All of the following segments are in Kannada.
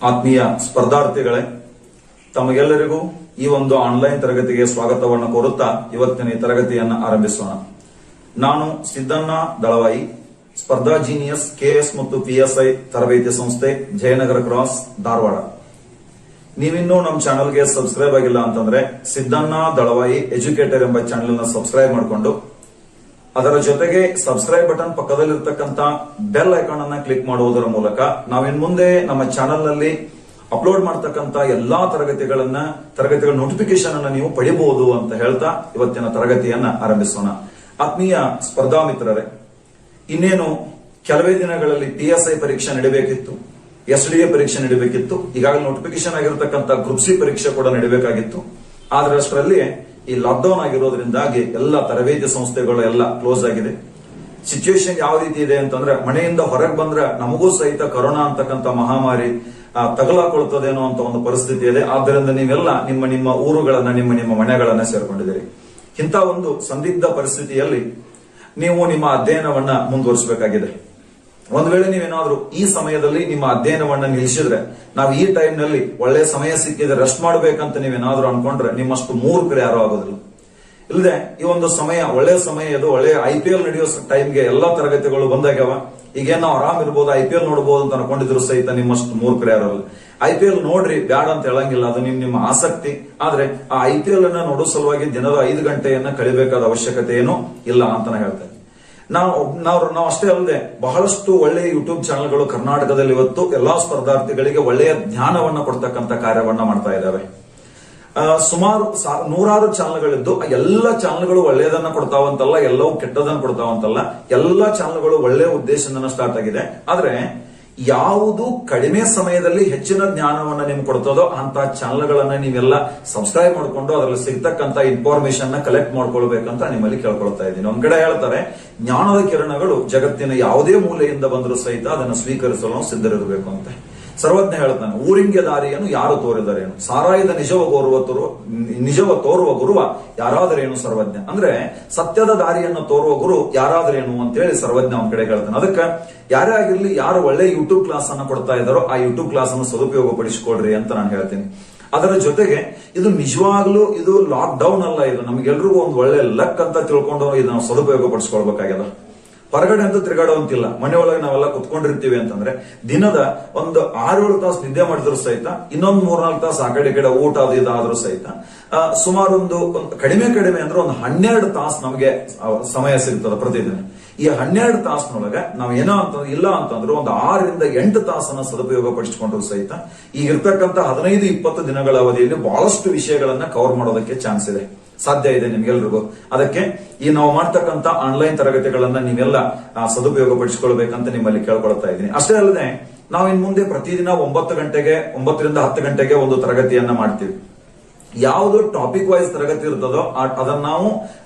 ಆತ್ಮೀಯ ಸ್ಪರ್ಧಾರ್ಥಿಗಳೇ, ತಮಗೆಲ್ಲರಿಗೂ ಈ ಒಂದು ಆನ್ಲೈನ್ ತರಗತಿಗೆ ಸ್ವಾಗತವನ್ನು ಕೋರುತ್ತಾ ಇವತ್ತಿನ ಈ ತರಗತಿಯನ್ನು ಆರಂಭಿಸೋಣ. ನಾನು ಸಿದ್ದಣ್ಣ ದಳವಾಯಿ, ಸ್ಪರ್ಧಾ ಜೀನಿಯಸ್ ಕೆಎಸ್ ಮತ್ತು ಪಿಎಸ್ಐ ತರಬೇತಿ ಸಂಸ್ಥೆ, ಜಯನಗರ ಕ್ರಾಸ್, ಧಾರವಾಡ. ನೀವಿನ್ನೂ ನಮ್ಮ ಚಾನೆಲ್ಗೆ ಸಬ್ಸ್ಕ್ರೈಬ್ ಆಗಿಲ್ಲ ಅಂತಂದ್ರೆ ಸಿದ್ದಣ್ಣ ದಳವಾಯಿ ಎಜುಕೇಟರ್ ಎಂಬ ಚಾನೆಲ್ ನ ಸಬ್ಸ್ಕ್ರೈಬ್ ಮಾಡಿಕೊಂಡು ಅದರ ಜೊತೆಗೆ ಸಬ್ಸ್ಕ್ರೈಬ್ ಬಟನ್ ಪಕ್ಕದಲ್ಲಿರ್ತಕ್ಕಂಥ ಬೆಲ್ ಐಕಾನ್ ಅನ್ನ ಕ್ಲಿಕ್ ಮಾಡುವುದರ ಮೂಲಕ ನಾವಿನ್ ಮುಂದೆ ನಮ್ಮ ಚಾನೆಲ್ ನಲ್ಲಿ ಅಪ್ಲೋಡ್ ಮಾಡತಕ್ಕಂತ ಎಲ್ಲಾ ತರಗತಿಗಳ ನೋಟಿಫಿಕೇಶನ್ ಅನ್ನ ನೀವು ಪಡಿಬಹುದು ಅಂತ ಹೇಳ್ತಾ ಇವತ್ತಿನ ತರಗತಿಯನ್ನ ಆರಂಭಿಸೋಣ. ಆತ್ಮೀಯ ಸ್ಪರ್ಧಾ ಮಿತ್ರರೇ, ಇನ್ನೇನು ಕೆಲವೇ ದಿನಗಳಲ್ಲಿ PSI ಪರೀಕ್ಷೆ ನಡೀಬೇಕಿತ್ತು, SDA ಪರೀಕ್ಷೆ ನಡೀಬೇಕಿತ್ತು, ಈಗಾಗಲೇ ನೋಟಿಫಿಕೇಶನ್ ಆಗಿರತಕ್ಕಂಥ ಗ್ರೂಪ್ ಸಿ ಪರೀಕ್ಷೆ ಕೂಡ ನಡೀಬೇಕಾಗಿತ್ತು. ಆದ್ರೆ ಅಷ್ಟರಲ್ಲಿ ಈ ಲಾಕ್ಡೌನ್ ಆಗಿರೋದ್ರಿಂದಾಗಿ ಎಲ್ಲ ತರಬೇತಿ ಸಂಸ್ಥೆಗಳು ಎಲ್ಲ ಕ್ಲೋಸ್ ಆಗಿದೆ. ಸಿಚುವೇಶನ್ ಯಾವ ರೀತಿ ಇದೆ ಅಂತಂದ್ರೆ, ಮನೆಯಿಂದ ಹೊರಗೆ ಬಂದ್ರೆ ನಮಗೂ ಸಹಿತ ಕೊರೋನಾ ಅಂತಕ್ಕಂಥ ಮಹಾಮಾರಿ ತಗಲಾಕೊಳ್ತದೇನೋ ಅಂತ ಒಂದು ಪರಿಸ್ಥಿತಿ ಇದೆ. ಆದ್ದರಿಂದ ನೀವೆಲ್ಲ ನಿಮ್ಮ ಊರುಗಳನ್ನ ನಿಮ್ಮ ಮನೆಗಳನ್ನ ಸೇರ್ಕೊಂಡಿದ್ದೀರಿ. ಇಂಥ ಒಂದು ಸಂದಿಗ್ಧ ಪರಿಸ್ಥಿತಿಯಲ್ಲಿ ನೀವು ನಿಮ್ಮ ಅಧ್ಯಯನವನ್ನ ಮುಂದುವರಿಸಬೇಕಾಗಿದೆ. ಒಂದ್ ವೇಳೆ ನೀವೇನಾದ್ರೂ ಈ ಸಮಯದಲ್ಲಿ ನಿಮ್ಮ ಅಧ್ಯಯನವನ್ನ ನಿಲ್ಲಿಸಿದ್ರೆ, ನಾವು ಈ ಟೈಮ್ ನಲ್ಲಿ ಒಳ್ಳೆ ಸಮಯ ಸಿಕ್ಕಿದ್ರೆ ರೆಸ್ಟ್ ಮಾಡ್ಬೇಕಂತ ನೀವೇನಾದ್ರೂ ಅನ್ಕೊಂಡ್ರೆ ನಿಮ್ಮಷ್ಟು ಮೂರ್ಖರು ಯಾರು ಆಗೋದಿಲ್ಲ. ಇಲ್ಲದೆ ಈ ಒಂದು ಸಮಯ ಒಳ್ಳೆ ಸಮಯ, ಇದು ಒಳ್ಳೆ IPL ನಡೆಯೋ ಟೈಮ್ಗೆ ಎಲ್ಲಾ ತರಗತಿಗಳು ಬಂದಾಗ್ಯಾವ, ಈಗೇನ್ ನಾವು ಆರಾಮ್ ಇರ್ಬೋದು, IPL ನೋಡ್ಬೋದು ಅಂತ ಅನ್ಕೊಂಡಿದ್ರು ಸಹಿತ ನಿಮ್ಮಷ್ಟು ಮೂರ್ಖರು ಯಾರು ಅಲ್ಲ. IPL ನೋಡ್ರಿ, ಬ್ಯಾಡ ಅಂತ ಹೇಳಂಗಿಲ್ಲ, ಅದು ನಿಮ್ಮ ಆಸಕ್ತಿ. ಆದ್ರೆ ಆ IPL ಅನ್ನ ನೋಡೋ ಸಲುವಾಗಿ ದಿನದ 5 ಗಂಟೆಯನ್ನ ಕಳಿಬೇಕಾದ ಅವಶ್ಯಕತೆ ಏನೂ ಇಲ್ಲ ಅಂತ ನಾ ಹೇಳ್ತೇನೆ. ನಾವು ಅಷ್ಟೇ ಅಲ್ಲದೆ ಬಹಳಷ್ಟು ಒಳ್ಳೆಯ ಯೂಟ್ಯೂಬ್ ಚಾನೆಲ್ಗಳು ಕರ್ನಾಟಕದಲ್ಲಿ ಇವತ್ತು ಎಲ್ಲಾ ಸ್ಪರ್ಧಾರ್ಥಿಗಳಿಗೆ ಒಳ್ಳೆಯ ಜ್ಞಾನವನ್ನ ಕೊಡ್ತಕ್ಕಂಥ ಕಾರ್ಯವನ್ನ ಮಾಡ್ತಾ ಇದ್ದಾವೆ. ಸುಮಾರು ನೂರಾರು ಚಾನೆಲ್ಗಳಿದ್ದು ಎಲ್ಲ ಚಾನೆಲ್ಗಳು ಒಳ್ಳೆಯದನ್ನ ಕೊಡ್ತಾವಂತಲ್ಲ, ಎಲ್ಲವೂ ಕೆಟ್ಟದನ್ನ ಕೊಡ್ತಾವಂತಲ್ಲ, ಎಲ್ಲಾ ಚಾನೆಲ್ಗಳು ಒಳ್ಳೆಯ ಉದ್ದೇಶದಿಂದ ಸ್ಟಾರ್ಟ್ ಆಗಿದೆ. ಆದ್ರೆ ಯಾವುದು ಕಡಿಮೆ ಸಮಯದಲ್ಲಿ ಹೆಚ್ಚಿನ ಜ್ಞಾನವನ್ನ ನಿಮ್ಗೆ ಕೊಡ್ತದೋ ಅಂತ ಚಾನೆಲ್ಗಳನ್ನ ನೀವೆಲ್ಲ ಸಬ್ಸ್ಕ್ರೈಬ್ ಮಾಡ್ಕೊಂಡು ಅದರಲ್ಲಿ ಸಿಗ್ತಕ್ಕಂತ ಇನ್ಫಾರ್ಮೇಶನ್ ನ ಕಲೆಕ್ಟ್ ಮಾಡ್ಕೊಳ್ಬೇಕಂತ ನಿಮ್ಮಲ್ಲಿ ಕೇಳ್ಕೊಳ್ತಾ ಇದ್ದೀನಿ. ಒಂದ್ ಕಡೆ ಹೇಳ್ತಾರೆ, ಜ್ಞಾನದ ಕಿರಣಗಳು ಜಗತ್ತಿನ ಯಾವುದೇ ಮೂಲೆಯಿಂದ ಬಂದರೂ ಸಹಿತ ಅದನ್ನು ಸ್ವೀಕರಿಸಲು ನಾವು ಸಿದ್ಧರಿರಬೇಕು ಅಂತ. ಸರ್ವಜ್ಞ ಹೇಳ್ತಾನೆ, ಊರಿಂಗೆ ದಾರಿಯನ್ನು ಯಾರು ತೋರಿದರೇನು, ಸಾರಾಯದ ನಿಜವ ತೋರುವ ಗುರುವ ಯಾರಾದರೇನು ಸರ್ವಜ್ಞ. ಅಂದ್ರೆ ಸತ್ಯದ ದಾರಿಯನ್ನು ತೋರುವ ಗುರು ಯಾರಾದರೇನು ಅಂತೇಳಿ ಸರ್ವಜ್ಞ ಒಂದ್ ಕಡೆ ಹೇಳ್ತಾನೆ. ಅದಕ್ಕೆ ಯಾರೇ ಆಗಿರ್ಲಿ, ಯಾರು ಒಳ್ಳೆ ಯೂಟ್ಯೂಬ್ ಕ್ಲಾಸ್ ಅನ್ನ ಕೊಡ್ತಾ ಇದ್ದಾರೋ ಆ ಯೂಟ್ಯೂಬ್ ಕ್ಲಾಸ್ ಅನ್ನು ಸದುಪಯೋಗ ಪಡಿಸಿಕೊಡ್ರಿ ಅಂತ ನಾನು ಹೇಳ್ತೀನಿ. ಅದರ ಜೊತೆಗೆ ಇದು ನಿಜವಾಗ್ಲೂ ಇದು ಲಾಕ್ ಡೌನ್ ಅಲ್ಲ, ಇದು ನಮ್ಗೆಲ್ರಿಗೂ ಒಂದು ಒಳ್ಳೆ ಲಕ್ ಅಂತ ತಿಳ್ಕೊಂಡು ಇದನ್ನ ಸದುಪಯೋಗ ಪಡಿಸ್ಕೊಳ್ಬೇಕಾಗ್ಯದ. ಹೊರಗಡೆ ಅಂತೂ ತಿರುಗಾಡುವಂತಿಲ್ಲ, ಮನೆಯೊಳಗೆ ನಾವೆಲ್ಲ ಕುತ್ಕೊಂಡಿರ್ತೀವಿ ಅಂತಂದ್ರೆ ದಿನದ ಒಂದು 6-7 ತಾಸು ನಿದ್ದೆ ಮಾಡಿದ್ರು ಸಹಿತ, ಇನ್ನೊಂದು 3-4 ತಾಸು ಆ ಕಡೆ ಊಟ ಅದು ಇದಾದ್ರೂ ಸಹಿತ ಸುಮಾರು ಒಂದು ಕಡಿಮೆ ಅಂದ್ರೆ ಒಂದು 12 ತಾಸು ನಮಗೆ ಸಮಯ ಸಿಗ್ತದೆ ಪ್ರತಿದಿನ. ಈ 12 ತಾಸಿನೊಳಗೆ ನಾವು ಏನೋ ಅಂತ ಇಲ್ಲ ಅಂತಂದ್ರೆ ಒಂದು 6ರಿಂದ 8 ತಾಸನ್ನ ಸದುಪಯೋಗ ಪಡಿಸಿಕೊಂಡ್ರು ಸಹಿತ ಈಗಿರ್ತಕ್ಕಂಥ 15-20 ದಿನಗಳ ಅವಧಿಯಲ್ಲಿ ಬಹಳಷ್ಟು ವಿಷಯಗಳನ್ನ ಕವರ್ ಮಾಡೋದಕ್ಕೆ ಚಾನ್ಸ್ ಇದೆ, ಸಾಧ್ಯ ಇದೆ ನಿಮ್ಗೆಲ್ರಿಗೂ. ಅದಕ್ಕೆ ಈ ನಾವು ಮಾಡ್ತಕ್ಕಂಥ ಆನ್ಲೈನ್ ತರಗತಿಗಳನ್ನ ನೀವೆಲ್ಲ ಸದುಪಯೋಗ ಪಡಿಸಿಕೊಳ್ಬೇಕಂತ ನಿಮ್ಮಲ್ಲಿ ಕೇಳ್ಕೊಳ್ತಾ ಇದ್ದೀನಿ. ಅಷ್ಟೇ ಅಲ್ಲದೆ ನಾವು ಇನ್ ಮುಂದೆ ಪ್ರತಿದಿನ 9ರಿಂದ 10 ಗಂಟೆಗೆ ಒಂದು ತರಗತಿಯನ್ನ ಮಾಡ್ತೀವಿ. ಯಾವುದು ಟಾಪಿಕ್ ವೈಸ್ ತರಗತಿ ಇರ್ತದೋ ಅದನ್ನ ನಾವು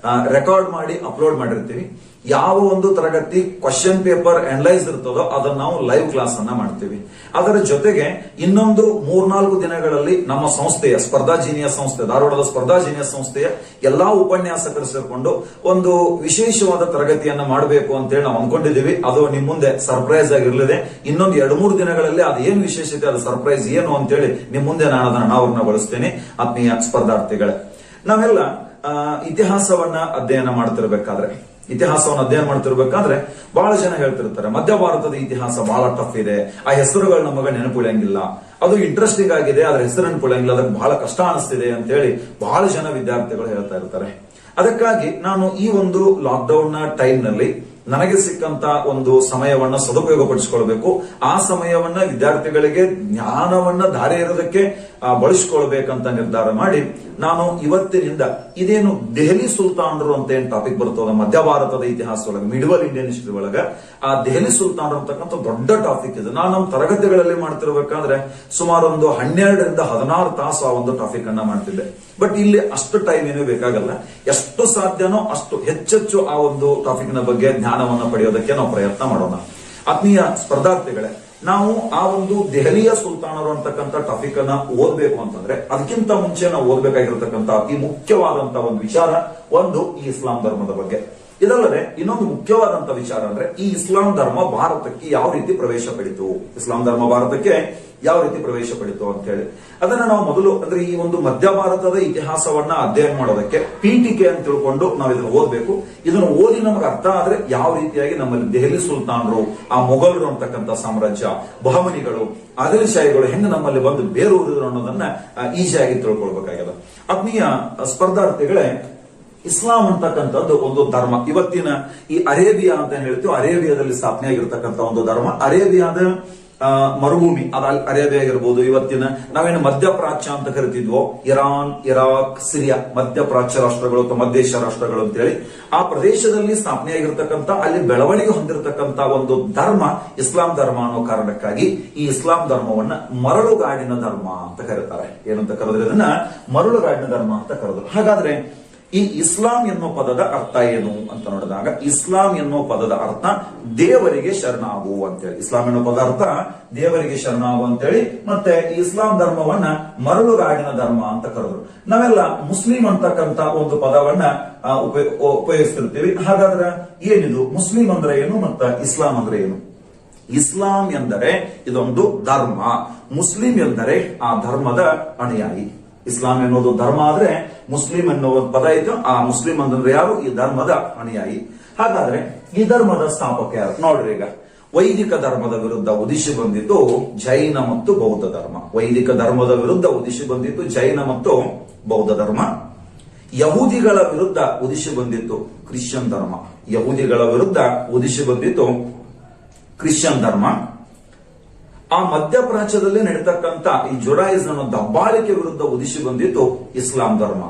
ರೆಕಾರ್ಡ್ ಮಾಡಿ ಅಪ್ಲೋಡ್ ಮಾಡಿರ್ತೀವಿ. ಯಾವ ಒಂದು ತರಗತಿ ಕ್ವಶನ್ ಪೇಪರ್ ಅನಲೈಸ್ ಇರ್ತದೋ ಅದನ್ನ ನಾವು ಲೈವ್ ಕ್ಲಾಸ್ ಅನ್ನ ಮಾಡ್ತೀವಿ. ಅದರ ಜೊತೆಗೆ ಇನ್ನೊಂದು 3-4 ದಿನಗಳಲ್ಲಿ ನಮ್ಮ ಸಂಸ್ಥೆಯ ಸ್ಪರ್ಧಾ ಜೀನಿಯಸ್ ಸಂಸ್ಥೆ, ಧಾರವಾಡದ ಸ್ಪರ್ಧಾ ಜೀನಿಯಸ್ ಸಂಸ್ಥೆಯ ಎಲ್ಲಾ ಉಪನ್ಯಾಸಕರು ಸೇರ್ಕೊಂಡು ಒಂದು ವಿಶೇಷವಾದ ತರಗತಿಯನ್ನ ಮಾಡಬೇಕು ಅಂತೇಳಿ ನಾವು ಅನ್ಕೊಂಡಿದೀವಿ. ಅದು ನಿಮ್ ಮುಂದೆ ಸರ್ಪ್ರೈಸ್ ಆಗಿರ್ಲಿದೆ. ಇನ್ನೊಂದು 2-3 ದಿನಗಳಲ್ಲಿ ಅದು ಏನ್ ವಿಶೇಷತೆ, ಅದು ಸರ್ಪ್ರೈಸ್ ಏನು ಅಂತೇಳಿ ನಿಮ್ ಮುಂದೆ ನಾನು ಅದನ್ನ ಅನಾವರಣ ಬಳಸ್ತೇನೆ. ಆತ್ಮೀಯ ಸ್ಪರ್ಧಾರ್ಥಿಗಳೇ, ನಾವೆಲ್ಲ ಇತಿಹಾಸವನ್ನ ಅಧ್ಯಯನ ಮಾಡ್ತಿರ್ಬೇಕಾದ್ರೆ ಬಹಳ ಜನ ಹೇಳ್ತಿರ್ತಾರೆ, ಮಧ್ಯ ಭಾರತದ ಇತಿಹಾಸ ಬಹಳ ಟಫ್ ಇದೆ, ಆ ಹೆಸರುಗಳು ನಮಗೆ ನೆನಪುಳಿಯಂಗಿಲ್ಲ, ಅದು ಇಂಟ್ರೆಸ್ಟಿಂಗ್ ಆಗಿದೆ, ಅದ್ರ ಹೆಸರು ನೆನಪುಳಿಯಂಗಿಲ್ಲ, ಅದಕ್ಕೆ ಬಹಳ ಕಷ್ಟ ಅನಿಸ್ತಿದೆ ಅಂತ ಹೇಳಿ ಬಹಳ ಜನ ವಿದ್ಯಾರ್ಥಿಗಳು ಹೇಳ್ತಾ ಇರ್ತಾರೆ. ಅದಕ್ಕಾಗಿ ನಾನು ಈ ಒಂದು ಲಾಕ್ಡೌನ್ ನ ಟೈಮ್ ನಲ್ಲಿ ನನಗೆ ಸಿಕ್ಕಂತ ಒಂದು ಸಮಯವನ್ನ ಸದುಪಯೋಗ ಪಡಿಸಿಕೊಳ್ಬೇಕು. ಆ ಸಮಯವನ್ನ ವಿದ್ಯಾರ್ಥಿಗಳಿಗೆ ಜ್ಞಾನವನ್ನ ದಾರಿ ಇರೋದಕ್ಕೆ ಬಳಸಿಕೊಳ್ಬೇಕಂತ ನಿರ್ಧಾರ ಮಾಡಿ ನಾನು ಇವತ್ತಿನಿಂದ ಇದೇನು ದೆಹಲಿ ಸುಲ್ತಾನರು ಅಂತ ಏನ್ ಟಾಪಿಕ್ ಬರ್ತದ ಮಧ್ಯ ಭಾರತದ ಇತಿಹಾಸ ಒಳಗೆ, ಮಿಡಲ್ ಇಂಡಿಯನ್ ಹಿಸ್ಟ್ರಿ ಒಳಗ ಆ ದೆಹಲಿ ಸುಲ್ತಾನರು ಅಂತಕ್ಕಂಥ ದೊಡ್ಡ ಟಾಪಿಕ್ ಇದೆ. ನಾನು ನಮ್ಮ ತರಗತಿಗಳಲ್ಲಿ ಮಾಡ್ತಿರ್ಬೇಕಾದ್ರೆ ಸುಮಾರು ಒಂದು 12ರಿಂದ 16 ತಾಸು ಆ ಒಂದು ಟಾಪಿಕ್ ಅನ್ನ ಮಾಡ್ತಿದ್ದೆ. ಬಟ್ ಇಲ್ಲಿ ಅಷ್ಟು ಟೈಮ್ ಏನೂ ಬೇಕಾಗಲ್ಲ, ಎಷ್ಟು ಸಾಧ್ಯನೋ ಅಷ್ಟು ಹೆಚ್ಚೆಚ್ಚು ಆ ಒಂದು ಟಾಪಿಕ್ ನ ಬಗ್ಗೆ ಜ್ಞಾನವನ್ನ ಪಡೆಯೋದಕ್ಕೆ ನಾವು ಪ್ರಯತ್ನ ಮಾಡೋಣ. ಆತ್ಮೀಯ ಸ್ಪರ್ಧಾರ್ಥಿಗಳೇ, ನಾವು ಆ ಒಂದು ದೆಹಲಿಯ ಸುಲ್ತಾನರು ಅಂತಕ್ಕಂಥ ಟಾಪಿಕ್ ಅನ್ನ ಓದ್ಬೇಕು ಅಂತಂದ್ರೆ ಅದಕ್ಕಿಂತ ಮುಂಚೆ ನಾವು ಓದ್ಬೇಕಾಗಿರತಕ್ಕಂಥ ಅತಿ ಮುಖ್ಯವಾದಂತಹ ಒಂದು ವಿಚಾರ ಈ ಇಸ್ಲಾಂ ಧರ್ಮದ ಬಗ್ಗೆ. ಇದಲ್ಲದೆ ಇನ್ನೊಂದು ಮುಖ್ಯವಾದಂತಹ ವಿಚಾರ ಅಂದ್ರೆ ಈ ಇಸ್ಲಾಂ ಧರ್ಮ ಭಾರತಕ್ಕೆ ಯಾವ ರೀತಿ ಪ್ರವೇಶ ಪಡಿತು, ಇಸ್ಲಾಂ ಧರ್ಮ ಭಾರತಕ್ಕೆ ಯಾವ ರೀತಿ ಪ್ರವೇಶ ಪಡಿತು ಅಂತ ಹೇಳಿ ಅದನ್ನ ನಾವು ಮೊದಲು ಅಂದ್ರೆ ಈ ಒಂದು ಮಧ್ಯ ಭಾರತದ ಇತಿಹಾಸವನ್ನ ಅಧ್ಯಯನ ಮಾಡೋದಕ್ಕೆ ಪೀಠಿಕೆ ಅಂತ ತಿಳ್ಕೊಂಡು ನಾವು ಇದನ್ನು ಓದಬೇಕು. ಇದನ್ನು ಓದಿ ನಮಗೆ ಅರ್ಥ ಆದ್ರೆ ಯಾವ ರೀತಿಯಾಗಿ ನಮ್ಮಲ್ಲಿ ದೆಹಲಿ ಸುಲ್ತಾನರು, ಆ ಮೊಘಲರು ಅಂತಕ್ಕಂಥ ಸಾಮ್ರಾಜ್ಯ, ಬಹಮನಿಗಳು, ಆದಿಲ್ಶಾಹಿಗಳು ಹೆಂಗ ನಮ್ಮಲ್ಲಿ ಬಂದು ಬೇರೂರಿದ್ರು ಅನ್ನೋದನ್ನ ಈಸಿಯಾಗಿ ತಿಳ್ಕೊಳ್ಬೇಕಾಗಿದೆ. ಆತ್ಮೀಯ ಸ್ಪರ್ಧಾರ್ಥಿಗಳೇ, ಇಸ್ಲಾಂ ಅಂತಕ್ಕಂಥದ್ದು ಒಂದು ಧರ್ಮ. ಇವತ್ತಿನ ಈ ಅರೇಬಿಯಾ ಅಂತ ಹೇಳ್ತೀವಿ, ಅರೇಬಿಯಾದಲ್ಲಿ ಸ್ಥಾಪನೆ ಆಗಿರ್ತಕ್ಕಂಥ ಒಂದು ಧರ್ಮ. ಅರೇಬಿಯಾದ ಮರುಭೂಮಿ ಅದ ಅರೇಬಿಯಾ ಆಗಿರ್ಬೋದು, ಇವತ್ತಿನ ನಾವೇನು ಮಧ್ಯಪ್ರಾಚ್ಯ ಅಂತ ಕರಿತಿದ್ವೋ, ಇರಾನ್, ಇರಾಕ್, ಸಿರಿಯಾ, ಮಧ್ಯಪ್ರಾಚ್ಯ ರಾಷ್ಟ್ರಗಳು ಅಥವಾ ಮಧ್ಯೇಷ್ಯಾ ರಾಷ್ಟ್ರಗಳು ಅಂತ ಹೇಳಿ ಆ ಪ್ರದೇಶದಲ್ಲಿ ಸ್ಥಾಪನೆ ಆಗಿರ್ತಕ್ಕಂಥ, ಅಲ್ಲಿ ಬೆಳವಣಿಗೆ ಹೊಂದಿರತಕ್ಕಂತ ಒಂದು ಧರ್ಮ ಇಸ್ಲಾಂ ಧರ್ಮ ಅನ್ನೋ ಕಾರಣಕ್ಕಾಗಿ ಈ ಇಸ್ಲಾಂ ಧರ್ಮವನ್ನ ಮರಳುಗಾಡಿನ ಧರ್ಮ ಅಂತ ಕರೀತಾರೆ. ಏನಂತ ಕರೆದ್ರೆ ಅದನ್ನ ಮರಳುಗಾಡಿನ ಧರ್ಮ ಅಂತ ಕರೆದ್ರು. ಹಾಗಾದ್ರೆ ಈ ಇಸ್ಲಾಂ ಎನ್ನುವ ಪದದ ಅರ್ಥ ಏನು ಅಂತ ನೋಡಿದಾಗ, ಇಸ್ಲಾಂ ಎನ್ನುವ ಪದದ ಅರ್ಥ ದೇವರಿಗೆ ಶರಣಾಗು ಅಂತೇಳಿ. ಇಸ್ಲಾಂ ಎನ್ನುವ ಪದ ಅರ್ಥ ದೇವರಿಗೆ ಶರಣಾಗು ಅಂತೇಳಿ. ಮತ್ತೆ ಈ ಇಸ್ಲಾಂ ಧರ್ಮವನ್ನ ಮರಳುಗಾಡಿನ ಧರ್ಮ ಅಂತ ಕರೆದ್ರು. ನಾವೆಲ್ಲ ಮುಸ್ಲಿಂ ಅಂತಕ್ಕಂತ ಒಂದು ಪದವನ್ನ ಉಪಯೋಗಿಸ್ತಿರ್ತೀವಿ. ಹಾಗಾದ್ರೆ ಏನಿದು ಮುಸ್ಲಿಂ ಅಂದ್ರೆ ಏನು ಮತ್ತು ಇಸ್ಲಾಂ ಅಂದ್ರೆ ಏನು? ಇಸ್ಲಾಂ ಎಂದರೆ ಇದೊಂದು ಧರ್ಮ, ಮುಸ್ಲಿಂ ಎಂದರೆ ಆ ಧರ್ಮದ ಅನುಯಾಯಿ. ಇಸ್ಲಾಂ ಎನ್ನುವುದು ಧರ್ಮ ಆದ್ರೆ ಮುಸ್ಲಿಂ ಎನ್ನುವ ಪದ ಇತ್ತು, ಆ ಮುಸ್ಲಿಂ ಅಂದ್ರೆ ಯಾರು? ಈ ಧರ್ಮದ ಅನುಯಾಯಿ. ಹಾಗಾದ್ರೆ ಈ ಧರ್ಮದ ಸ್ಥಾಪಕ ಯಾರು ನೋಡ್ರಿ. ಈಗ ವೈದಿಕ ಧರ್ಮದ ವಿರುದ್ಧ ಉದಿಸಿ ಬಂದಿತ್ತು ಜೈನ ಮತ್ತು ಬೌದ್ಧ ಧರ್ಮ. ವೈದಿಕ ಧರ್ಮದ ವಿರುದ್ಧ ಉದಿಸಿ ಬಂದಿತ್ತು ಜೈನ ಮತ್ತು ಬೌದ್ಧ ಧರ್ಮ. ಯಹೂದಿಗಳ ವಿರುದ್ಧ ಉದಿಸಿ ಬಂದಿತ್ತು ಕ್ರಿಶ್ಚಿಯನ್ ಧರ್ಮ. ಯಹೂದಿಗಳ ವಿರುದ್ಧ ಉದಿಸಿ ಬಂದಿತ್ತು ಕ್ರಿಶ್ಚಿಯನ್ ಧರ್ಮ. ಆ ಮಧ್ಯಪ್ರಾಚ್ಯದಲ್ಲಿ ನಡೀತಕ್ಕಂಥ ಈ ಜುಡಾಯಿಸಂ ಅನ್ನೋ ದಬ್ಬಾಳಿಕೆ ವಿರುದ್ಧ ಉದಿಸಿ ಬಂದಿತ್ತು ಇಸ್ಲಾಂ ಧರ್ಮ.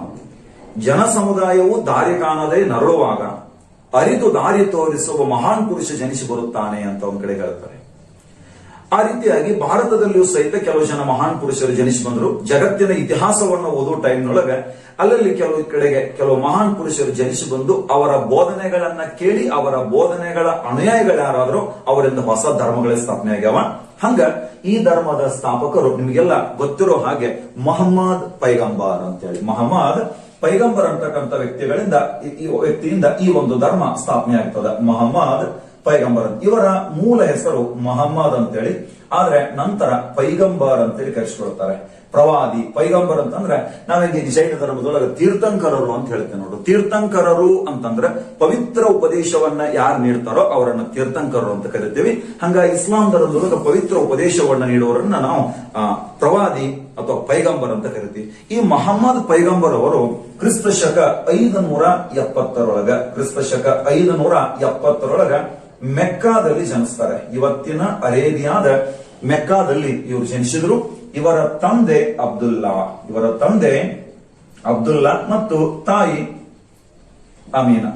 ಜನ ಸಮುದಾಯವು ದಾರಿ ಕಾಣದೆ ನರಳುವಾಗ ಅರಿತು ದಾರಿ ತೋರಿಸುವ ಮಹಾನ್ ಪುರುಷ ಜನಿಸಿ ಬರುತ್ತಾನೆ ಅಂತ ಒಂದ್ ಕಡೆ ಹೇಳ್ತಾರೆ. ಆ ರೀತಿಯಾಗಿ ಭಾರತದಲ್ಲಿಯೂ ಸಹಿತ ಕೆಲವು ಜನ ಮಹಾನ್ ಪುರುಷರು ಜನಿಸಿ ಬಂದರು. ಜಗತ್ತಿನ ಇತಿಹಾಸವನ್ನು ಓದೋ ಟೈಮ್ನೊಳಗೆ ಅಲ್ಲಲ್ಲಿ ಕೆಲವು ಕಡೆಗೆ ಕೆಲವು ಮಹಾನ್ ಪುರುಷರು ಜನಿಸಿ ಬಂದು ಅವರ ಬೋಧನೆಗಳನ್ನ ಕೇಳಿ ಅವರ ಬೋಧನೆಗಳ ಅನುಯಾಯಿಗಳು ಯಾರಾದ್ರೂ ಅವರಿಂದ ಹೊಸ ಧರ್ಮಗಳೇ ಸ್ಥಾಪನೆ ಆಗ್ಯಾವ. ಹಂಗ ಈ ಧರ್ಮದ ಸ್ಥಾಪಕರು ನಿಮಗೆಲ್ಲ ಗೊತ್ತಿರೋ ಹಾಗೆ ಮೊಹಮ್ಮದ್ ಪೈಗಂಬರ್ ಅಂತ ಹೇಳಿ, ಮೊಹಮ್ಮದ್ ಪೈಗಂಬರ್ ಅಂತಕ್ಕಂಥ ವ್ಯಕ್ತಿಯಿಂದ ಈ ಒಂದು ಧರ್ಮ ಸ್ಥಾಪನೆ ಆಗ್ತದೆ. ಮೊಹಮ್ಮದ್ ಪೈಗಂಬರ್ ಇವರ ಮೂಲ ಹೆಸರು ಮೊಹಮ್ಮದ್ ಅಂತೇಳಿ, ಆದ್ರೆ ನಂತರ ಪೈಗಂಬರ್ ಅಂತೇಳಿ ಕರೆಸಿಕೊಳ್ತಾರೆ. ಪ್ರವಾದಿ ಪೈಗಂಬರ್ ಅಂತಂದ್ರೆ ನಾವೇಗೆ ಜೈನ ಧರ್ಮದೊಳಗೆ ತೀರ್ಥಂಕರರು ಅಂತ ಹೇಳ್ತೇವೆ ನೋಡು. ತೀರ್ಥಂಕರರು ಅಂತಂದ್ರೆ ಪವಿತ್ರ ಉಪದೇಶವನ್ನ ಯಾರು ನೀಡ್ತಾರೋ ಅವರನ್ನ ತೀರ್ಥಂಕರರು ಅಂತ ಕರಿತೀವಿ. ಹಂಗ ಇಸ್ಲಾಂ ಧರ್ಮದೊಳಗೆ ಪವಿತ್ರ ಉಪದೇಶವನ್ನ ನೀಡುವವರನ್ನ ನಾವು ಪ್ರವಾದಿ ಅಥವಾ ಪೈಗಂಬರ್ ಅಂತ ಕರಿತೀವಿ. ಈ ಮೊಹಮ್ಮದ್ ಪೈಗಂಬರ್ ಅವರು ಕ್ರಿಸ್ತ ಶಕ 570 ಮೆಕ್ಕಾದಲ್ಲಿ ಜನಿಸ್ತಾರೆ. ಇವತ್ತಿನ ಅರೇಬಿಯಾದ ಮೆಕ್ಕಾದಲ್ಲಿ ಇವರು ಜನಿಸಿದ್ರು. ಇವರ ತಂದೆ ಅಬ್ದುಲ್ಲಾ ಮತ್ತು ತಾಯಿ ಅಮೀನಾ.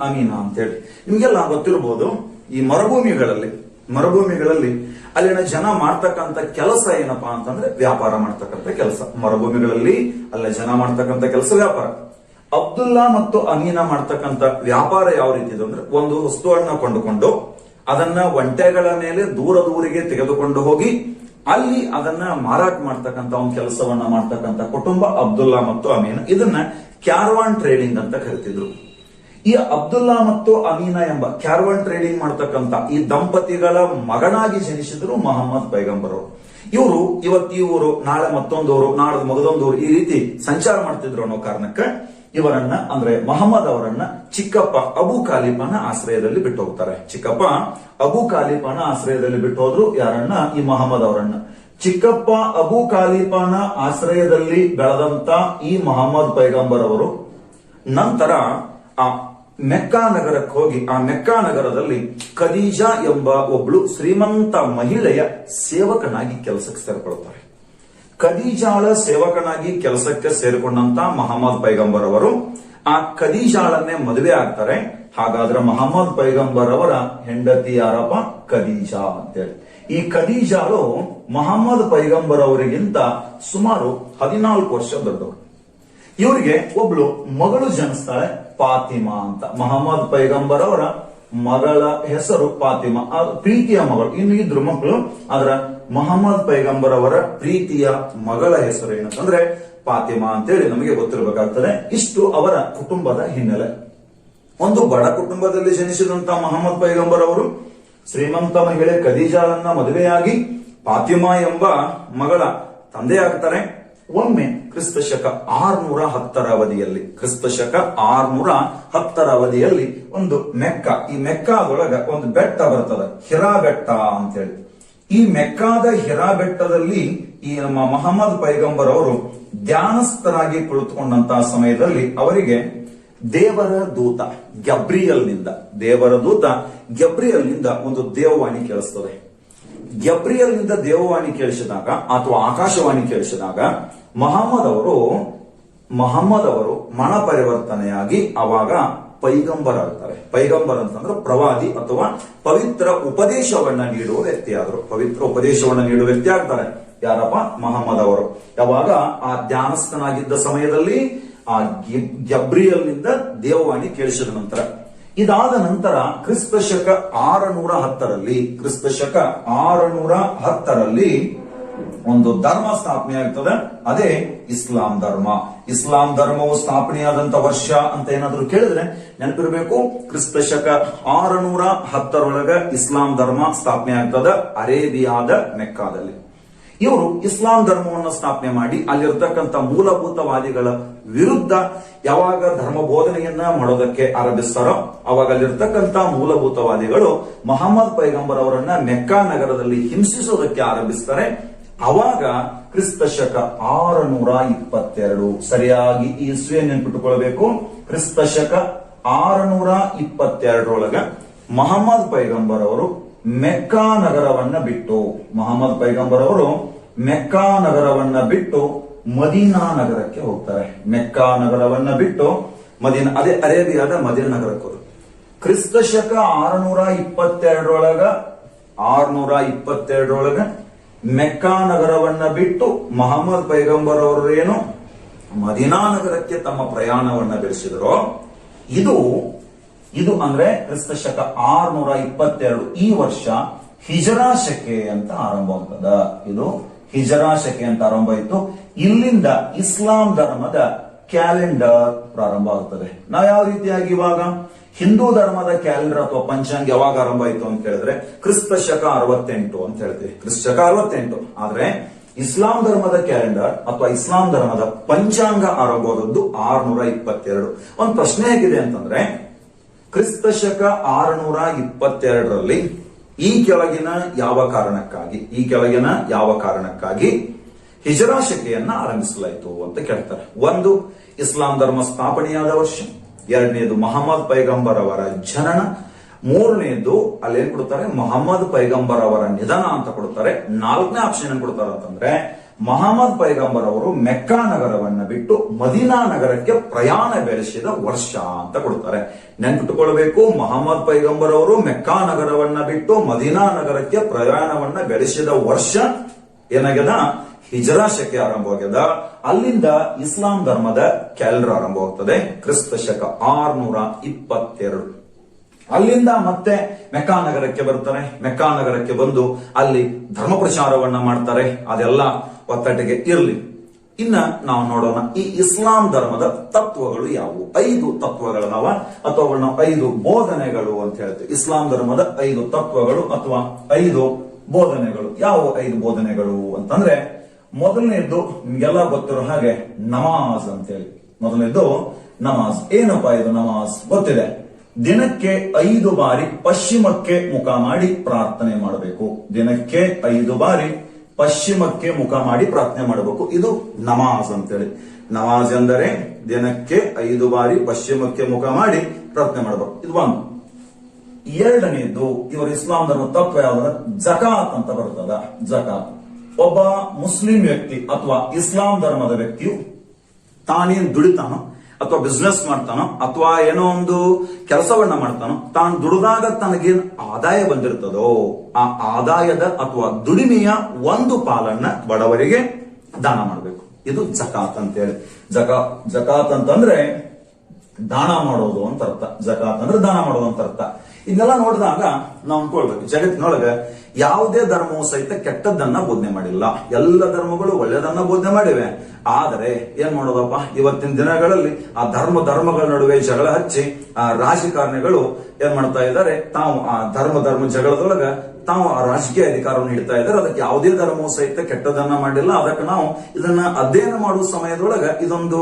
ಅಮೀನಾ ಅಂತೇಳಿ ನಿಮ್ಗೆಲ್ಲ ಗೊತ್ತಿರಬಹುದು. ಈ ಮರುಭೂಮಿಗಳಲ್ಲಿ ಅಲ್ಲಿನ ಜನ ಮಾಡ್ತಕ್ಕಂಥ ಕೆಲಸ ಏನಪ್ಪಾ ಅಂತಂದ್ರೆ ವ್ಯಾಪಾರ ಮಾಡ್ತಕ್ಕಂಥ ಕೆಲಸ. ಮರುಭೂಮಿಗಳಲ್ಲಿ ಅಲ್ಲಿ ಜನ ಮಾಡ್ತಕ್ಕಂಥ ಕೆಲಸ ವ್ಯಾಪಾರ. ಅಬ್ದುಲ್ಲಾ ಮತ್ತು ಅಮೀನಾ ಮಾಡ್ತಕ್ಕಂಥ ವ್ಯಾಪಾರ ಯಾವ ರೀತಿ ಇದೆ ಅಂದ್ರೆ, ಒಂದು ವಸ್ತುವನ್ನ ಕೊಂಡುಕೊಂಡು ಅದನ್ನ ಒಂಟೆಗಳ ಮೇಲೆ ದೂರಿಗೆ ತೆಗೆದುಕೊಂಡು ಹೋಗಿ ಅಲ್ಲಿ ಅದನ್ನ ಮಾರಾಟ ಮಾಡ್ತಕ್ಕಂಥ ಒಂದು ಕೆಲಸವನ್ನ ಮಾಡ್ತಕ್ಕಂಥ ಕುಟುಂಬ ಅಬ್ದುಲ್ಲಾ ಮತ್ತು ಅಮೀನಾ. ಇದನ್ನ ಕ್ಯಾರವಾನ್ ಟ್ರೇಡಿಂಗ್ ಅಂತ ಕರಿತಿದ್ರು. ಈ ಅಬ್ದುಲ್ಲಾ ಮತ್ತು ಅಮೀನಾ ಎಂಬ ಕ್ಯಾರವಾನ್ ಟ್ರೇಡಿಂಗ್ ಮಾಡ್ತಕ್ಕಂಥ ಈ ದಂಪತಿಗಳ ಮಗನಾಗಿ ಜನಿಸಿದ್ರು ಮೊಹಮ್ಮದ್ ಪೈಗಂಬರ್ ಅವರು. ಇವರು ಇವತ್ತು ನಾಳೆ ಮತ್ತೊಂದವರು, ನಾಳೆ ಮಗದೊಂದವರು, ಈ ರೀತಿ ಸಂಚಾರ ಮಾಡ್ತಿದ್ರು ಅನ್ನೋ ಕಾರಣಕ್ಕೆ ಇವರನ್ನ ಅಂದ್ರೆ ಮೊಹಮ್ಮದ್ ಅವರನ್ನ ಚಿಕ್ಕಪ್ಪ ಅಬು ಖಾಲಿಫನ ಆಶ್ರಯದಲ್ಲಿ ಬಿಟ್ಟು ಹೋಗ್ತಾರೆ. ಚಿಕ್ಕಪ್ಪ ಅಬು ಖಾಲಿಫನ ಆಶ್ರಯದಲ್ಲಿ ಬಿಟ್ಟು ಹೋದ್ರು ಯಾರನ್ನ? ಈ ಮೊಹಮ್ಮದ್ ಅವರನ್ನ. ಚಿಕ್ಕಪ್ಪ ಅಬು ಖಾಲಿಫನ ಆಶ್ರಯದಲ್ಲಿ ಬೆಳೆದಂತ ಈ ಮೊಹಮ್ಮದ್ ಪೈಗಂಬರ್ ಅವರು ನಂತರ ಆ ಮೆಕ್ಕಾ ನಗರಕ್ಕೆ ಹೋಗಿ ಆ ಮೆಕ್ಕಾ ನಗರದಲ್ಲಿ ಖದೀಜಾ ಎಂಬ ಒಬ್ಳು ಶ್ರೀಮಂತ ಮಹಿಳೆಯ ಸೇವಕನಾಗಿ ಕೆಲಸಕ್ಕೆ ಸೇರ್ಕೊಳ್ತಾರೆ. ಖದೀಜಾಳ ಸೇವಕನಾಗಿ ಕೆಲಸಕ್ಕೆ ಸೇರಿಕೊಂಡಂತ ಮೊಹಮ್ಮದ್ ಪೈಗಂಬರ್ ಅವರು ಆ ಖದೀಜಾಳನ್ನೇ ಮದುವೆ ಆಗ್ತಾರೆ. ಹಾಗಾದ್ರೆ ಮೊಹಮ್ಮದ್ ಪೈಗಂಬರ್ ಅವರ ಹೆಂಡತಿ ಯಾರಪ್ಪ? ಖದೀಜಾ ಅಂತೇಳಿ. ಈ ಖದೀಜಾಳು ಮೊಹಮ್ಮದ್ ಪೈಗಂಬರ್ ಅವರಿಗಿಂತ ಸುಮಾರು 14 ವರ್ಷ ದೊಡ್ಡವರು. ಇವರಿಗೆ ಒಬ್ಳು ಮಗಳು ಜನಿಸ್ತಾಳೆ, ಫಾತಿಮಾ ಅಂತ. ಮೊಹಮ್ಮದ್ ಪೈಗಂಬರ್ ಅವರ ಮಗಳ ಹೆಸರು ಫಾತಿಮಾ, ಪ್ರೀತಿಯ ಮಗಳು. ಇನ್ನು ಇದ್ರು ಮಕ್ಕಳು, ಆದ್ರ ಮೊಹಮ್ಮದ್ ಪೈಗಂಬರ್ ಅವರ ಪ್ರೀತಿಯ ಮಗಳ ಹೆಸರು ಏನಂತಂದ್ರೆ ಫಾತಿಮಾ ಅಂತೇಳಿ ನಮಗೆ ಗೊತ್ತಿರಬೇಕಾಗ್ತದೆ. ಇಷ್ಟು ಅವರ ಕುಟುಂಬದ ಹಿನ್ನೆಲೆ. ಒಂದು ಬಡ ಕುಟುಂಬದಲ್ಲಿ ಜನಿಸಿದಂತ ಮೊಹಮ್ಮದ್ ಪೈಗಂಬರ್ ಅವರು ಶ್ರೀಮಂತ ಮಹಿಳೆ ಖದೀಜಾಳನ್ನ ಮದುವೆಯಾಗಿ ಫಾತಿಮಾ ಎಂಬ ಮಗಳ ತಂದೆಯಾಗ್ತಾರೆ. ಒಮ್ಮೆ ಕ್ರಿಸ್ತಶಕ 610 ಅವಧಿಯಲ್ಲಿ ಒಂದು ಈ ಮೆಕ್ಕಾದೊಳಗ ಒಂದು ಬೆಟ್ಟ ಬರ್ತದೆ, ಹಿರಾ ಬೆಟ್ಟ ಅಂತೇಳಿ. ಈ ಮೆಕ್ಕಾದ ಹಿರಾ ಬೆಟ್ಟದಲ್ಲಿ ಈ ನಮ್ಮ ಮೊಹಮ್ಮದ್ ಪೈಗಂಬರ್ ಅವರು ಧ್ಯಾನಸ್ಥರಾಗಿ ಕುಳಿತುಕೊಂಡಂತಹ ಸಮಯದಲ್ಲಿ ಅವರಿಗೆ ದೇವರ ದೂತ ಗಬ್ರಿಯಲ್ನಿಂದ ಒಂದು ದೇವವಾಣಿ ಕೇಳಿಸ್ತದೆ. ಗಬ್ರಿಯಲ್ನಿಂದ ದೇವವಾಣಿ ಕೇಳಿಸಿದಾಗ ಅಥವಾ ಆಕಾಶವಾಣಿ ಕೇಳಿಸಿದಾಗ ಮೊಹಮ್ಮದ್ ಅವರು ಮನ ಪರಿವರ್ತನೆಯಾಗಿ ಅವಾಗ ಪೈಗಂಬರ್ ಆಗ್ತಾರೆ. ಪೈಗಂಬರ್ ಅಂತಂದ್ರೆ ಪ್ರವಾದಿ ಅಥವಾ ಪವಿತ್ರ ಉಪದೇಶವನ್ನ ನೀಡುವ ವ್ಯಕ್ತಿ ಆಗ್ತಾರೆ. ಯಾರಪ್ಪ? ಮೊಹಮ್ಮದ್ ಅವರು. ಯಾವಾಗ ಆ ಧ್ಯಾನಸ್ಥನಾಗಿದ್ದ ಸಮಯದಲ್ಲಿ ಆ ಗಬ್ರಿಯಲ್ನಿಂದ ದೇವವಾಣಿ ಕೇಳಿಸಿದ ನಂತರ, ಇದಾದ ನಂತರ ಕ್ರಿಸ್ತಶಕ 610ರಲ್ಲಿ ಒಂದು ಧರ್ಮ ಸ್ಥಾಪನೆ ಆಗ್ತದೆ. ಅದೇ ಇಸ್ಲಾಂ ಧರ್ಮ. ಇಸ್ಲಾಂ ಧರ್ಮವು ಸ್ಥಾಪನೆಯಾದಂತ ವರ್ಷ ಅಂತ ಏನಾದ್ರು ಕೇಳಿದ್ರೆ ನೆನಪಿರಬೇಕು, ಕ್ರಿಸ್ತಶಕ 610 ಇಸ್ಲಾಂ ಧರ್ಮ ಸ್ಥಾಪನೆ ಆಗ್ತದೆ ಅರೇಬಿಯಾದ ಮೆಕ್ಕಾದಲ್ಲಿ. ಇವರು ಇಸ್ಲಾಂ ಧರ್ಮವನ್ನು ಸ್ಥಾಪನೆ ಮಾಡಿ ಅಲ್ಲಿರ್ತಕ್ಕಂಥ ಮೂಲಭೂತವಾದಿಗಳ ವಿರುದ್ಧ ಯಾವಾಗ ಧರ್ಮ ಬೋಧನೆಯನ್ನ ಮಾಡೋದಕ್ಕೆ ಆರಂಭಿಸ್ತಾರೋ ಅವಾಗ ಅಲ್ಲಿರ್ತಕ್ಕಂಥ ಮೂಲಭೂತವಾದಿಗಳು ಮೊಹಮ್ಮದ್ ಪೈಗಂಬರ್ ಅವರನ್ನ ಮೆಕ್ಕಾ ನಗರದಲ್ಲಿ ಹಿಂಸಿಸೋದಕ್ಕೆ ಆರಂಭಿಸ್ತಾರೆ. ಅವಾಗ ಕ್ರಿಸ್ತಶಕ 622, ಸರಿಯಾಗಿ ಈ ಇಸ್ವಿಯನ್ನು ನೆನ್ಪಿಟ್ಟುಕೊಳ್ಬೇಕು, ಕ್ರಿಸ್ತಶಕ 622 ಮೊಹಮ್ಮದ್ ಪೈಗಂಬರ್ ಅವರು ಮೆಕ್ಕಾ ನಗರವನ್ನ ಬಿಟ್ಟು ಮದೀನಾ ನಗರಕ್ಕೆ ಹೋಗ್ತಾರೆ. ಮೆಕ್ಕಾ ನಗರವನ್ನ ಬಿಟ್ಟು ಅದೇ ಅರೇಬಿಯಾದ ಮದೀನಾ ನಗರಕ್ಕೆ ಹೋದ್ರು. ಕ್ರಿಸ್ತಶಕ 622 ಮೆಕ್ಕಾ ನಗರವನ್ನ ಬಿಟ್ಟು ಮೊಹಮ್ಮದ್ ಪೈಗಂಬರ್ ಅವರು ಏನು ಮದೀನಾ ನಗರಕ್ಕೆ ತಮ್ಮ ಪ್ರಯಾಣವನ್ನ ಬೆಳೆಸಿದರೋ ಇದು ಅಂದ್ರೆ ಕ್ರಿಸ್ತಶಕ 622. ಈ ವರ್ಷ ಹಿಜರಾ ಶಕೆ ಅಂತ ಆರಂಭ ಆಗ್ತದ. ಇದು ಹಿಜರಾ ಶಕೆ ಅಂತ ಆರಂಭ ಆಯಿತು. ಇಲ್ಲಿಂದ ಇಸ್ಲಾಂ ಧರ್ಮದ ಕ್ಯಾಲೆಂಡರ್ ಪ್ರಾರಂಭ ಆಗ್ತದೆ. ನಾವು ಯಾವ ರೀತಿಯಾಗಿ ಇವಾಗ ಹಿಂದೂ ಧರ್ಮದ ಕ್ಯಾಲೆಂಡರ್ ಅಥವಾ ಪಂಚಾಂಗ ಯಾವಾಗ ಆರಂಭ ಆಯಿತು ಅಂತ ಹೇಳಿದ್ರೆ ಕ್ರಿಸ್ತಶಕ 68 ಅಂತ ಹೇಳ್ತೀವಿ, ಕ್ರಿಸ್ತಶಕ 68. ಆದ್ರೆ ಇಸ್ಲಾಂ ಧರ್ಮದ ಕ್ಯಾಲೆಂಡರ್ ಅಥವಾ ಇಸ್ಲಾಂ ಧರ್ಮದ ಪಂಚಾಂಗ ಆರಂಭವಾದದ್ದು 622. ಒಂದು ಪ್ರಶ್ನೆ ಹೇಗಿದೆ ಅಂತಂದ್ರೆ, ಕ್ರಿಸ್ತಶಕ 622ರಲ್ಲಿ ಈ ಕೆಳಗಿನ ಯಾವ ಕಾರಣಕ್ಕಾಗಿ ಹಿಜರಾ ಶಕೆಯನ್ನ ಆರಂಭಿಸಲಾಯಿತು ಅಂತ ಕೇಳ್ತಾರೆ. ಒಂದು, ಇಸ್ಲಾಂ ಧರ್ಮ ಸ್ಥಾಪನೆಯಾದ ವರ್ಷ. ಎರಡನೇದು, ಮೊಹಮ್ಮದ್ ಪೈಗಂಬರ್ ಅವರ ಜನನ. ಮೂರನೇದು, ಅಲ್ಲಿ ಏನ್ ಕೊಡ್ತಾರೆ, ಮೊಹಮ್ಮದ್ ಪೈಗಂಬರ್ ಅವರ ನಿಧನ ಅಂತ ಕೊಡ್ತಾರೆ. ನಾಲ್ಕನೇ ಆಪ್ಷನ್ ಏನ್ ಕೊಡ್ತಾರೆ ಅಂತಂದ್ರೆ, ಮೊಹಮ್ಮದ್ ಪೈಗಂಬರ್ ಅವರು ಮೆಕ್ಕಾ ನಗರವನ್ನ ಬಿಟ್ಟು ಮದೀನಾ ನಗರಕ್ಕೆ ಪ್ರಯಾಣ ಬೆಳೆಸಿದ ವರ್ಷ ಅಂತ ಕೊಡ್ತಾರೆ. ನೆನ್ಪಿಟ್ಟುಕೊಳ್ಬೇಕು, ಮೊಹಮ್ಮದ್ ಪೈಗಂಬರ್ ಅವರು ಮೆಕ್ಕಾ ನಗರವನ್ನ ಬಿಟ್ಟು ಮದೀನಾ ನಗರಕ್ಕೆ ಪ್ರಯಾಣವನ್ನ ಬೆಳೆಸಿದ ವರ್ಷ ಏನಾಗ್ಯದ, ಹಿಜರಾ ಶಕೆ ಆರಂಭವಾಗ್ಯದ. ಅಲ್ಲಿಂದ ಇಸ್ಲಾಂ ಧರ್ಮದ ಕ್ಯಾಲೆಂಡರ್ ಆರಂಭವಾಗ್ತದೆ, ಕ್ರಿಸ್ತಶಕ 622. ಅಲ್ಲಿಂದ ಮತ್ತೆ ಮೆಕ್ಕಾ ನಗರಕ್ಕೆ ಬರ್ತಾರೆ. ಮೆಕ್ಕಾ ನಗರಕ್ಕೆ ಬಂದು ಅಲ್ಲಿ ಧರ್ಮ ಪ್ರಚಾರವನ್ನ ಮಾಡ್ತಾರೆ. ಅದೆಲ್ಲ ಒತ್ತಟ್ಟಿಗೆ ಇರಲಿ. ಇನ್ನ ನಾವು ನೋಡೋಣ, ಈ ಇಸ್ಲಾಂ ಧರ್ಮದ ತತ್ವಗಳು ಯಾವುವು. 5 ತತ್ವಗಳನ್ನವ ಅಥವಾ ನಾವು 5 ಬೋಧನೆಗಳು ಅಂತ ಹೇಳ್ತೀವಿ. ಇಸ್ಲಾಂ ಧರ್ಮದ 5 ತತ್ವಗಳು ಅಥವಾ 5 ಬೋಧನೆಗಳು. ಯಾವ 5 ಬೋಧನೆಗಳು ಅಂತಂದ್ರೆ, ಮೊದಲನೇದ್ದು ನಿಮ್ಗೆಲ್ಲ ಗೊತ್ತಿರೋ ಹಾಗೆ ನಮಾಜ್ ಅಂತ ಹೇಳಿ. ಮೊದಲನೇದ್ದು ನಮಾಜ್. ಏನಪ್ಪಾ ಇದು ನಮಾಜ್? ಗೊತ್ತಿದೆ. ದಿನಕ್ಕೆ 5 ಬಾರಿ ಪಶ್ಚಿಮಕ್ಕೆ ಮುಖ ಮಾಡಿ ಪ್ರಾರ್ಥನೆ ಮಾಡಬೇಕು. ದಿನಕ್ಕೆ 5 ಬಾರಿ ಪಶ್ಚಿಮಕ್ಕೆ ಮುಖ ಮಾಡಿ ಪ್ರಾರ್ಥನೆ ಮಾಡಬೇಕು. ಇದು ನಮಾಜ್ ಅಂತೇಳಿ. ನಮಾಜ್ ಎಂದರೆ ದಿನಕ್ಕೆ 5 ಬಾರಿ ಪಶ್ಚಿಮಕ್ಕೆ ಮುಖ ಮಾಡಿ ಪ್ರಾರ್ಥನೆ ಮಾಡಬೇಕು. ಇದು ಒಂದು. ಎರಡನೇದು, ಇವರು ಇಸ್ಲಾಂ ಧರ್ಮ ತತ್ವ ಯಾವ್ದಾದ್ರೆ ಜಕಾತ್ ಅಂತ ಬರ್ತದ. ಜಕಾತ್. ಒಬ್ಬ ಮುಸ್ಲಿಂ ವ್ಯಕ್ತಿ ಅಥವಾ ಇಸ್ಲಾಂ ಧರ್ಮದ ವ್ಯಕ್ತಿಯು ತಾನೇನ್ ದುಡಿತಾನೋ ಅಥವಾ ಬಿಸ್ನೆಸ್ ಮಾಡ್ತಾನೋ ಅಥವಾ ಏನೋ ಒಂದು ಕೆಲಸವನ್ನ ಮಾಡ್ತಾನೋ, ತಾನು ದುಡಿದಾಗ ತನಗೇನು ಆದಾಯ ಬಂದಿರ್ತದೋ ಆ ಆದಾಯದ ಅಥವಾ ದುಡಿಮೆಯ ಒಂದು ಪಾಲನ್ನ ಬಡವರಿಗೆ ದಾನ ಮಾಡಬೇಕು. ಇದು ಜಕಾತ್ ಅಂತೇಳಿ. ಜಕಾತ್ ಅಂತಂದ್ರೆ ದಾನ ಮಾಡೋದು ಅಂತ ಅರ್ಥ. ಜಕಾತ್ ಅಂದ್ರೆ ದಾನ ಮಾಡೋದು ಅಂತ ಅರ್ಥ. ಇದನ್ನೆಲ್ಲ ನೋಡಿದಾಗ ನಾವು ಅನ್ಕೊಳ್ಬೇಕು, ಜಗತ್ತಿನೊಳಗೆ ಯಾವುದೇ ಧರ್ಮವು ಸಹಿತ ಕೆಟ್ಟದ್ದನ್ನ ಬೋಧನೆ ಮಾಡಿಲ್ಲ. ಎಲ್ಲ ಧರ್ಮಗಳು ಒಳ್ಳೆಯದನ್ನ ಬೋಧನೆ ಮಾಡಿವೆ. ಆದರೆ ಏನ್ ಮಾಡೋದಪ್ಪ, ಇವತ್ತಿನ ದಿನಗಳಲ್ಲಿ ಆ ಧರ್ಮಗಳ ನಡುವೆ ಜಗಳ ಹಚ್ಚಿ ಆ ರಾಜಕಾರಣಿಗಳು ಏನ್ ಮಾಡ್ತಾ ಇದ್ದಾರೆ, ತಾವು ಆ ಧರ್ಮ ಜಗಳದೊಳಗ ತಾವು ಆ ರಾಜಕೀಯ ಅಧಿಕಾರವನ್ನು ಹಿಡ್ತಾ ಇದ್ದಾರೆ. ಅದಕ್ಕೆ ಯಾವುದೇ ಧರ್ಮವು ಸಹಿತ ಕೆಟ್ಟದನ್ನ ಮಾಡಿಲ್ಲ. ಅದಕ್ಕೆ ನಾವು ಇದನ್ನ ಅಧ್ಯಯನ ಮಾಡುವ ಸಮಯದೊಳಗ ಇದೊಂದು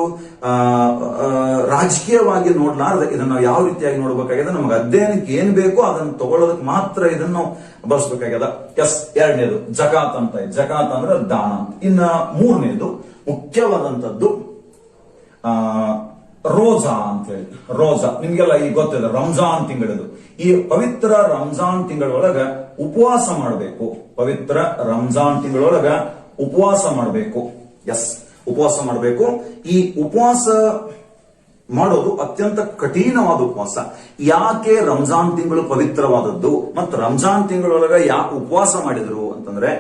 ರಾಜಕೀಯವಾಗಿ ನೋಡ್ಲಾರ್ದೆ ಇದನ್ನ ನಾವು ಯಾವ ರೀತಿಯಾಗಿ ನೋಡ್ಬೇಕಾಗಿದೆ, ನಮಗೆ ಅಧ್ಯಯನಕ್ಕೆ ಏನ್ ಬೇಕೋ ಅದನ್ನ ತಗೊಳ್ಳೋದಕ್ಕೆ ಮಾತ್ರ ಇದನ್ನು ಬಳಸಬೇಕಾಗ್ಯದ. ಎರಡನೇದು ಜಕಾತ್ ಅಂತ. ಜಕಾತ್ ಅಂದ್ರೆ ದಾನ ಅಂತ. ಇನ್ನ ಮೂರನೇದು ಮುಖ್ಯವಾದಂತದ್ದು ರೋಜಾ ಅಂತ ಹೇಳಿ. ರೋಜಾ ನಿಮ್ಗೆಲ್ಲ ಈಗ ಗೊತ್ತಿದೆ, ರಂಜಾನ್ ತಿಂಗಳದು. ಈ ಪವಿತ್ರ ರಂಜಾನ್ ತಿಂಗಳೊಳಗ ಉಪವಾಸ ಮಾಡಬೇಕು. ಪವಿತ್ರ ರಂಜಾನ್ ತಿಂಗಳೊಳಗ ಉಪವಾಸ ಮಾಡಬೇಕು. ಉಪವಾಸ ಮಾಡಬೇಕು. ಈ ಉಪವಾಸ ಮಾಡೋದು ಅತ್ಯಂತ ಕಠಿಣವಾದ ಉಪವಾಸ. ಯಾಕೆ ರಂಜಾನ್ ತಿಂಗಳು ಪವಿತ್ರವಾದದ್ದು ಮತ್ತು ರಂಜಾನ್ ತಿಂಗಳೊಳಗ ಯಾಕೆ ಉಪವಾಸ ಮಾಡಿದ್ರು ಅಂತಂದ್ರೆ,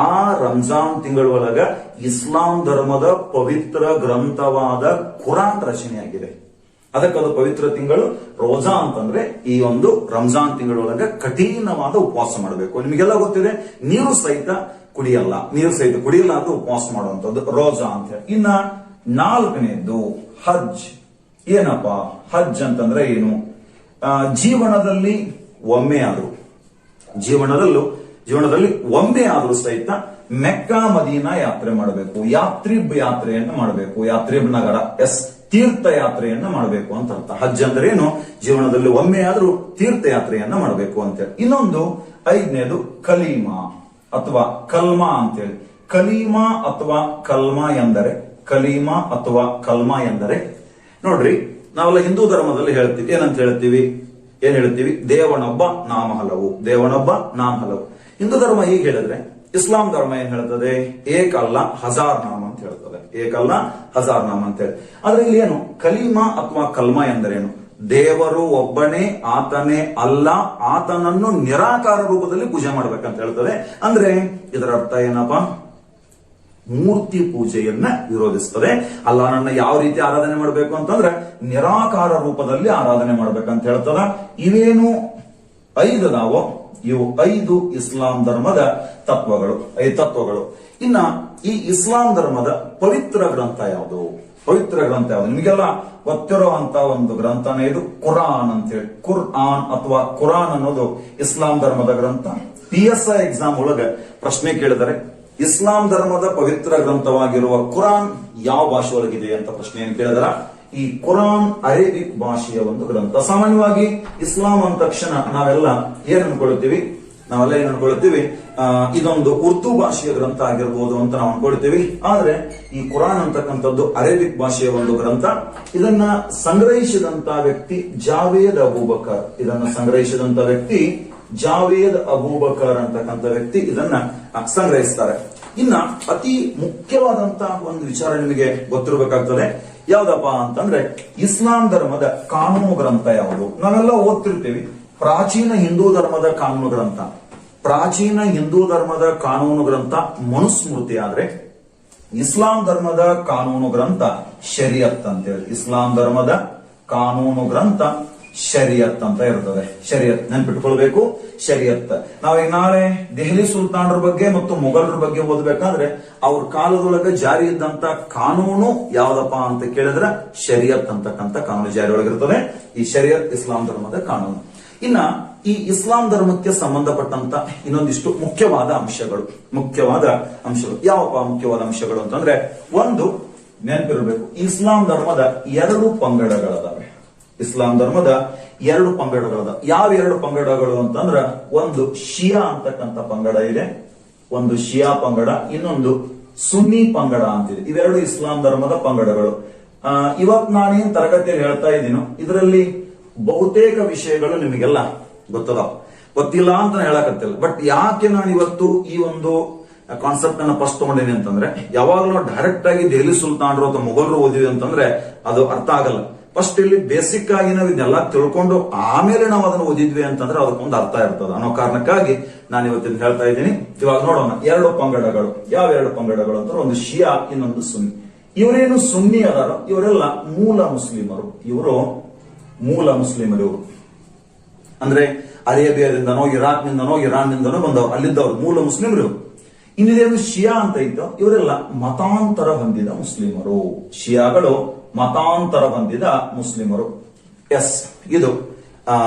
ಆ ರಂಜಾನ್ ತಿಂಗಳೊಳಗ ಇಸ್ಲಾಂ ಧರ್ಮದ ಪವಿತ್ರ ಗ್ರಂಥವಾದ ಕುರಾನ್ ರಚನೆಯಾಗಿದೆ. ಅದಕ್ಕದು ಪವಿತ್ರ ತಿಂಗಳು. ರೋಜಾ ಅಂತಂದ್ರೆ ಈ ಒಂದು ರಂಜಾನ್ ತಿಂಗಳೊಳಗ ಕಠಿಣವಾದ ಉಪವಾಸ ಮಾಡಬೇಕು. ನಿಮಗೆಲ್ಲ ಗೊತ್ತಿದೆ, ನೀರು ಸಹಿತ ಕುಡಿಯಲ್ಲ ಅಂತ ಉಪವಾಸ ಮಾಡುವಂತದ್ದು ರೋಜಾ ಅಂತ ಹೇಳಿ. ಇನ್ನ ನಾಲ್ಕನೇದ್ದು ಹಜ್. ಏನಪ್ಪ ಹಜ್ ಅಂತಂದ್ರೆ ಏನು? ಜೀವನದಲ್ಲಿ ಒಮ್ಮೆ ಆದ್ರೂ ಸಹಿತ ಮೆಕ್ಕಾ ಮದೀನಾ ಯಾತ್ರೆ ಮಾಡಬೇಕು. ಯಾತ್ರೆಯನ್ನು ಮಾಡಬೇಕು. ಯಾತ್ರಿಬ್ ನಗರ ತೀರ್ಥ ಯಾತ್ರೆಯನ್ನ ಮಾಡಬೇಕು ಅಂತ ಅರ್ಥ. ಹಜ್ ಅಂದ್ರೆ ಏನು? ಜೀವನದಲ್ಲಿ ಒಮ್ಮೆ ಆದ್ರೂ ತೀರ್ಥಯಾತ್ರೆಯನ್ನ ಮಾಡಬೇಕು ಅಂತೇಳಿ. ಇನ್ನೊಂದು ಐದನೇದು ಕಲೀಮಾ ಅಥವಾ ಕಲ್ಮಾ ಅಂತೇಳಿ. ಕಲೀಮಾ ಅಥವಾ ಕಲ್ಮಾ ಎಂದರೆ ನೋಡ್ರಿ, ನಾವೆಲ್ಲ ಹಿಂದೂ ಧರ್ಮದಲ್ಲಿ ಹೇಳ್ತೀವಿ, ಏನ್ ಹೇಳ್ತೀವಿ? ದೇವನೊಬ್ಬ ನಾಮ ಹಲವು. ಹಿಂದೂ ಧರ್ಮ ಹೀಗೆ ಹೇಳಿದ್ರೆ, ಇಸ್ಲಾಂ ಧರ್ಮ ಏನ್ ಹೇಳ್ತದೆ? ಏಕ್ ಅಲ್ಲ ಹಜಾರ್ ನಾಮ ಅಂತ ಹೇಳ್ತದೆ. ಹೇಳಿ. ಆದ್ರೆ ಇಲ್ಲಿ ಏನು ಕಲೀಮಾ ಅಥವಾ ಕಲ್ಮಾ ಎಂದರೇನು? ದೇವರು ಒಬ್ಬನೇ, ಆತನೇ ಅಲ್ಲ, ಆತನನ್ನು ನಿರಾಕಾರ ರೂಪದಲ್ಲಿ ಪೂಜೆ ಮಾಡ್ಬೇಕಂತ ಹೇಳ್ತದೆ. ಅಂದ್ರೆ ಇದರ ಅರ್ಥ ಏನಪ್ಪಾ? ಮೂರ್ತಿ ಪೂಜೆಯನ್ನ ವಿರೋಧಿಸ್ತದೆ. ಅಲ್ಲಾಹನನ್ನ ಯಾವ ರೀತಿ ಆರಾಧನೆ ಮಾಡಬೇಕು ಅಂತಂದ್ರೆ ನಿರಾಕಾರ ರೂಪದಲ್ಲಿ ಆರಾಧನೆ ಮಾಡ್ಬೇಕಂತ ಹೇಳ್ತದ. ಇವೇನು 5 ಅದಾವೋ, ಇವು 5 ಇಸ್ಲಾಂ ಧರ್ಮದ ತತ್ವಗಳು. ಇನ್ನ ಈ ಇಸ್ಲಾಂ ಧರ್ಮದ ಪವಿತ್ರ ಗ್ರಂಥ ಯಾವುದು? ನಿಮಗೆಲ್ಲ ಗೊತ್ತಿರುವಂತ ಒಂದು ಗ್ರಂಥನೇ ಇದು ಕುರಾನ್ ಅಂತ ಹೇಳಿ. ಕುರ್ಆನ್ ಅಥವಾ ಕುರಾನ್ ಅನ್ನೋದು ಇಸ್ಲಾಂ ಧರ್ಮದ ಗ್ರಂಥ. PSI ಎಕ್ಸಾಮ್ ಒಳಗ ಪ್ರಶ್ನೆ ಕೇಳಿದರೆ, ಇಸ್ಲಾಂ ಧರ್ಮದ ಪವಿತ್ರ ಗ್ರಂಥವಾಗಿರುವ ಕುರಾನ್ ಯಾವ ಭಾಷೆ ಒಳಗಿದೆ ಅಂತ ಪ್ರಶ್ನೆಯನ್ನು ಕೇಳಿದರ, ಈ ಕುರಾನ್ ಅರೇಬಿಕ್ ಭಾಷೆಯ ಒಂದು ಗ್ರಂಥ. ಸಾಮಾನ್ಯವಾಗಿ ಇಸ್ಲಾಂ ಅಂದ ತಕ್ಷಣ ನಾವೆಲ್ಲ ಏನ್ ಅನ್ಕೊಳ್ತೀವಿ? ಇದೊಂದು ಉರ್ದು ಭಾಷೆಯ ಗ್ರಂಥ ಆಗಿರ್ಬೋದು ಅಂತ ನಾವು ಅನ್ಕೊಳ್ತೀವಿ. ಆದ್ರೆ ಈ ಕುರಾನ್ ಅಂತಕ್ಕಂಥದ್ದು ಅರೇಬಿಕ್ ಭಾಷೆಯ ಒಂದು ಗ್ರಂಥ. ಇದನ್ನ ಸಂಗ್ರಹಿಸಿದಂತ ವ್ಯಕ್ತಿ ಜಾವೇದ್ ಅಬೂಬಕರ್ ಅಂತಕ್ಕಂಥ ವ್ಯಕ್ತಿ ಇದನ್ನ ಸಂಗ್ರಹಿಸ್ತಾರೆ. ಇನ್ನ ಅತಿ ಮುಖ್ಯವಾದಂತ ಒಂದು ವಿಚಾರ ನಿಮಗೆ ಗೊತ್ತಿರಬೇಕಾಗ್ತದೆ. ಯಾವ್ದಪ್ಪ ಅಂತಂದ್ರೆ, ಇಸ್ಲಾಂ ಧರ್ಮದ ಕಾನೂನು ಗ್ರಂಥ ಯಾವುದು? ನಾವೆಲ್ಲ ಓದ್ತಿರ್ತೀವಿ ಪ್ರಾಚೀನ ಹಿಂದೂ ಧರ್ಮದ ಕಾನೂನು ಗ್ರಂಥ ಮನುಸ್ಮೃತಿ. ಆದ್ರೆ ಇಸ್ಲಾಂ ಧರ್ಮದ ಕಾನೂನು ಗ್ರಂಥ ಶರಿಯತ್ ಅಂತೇಳಿ. ಇಸ್ಲಾಂ ಧರ್ಮದ ಕಾನೂನು ಗ್ರಂಥ ಶರಿಯತ್ ಅಂತ ಇರ್ತದೆ. ಶರಿಯತ್ ನೆನ್ಪಿಟ್ಕೊಳ್ಬೇಕು. ಶರಿಯತ್ ನಾವೀಗ ನಾಳೆ ದೆಹಲಿ ಸುಲ್ತಾನರ ಬಗ್ಗೆ ಮತ್ತು ಮೊಘಲರ ಬಗ್ಗೆ ಓದ್ಬೇಕಾದ್ರೆ ಅವ್ರ ಕಾಲದೊಳಗೆ ಜಾರಿ ಇದ್ದಂತ ಕಾನೂನು ಯಾವ್ದಪ್ಪ ಅಂತ ಕೇಳಿದ್ರೆ ಶರಿಯತ್ ಅಂತಕ್ಕಂಥ ಕಾನೂನು ಜಾರಿ ಒಳಗಿರ್ತದೆ. ಈ ಶರಿಯತ್ ಇಸ್ಲಾಂ ಧರ್ಮದ ಕಾನೂನು. ಇನ್ನ ಈ ಇಸ್ಲಾಂ ಧರ್ಮಕ್ಕೆ ಸಂಬಂಧಪಟ್ಟಂತ ಇನ್ನೊಂದಿಷ್ಟು ಮುಖ್ಯವಾದ ಅಂಶಗಳು. ಯಾವಪ್ಪ ಮುಖ್ಯವಾದ ಅಂಶಗಳು ಅಂತಂದ್ರೆ, ಒಂದು ನೆನಪಿರಬೇಕು, ಇಸ್ಲಾಂ ಧರ್ಮದ 2 ಪಂಗಡಗಳದಾವೆ. ಯಾವ 2 ಪಂಗಡಗಳು ಅಂತಂದ್ರ, ಒಂದು ಶಿಯಾ ಅಂತಕ್ಕಂಥ ಪಂಗಡ ಇದೆ, ಒಂದು ಶಿಯಾ ಪಂಗಡ, ಇನ್ನೊಂದು ಸುನ್ನಿ ಪಂಗಡ ಅಂತಿದೆ. ಇವೆರಡು ಇಸ್ಲಾಂ ಧರ್ಮದ ಪಂಗಡಗಳು. ಇವತ್ ನಾನೇನ್ ತರಗತಿಯಲ್ಲಿ ಹೇಳ್ತಾ ಇದ್ದೀನೋ ಇದರಲ್ಲಿ ಬಹುತೇಕ ವಿಷಯಗಳು ನಿಮಗೆಲ್ಲ ಗೊತ್ತಿಲ್ಲ ಅಂತ ಹೇಳಕತ್ತಿಲ್ಲ. ಬಟ್ ಯಾಕೆ ನಾನು ಇವತ್ತು ಈ ಒಂದು ಕಾನ್ಸೆಪ್ಟ್ ಅನ್ನ ಫಸ್ಟ್ ತಗೊಂಡೇನೆ ಅಂತಂದ್ರೆ, ಯಾವಾಗಲೂ ನಾವು ಡೈರೆಕ್ಟ್ ಆಗಿ ದೆಹಲಿ ಸುಲ್ತಾನರು ಅಥವಾ ಮೊಘಲರು ಓದಿವಿ ಅಂತಂದ್ರೆ ಅದು ಅರ್ಥ ಆಗಲ್ಲ. ಫಸ್ಟ್ ಇಲ್ಲಿ ಬೇಸಿಕ್ ಆಗಿ ನಾವು ಇದನ್ನೆಲ್ಲ ತಿಳ್ಕೊಂಡು ಆಮೇಲೆ ನಾವು ಅದನ್ನು ಓದಿದ್ವಿ ಅಂತಂದ್ರೆ ಅದಕ್ಕೊಂದು ಅರ್ಥ ಇರ್ತದೆ ಅನ್ನೋ ಕಾರಣಕ್ಕಾಗಿ ನಾನು ಇವತ್ತಿನ ಹೇಳ್ತಾ ಇದ್ದೀನಿ. ಇವಾಗ ನೋಡೋಣ 2 ಪಂಗಡಗಳು. ಯಾವ 2 ಪಂಗಡಗಳು ಅಂತ, ಒಂದು ಶಿಯಾ, ಇನ್ನೊಂದು ಸುನ್ನಿ. ಇವರೇನು ಸುನ್ನಿ ಅದಾರೋ ಇವರೆಲ್ಲ ಮೂಲ ಮುಸ್ಲಿಮರು. ಇವರು ಅಂದ್ರೆ ಅರೇಬಿಯಾದಿಂದನೋ ಇರಾಕ್ನಿಂದನೋ ಇರಾನ್ನಿಂದನೋ ಬಂದವರು, ಅಲ್ಲಿದ್ದವರು ಮೂಲ ಮುಸ್ಲಿಮರು. ಇನ್ನಿದೇನು ಶಿಯಾ ಅಂತ ಇತ್ತು, ಇವರೆಲ್ಲ ಮತಾಂತರ ಹೊಂದಿದ ಮುಸ್ಲಿಮರು. ಶಿಯಾಗಳು ಮತಾಂತರ ಹೊಂದಿದ ಮುಸ್ಲಿಮರು. ಎಸ್, ಇದು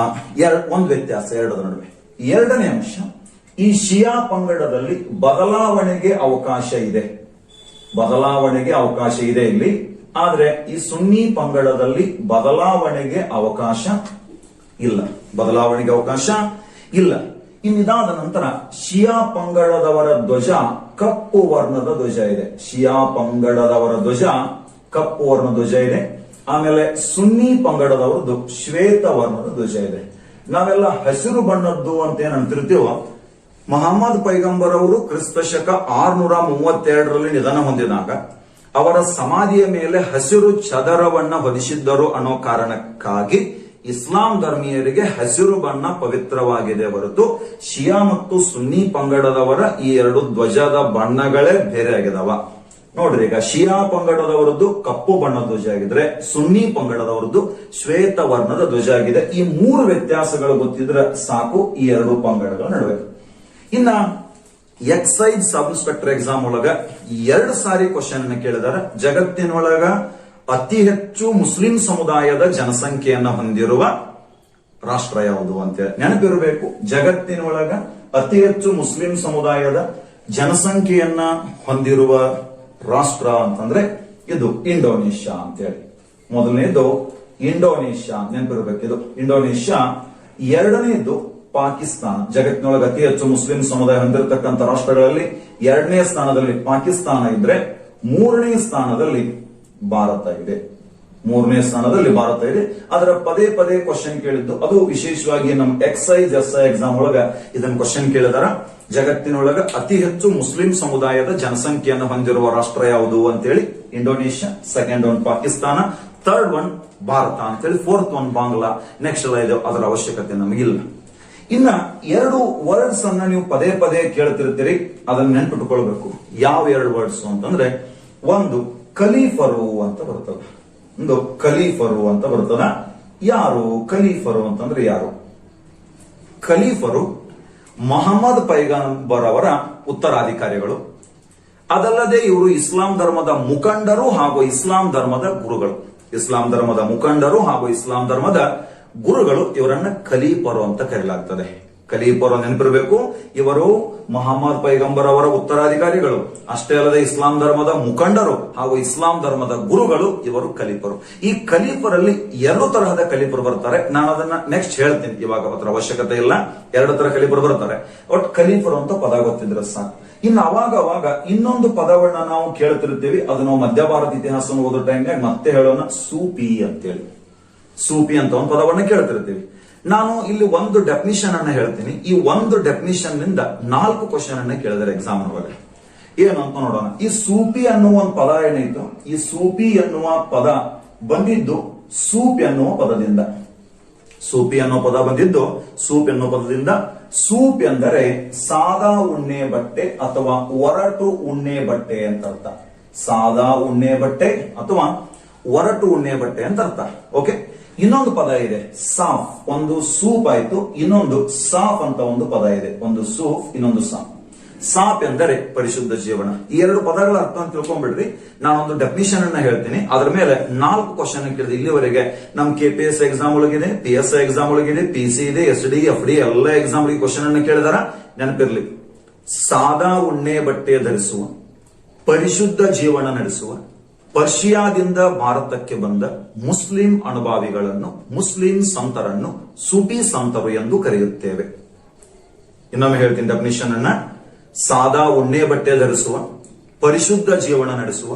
ಒಂದು ವ್ಯತ್ಯಾಸ ಎರಡರ ನಡುವೆ. ಎರಡನೇ ಅಂಶ, ಈ ಶಿಯಾ ಪಂಗಡದಲ್ಲಿ ಬದಲಾವಣೆಗೆ ಅವಕಾಶ ಇದೆ. ಬದಲಾವಣೆಗೆ ಅವಕಾಶ ಇದೆ ಇಲ್ಲಿ. ಆದ್ರೆ ಈ ಸುನ್ನಿ ಪಂಗಡದಲ್ಲಿ ಬದಲಾವಣೆಗೆ ಅವಕಾಶ ಇಲ್ಲ. ಬದಲಾವಣೆಗೆ ಅವಕಾಶ ಇಲ್ಲ. ಇನ್ನಿದಾದ ನಂತರ ಶಿಯಾ ಪಂಗಡದವರ ಧ್ವಜ ಕಪ್ಪು ವರ್ಣದ ಧ್ವಜ ಇದೆ. ಶಿಯಾ ಪಂಗಡದವರ ಧ್ವಜ ಕಪ್ಪು ವರ್ಣ ಧ್ವಜ ಇದೆ. ಆಮೇಲೆ ಸುನ್ನಿ ಪಂಗಡದವರದ್ದು ಶ್ವೇತ ವರ್ಣದ ಧ್ವಜ ಇದೆ. ನಾವೆಲ್ಲ ಹಸಿರು ಬಣ್ಣದ್ದು ಅಂತ ಏನ್ ಅಂತಿರ್ತೀವೋ, ಮಹಮ್ಮದ್ ಪೈಗಂಬರ್ ಅವರು ಕ್ರಿಸ್ತ ಶಕ 632ರಲ್ಲಿ ನಿಧನ ಹೊಂದಿದಾಗ ಅವರ ಸಮಾಧಿಯ ಮೇಲೆ ಹಸಿರು ಚದರವನ್ನ ಹೊದಿಸಿದ್ದರು ಅನ್ನೋ ಕಾರಣಕ್ಕಾಗಿ ಇಸ್ಲಾಂ ಧರ್ಮೀಯರಿಗೆ ಹಸಿರು ಬಣ್ಣ ಪವಿತ್ರವಾಗಿದೆ ಹೊರತು ಶಿಯಾ ಮತ್ತು ಸುನ್ನಿ ಪಂಗಡದವರ ಈ ಎರಡು ಧ್ವಜದ ಬಣ್ಣಗಳೇ ಬೇರೆ ಆಗಿದಾವ. ನೋಡ್ರಿ, ಈಗ ಶಿಯಾ ಪಂಗಡದವರದ್ದು ಕಪ್ಪು ಬಣ್ಣದ ಧ್ವಜ ಆಗಿದ್ರೆ ಸುನ್ನಿ ಪಂಗಡದವರದ್ದು ಶ್ವೇತ ವರ್ಣದ ಧ್ವಜ ಆಗಿದೆ. ಈ ಮೂರು ವ್ಯತ್ಯಾಸಗಳು ಗೊತ್ತಿದ್ರೆ ಸಾಕು ಈ ಎರಡು ಪಂಗಡಗಳ ನಡುವೆ. ಇನ್ನ ಎಕ್ಸೈಸ್ ಸಬ್ ಇನ್ಸ್ಪೆಕ್ಟರ್ ಎಕ್ಸಾಮ್ ಒಳಗ 2 ಸಾರಿ ಕ್ವಶನ್ ಅನ್ನು ಕೇಳಿದಾರೆ. ಜಗತ್ತಿನೊಳಗ ಅತಿ ಹೆಚ್ಚು ಮುಸ್ಲಿಂ ಸಮುದಾಯದ ಜನಸಂಖ್ಯೆಯನ್ನ ಹೊಂದಿರುವ ರಾಷ್ಟ್ರ ಯಾವುದು ಅಂತೇಳಿ ನೆನಪಿರಬೇಕು. ಜಗತ್ತಿನೊಳಗ ಅತಿ ಹೆಚ್ಚು ಮುಸ್ಲಿಂ ಸಮುದಾಯದ ಜನಸಂಖ್ಯೆಯನ್ನ ಹೊಂದಿರುವ ರಾಷ್ಟ್ರ ಅಂತಂದ್ರೆ ಇದು ಇಂಡೋನೇಷ್ಯಾ ಅಂತೇಳಿ. ಮೊದಲನೇದು ಇಂಡೋನೇಷ್ಯಾ, ನೆನಪಿರಬೇಕು ಇದು ಇಂಡೋನೇಷ್ಯಾ. ಎರಡನೇದು ಪಾಕಿಸ್ತಾನ. ಜಗತ್ತಿನೊಳಗೆ ಅತಿ ಹೆಚ್ಚು ಮುಸ್ಲಿಂ ಸಮುದಾಯ ಹೊಂದಿರತಕ್ಕಂಥ ರಾಷ್ಟ್ರಗಳಲ್ಲಿ 2ನೇ ಸ್ಥಾನದಲ್ಲಿ ಪಾಕಿಸ್ತಾನ ಇದ್ರೆ 3ನೇ ಸ್ಥಾನದಲ್ಲಿ ಭಾರತ ಇದೆ. 3ನೇ ಸ್ಥಾನದಲ್ಲಿ ಭಾರತ ಇದೆ. ಅದರ ಪದೇ ಪದೇ ಕ್ವಶನ್ ಕೇಳಿದ್ದು, ಅದು ವಿಶೇಷವಾಗಿ ನಮ್ಮ ಎಕ್ಸೈಸ್ ಎಸ್ಐ ಎಕ್ಸಾಮ್ ಒಳಗ ಇದನ್ನ ಕ್ವಶನ್ ಕೇಳಿದಾರ. ಜಗತ್ತಿನೊಳಗ ಅತಿ ಹೆಚ್ಚು ಮುಸ್ಲಿಂ ಸಮುದಾಯದ ಜನಸಂಖ್ಯೆಯನ್ನು ಹೊಂದಿರುವ ರಾಷ್ಟ್ರ ಯಾವುದು ಅಂತೇಳಿ Indonesia, second one Pakistan, third one Bharat ಅಂತೇಳಿ, ಫೋರ್ತ್ ಒನ್ ಬಾಂಗ್ಲಾ. ನೆಕ್ಸ್ಟ್ ಇದು ಅದರ ಅವಶ್ಯಕತೆ ನಮಗಿಲ್ಲ. ಇನ್ನ 2 ವರ್ಡ್ಸ್ ಅನ್ನ ನೀವು ಪದೇ ಪದೇ ಕೇಳ್ತಿರ್ತೀರಿ, ಅದನ್ನ ನೆನ್ಪಿಟ್ಕೊಳ್ಬೇಕು. ಯಾವ 2 ವರ್ಡ್ಸ್ ಅಂತಂದ್ರೆ, ಒಂದು ಖಲೀಫರು ಅಂತ ಬರ್ತದ, ಒಂದು ಖಲೀಫರು ಅಂತ ಬರ್ತದ. ಯಾರು ಖಲೀಫರು ಅಂತಂದ್ರೆ ಯಾರು? ಖಲೀಫರು ಮೊಹಮ್ಮದ್ ಪೈಗಂಬರ್ ಅವರ ಉತ್ತರಾಧಿಕಾರಿಗಳು. ಅದಲ್ಲದೆ ಇವರು ಇಸ್ಲಾಂ ಧರ್ಮದ ಮುಖಂಡರು ಹಾಗೂ ಇಸ್ಲಾಂ ಧರ್ಮದ ಗುರುಗಳು. ಇಸ್ಲಾಂ ಧರ್ಮದ ಮುಖಂಡರು ಹಾಗೂ ಇಸ್ಲಾಂ ಧರ್ಮದ ಗುರುಗಳು. ಇವರನ್ನ ಖಲೀಫರು ಅಂತ ಕರೆಯಲಾಗ್ತದೆ. ಖಲೀಫರು ನೆನಪಿರಬೇಕು, ಇವರು ಮೊಹಮ್ಮದ್ ಪೈಗಂಬರ್ ಅವರ ಉತ್ತರಾಧಿಕಾರಿಗಳು. ಅಷ್ಟೇ ಅಲ್ಲದೆ ಇಸ್ಲಾಂ ಧರ್ಮದ ಮುಖಂಡರು ಹಾಗೂ ಇಸ್ಲಾಂ ಧರ್ಮದ ಗುರುಗಳು. ಇವರು ಖಲೀಫರು. ಈ ಖಲೀಫರಲ್ಲಿ 2 ತರಹದ ಖಲೀಫರು ಬರ್ತಾರೆ. ನಾನು ಅದನ್ನ ನೆಕ್ಸ್ಟ್ ಹೇಳ್ತೀನಿ, ಇವಾಗ ಅದರ ಅವಶ್ಯಕತೆ ಇಲ್ಲ. 2 ತರ ಖಲೀಫರು ಬರ್ತಾರೆ. ಒಟ್ಟು ಖಲೀಫರು ಅಂತ ಪದ ಗೊತ್ತಿದ್ರೆ ಸಾಕು. ಇನ್ನು ಅವಾಗ ಇನ್ನೊಂದು ಪದವನ್ನ ನಾವು ಕೇಳ್ತಿರ್ತೀವಿ. ಅದು ನಾವು ಮಧ್ಯ ಭಾರತ ಇತಿಹಾಸವನ್ನು ಓದೋ ಟೈಮ್ನಾಗ ಮತ್ತೆ ಹೇಳೋಣ, ಸೂಫಿ ಅಂತೇಳಿ. ಸೂಫಿ ಅಂತ ಒಂದು ಪದವನ್ನ ಕೇಳ್ತಿರ್ತೀವಿ. ನಾನು ಇಲ್ಲಿ ಒಂದು ಡೆಫಿನಿಷನ್ ಅನ್ನ ಹೇಳ್ತೀನಿ. ಈ ಒಂದು ಡೆಫಿನಿಷನ್ ನಿಂದ 4 ಕ್ವಶನ್ ಅನ್ನ ಕೇಳಿದರೆ ಎಕ್ಸಾಮ್ ಒಳಗೆ. ಏನು ಅಂತ ನೋಡೋಣ. ಈ ಸೂಫಿ ಅನ್ನುವ ಒಂದು ಪದ ಏನಿತ್ತು, ಈ ಸೂಫಿ ಎನ್ನುವ ಪದ ಬಂದಿದ್ದು ಸೂಪ್ ಎನ್ನುವ ಪದದಿಂದ. ಸೂಫಿ ಅನ್ನೋ ಪದ ಬಂದಿದ್ದು ಸೂಪ್ ಎನ್ನುವ ಪದದಿಂದ. ಸೂಪ್ ಎಂದರೆ ಸಾದಾ ಉಣ್ಣೆ ಬಟ್ಟೆ ಅಥವಾ ಒರಟು ಉಣ್ಣೆ ಬಟ್ಟೆ ಅಂತ ಅರ್ಥ. ಸಾದಾ ಉಣ್ಣೆ ಬಟ್ಟೆ ಅಥವಾ ಒರಟು ಉಣ್ಣೆ ಬಟ್ಟೆ ಅಂತ ಅರ್ಥ. ಓಕೆ, ಇನ್ನೊಂದು ಪದ ಇದೆ ಸಾಫ್. ಒಂದು ಸೂಪ್ ಆಯ್ತು, ಇನ್ನೊಂದು ಸಾಫ್ ಅಂತ ಒಂದು ಪದ ಇದೆ. ಒಂದು ಸೂಫ್, ಇನ್ನೊಂದು ಸಾಫ್. ಸಾಫ್ ಎಂದರೆ ಪರಿಶುದ್ಧ ಜೀವನ. ಈ 2 ಪದಗಳ ಅರ್ಥ ಅಂತ ತಿಳ್ಕೊಂಡ್ಬಿಡ್ರಿ. ನಾನೊಂದು ಡೆಫಿನಿಷನ್ ಅನ್ನ ಹೇಳ್ತೀನಿ, ಅದ್ರ ಮೇಲೆ 4 ಕ್ವಶನ್ ಕೇಳಿದೆ. ಇಲ್ಲಿವರೆಗೆ ನಮ್ KPS ಎಕ್ಸಾಮ್ ಒಳಗಿದೆ, PSI ಎಕ್ಸಾಮ್ ಒಳಗಿದೆ, PC ಇದೆ, SD, FD ಎಲ್ಲ ಎಕ್ಸಾಮ್ ಒಳಗೆ ಕ್ವಶನ್ ಅನ್ನ ಕೇಳಿದಾರ. ನೆನಪಿರ್ಲಿ, ಸಾದಾ ಉಣ್ಣೆ ಬಟ್ಟೆ ಧರಿಸುವ, ಪರಿಶುದ್ಧ ಜೀವನ ನಡೆಸುವ, ಪರ್ಷಿಯಾದಿಂದ ಭಾರತಕ್ಕೆ ಬಂದ ಮುಸ್ಲಿಂ ಅನುಭಾವಿಗಳನ್ನು, ಮುಸ್ಲಿಂ ಸಂತರನ್ನು ಸೂಫಿ ಸಂತರು ಎಂದು ಕರೆಯುತ್ತೇವೆ. ಇನ್ನೊಮ್ಮೆ ಹೇಳ್ತೀನಿ ಡೆಫಿನಿಷನ್ ಅನ್ನ. ಸಾದಾ ಉಣ್ಣೆ ಬಟ್ಟೆ ಧರಿಸುವ, ಪರಿಶುದ್ಧ ಜೀವನ ನಡೆಸುವ,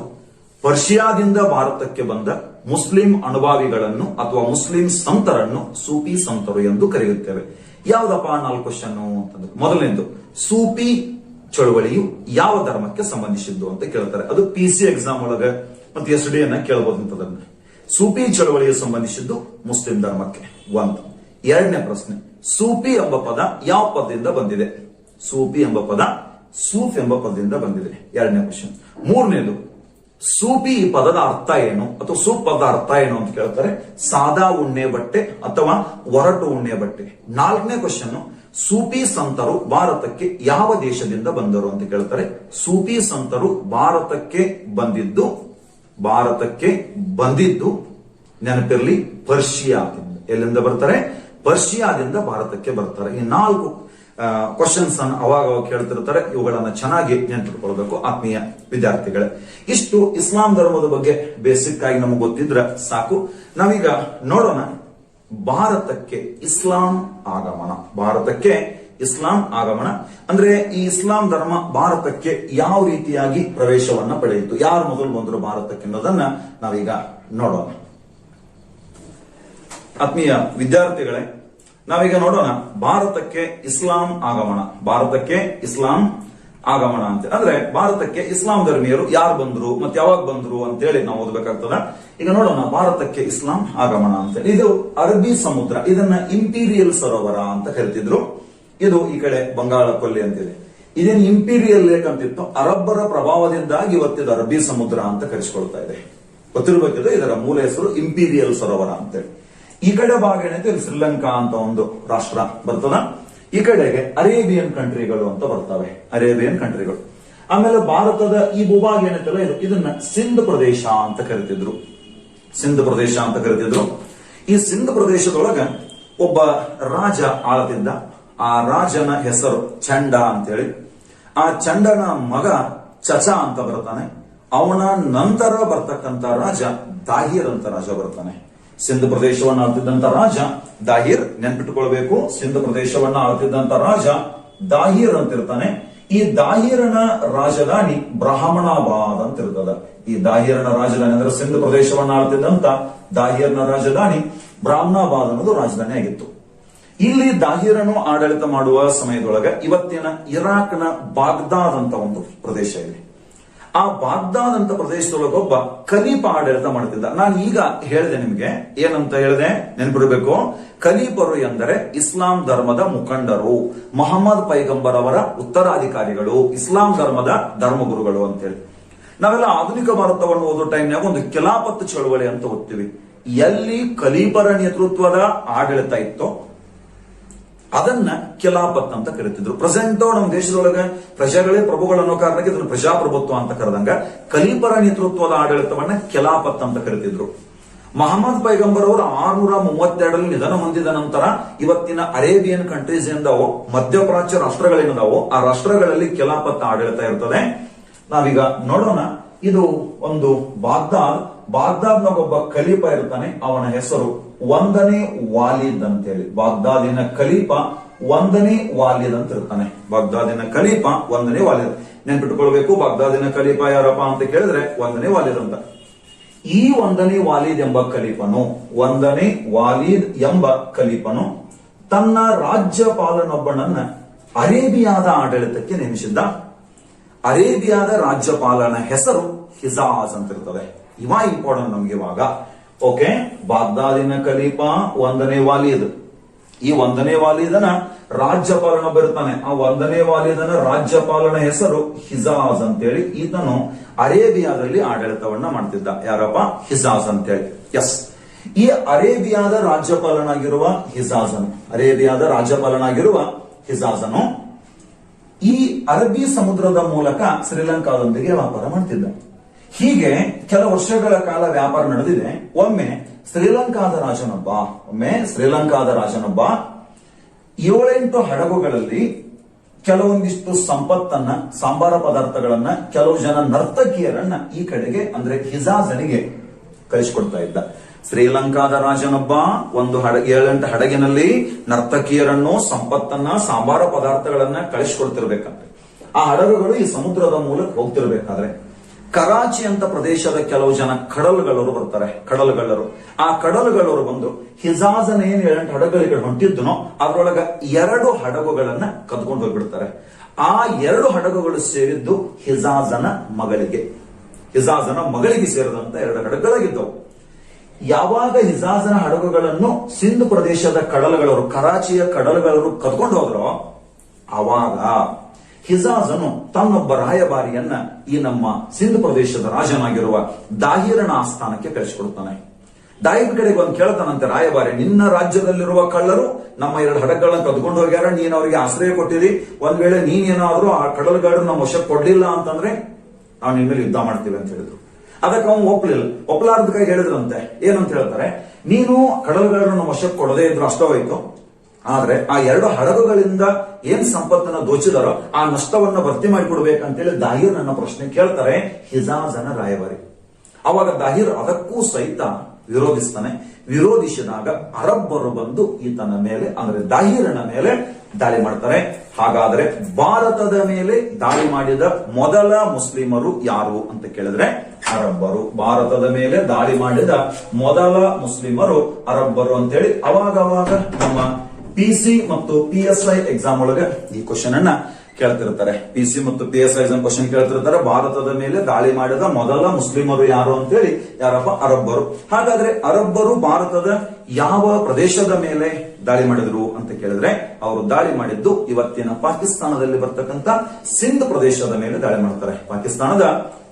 ಪರ್ಷಿಯಾದಿಂದ ಭಾರತಕ್ಕೆ ಬಂದ ಮುಸ್ಲಿಂ ಅನುಭಾವಿಗಳನ್ನು ಅಥವಾ ಮುಸ್ಲಿಂ ಸಂತರನ್ನು ಸೂಫಿ ಸಂತರು ಎಂದು ಕರೆಯುತ್ತೇವೆ. ಯಾವ್ದಪ್ಪ 4 ಕ್ವಶನ್ ಅಂತಂದ್ರೆ, ಮೊದಲನೇದು ಸೂಫಿ ಚಳವಳಿಯು ಯಾವ ಧರ್ಮಕ್ಕೆ ಸಂಬಂಧಿಸಿದ್ದು ಅಂತ ಕೇಳ್ತಾರೆ. ಅದು PC ಎಕ್ಸಾಮ್ ಒಳಗೆ ಮತ್ತೆ SD ಅನ್ನ ಕೇಳಬಹುದಂತದನ್ನ. ಸೂಫಿ ಚಳವಳಿಗೆ ಸಂಬಂಧಿಸಿದ್ದು ಮುಸ್ಲಿಂ ಧರ್ಮಕ್ಕೆ. 1. 2ನೇ ಪ್ರಶ್ನೆ, ಸೂಫಿ ಎಂಬ ಪದ ಯಾವ ಪದದಿಂದ ಬಂದಿದೆ? ಸೂಫಿ ಎಂಬ ಪದ ಸೂಫ್ ಎಂಬ ಪದದಿಂದ ಬಂದಿದೆ. 2ನೇ ಕ್ವಶನ್. 3ನೇದು, ಸೂಪಿ ಈ ಪದದ ಅರ್ಥ ಏನು ಅಥವಾ ಸೂಪ್ ಪದದ ಅರ್ಥ ಏನು ಅಂತ ಕೇಳ್ತಾರೆ. ಸಾದಾ ಉಣ್ಣೆ ಬಟ್ಟೆ ಅಥವಾ ಒರಟು ಉಣ್ಣೆ ಬಟ್ಟೆ. 4ನೇ ಕ್ವಶನ್, ಸೂಫಿ ಸಂತರು ಭಾರತಕ್ಕೆ ಯಾವ ದೇಶದಿಂದ ಬಂದರು ಅಂತ ಕೇಳ್ತಾರೆ. ಸೂಫಿ ಸಂತರು ಭಾರತಕ್ಕೆ ಬಂದಿದ್ದು ನೆನಪಿರಲಿ ಪರ್ಷಿಯಾದಿಂದ. ಎಲ್ಲಿಂದ ಬರ್ತಾರೆ? ಪರ್ಷಿಯಾದಿಂದ ಭಾರತಕ್ಕೆ ಬರ್ತಾರೆ. ಈ 4 ಕ್ವಶನ್ಸ್ ಅನ್ನು ಅವಾಗ ಕೇಳ್ತಿರ್ತಾರೆ. ಇವುಗಳನ್ನ ಚೆನ್ನಾಗಿ ನೆನಪಿಟ್ಕೊಳ್ಬೇಕು ಆತ್ಮೀಯ ವಿದ್ಯಾರ್ಥಿಗಳೇ. ಇಷ್ಟು ಇಸ್ಲಾಂ ಧರ್ಮದ ಬಗ್ಗೆ ಬೇಸಿಕ್ ಆಗಿ ನಮಗೆ ಗೊತ್ತಿದ್ರೆ ಸಾಕು. ನಾವೀಗ ನೋಡೋಣ ಭಾರತಕ್ಕೆ ಇಸ್ಲಾಂ ಆಗಮನ ಅಂದ್ರೆ ಈ ಇಸ್ಲಾಂ ಧರ್ಮ ಭಾರತಕ್ಕೆ ಯಾವ ರೀತಿಯಾಗಿ ಪ್ರವೇಶವನ್ನ ಪಡೆಯಿತು, ಯಾರು ಮೊದಲು ಬಂದರು ಭಾರತಕ್ಕೆ ಅನ್ನೋದನ್ನ ನಾವೀಗ ನೋಡೋಣ. ಆತ್ಮೀಯ ವಿದ್ಯಾರ್ಥಿಗಳೇ, ನಾವೀಗ ನೋಡೋಣ ಭಾರತಕ್ಕೆ ಇಸ್ಲಾಂ ಆಗಮನ ಅಂತ ಅಂದ್ರೆ ಭಾರತಕ್ಕೆ ಇಸ್ಲಾಂ ಧರ್ಮೀಯರು ಯಾರು ಬಂದ್ರು ಮತ್ತೆ ಯಾವಾಗ ಬಂದ್ರು ಅಂತೇಳಿ ನಾವು ಓದಬೇಕಾಗ್ತದ. ಈಗ ನೋಡೋಣ ಭಾರತಕ್ಕೆ ಇಸ್ಲಾಂ ಆಗಮನ ಅಂತ. ಇದು ಅರಬ್ಬಿ ಸಮುದ್ರ, ಇದನ್ನ ಇಂಪೀರಿಯಲ್ ಸರೋವರ ಅಂತ ಕರಿತಿದ್ರು. ಇದು ಈ ಕಡೆ ಬಂಗಾಳ ಕೊಲ್ಲಿ ಅಂತಿದೆ. ಇದೇನು ಇಂಪೀರಿಯಲ್ ಲೇಕ್ ಅಂತಿತ್ತು, ಅರಬ್ಬರ ಪ್ರಭಾವದಿಂದಾಗಿ ಇವತ್ತಿದ ಅರಬ್ಬಿ ಸಮುದ್ರ ಅಂತ ಕರೆಸಿಕೊಳ್ತಾ ಇದೆ. ಗೊತ್ತಿರಬೇಕಿದೆ ಇದರ ಮೂಲ ಹೆಸರು ಇಂಪೀರಿಯಲ್ ಸರೋವರ ಅಂತೇಳಿ. ಈ ಕಡೆ ಭಾಗ ಏನೈತೆ ಶ್ರೀಲಂಕಾ ಅಂತ ಒಂದು ರಾಷ್ಟ್ರ ಬರ್ತದ. ಈ ಕಡೆಗೆ ಅರೇಬಿಯನ್ ಕಂಟ್ರಿಗಳು ಅಂತ ಬರ್ತವೆ, ಅರೇಬಿಯನ್ ಕಂಟ್ರಿಗಳು. ಆಮೇಲೆ ಭಾರತದ ಈ ಭೂಭಾಗ ಏನೈತಲ್ಲ ಇದನ್ನ ಸಿಂಧ್ ಪ್ರದೇಶ ಅಂತ ಕರಿತಿದ್ರು. ಈ ಸಿಂಧ್ ಪ್ರದೇಶದೊಳಗ ಒಬ್ಬ ರಾಜ ಆಳ್ತಿದ್ದ. ಆ ರಾಜನ ಹೆಸರು ಚಂಡ ಅಂತೇಳಿ. ಆ ಚಂಡನ ಮಗ ಚಚಾ ಅಂತ ಬರ್ತಾನೆ. ಅವನ ನಂತರ ಬರ್ತಕ್ಕಂತ ರಾಜ ದಾಹಿರ್ ಅಂತ ರಾಜ ಬರ್ತಾನೆ. ಸಿಂಧ್ ಪ್ರದೇಶವನ್ನು ಆಳ್ತಿದ್ದಂತ ರಾಜ ದಾಹಿರ್, ನೆನ್ಪಿಟ್ಟುಕೊಳ್ಬೇಕು. ಸಿಂಧ್ ಪ್ರದೇಶವನ್ನ ಆಳ್ತಿದ್ದಂತ ರಾಜ ದಾಹಿರ್ ಅಂತ ಇರ್ತಾನೆ. ಈ ದಾಹಿರನ ರಾಜಧಾನಿ ಬ್ರಾಹ್ಮಣಾಬಾದ್ ಅಂತ ಇರ್ತದ. ಈ ದಾಹಿರನ ರಾಜಧಾನಿ ಅಂದ್ರೆ ಸಿಂಧ್ ಪ್ರದೇಶವನ್ನ ಆಳ್ತಿದ್ದಂತ ದಾಹಿರ್ನ ರಾಜಧಾನಿ ಬ್ರಾಹ್ಮಣಾಬಾದ್ ಅನ್ನೋದು ರಾಜಧಾನಿ ಆಗಿತ್ತು. ಇಲ್ಲಿ ದಾಹಿರನು ಆಡಳಿತ ಮಾಡುವ ಸಮಯದೊಳಗೆ ಇವತ್ತಿನ ಇರಾಕ್ನ ಬಾಗ್ದಾದ್ ಅಂತ ಒಂದು ಪ್ರದೇಶ ಇದೆ. ಆ ಬಾಗ್ದಾದ್ ಅಂತ ಪ್ರದೇಶದೊಳಗೆ ಒಬ್ಬ ಖಲೀಫ ಆಡಳಿತ ಮಾಡ್ತಿದ್ದ. ನಾನು ಈಗ ಹೇಳಿದೆ ನಿಮ್ಗೆ, ಏನಂತ ಹೇಳಿದೆ ನೆನಪಿರಬೇಕು. ಖಲೀಫರು ಎಂದರೆ ಇಸ್ಲಾಂ ಧರ್ಮದ ಮುಖಂಡರು, ಮೊಹಮ್ಮದ್ ಪೈಗಂಬರ್ ಅವರ ಉತ್ತರಾಧಿಕಾರಿಗಳು, ಇಸ್ಲಾಂ ಧರ್ಮದ ಧರ್ಮಗುರುಗಳು ಅಂತೇಳಿ. ನಾವೆಲ್ಲ ಆಧುನಿಕ ಭಾರತವನ್ನು ಓದೋ ಟೈಮ್ನಾಗ ಒಂದು ಖಿಲಾಫತ್ ಚಳವಳಿ ಅಂತ ಓದ್ತೀವಿ. ಎಲ್ಲಿ ಖಲೀಫರ ನೇತೃತ್ವದ ಆಡಳಿತ ಇತ್ತೋ ಅದನ್ನ ಖಿಲಾಫತ್ ಅಂತ ಕರಿತಿದ್ರು. ಪ್ರೆಸೆಂಟ್ ನಮ್ಮ ದೇಶದೊಳಗೆ ಪ್ರಜೆಗಳೇ ಪ್ರಭುಗಳು ಅನ್ನೋ ಕಾರಣಕ್ಕೆ ಇದನ್ನು ಪ್ರಜಾಪ್ರಭುತ್ವ ಅಂತ ಕರೆದಂಗ ಖಲೀಫರ ನೇತೃತ್ವದ ಆಡಳಿತವನ್ನ ಖಿಲಾಫತ್ ಅಂತ ಕರಿತಿದ್ರು. ಮೊಹಮ್ಮದ್ ಪೈಗಂಬರ್ ಅವರು 632 ನಿಧನ ಹೊಂದಿದ ನಂತರ ಇವತ್ತಿನ ಅರೇಬಿಯನ್ ಕಂಟ್ರೀಸ್ ಏನಿದಾವೋ, ಮಧ್ಯಪ್ರಾಚ್ಯ ರಾಷ್ಟ್ರಗಳೇನಿದಾವೋ ಆ ರಾಷ್ಟ್ರಗಳಲ್ಲಿ ಖಿಲಾಫತ್ ಆಡಳಿತ ಇರ್ತದೆ. ನಾವೀಗ ನೋಡೋಣ. ಇದು ಒಂದು ಬಾಗ್ದಾದ್ನಾಗ ಒಬ್ಬ ಖಲೀಫ ಇರ್ತಾನೆ. ಅವನ ಹೆಸರು 1ನೇ ವಾಲಿದ್ ಅಂತೇಳಿ. ಬಾಗ್ದಾದಿನ ಖಲೀಫ 1ನೇ ವಾಲಿದ್ ಅಂತ ಇರ್ತಾನೆ. ಬಾಗ್ದಾದಿನ ಖಲೀಫ 1ನೇ ವಾಲಿದ್. ನೆನ್ಪಿಟ್ಟುಕೊಳ್ಬೇಕು, ಬಾಗ್ದಾದಿನ ಖಲೀಫ ಯಾರಪ್ಪ ಅಂತ ಕೇಳಿದ್ರೆ 1ನೇ ವಾಲಿದ್ ಅಂತ. ಈ 1ನೇ ವಾಲಿದ್ ಎಂಬ ಖಲೀಫನು ತನ್ನ ರಾಜ್ಯಪಾಲನೊಬ್ಬನನ್ನ ಅರೇಬಿಯಾದ ಆಡಳಿತಕ್ಕೆ ನೇಮಿಸಿದ್ದ. ಅರೇಬಿಯಾದ ರಾಜ್ಯಪಾಲನ ಹೆಸರು ಹಿಜಾಜ್ ಅಂತ ಇರ್ತದೆ. ಇವ ಇಂಪಾರ್ಟೆಂಟ್ ನಮ್ಗೆ ಇವಾಗ. ಓಕೆ, ಬಾಗ್ದಾದಿನ ಖಲೀಫ 1ನೇ ವಾಲಿದ್. ಈ 1ನೇ ವಾಲಿದನ ರಾಜ್ಯಪಾಲನ ಬರ್ತಾನೆ. ಆ 1ನೇ ವಾಲಿದನ ರಾಜ್ಯಪಾಲನ ಹೆಸರು ಹಿಜಾಜ್ ಅಂತೇಳಿ. ಈತನು ಅರೇಬಿಯಾದಲ್ಲಿ ಆಡಳಿತವನ್ನ ಮಾಡ್ತಿದ್ದ. ಯಾರಪ್ಪ? ಹಿಜಾಜ್ ಅಂತೇಳಿ. ಎಸ್, ಈ ಅರೇಬಿಯಾದ ರಾಜ್ಯಪಾಲನಾಗಿರುವ ಹಿಜಾಜನು ಈ ಅರಬ್ಬಿ ಸಮುದ್ರದ ಮೂಲಕ ಶ್ರೀಲಂಕಾದೊಂದಿಗೆ ವ್ಯಾಪಾರ ಮಾಡ್ತಿದ್ದ. ಹೀಗೆ ಕೆಲ ವರ್ಷಗಳ ಕಾಲ ವ್ಯಾಪಾರ ನಡೆದಿದೆ. ಒಮ್ಮೆ ಶ್ರೀಲಂಕಾದ ರಾಜನೊಬ್ಬ 7-8 ಹಡಗುಗಳಲ್ಲಿ ಕೆಲವೊಂದಿಷ್ಟು ಸಂಪತ್ತನ್ನ, ಸಾಂಬಾರ ಪದಾರ್ಥಗಳನ್ನ, ಕೆಲವು ಜನ ನರ್ತಕಿಯರನ್ನ ಈ ಕಡೆಗೆ ಅಂದ್ರೆ ಹಿಜಾಜನಿಗೆ ಕಳಿಸಿಕೊಡ್ತಾ ಇದ್ದ. ಶ್ರೀಲಂಕಾದ ರಾಜನೊಬ್ಬ 7-8 ಹಡಗಿನಲ್ಲಿ ನರ್ತಕಿಯರನ್ನು, ಸಂಪತ್ತನ್ನ, ಸಾಂಬಾರ ಪದಾರ್ಥಗಳನ್ನ ಕಳಿಸಿಕೊಡ್ತಿರ್ಬೇಕಂದ್ರೆ ಆ ಹಡಗುಗಳು ಈ ಸಮುದ್ರದ ಮೂಲಕ ಹೋಗ್ತಿರ್ಬೇಕಾದ್ರೆ ಕರಾಚಿ ಅಂತ ಪ್ರದೇಶದ ಕೆಲವು ಜನ ಕಡಲುಗಳ್ಳರು ಬರ್ತಾರೆ. ಆ ಕಡಲುಗಳ್ಳರು ಬಂದು ಹಿಜಾಜನ ಏನ್ 7-8 ಹಡಗುಗಳಿಗೆ ಹೊಂಟಿದ್ನೋ ಅದ್ರೊಳಗ 2 ಹಡಗುಗಳನ್ನ ಕದ್ಕೊಂಡು ಹೋಗ್ಬಿಡ್ತಾರೆ. ಆ 2 ಹಡಗುಗಳು ಸೇರಿದ್ದು ಹಿಜಾಜನ ಮಗಳಿಗೆ ಸೇರಿದಂತ 2 ಹಡಗುಗಳಾಗಿದ್ದವು. ಯಾವಾಗ ಹಿಜಾಜನ ಹಡಗುಗಳನ್ನು ಸಿಂಧ್ ಪ್ರದೇಶದ ಕಡಲುಗಳವರು, ಕರಾಚಿಯ ಕಡಲುಗಳವರು ಕದ್ಕೊಂಡು ಹೋದ್ರೋ ಅವಾಗ ಹಿಜಾಜನು ತನ್ನೊಬ್ಬ ರಾಯಭಾರಿಯನ್ನ ಈ ನಮ್ಮ ಸಿಂಧ್ ಪ್ರದೇಶದ ರಾಜನಾಗಿರುವ ದಾಹಿರನ ಆಸ್ಥಾನಕ್ಕೆ ಕಳಿಸಿಕೊಡುತ್ತಾನೆ. ದಾಹಿರ್ ಕಡೆಗೆ ಒಂದು ಕೇಳ್ತಾನಂತೆ ರಾಯಭಾರಿ, ನಿನ್ನ ರಾಜ್ಯದಲ್ಲಿರುವ ಕಳ್ಳರು ನಮ್ಮ 2 ಹಡಗುಗಳನ್ನ ಕದ್ಕೊಂಡು ಹೋಗ್ಯಾರ, ನೀನ್ ಅವರಿಗೆ ಆಶ್ರಯ ಕೊಟ್ಟಿರಿ. ಒಂದ್ ವೇಳೆ ನೀನೇನಾದ್ರೂ ಆ ಕಡಲುಗಾರರು ನಮ್ಮ ವಶಕ್ಕೆ ಕೊಡ್ಲಿಲ್ಲ ಅಂತಂದ್ರೆ ನಾವು ನಿನ್ ಮೇಲೆ ಯುದ್ಧ ಮಾಡ್ತೀವಿ ಅಂತ ಹೇಳಿದ್ರು. ಅದಕ್ಕೆ ಅವನು ಒಪ್ಪಲಾರ್ದಕ್ಕಾಗಿ ಹೇಳಿದ್ರಂತೆ. ಏನಂತ ಹೇಳ್ತಾರೆ, ನೀನು ಕಡಲುಗಾರರನ್ನು ವಶಕ್ಕೆ ಕೊಡದೇ ಇದ್ರು ಅಷ್ಟವಾಯ್ತು, ಆದ್ರೆ ಆ 2 ಹಡಗುಗಳಿಂದ ಏನ್ ಸಂಪತ್ತನ್ನ ದೋಚಿದಾರೋ ಆ ನಷ್ಟವನ್ನ ಭರ್ತಿ ಮಾಡಿಕೊಡ್ಬೇಕಂತೇಳಿ ದಾಹಿರ್ ನನ್ನ ಪ್ರಶ್ನೆ ಕೇಳ್ತಾರೆ ಹಿಜಾಜನ ರಾಯಭಾರಿ. ಅವಾಗ ದಾಹಿರ್ ಅದಕ್ಕೂ ಸಹಿತ ವಿರೋಧಿಸ್ತಾನೆ. ವಿರೋಧಿಸಿದಾಗ ಅರಬ್ಬರು ಬಂದು ಈತನ ಮೇಲೆ ಅಂದ್ರೆ ದಾಹಿರನ ಮೇಲೆ ದಾಳಿ ಮಾಡ್ತಾರೆ. ಹಾಗಾದ್ರೆ ಭಾರತದ ಮೇಲೆ ದಾಳಿ ಮಾಡಿದ ಮೊದಲ ಮುಸ್ಲಿಮರು ಯಾರು ಅಂತ ಕೇಳಿದ್ರೆ ಅರಬ್ಬರು. ಭಾರತದ ಮೇಲೆ ದಾಳಿ ಮಾಡಿದ ಮೊದಲ ಮುಸ್ಲಿಮರು ಅರಬ್ಬರು ಅಂತೇಳಿ ಅವಾಗ ನಮ್ಮ ಪಿಸಿ ಮತ್ತು PSI ಎಕ್ಸಾಮ್ ಒಳಗೆ ಈ ಕ್ವಶನ್ ಅನ್ನ ಕೇಳ್ತಿರ್ತಾರೆ. PC ಮತ್ತು PSI ಎಕ್ಸಾಮ್ ಕ್ವಶನ್ ಕೇಳ್ತಿರ್ತಾರೆ. ಭಾರತದ ಮೇಲೆ ದಾಳಿ ಮಾಡಿದ ಮೊದಲ ಮುಸ್ಲಿಮರು ಯಾರು ಅಂತೇಳಿ ಯಾರಪ್ಪ? ಅರಬ್ಬರು. ಹಾಗಾದ್ರೆ ಅರಬ್ಬರು ಭಾರತದ ಯಾವ ಪ್ರದೇಶದ ಮೇಲೆ ದಾಳಿ ಮಾಡಿದ್ರು ಅಂತ ಕೇಳಿದ್ರೆ ಅವರು ದಾಳಿ ಮಾಡಿದ್ದು ಇವತ್ತಿನ ಪಾಕಿಸ್ತಾನದಲ್ಲಿ ಬರ್ತಕ್ಕಂಥ ಸಿಂಧ್ ಪ್ರದೇಶದ ಮೇಲೆ ದಾಳಿ ಮಾಡ್ತಾರೆ. ಪಾಕಿಸ್ತಾನದ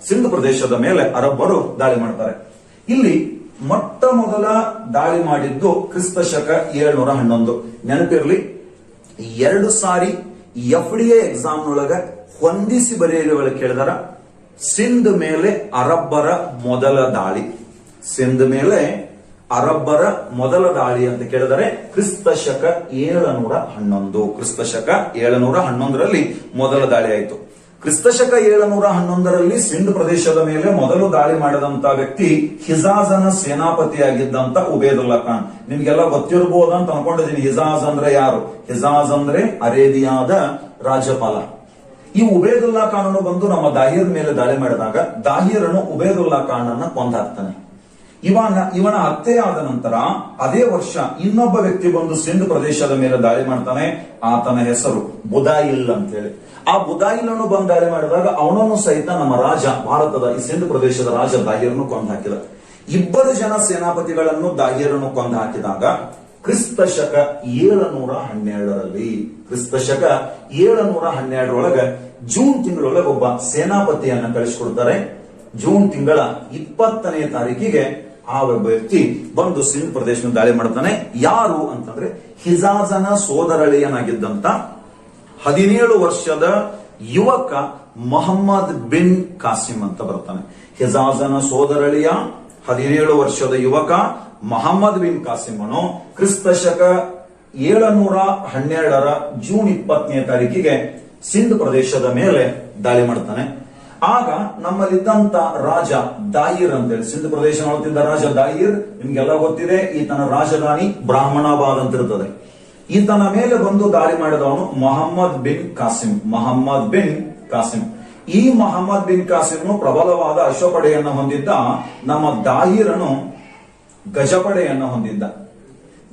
ಸಿಂಧ್ ಪ್ರದೇಶದ ಮೇಲೆ ಅರಬ್ಬರು ದಾಳಿ ಮಾಡ್ತಾರೆ. ಇಲ್ಲಿ ಮೊಟ್ಟ ಮೊದಲ ದಾಳಿ ಮಾಡಿದ್ದು ಕ್ರಿಸ್ತ ಶಕ 711. ನೆನಪಿರ್ಲಿ, 2 ಸಾರಿ FDA ಎಕ್ಸಾಮ್ ನೊಳಗ ಹೊಂದಿಸಿ ಬರೆಯುವ ಕೇಳಿದಾರ. ಸಿಂಧ್ ಮೇಲೆ ಅರಬ್ಬರ ಮೊದಲ ದಾಳಿ, ಸಿಂಧ್ ಮೇಲೆ ಅರಬ್ಬರ ಮೊದಲ ದಾಳಿ ಅಂತ ಕೇಳಿದರೆ ಕ್ರಿಸ್ತ ಶಕ 711. ಕ್ರಿಸ್ತ ಶಕ 711ರಲ್ಲಿ ಮೊದಲ ದಾಳಿ ಆಯಿತು. ಕ್ರಿಸ್ತ ಶಕ 711ರಲ್ಲಿ ಸಿಂಧ್ ಪ್ರದೇಶದ ಮೇಲೆ ಮೊದಲು ದಾಳಿ ಮಾಡಿದಂತ ವ್ಯಕ್ತಿ ಹಿಜಾಜನ ಸೇನಾಪತಿಯಾಗಿದ್ದಂತ ಉಬೇದುಲ್ಲಾ ಖಾನ್. ನಿಮ್ಗೆಲ್ಲ ಗೊತ್ತಿರಬಹುದಂತ ಅನ್ಕೊಂಡಿದ್ದೀನಿ. ಹಿಜಾಜ್ ಅಂದ್ರೆ ಯಾರು? ಹಿಜಾಜ್ ಅಂದ್ರೆ ಅರೇಬಿಯಾದ ರಾಜ್ಯಪಾಲ. ಈ ಉಬೇದುಲ್ಲಾ ಖಾನನು ಬಂದು ನಮ್ಮ ದಾಹಿರ್ ಮೇಲೆ ದಾಳಿ ಮಾಡಿದಾಗ ದಾಹಿರನು ಉಬೇದುಲ್ಲಾ ಖಾನ್ ಅನ್ನ ಕೊಂದಾಕ್ತಾನೆ. ಇವನ ಹತ್ಯೆಯಾದ ನಂತರ ಅದೇ ವರ್ಷ ಇನ್ನೊಬ್ಬ ವ್ಯಕ್ತಿ ಬಂದು ಸಿಂಧ್ ಪ್ರದೇಶದ ಮೇಲೆ ದಾಳಿ ಮಾಡ್ತಾನೆ. ಆತನ ಹೆಸರು ಬುದಾಯಿಲ್ ಅಂತ ಹೇಳಿ. ಆ ಬುದಾಯಿಲನ್ನು ಬಂದು ದಾಳಿ ಮಾಡಿದಾಗ ಅವನನ್ನು ಸಹಿತ ನಮ್ಮ ರಾಜ, ಭಾರತದ ಈ ಸಿಂಧ್ ಪ್ರದೇಶದ ರಾಜ ದಾಹಿರನ್ನು ಕೊಂದು ಹಾಕಿದ. 2 ಜನ ಸೇನಾಪತಿಗಳನ್ನು ದಾಹಿರನ್ನು ಕೊಂದು ಹಾಕಿದಾಗ ಕ್ರಿಸ್ತ ಶಕ 712ರಲ್ಲಿ, ಕ್ರಿಸ್ತ ಶಕ 712 ಜೂನ್ ತಿಂಗಳೊಳಗೆ ಒಬ್ಬ ಸೇನಾಪತಿಯನ್ನ ಕಳಿಸಿಕೊಡ್ತಾರೆ. ಜೂನ್ ತಿಂಗಳ 20ನೇ ತಾರೀಕಿಗೆ ಆ ಒಬ್ಬ ವ್ಯಕ್ತಿ ಬಂದು ಸಿಂಧ್ ಪ್ರದೇಶ ದಾಳಿ ಮಾಡ್ತಾನೆ. ಯಾರು ಅಂತಂದ್ರೆ ಹಿಜಾಜನ ಸೋದರಳಿಯನಾಗಿದ್ದಂತ 17 ವರ್ಷದ ಯುವಕ ಮೊಹಮ್ಮದ್ ಬಿನ್ ಕಾಸಿಂ ಅಂತ ಬರ್ತಾನೆ. ಹಿಜಾಜನ ಸೋದರಳಿಯ 17 ವರ್ಷದ ಯುವಕ ಮೊಹಮ್ಮದ್ ಬಿನ್ ಕಾಸಿಮನು ಕ್ರಿಸ್ತ ಶಕ 712 ಜೂನ್ 20ನೇ ತಾರೀಕಿಗೆ ಸಿಂಧ್ ಪ್ರದೇಶದ ಮೇಲೆ ದಾಳಿ ಮಾಡ್ತಾನೆ. ಆಗ ನಮ್ಮಲ್ಲಿದ್ದಂತ ರಾಜ ದಾಹಿರ್ ಅಂತೇಳಿ, ಸಿಂಧ್ ಪ್ರದೇಶ ನೋಡ್ತಿದ್ದ ರಾಜ ದಾಹಿರ್, ನಿಮ್ಗೆಲ್ಲ ಗೊತ್ತಿದೆ. ಈತನ ರಾಜಧಾನಿ ಬ್ರಾಹ್ಮಣಾಬಾದ್ ಅಂತ ಇರ್ತದೆ. ಈತನ ಮೇಲೆ ಬಂದು ದಾಳಿ ಮಾಡಿದವನು ಮೊಹಮ್ಮದ್ ಬಿನ್ ಕಾಸಿಂ. ಮೊಹಮ್ಮದ್ ಬಿನ್ ಕಾಸಿಂ. ಈ ಮೊಹಮ್ಮದ್ ಬಿನ್ ಕಾಸಿಂ ಪ್ರಬಲವಾದ ಅಶ್ವಪಡೆಯನ್ನು ಹೊಂದಿದ್ದ. ನಮ್ಮ ದಾಹಿರನು ಗಜಪಡೆಯನ್ನು ಹೊಂದಿದ್ದ.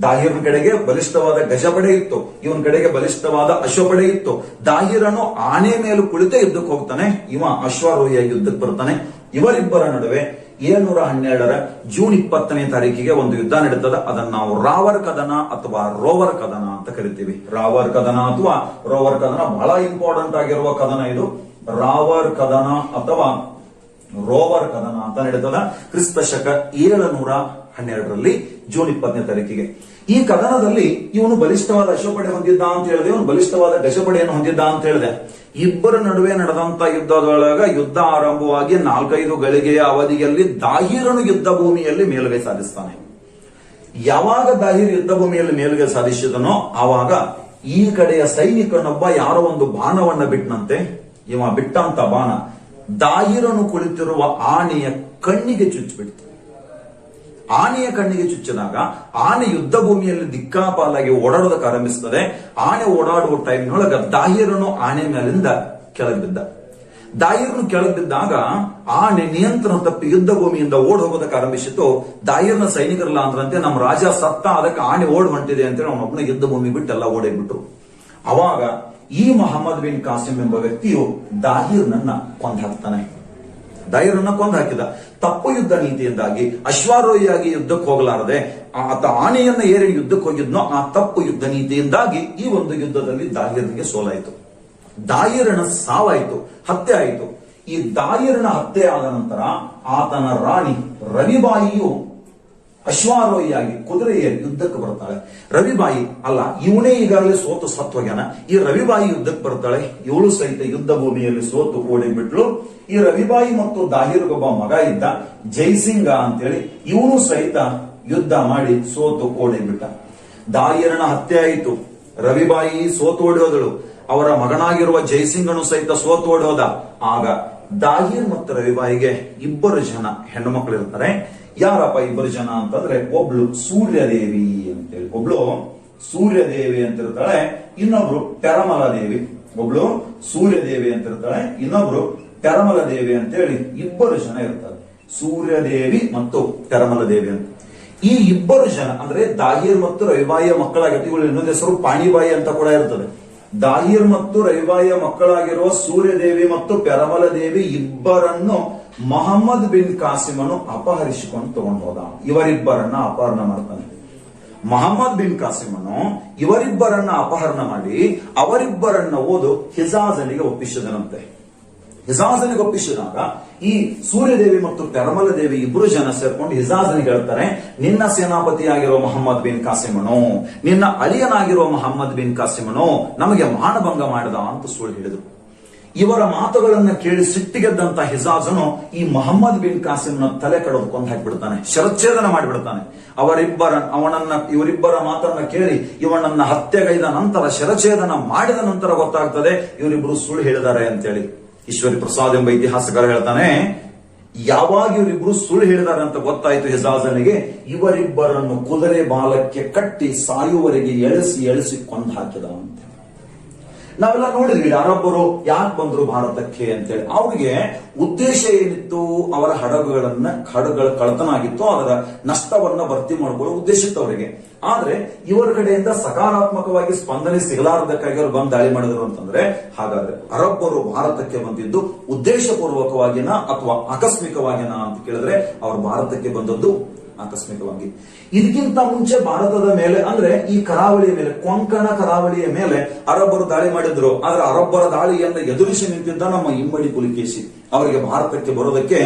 ದಾಹಿರನ ಕಡೆಗೆ ಬಲಿಷ್ಠವಾದ ಗಜಪಡೆ ಇತ್ತು, ಇವನ್ ಕಡೆಗೆ ಬಲಿಷ್ಠವಾದ ಅಶ್ವಪಡೆ ಇತ್ತು. ದಾಹಿರನು ಆನೆ ಮೇಲೆ ಕುಳಿತೇ ಯುದ್ಧಕ್ಕೆ ಹೋಗ್ತಾನೆ, ಇವ ಅಶ್ವಾರೋಹಿಯಾಗಿ ಯುದ್ಧಕ್ಕೆ ಬರ್ತಾನೆ. ಇವರಿಬ್ಬರ ನಡುವೆ 712 ಜೂನ್ 20ನೇ ತಾರೀಕಿಗೆ ಒಂದು ಯುದ್ಧ ನಡೀತದ. ಅದನ್ನ ನಾವು ರಾವರ್ ಕದನ ಅಥವಾ ರೋವರ್ ಕದನ ಅಂತ ಕರಿತೀವಿ. ರಾವರ್ ಕದನ ಅಥವಾ ರೋವರ್ ಕದನ ಬಹಳ ಇಂಪಾರ್ಟೆಂಟ್ ಆಗಿರುವ ಕದನ ಇದು. ರಾವರ್ ಕದನ ಅಥವಾ ರೋವರ್ ಕದನ ಅಂತ ನಡೀತದ ಕ್ರಿಸ್ತ ಶಕ 712ರಲ್ಲಿ ಜೂನ್ 20ನೇ ತಾರೀಕಿಗೆ. ಈ ಕದನದಲ್ಲಿ ಇವನು ಬಲಿಷ್ಠವಾದ ಅಶ್ವಪಡೆ ಹೊಂದಿದ್ದ ಅಂತ ಹೇಳಿದೆ, ಇವನು ಬಲಿಷ್ಠವಾದ ಗಜಪಡೆಯನ್ನು ಹೊಂದಿದ್ದ ಅಂತ ಹೇಳಿದೆ. ಇಬ್ಬರ ನಡುವೆ ನಡೆದಂತ ಯುದ್ಧದೊಳಗ ಯುದ್ಧ ಆರಂಭವಾಗಿ 4-5 ಗಳಿಗೆಯ ಅವಧಿಯಲ್ಲಿ ದಾಹಿರನು ಯುದ್ಧ ಭೂಮಿಯಲ್ಲಿ ಮೇಲುಗೈ ಸಾಧಿಸ್ತಾನೆ. ಯಾವಾಗ ದಾಹಿರ್ ಯುದ್ಧ ಭೂಮಿಯಲ್ಲಿ ಮೇಲುಗೈ ಸಾಧಿಸಿದನೋ ಆವಾಗ ಈ ಕಡೆಯ ಸೈನಿಕನೊಬ್ಬ ಯಾರೋ ಒಂದು ಬಾಣವನ್ನ ಬಿಟ್ಟನಂತೆ. ಇವ ಬಿಟ್ಟಂತ ಬಾಣ ದಾಹಿರನು ಕುಳಿತಿರುವ ಆನೆಯ ಕಣ್ಣಿಗೆ ಚುಚ್ಚಿಬಿಡ್ತು. ಆನೆಯ ಕಣ್ಣಿಗೆ ಚುಚ್ಚಿದಾಗ ಆನೆ ಯುದ್ಧ ಭೂಮಿಯಲ್ಲಿ ದಿಕ್ಕಾಪಾಲಾಗಿ ಓಡಾಡೋದಕ್ಕೆ ಆರಂಭಿಸುತ್ತದೆ. ಆನೆ ಓಡಾಡುವ ಟೈಮ್ನೊಳಗ ದಾಹಿರನು ಆನೆ ಮೇಲಿಂದ ಕೆಳಗೆ ಬಿದ್ದ. ದಾಹಿರನು ಕೆಳಗೆ ಬಿದ್ದಾಗ ಆನೆ ನಿಯಂತ್ರಣ ತಪ್ಪಿ ಯುದ್ಧ ಭೂಮಿಯಿಂದ ಓಡ್ ಹೋಗೋದಕ್ಕೆ ಆರಂಭಿಸಿತು. ದಾಹಿರನ ಸೈನಿಕರಲ್ಲ ಅಂದ್ರಂತೆ ನಮ್ಮ ರಾಜ ಸತ್ತ, ಅದಕ್ಕೆ ಆನೆ ಓಡ್ ಹೊಂಟಿದೆ ಅಂತೇಳಿ ಅವನೊಬ್ಬನ ಯುದ್ಧ ಭೂಮಿ ಬಿಟ್ಟೆಲ್ಲ ಓಡೇಗ್ಬಿಟ್ರು. ಅವಾಗ ಈ ಮೊಹಮ್ಮದ್ ಬಿನ್ ಕಾಸಿಂ ಎಂಬ ವ್ಯಕ್ತಿಯು ದಾಹಿರ್ನನ್ನ ಕೊಂದು ಹಾಕ್ತಾನೆ. ದಾಹಿರನ್ನ ಕೊಂದು ಹಾಕಿದ. ತಪ್ಪು ಯುದ್ಧ ನೀತಿಯಿಂದಾಗಿ ಅಶ್ವಾರೋಹಿಯಾಗಿ ಯುದ್ಧಕ್ಕೆ ಹೋಗಲಾರದೆ ಆತ ಆನೆಯನ್ನ ಏರಿ ಯುದ್ಧಕ್ಕೆ ಹೋಗಿದ್ನೋ ಆ ತಪ್ಪು ಯುದ್ಧ ನೀತಿಯಿಂದಾಗಿ ಈ ಒಂದು ಯುದ್ಧದಲ್ಲಿ ದಾಹಿರನಿಗೆ ಸೋಲಾಯಿತು. ದಾಯಿರನ ಸಾವಾಯಿತು, ಹತ್ಯೆ ಆಯಿತು. ಈ ದಾಯಿರನ ಹತ್ಯೆ ಆದ ನಂತರ ಆತನ ರಾಣಿ ರವಿಬಾಯಿಯು ಅಶ್ವಾರೋಹಿಯಾಗಿ ಕುದುರೆಯಲ್ಲಿ ಯುದ್ಧಕ್ಕೆ ಬರ್ತಾಳೆ. ರವಿಬಾಯಿ ಅಲ್ಲ, ಇವನೇ ಈಗಾಗಲೇ ಸೋತು ಸತ್ವಜ್ಞಾನ. ಈ ರವಿಬಾಯಿ ಯುದ್ಧಕ್ಕೆ ಬರ್ತಾಳೆ. ಇವಳು ಸಹಿತ ಯುದ್ಧ ಭೂಮಿಯಲ್ಲಿ ಸೋತು ಓಡಿಬಿಟ್ಲು. ಈ ರವಿಬಾಯಿ ಮತ್ತು ದಾಹಿರ್ಗೊಬ್ಬ ಮಗ ಇದ್ದ, ಜೈಸಿಂಗ ಅಂತೇಳಿ. ಇವನು ಸಹಿತ ಯುದ್ಧ ಮಾಡಿ ಸೋತು ಓಡಿಬಿಟ್ಟ. ದಾಯಿರನ ಹತ್ಯೆ ಆಯಿತು, ರವಿಬಾಯಿ ಸೋತು ಓಡಿ ಹೋದಳು. ಅವರ ಮಗನಾಗಿರುವ ಜೈಸಿಂಗನು ಸಹಿತ ಸೋತು ಓಡಿ ಹೋದ. ಆಗ ದಾಹಿರ್ ಮತ್ತು ರವಿಬಾಯಿಗೆ ಇಬ್ಬರು ಜನ ಹೆಣ್ಣು ಮಕ್ಕಳು ಇರ್ತಾರೆ. ಯಾರಪ್ಪ ಇಬ್ಬರು ಜನ ಅಂತಂದ್ರೆ, ಒಬ್ಳು ಸೂರ್ಯದೇವಿ ಅಂತೇಳಿ, ಒಬ್ಳು ಸೂರ್ಯದೇವಿ ಅಂತ ಇರ್ತಾಳೆ, ಇನ್ನೊಬ್ರು ಟೆರಮಲ ದೇವಿ. ಒಬ್ಳು ಸೂರ್ಯದೇವಿ ಅಂತ ಇರ್ತಾಳೆ, ಇನ್ನೊಬ್ರು ಟೆರಮಲ ದೇವಿ ಅಂತೇಳಿ ಇಬ್ಬರು ಜನ ಇರ್ತಾರೆ. ಸೂರ್ಯದೇವಿ ಮತ್ತು ಟೆರಮಲ ದೇವಿ ಅಂತ ಈ ಇಬ್ಬರು ಜನ ಅಂದ್ರೆ ದಾಹಿರ್ ಮತ್ತು ರವಿಬಾಯಿಯ ಮಕ್ಕಳಾಗಿತ್ತು. ಇವಳು ಇನ್ನೊಂದು ಹೆಸರು ಪಾಣಿಬಾಯಿ ಅಂತ ಕೂಡ ಇರ್ತದೆ. ದಾಹಿರ್ ಮತ್ತು ರವಿಬಾಯಿಯ ಮಕ್ಕಳಾಗಿರುವ ಸೂರ್ಯದೇವಿ ಮತ್ತು ಪೆರಮಲ ದೇವಿ ಇಬ್ಬರನ್ನು ಮೊಹಮ್ಮದ್ ಬಿನ್ ಕಾಸಿಮನು ಅಪಹರಿಸಿಕೊಂಡು ತಗೊಂಡು ಹೋದ. ಇವರಿಬ್ಬರನ್ನ ಅಪಹರಣ ಮಾಡ್ತಾನೆ. ಮೊಹಮ್ಮದ್ ಬಿನ್ ಕಾಸಿಮನು ಇವರಿಬ್ಬರನ್ನ ಅಪಹರಣ ಮಾಡಿ ಅವರಿಬ್ಬರನ್ನ ಓದು ಹಿಜಾಜನಿಗೆ ಒಪ್ಪಿಸಿದನಂತೆ. ಹಿಜಾಜನಿಗೆ ಒಪ್ಪಿಸಿದಾಗ ಈ ಸೂರ್ಯದೇವಿ ಮತ್ತು ಪೆರಮಲ ದೇವಿ ಇಬ್ಬರು ಜನ ಸೇರ್ಕೊಂಡು ಹಿಜಾಜನಿಗೆ ಹೇಳ್ತಾರೆ, ನಿನ್ನ ಸೇನಾಪತಿಯಾಗಿರುವ ಮೊಹಮ್ಮದ್ ಬಿನ್ ಕಾಸಿಮನು, ನಿನ್ನ ಅಳಿಯನಾಗಿರುವ ಮೊಹಮ್ಮದ್ ಬಿನ್ ಕಾಸಿಮನು ನಮಗೆ ಮಾನಭಂಗ ಮಾಡಿದ ಅಂತ ಸುಳ್ಳು ಹೇಳಿದರು. ಇವರ ಮಾತುಗಳನ್ನ ಕೇಳಿ ಸಿಟ್ಟಿಗೆದ್ದಂತ ಹಿಜಾಜನು ಈ ಮೊಹಮ್ಮದ್ ಬಿನ್ ಕಾಸಿಮ್ನ ತಲೆ ಕಡದು ಕೊಂದು ಹಾಕಿಬಿಡ್ತಾನೆ, ಶಿರಚ್ಛೇದನ ಮಾಡಿಬಿಡ್ತಾನೆ. ಇವರಿಬ್ಬರ ಮಾತನ್ನ ಕೇಳಿ ಇವನನ್ನ ಹತ್ಯೆಗೈದ ನಂತರ, ಶಿರಚ್ಛೇದನ ಮಾಡಿದ ನಂತರ ಗೊತ್ತಾಗ್ತದೆ ಇವರಿಬ್ಬರು ಸುಳ್ಳು ಹೇಳಿದ್ದಾರೆ ಅಂತೇಳಿ. ಈಶ್ವರಿ ಪ್ರಸಾದ್ ಎಂಬ ಇತಿಹಾಸಕಾರ ಹೇಳ್ತಾನೆ, ಯಾವಾಗ ಇವರಿಬ್ರು ಸುಳ್ಳು ಹೇಳಿದಾರೆ ಅಂತ ಗೊತ್ತಾಯ್ತು ಹಿಜಾಜನಿಗೆ, ಇವರಿಬ್ಬರನ್ನು ಕುದುರೆ ಬಾಲಕ್ಕೆ ಕಟ್ಟಿ ಸಾಯುವವರೆಗೆ ಎಳಿಸಿ ಕೊಂದು ಹಾಕಿದ ಅಂತ. ನಾವೆಲ್ಲ ನೋಡಿದ್ವಿ ಅರಬ್ಬರು ಯಾಕೆ ಬಂದ್ರು ಭಾರತಕ್ಕೆ ಅಂತೇಳಿ. ಅವ್ರಿಗೆ ಉದ್ದೇಶ ಏನಿತ್ತು? ಅವರ ಹಡಗುಗಳ ಕಳತನ ಆಗಿತ್ತು, ಅದರ ನಷ್ಟವನ್ನ ಭರ್ತಿ ಮಾಡಿಕೊಳ್ಳೋ ಉದ್ದೇಶ ಇತ್ತು ಅವರಿಗೆ. ಆದ್ರೆ ಇವರ ಕಡೆಯಿಂದ ಸಕಾರಾತ್ಮಕವಾಗಿ ಸ್ಪಂದನೆ ಸಿಗಲಾರದಕ್ಕಾಗಿ ಅವರು ಬಂದು ದಾಳಿ ಮಾಡಿದ್ರು ಅಂತಂದ್ರೆ, ಹಾಗಾದ್ರೆ ಅರಬ್ಬರು ಭಾರತಕ್ಕೆ ಬಂದಿದ್ದು ಉದ್ದೇಶಪೂರ್ವಕವಾಗಿನ ಅಥವಾ ಆಕಸ್ಮಿಕವಾಗಿನ ಅಂತ ಕೇಳಿದ್ರೆ, ಅವರು ಭಾರತಕ್ಕೆ ಬಂದದ್ದು ಆಕಸ್ಮಿಕವಾಗಿ. ಇದಕ್ಕಿಂತ ಮುಂಚೆ ಭಾರತದ ಮೇಲೆ ಅಂದ್ರೆ ಈ ಕರಾವಳಿಯ ಮೇಲೆ, ಕೊಂಕಣ ಕರಾವಳಿಯ ಮೇಲೆ ಅರಬ್ಬರು ದಾಳಿ ಮಾಡಿದ್ರು. ಆದ್ರೆ ಅರಬ್ಬರ ದಾಳಿಯನ್ನು ಎದುರಿಸಿ ನಿಂತಿದ್ದ ನಮ್ಮ ಇಮ್ಮಡಿ ಪುಲಿಕೇಶಿ ಅವರಿಗೆ ಭಾರತಕ್ಕೆ ಬರೋದಕ್ಕೆ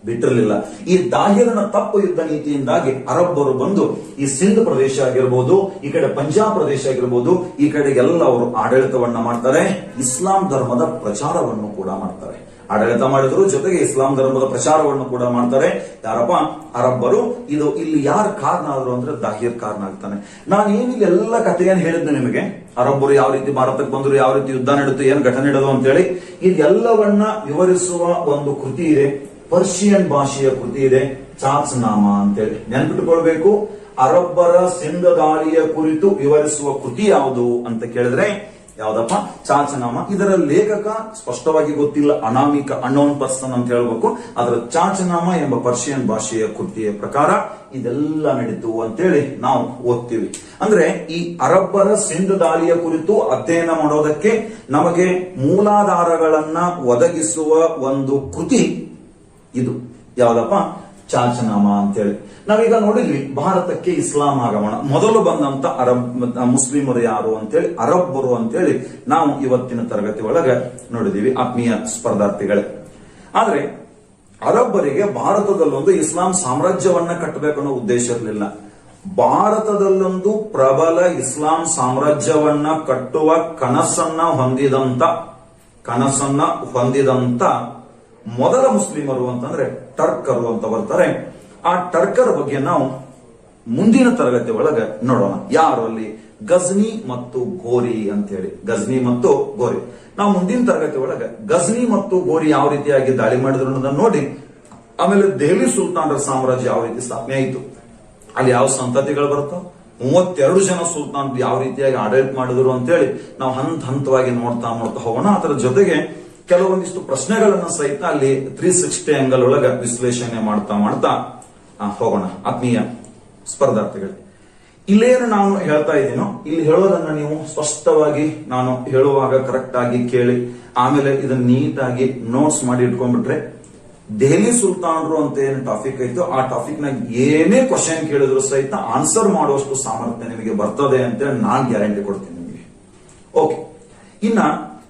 ಬಿಟ್ಟಿರಲಿಲ್ಲ. ಈ ದಾಹಿರನ ತಪ್ಪು ಯುದ್ಧ ನೀತಿಯಿಂದಾಗಿ ಅರಬ್ಬರು ಬಂದು ಈ ಸಿಂಧ್ ಪ್ರದೇಶ ಆಗಿರ್ಬೋದು, ಈ ಕಡೆ ಪಂಜಾಬ್ ಪ್ರದೇಶ ಆಗಿರ್ಬೋದು, ಈ ಕಡೆಗೆಲ್ಲ ಅವರು ಆಡಳಿತವನ್ನ ಮಾಡ್ತಾರೆ. ಇಸ್ಲಾಂ ಧರ್ಮದ ಪ್ರಚಾರವನ್ನು ಕೂಡ ಮಾಡ್ತಾರೆ. ಆಡಳಿತ ಮಾಡಿದ್ರು, ಜೊತೆಗೆ ಇಸ್ಲಾಂ ಧರ್ಮದ ಪ್ರಚಾರವನ್ನು ಕೂಡ ಮಾಡ್ತಾರೆ. ಯಾರಪ್ಪ? ಅರಬ್ಬರು. ಇದು ಇಲ್ಲಿ ಯಾರು ಕಾರಣ ಆದ್ರು ಅಂದ್ರೆ ದಾಹಿರ್ ಕಾರಣ ಆಗ್ತಾನೆ. ನಾನು ಏನಿಲ್ಲ ಎಲ್ಲ ಕಥೆಯನ್ನು ಹೇಳಿದ್ದೆ ನಿಮಗೆ, ಅರಬ್ಬರು ಯಾವ ರೀತಿ ಭಾರತಕ್ಕೆ ಬಂದ್ರು, ಯಾವ ರೀತಿ ಯುದ್ಧ ನಡೆದು, ಏನ್ ಘಟನೆ ನಡೆದು ಅಂತೇಳಿ. ಇದೆಲ್ಲವನ್ನ ವಿವರಿಸುವ ಒಂದು ಕೃತಿ ಇದೆ, ಪರ್ಷಿಯನ್ ಭಾಷೆಯ ಕೃತಿ ಇದೆ, ಚಾಚ್ನಾಮ ಅಂತೇಳಿ. ನೆನ್ಪಿಟ್ಟುಕೊಳ್ಬೇಕು, ಅರಬ್ಬರ ಸಿಂಧ್ ದಾಳಿಯ ಕುರಿತು ವಿವರಿಸುವ ಕೃತಿ ಯಾವುದು ಅಂತ ಕೇಳಿದ್ರೆ ಯಾವ್ದಪ್ಪ? ಚಾಚನಾಮ. ಇದರ ಲೇಖಕ ಸ್ಪಷ್ಟವಾಗಿ ಗೊತ್ತಿಲ್ಲ, ಅನಾಮಿಕ, ಅನ್ನೋನ್ ಪರ್ಸನ್ ಅಂತ ಹೇಳ್ಬೇಕು. ಅದರ ಚಾಚನಾಮ ಎಂಬ ಪರ್ಷಿಯನ್ ಭಾಷೆಯ ಕೃತಿಯ ಪ್ರಕಾರ ಇದೆಲ್ಲ ನಡೀತು ಅಂತೇಳಿ ನಾವು ಓದ್ತೀವಿ. ಅಂದ್ರೆ ಈ ಅರಬ್ಬರ ಸಿಂಧ್ ದಾಳಿಯ ಕುರಿತು ಅಧ್ಯಯನ ಮಾಡೋದಕ್ಕೆ ನಮಗೆ ಮೂಲಾಧಾರಗಳನ್ನ ಒದಗಿಸುವ ಒಂದು ಕೃತಿ ಇದು. ಯಾವ್ದಪ್ಪ? ಚಾಚನಾಮ ಅಂತೇಳಿ. ನಾವೀಗ ನೋಡಿದ್ವಿ ಭಾರತಕ್ಕೆ ಇಸ್ಲಾಂ ಆಗಮನ, ಮೊದಲು ಬಂದಂತ ಮುಸ್ಲಿಮರು ಯಾರು ಅಂತೇಳಿ ಅರಬ್ಬರು ಅಂತೇಳಿ ನಾವು ಇವತ್ತಿನ ತರಗತಿ ಒಳಗೆ ನೋಡಿದೀವಿ ಆತ್ಮೀಯ ಸ್ಪರ್ಧಾರ್ಥಿಗಳೇ. ಆದ್ರೆ ಅರಬ್ಬರಿಗೆ ಭಾರತದಲ್ಲೊಂದು ಇಸ್ಲಾಂ ಸಾಮ್ರಾಜ್ಯವನ್ನ ಕಟ್ಟಬೇಕನ್ನೋ ಉದ್ದೇಶ ಇರಲಿಲ್ಲ. ಭಾರತದಲ್ಲೊಂದು ಪ್ರಬಲ ಇಸ್ಲಾಂ ಸಾಮ್ರಾಜ್ಯವನ್ನ ಕಟ್ಟುವ ಕನಸನ್ನ ಹೊಂದಿದಂತ ಮೊದಲ ಮುಸ್ಲಿಮರು ಅಂತಂದ್ರೆ ಟರ್ಕರು ಅಂತ ಬರ್ತಾರೆ. ಆ ಟರ್ಕರ್ ಬಗ್ಗೆ ನಾವು ಮುಂದಿನ ತರಗತಿ ಒಳಗೆ ನೋಡೋಣ. ಯಾರು ಅಲ್ಲಿ? ಗಜ್ನಿ ಮತ್ತು ಗೋರಿ ಅಂತ ಹೇಳಿ. ಗಜ್ನಿ ಮತ್ತು ಗೋರಿ ನಾವು ಮುಂದಿನ ತರಗತಿ ಒಳಗೆ ಗಜ್ನಿ ಮತ್ತು ಗೋರಿ ಯಾವ ರೀತಿಯಾಗಿ ದಾಳಿ ಮಾಡಿದ್ರು ಅನ್ನೋದನ್ನ ನೋಡಿ, ಆಮೇಲೆ ದೆಹಲಿ ಸುಲ್ತಾನರ ಸಾಮ್ರಾಜ್ಯ ಯಾವ ರೀತಿ ಸ್ಥಾಪನೆ ಆಯಿತು, ಅಲ್ಲಿ ಯಾವ ಸಂತತಿಗಳು ಬರುತ್ತೋ, 32 ಜನ ಸುಲ್ತಾನ್ ಯಾವ ರೀತಿಯಾಗಿ ಆಡಳಿತ ಮಾಡಿದ್ರು ಅಂತೇಳಿ ನಾವು ಹಂತವಾಗಿ ನೋಡ್ತಾ ಹೋಗೋಣ. ಅದರ ಜೊತೆಗೆ ಕೆಲವೊಂದಿಷ್ಟು ಪ್ರಶ್ನೆಗಳನ್ನ ಸಹಿತ ಅಲ್ಲಿ 360 ಆಂಗಲ್ ಒಳಗೆ ವಿಶ್ಲೇಷಣೆ ಮಾಡ್ತಾ ಹೋಗೋಣ ಆತ್ಮೀಯ ಸ್ಪರ್ಧಾರ್ಥಿಗಳೇ. ಇಲ್ಲೇನು ನಾನು ಹೇಳ್ತಾ ಇದ್ದೀನೋ, ಇಲ್ಲಿ ಹೇಳೋದನ್ನ ನೀವು ಸ್ಪಷ್ಟವಾಗಿ ನಾನು ಹೇಳುವಾಗ ಕರೆಕ್ಟ್ ಆಗಿ ಕೇಳಿ, ಆಮೇಲೆ ಇದನ್ನ ನೀಟಾಗಿ ನೋಟ್ಸ್ ಮಾಡಿ ಇಟ್ಕೊಂಡ್ಬಿಟ್ರೆ ದೆಹಲಿ ಸುಲ್ತಾನರು ಅಂತ ಏನು ಟಾಪಿಕ್ ಐತೋ ಆ ಟಾಪಿಕ್ ನಾಗ ಏನೇ ಕ್ವಶನ್ ಕೇಳಿದ್ರು ಸಹಿತ ಆನ್ಸರ್ ಮಾಡುವಷ್ಟು ಸಾಮರ್ಥ್ಯ ನಿಮಗೆ ಬರ್ತದೆ ಅಂತ ನಾನು ಗ್ಯಾರಂಟಿ ಕೊಡ್ತೀನಿ ನಿಮಗೆ. ಓಕೆ, ಇನ್ನ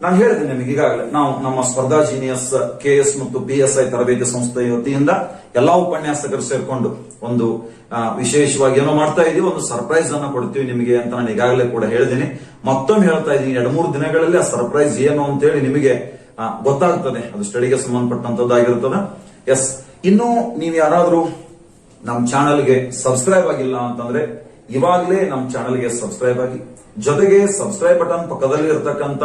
ನಾನು ಹೇಳಿದ್ದೀನಿ ನಿಮಗೆ ಈಗಾಗಲೇ, ನಾವು ನಮ್ಮ ಸ್ಪರ್ಧಾ ಜೀನಿಯಸ್ KS ಮತ್ತು PSI ತರಬೇತಿ ಸಂಸ್ಥೆಯ ವತಿಯಿಂದ ಎಲ್ಲಾ ಉಪನ್ಯಾಸಕರು ಸೇರ್ಕೊಂಡು ಒಂದು ವಿಶೇಷವಾಗಿ ಏನೋ ಮಾಡ್ತಾ ಇದೀವಿ, ಒಂದು ಸರ್ಪ್ರೈಸ್ ಅನ್ನ ಕೊಡ್ತೀವಿ ನಿಮಗೆ ಅಂತ ನಾನು ಈಗಾಗಲೇ ಕೂಡ ಹೇಳಿದ್ದೀನಿ. ಮತ್ತೊಮ್ಮೆ ಹೇಳ್ತಾ ಇದ್ದೀನಿ, 2-3 ದಿನಗಳಲ್ಲಿ ಆ ಸರ್ಪ್ರೈಸ್ ಏನು ಅಂತ ಹೇಳಿ ನಿಮಗೆ ಗೊತ್ತಾಗ್ತದೆ. ಅದು ಸ್ಟಡಿಗೆ ಸಂಬಂಧಪಟ್ಟಂತದ್ದಾಗಿರ್ತದೆ. ಎಸ್, ಇನ್ನು ನೀವು ಯಾರಾದ್ರೂ ನಮ್ಮ ಚಾನಲ್ಗೆ ಸಬ್ಸ್ಕ್ರೈಬ್ ಆಗಿಲ್ಲ ಅಂತಂದ್ರೆ ಇವಾಗಲೇ ನಮ್ಮ ಚಾನಲ್ಗೆ ಸಬ್ಸ್ಕ್ರೈಬ್ ಆಗಿ, ಜೊತೆಗೆ ಸಬ್ಸ್ಕ್ರೈಬ್ ಬಟನ್ ಪಕ್ಕದಲ್ಲಿ ಇರತಕ್ಕಂತ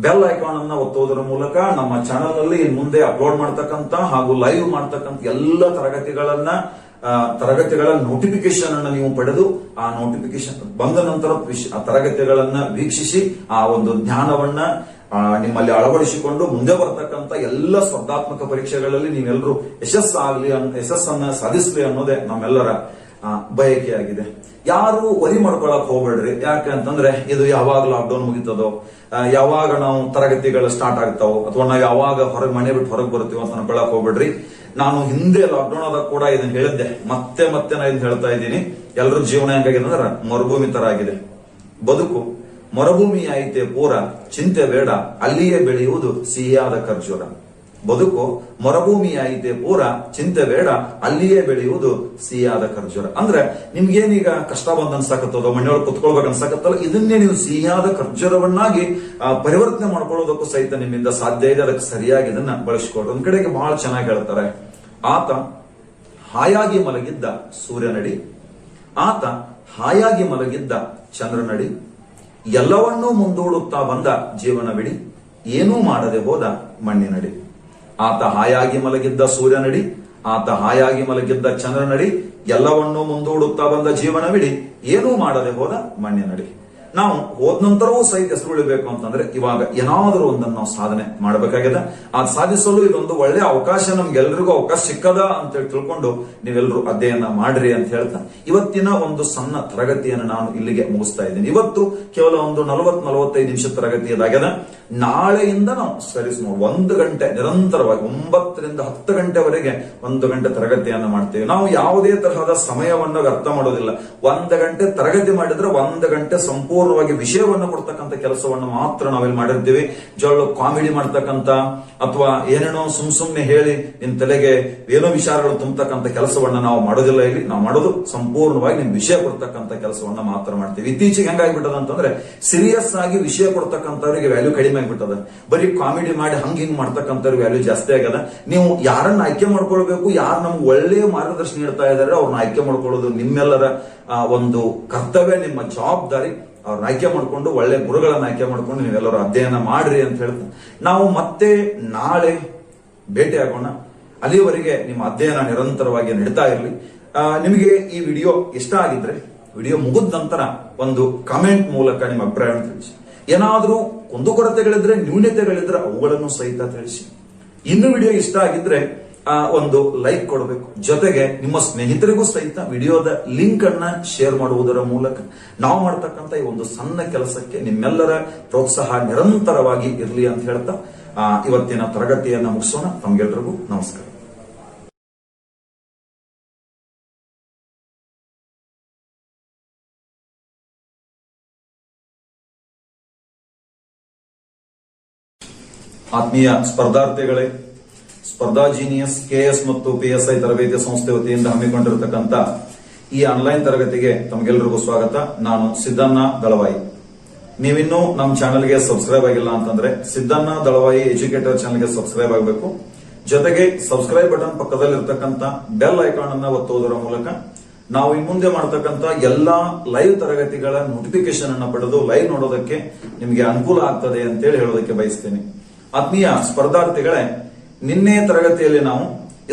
ಬೆಲ್ ಐಕಾನ್ ಅನ್ನ ಒತ್ತುವುದರ ಮೂಲಕ ನಮ್ಮ ಚಾನಲ್ ನಲ್ಲಿ ಇನ್ ಮುಂದೆ ಅಪ್ಲೋಡ್ ಮಾಡ್ತಕ್ಕಂತ ಹಾಗೂ ಲೈವ್ ಮಾಡ್ತಕ್ಕಂತ ಎಲ್ಲ ತರಗತಿಗಳ ನೋಟಿಫಿಕೇಶನ್ ಅನ್ನು ನೀವು ಪಡೆದು, ಆ ನೋಟಿಫಿಕೇಶನ್ ಬಂದ ನಂತರ ಆ ತರಗತಿಗಳನ್ನ ವೀಕ್ಷಿಸಿ ಆ ಒಂದು ಜ್ಞಾನವನ್ನ ನಿಮ್ಮಲ್ಲಿ ಅಳವಡಿಸಿಕೊಂಡು ಮುಂದೆ ಬರ್ತಕ್ಕಂತ ಎಲ್ಲ ಸ್ಪರ್ಧಾತ್ಮಕ ಪರೀಕ್ಷೆಗಳಲ್ಲಿ ನೀವೆಲ್ಲರೂ ಯಶಸ್ಸನ್ನ ಸಾಧಿಸಲಿ ಅನ್ನೋದೇ ನಮ್ಮೆಲ್ಲರ ಬಯಕೆಯಾಗಿದೆ. ಯಾರು ವರಿ ಮಾಡ್ಕೊಳಕ್ ಹೋಗ್ಬೇಡ್ರಿ. ಯಾಕೆ ಅಂತಂದ್ರೆ ಇದು ಯಾವಾಗ ಲಾಕ್ಡೌನ್ ಮುಗಿತದೋ, ಯಾವಾಗ ನಾವು ತರಗತಿಗಳು ಸ್ಟಾರ್ಟ್ ಆಗ್ತಾವೋ, ಅಥವಾ ನಾವು ಯಾವಾಗ ಮನೆ ಬಿಟ್ಟು ಹೊರಗೆ ಬರ್ತೀವೋ ಅಂತ ಅನ್ಕೊಳಕ್ ಹೋಗ್ಬೇಡ್ರಿ. ನಾನು ಹಿಂದೆ ಲಾಕ್ಡೌನ್ ಆದಾಗ ಕೂಡ ಇದನ್ನ ಹೇಳಿದ್ದೆ, ಮತ್ತೆ ನಾ ಇದನ್ನ ಹೇಳ್ತಾ ಇದ್ದೀನಿ. ಎಲ್ಲರ ಜೀವನ ಹೆಂಗಾಗಿದೆ ಅಂದ್ರೆ ಮರುಭೂಮಿ ತರ ಆಗಿದೆ. ಬದುಕು ಮರುಭೂಮಿ ಆಯಿತೆ ಪೂರ, ಚಿಂತೆ ಬೇಡ ಅಲ್ಲಿಯೇ ಬೆಳೆಯುವುದು ಸಿಹಿಯಾದ ಖರ್ಜೂರ. ಬದುಕು ಮರುಭೂಮಿ ಆಯಿತೆ ಪೂರ, ಚಿಂತೆ ಬೇಡ ಅಲ್ಲಿಯೇ ಬೆಳೆಯುವುದು ಸಿಹಿಯಾದ ಖರ್ಜೂರ. ಅಂದ್ರೆ ನಿಮ್ಗೇನೀಗ ಕಷ್ಟ ಬಂದ್ ಅನ್ಸಾಕತ್ತದೋ, ಮನೆಯೊಳಗೆ ಕುತ್ಕೊಳ್ಬೇಕು ಅನ್ಸಾಕತ್ತಲ್ಲ, ಇದನ್ನೇ ನೀವು ಸಿಹಿಯಾದ ಖರ್ಜೂರವನ್ನಾಗಿ ಪರಿವರ್ತನೆ ಮಾಡ್ಕೊಳ್ಳೋದಕ್ಕೂ ಸಹಿತ ನಿಮ್ಮಿಂದ ಸಾಧ್ಯ ಇದೆ. ಅದಕ್ಕೆ ಸರಿಯಾಗಿ ಇದನ್ನ ಬಳಸಿಕೊಡ್ರಿ. ಒಂದ್ ಕಡೆಗೆ ಬಹಳ ಚೆನ್ನಾಗಿ ಹೇಳ್ತಾರೆ, ಆತ ಹಾಯಾಗಿ ಮಲಗಿದ್ದ ಸೂರ್ಯನಡಿ, ಆತ ಹಾಯಾಗಿ ಮಲಗಿದ್ದ ಚಂದ್ರನಡಿ, ಎಲ್ಲವನ್ನೂ ಮುಂದೂಡುತ್ತಾ ಬಂದ ಜೀವನವಿಡಿ, ಏನೂ ಮಾಡದೆ ಹೋದ ಮಣ್ಣಿನಡಿ. ಆತ ಹಾಯಾಗಿ ಮಲಗಿದ್ದ ಸೂರ್ಯನಡಿ, ಆತ ಹಾಯಾಗಿ ಮಲಗಿದ್ದ ಚಂದ್ರನಡಿ, ಎಲ್ಲವನ್ನೂ ಮುಂದೂಡುತ್ತಾ ಬಂದ ಜೀವನವಿಡಿ, ಏನೂ ಮಾಡದೆ ಹೋದ ಮಣ್ಣಿನಡಿ. ನಾವು ಹೋದ ನಂತರವೂ ಸಹಿತ ಹೆಸರು ಉಳಿಬೇಕು ಅಂತಂದ್ರೆ ಇವಾಗ ಏನಾದರೂ ಒಂದನ್ನು ನಾವು ಸಾಧನೆ ಮಾಡಬೇಕಾಗಿದೆ. ಅದು ಸಾಧಿಸಲು ಇದೊಂದು ಒಳ್ಳೆ ಅವಕಾಶ, ನಮ್ಗೆಲ್ರಿಗೂ ಅವಕಾಶ ಸಿಕ್ಕದ ಅಂತ ಹೇಳಿ ತಿಳ್ಕೊಂಡು ನೀವೆಲ್ಲರೂ ಅಧ್ಯಯನ ಮಾಡ್ರಿ ಅಂತ ಹೇಳ್ತಾ ಇವತ್ತಿನ ಒಂದು ಸಣ್ಣ ತರಗತಿಯನ್ನು ನಾನು ಇಲ್ಲಿಗೆ ಮುಗಿಸ್ತಾ ಇದ್ದೀನಿ. ಇವತ್ತು ಕೇವಲ ಒಂದು 40-45 ನಿಮಿಷ ತರಗತಿ ಇದಾಗಿದೆ. ನಾಳೆಯಿಂದ ನಾವು ಸರಿಸ್ 1 ಗಂಟೆ ನಿರಂತರವಾಗಿ 9 ರಿಂದ 10 ಗಂಟೆವರೆಗೆ 1 ಗಂಟೆ ತರಗತಿಯನ್ನು ಮಾಡ್ತೇವೆ. ನಾವು ಯಾವುದೇ ತರಹದ ಸಮಯವನ್ನು ವ್ಯರ್ಥ ಮಾಡೋದಿಲ್ಲ. 1 ಗಂಟೆ ತರಗತಿ ಮಾಡಿದ್ರೆ 1 ಗಂಟೆ ಸಂಪೂರ್ಣವಾಗಿ ವಿಷಯವನ್ನು ಕೊಡ್ತಕ್ಕಂಥ ಕೆಲಸವನ್ನು ಮಾತ್ರ ನಾವಿಲ್ಲಿ ಮಾಡಿರ್ತೀವಿ. ಜೊಳ್ಳು ಕಾಮಿಡಿ ಮಾಡ್ತಕ್ಕಂಥ ಅಥವಾ ಏನೇನೋ ಸುಮ್ನೆ ಹೇಳಿ ನಿಮ್ ತಲೆಗೆ ಏನೋ ವಿಚಾರಗಳು ತುಂಬತಕ್ಕಂಥ ಕೆಲಸವನ್ನ ನಾವು ಮಾಡೋದಿಲ್ಲ. ಇಲ್ಲಿ ನಾವು ಮಾಡೋದು ಸಂಪೂರ್ಣವಾಗಿ ನಿಮ್ ವಿಷಯ ಕೊಡ್ತಕ್ಕಂಥ ಕೆಲಸವನ್ನ ಮಾತ್ರ ಮಾಡ್ತೀವಿ. ಇತ್ತೀಚೆಗೆ ಹೆಂಗಾಗ್ಬಿಟ್ಟದ ಅಂತಂದ್ರೆ ಸೀರಿಯಸ್ ಆಗಿ ವಿಷಯ ಕೊಡ್ತಕ್ಕಂಥವ್ರಿಗೆ ವ್ಯಾಲ್ಯೂ ಕಡಿಮೆ ಆಗ್ಬಿಟ್ಟದ. ಬರೀ ಕಾಮಿಡಿ ಮಾಡಿ ಹಿಂಗ್ ಮಾಡ್ತಕ್ಕಂಥವ್ರಿಗೆ ವ್ಯಾಲ್ಯೂ ಜಾಸ್ತಿ ಆಗ್ಯದ. ನೀವು ಯಾರನ್ನ ಆಯ್ಕೆ ಮಾಡ್ಕೊಳ್ಬೇಕು, ಯಾರು ನಮ್ಗೆ ಒಳ್ಳೆಯ ಮಾರ್ಗದರ್ಶನ ನೀಡ್ತಾ ಇದ್ದಾರೆ ಅವ್ರನ್ನ ಆಯ್ಕೆ ಮಾಡ್ಕೊಳ್ಳೋದು ನಿಮ್ಮೆಲ್ಲರ ಒಂದು ಕರ್ತವ್ಯ, ನಿಮ್ಮ ಜವಾಬ್ದಾರಿ. ಅವ್ರನ್ನ ಆಯ್ಕೆ ಮಾಡ್ಕೊಂಡು ಒಳ್ಳೆ ಗುರುಗಳನ್ನ ಆಯ್ಕೆ ಮಾಡ್ಕೊಂಡು ನೀವೆಲ್ಲರೂ ಅಧ್ಯಯನ ಮಾಡ್ರಿ ಅಂತ ಹೇಳ್ತಾ ನಾವು ಮತ್ತೆ ನಾಳೆ ಭೇಟಿ ಆಗೋಣ. ಅಲ್ಲಿವರೆಗೆ ನಿಮ್ಮ ಅಧ್ಯಯನ ನಿರಂತರವಾಗಿ ನಡೀತಾ ಇರಲಿ. ನಿಮಗೆ ಈ ವಿಡಿಯೋ ಇಷ್ಟ ಆಗಿದ್ರೆ ವಿಡಿಯೋ ಮುಗಿದ ನಂತರ ಒಂದು ಕಮೆಂಟ್ ಮೂಲಕ ನಿಮ್ಮ ಅಭಿಪ್ರಾಯವನ್ನು ತಿಳಿಸಿ. ಏನಾದ್ರೂ ಕುಂದುಕೊರತೆಗಳಿದ್ರೆ, ನ್ಯೂನತೆಗಳಿದ್ರೆ ಅವುಗಳನ್ನು ಸಹಿತ ತಿಳಿಸಿ. ಇನ್ನು ವಿಡಿಯೋ ಇಷ್ಟ ಆಗಿದ್ರೆ ಒಂದು ಲೈಕ್ ಕೊಡಬೇಕು. ಜೊತೆಗೆ ನಿಮ್ಮ ಸ್ನೇಹಿತರಿಗೂ ಸಹಿತ ವಿಡಿಯೋದ ಲಿಂಕ್ ಅನ್ನ ಶೇರ್ ಮಾಡುವುದರ ಮೂಲಕ ನಾವು ಮಾಡ್ತಕ್ಕಂಥ ಈ ಒಂದು ಸಣ್ಣ ಕೆಲಸಕ್ಕೆ ನಿಮ್ಮೆಲ್ಲರ ಪ್ರೋತ್ಸಾಹ ನಿರಂತರವಾಗಿ ಇರಲಿ ಅಂತ ಹೇಳ್ತಾ ಇವತ್ತಿನ ತರಗತಿಯನ್ನ ಮುಗಿಸೋಣ. ತಮ್ಗೆಲ್ರಿಗೂ ನಮಸ್ಕಾರ. ಆತ್ಮೀಯ ಸ್ಪರ್ಧಾರ್ಥಿಗಳೇ, ಸ್ಪರ್ಧಾ ಜೀನಿಯಸ್ KS ಮತ್ತು PSI ತರಬೇತಿ ಸಂಸ್ಥೆ ವತಿಯಿಂದ ಹಮ್ಮಿಕೊಂಡಿರತಕ್ಕಂತ ಈ ಆನ್ಲೈನ್ ತರಗತಿಗೆ ತಮಗೆಲ್ಲರಿಗೂ ಸ್ವಾಗತ. ನಾನು ಸಿದ್ದಣ್ಣ ದಳವಾಯಿ. ನೀವಿನ್ನೂ ನಮ್ಮ ಚಾನೆಲ್ಗೆ ಸಬ್ಸ್ಕ್ರೈಬ್ ಆಗಿಲ್ಲ ಅಂತಂದ್ರೆ ಸಿದ್ದಣ್ಣ ದಳವಾಯಿ ಎಜುಕೇಟರ್ ಚಾನೆಲ್ಗೆ ಸಬ್ಸ್ಕ್ರೈಬ್ ಆಗಬೇಕು. ಜೊತೆಗೆ ಸಬ್ಸ್ಕ್ರೈಬ್ ಬಟನ್ ಪಕ್ಕದಲ್ಲಿರ್ತಕ್ಕಂಥ ಬೆಲ್ ಐಕಾನ್ ಅನ್ನ ಒತ್ತುವುದರ ಮೂಲಕ ನಾವು ಇನ್ ಮುಂದೆ ಮಾಡತಕ್ಕಂತ ಎಲ್ಲಾ ಲೈವ್ ತರಗತಿಗಳ ನೋಟಿಫಿಕೇಶನ್ ಅನ್ನ ಪಡೆದು ಲೈವ್ ನೋಡೋದಕ್ಕೆ ನಿಮಗೆ ಅನುಕೂಲ ಆಗ್ತದೆ ಅಂತೇಳಿ ಹೇಳೋದಕ್ಕೆ ಬಯಸ್ತೇನೆ. ಆತ್ಮೀಯ ಸ್ಪರ್ಧಾರ್ಥಿಗಳೇ, ನಿನ್ನೆ ತರಗತಿಯಲ್ಲಿ ನಾವು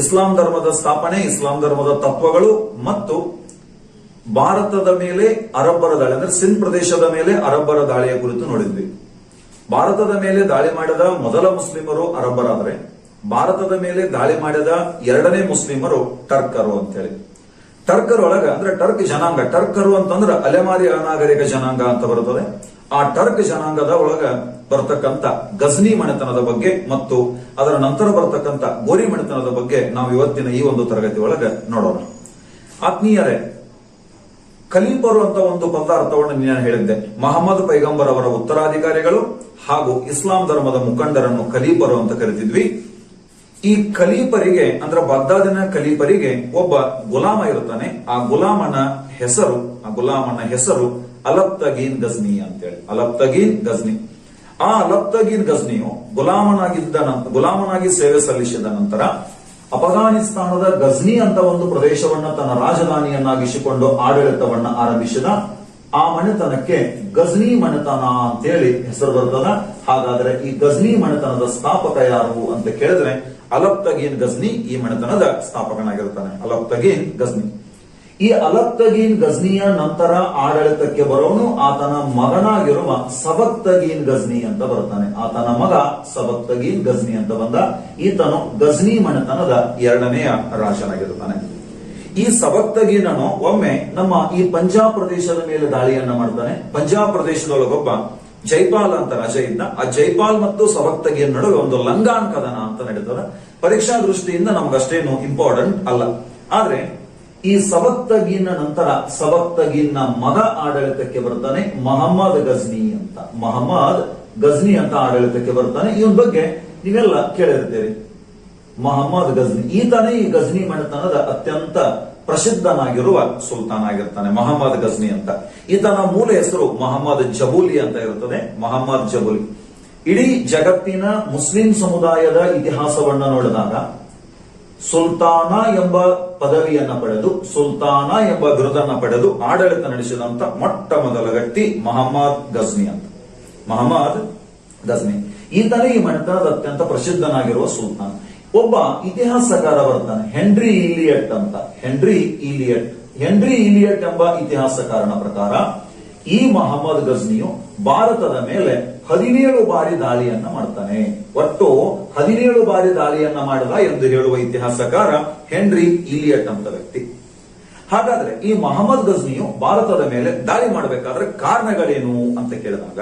ಇಸ್ಲಾಂ ಧರ್ಮದ ಸ್ಥಾಪನೆ, ಇಸ್ಲಾಂ ಧರ್ಮದ ತತ್ವಗಳು ಮತ್ತು ಭಾರತದ ಮೇಲೆ ಅರಬ್ಬರ ದಾಳಿ ಅಂದ್ರೆ ಸಿಂಧ್ ಪ್ರದೇಶದ ಮೇಲೆ ಅರಬ್ಬರ ದಾಳಿಯ ಕುರಿತು ನೋಡಿದ್ವಿ. ಭಾರತದ ಮೇಲೆ ದಾಳಿ ಮಾಡಿದ ಮೊದಲ ಮುಸ್ಲಿಮರು ಅರಬ್ಬರಾದ್ರೆ ಭಾರತದ ಮೇಲೆ ದಾಳಿ ಮಾಡಿದ ಎರಡನೇ ಮುಸ್ಲಿಮರು ಟರ್ಕರು ಅಂತೇಳಿ. ಟರ್ಕರ್ ಒಳಗ ಅಂದ್ರೆ ಟರ್ಕ್ ಜನಾಂಗ, ಟರ್ಕರು ಅಂತಂದ್ರೆ ಅಲೆಮಾರಿ ಅನಾಗರಿಕ ಜನಾಂಗ ಅಂತ ಬರುತ್ತದೆ. ಆ ಟರ್ಕ್ ಜನಾಂಗದ ಒಳಗ ಬರ್ತಕ್ಕಂಥ ಗಜ್ನಿ ಮನೆತನದ ಬಗ್ಗೆ ಮತ್ತು ಅದರ ನಂತರ ಬರ್ತಕ್ಕಂಥ ಗೋರಿ ಮನೆತನದ ಬಗ್ಗೆ ನಾವು ಇವತ್ತಿನ ಈ ಒಂದು ತರಗತಿ ಒಳಗ ನೋಡೋಣ. ಆತ್ಮೀಯರೇ, ಖಲೀಫರು ಅಂತ ಒಂದು ಪದಾರ್ಥವನ್ನು ನಾನು ಹೇಳಿದ್ದೆ. ಮಹಮ್ಮದ್ ಪೈಗಂಬರ್ ಅವರ ಉತ್ತರಾಧಿಕಾರಿಗಳು ಹಾಗೂ ಇಸ್ಲಾಂ ಧರ್ಮದ ಮುಖಂಡರನ್ನು ಖಲೀಫರು ಅಂತ ಕರಿತಿದ್ವಿ. ಈ ಖಲೀಫರಿಗೆ ಅಂದ್ರೆ ಬಾಗ್ದಾದಿನ ಖಲೀಫರಿಗೆ ಒಬ್ಬ ಗುಲಾಮ ಇರುತ್ತಾನೆ. ಆ ಗುಲಾಮನ ಹೆಸರು ಅಲಬ್ತಗೀನ್ ಗಜ್ನಿ ಅಂತೇಳಿ. ಅಲಬ್ತಗೀನ್ ಗಜ್ನಿ. ಆ ಅಲಬ್ತಗೀನ್ ಗಜ್ನಿಯು ಗುಲಾಮನಾಗಿ ಸೇವೆ ಸಲ್ಲಿಸಿದ ನಂತರ ಅಫಘಾನಿಸ್ತಾನದ ಗಜ್ನಿ ಅಂತ ಒಂದು ಪ್ರದೇಶವನ್ನ ತನ್ನ ರಾಜಧಾನಿಯನ್ನಾಗಿಸಿಕೊಂಡು ಆಡಳಿತವನ್ನ ಆರಂಭಿಸಿದ. ಆ ಮನೆತನಕ್ಕೆ ಗಜ್ನಿ ಮನೆತನ ಅಂತೇಳಿ ಹೆಸರು ಬರ್ತದ. ಹಾಗಾದ್ರೆ ಈ ಗಜ್ನಿ ಮನೆತನದ ಸ್ಥಾಪಕ ಯಾರು ಅಂತ ಕೇಳಿದ್ರೆ ಅಲಬ್ತಗೀನ್ ಗಜ್ನಿ ಈ ಮನೆತನದ ಸ್ಥಾಪಕನಾಗಿರ್ತಾನೆ. ಅಲಬ್ತಗೀನ್ ಗಜ್ನಿ. ಈ ಅಲಬ್ತಗೀನ್ ಗಜ್ನಿಯ ನಂತರ ಆಡಳಿತಕ್ಕೆ ಬರೋನು ಆತನ ಮಗನಾಗಿರುವ ಸಬಕ್ತಗೀನ್ ಗಜ್ನಿ ಅಂತ ಬರ್ತಾನೆ. ಆತನ ಮಗ ಸಬಕ್ತಗೀನ್ ಗಜ್ನಿ ಅಂತ ಬಂದ. ಈತನು ಗಜ್ನಿ ಮನೆತನದ ಎರಡನೆಯ ರಾಜನಾಗಿರುತ್ತಾನೆ. ಈ ಸಬಕ್ತಗೀನನು ಒಮ್ಮೆ ನಮ್ಮ ಈ ಪಂಜಾಬ್ ಪ್ರದೇಶದ ಮೇಲೆ ದಾಳಿಯನ್ನ ಮಾಡ್ತಾನೆ. ಪಂಜಾಬ್ ಪ್ರದೇಶದೊಳಗೊಬ್ಬ ಜೈಪಾಲ್ ಅಂತ ರಾಜ ಇದ್ದ. ಆ ಜೈಪಾಲ್ ಮತ್ತು ಸಬಕ್ತಗೀನ್ ನಡುವೆ ಒಂದು ಲಂಗಾನ್ ಕದನ ಅಂತ ನಡೀತದ. ಪರೀಕ್ಷಾ ದೃಷ್ಟಿಯಿಂದ ನಮಗಷ್ಟೇನು ಇಂಪಾರ್ಟೆಂಟ್ ಅಲ್ಲ. ಆದ್ರೆ ಈ ಸಬಕ್ತಗೀನ್ ನಂತರ ಸಬಕ್ತಗೀನ್ನ ಮಗ ಆಡಳಿತಕ್ಕೆ ಬರ್ತಾನೆ. ಮಹಮ್ಮದ್ ಗಜ್ನಿ ಅಂತ ಆಡಳಿತಕ್ಕೆ ಬರ್ತಾನೆ. ಇವನ್ ಬಗ್ಗೆ ನೀವೆಲ್ಲ ಕೇಳಿರ್ತೀರಿ. ಮಹಮ್ಮದ್ ಗಜ್ನಿ ಈತನೇ ಈ ಗಜ್ನಿ ಮನೆತನದ ಅತ್ಯಂತ ಪ್ರಸಿದ್ಧನಾಗಿರುವ ಸುಲ್ತಾನ್ ಆಗಿರ್ತಾನೆ. ಮಹಮ್ಮದ್ ಗಜ್ನಿ ಅಂತ. ಈತನ ಮೂಲ ಹೆಸರು ಮಹಮ್ಮದ್ ಜಬೂಲಿ ಅಂತ ಇರುತ್ತದೆ. ಮಹಮ್ಮದ್ ಜಬೂಲಿ. ಇಡೀ ಜಗತ್ತಿನ ಮುಸ್ಲಿಂ ಸಮುದಾಯದ ಇತಿಹಾಸವನ್ನ ನೋಡಿದಾಗ ಸುಲ್ತಾನ ಎಂಬ ಪದವಿಯನ್ನ ಪಡೆದು, ಸುಲ್ತಾನ ಎಂಬ ಬಿರುದನ್ನ ಪಡೆದು ಆಡಳಿತ ನಡೆಸಿದಂತ ಮೊಟ್ಟ ಮೊದಲ ವ್ಯಕ್ತಿ ಮಹಮ್ಮದ್ ಗಜ್ನಿ ಅಂತ. ಮಹಮ್ಮದ್ ಗಜ್ನಿ ಈತನೇ ಈ ಮನೆತನದ ಅತ್ಯಂತ ಪ್ರಸಿದ್ಧನಾಗಿರುವ ಸುಲ್ತಾನ್. ಒಬ್ಬ ಇತಿಹಾಸಕಾರ ಬರ್ತಾನೆ, ಹೆನ್ರಿ ಈಲಿಯಟ್ ಅಂತ. ಹೆನ್ರಿ ಈಲಿಯಟ್ ಎಂಬ ಇತಿಹಾಸಕಾರನ ಪ್ರಕಾರ ಈ ಮಹಮ್ಮದ್ ಗಜ್ನಿಯು ಭಾರತದ ಮೇಲೆ 17 ಬಾರಿ ದಾಳಿಯನ್ನ ಮಾಡ್ತಾನೆ. ಒಟ್ಟು 17 ಬಾರಿ ದಾಳಿಯನ್ನ ಮಾಡಿದ ಎಂದು ಹೇಳುವ ಇತಿಹಾಸಕಾರ ಹೆನ್ರಿ ಈಲಿಯಟ್ ಅಂತ ವ್ಯಕ್ತಿ. ಹಾಗಾದ್ರೆ ಈ ಮಹಮ್ಮದ್ ಗಜ್ನಿಯು ಭಾರತದ ಮೇಲೆ ದಾಳಿ ಮಾಡಬೇಕಾದ್ರೆ ಕಾರಣಗಳೇನು ಅಂತ ಕೇಳಿದಾಗ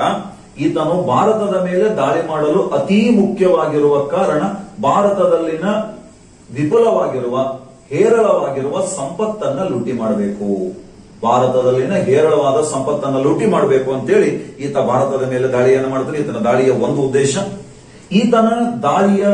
ಈತನು ಭಾರತದ ಮೇಲೆ ದಾಳಿ ಮಾಡಲು ಅತಿ ಮುಖ್ಯವಾಗಿರುವ ಕಾರಣ ಭಾರತದಲ್ಲಿನ ವಿಪುಲವಾಗಿರುವ ಹೇರಳವಾಗಿರುವ ಸಂಪತ್ತನ್ನ ಲೂಟಿ ಮಾಡಬೇಕು. ಭಾರತದಲ್ಲಿನ ಹೇರಳವಾದ ಸಂಪತ್ತನ್ನು ಲೂಟಿ ಮಾಡಬೇಕು ಅಂತೇಳಿ ಈತ ಭಾರತದ ಮೇಲೆ ದಾಳಿಯನ್ನು ಮಾಡ್ತಾನೆ. ಈತನ ದಾಳಿಯ ಒಂದು ಉದ್ದೇಶ. ಈತನ ದಾಳಿಯ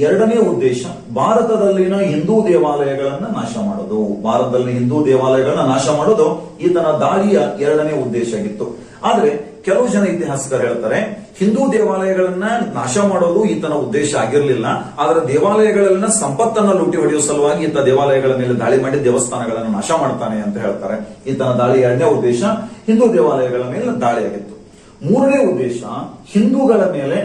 ಎರಡನೇ ಉದ್ದೇಶ ಭಾರತದಲ್ಲಿನ ಹಿಂದೂ ದೇವಾಲಯಗಳನ್ನ ನಾಶ ಮಾಡೋದು. ಭಾರತದಲ್ಲಿ ಹಿಂದೂ ದೇವಾಲಯಗಳನ್ನ ನಾಶ ಮಾಡೋದು ಈತನ ದಾಳಿಯ ಎರಡನೇ ಉದ್ದೇಶ ಆಗಿತ್ತು. ಆದ್ರೆ ಕೆಲವು ಜನ ಇತಿಹಾಸಕರು ಹೇಳ್ತಾರೆ ಹಿಂದೂ ದೇವಾಲಯಗಳನ್ನ ನಾಶ ಮಾಡೋದು ಈತನ ಉದ್ದೇಶ ಆಗಿರಲಿಲ್ಲ. ಆದ್ರೆ ದೇವಾಲಯಗಳಲ್ಲಿನ ಸಂಪತ್ತನ್ನ ಲೂಟಿ ಹೊಡೆಯುವ ಸಲುವಾಗಿ ಈತ ದೇವಾಲಯಗಳ ಮೇಲೆ ದಾಳಿ ಮಾಡಿ ದೇವಸ್ಥಾನಗಳನ್ನು ನಾಶ ಮಾಡ್ತಾನೆ ಅಂತ ಹೇಳ್ತಾರೆ. ಈತನ ದಾಳಿ ಎರಡನೇ ಉದ್ದೇಶ ಹಿಂದೂ ದೇವಾಲಯಗಳ ಮೇಲೆ ದಾಳಿಯಾಗಿತ್ತು. ಮೂರನೇ ಉದ್ದೇಶ ಹಿಂದೂಗಳ ಮೇಲೆ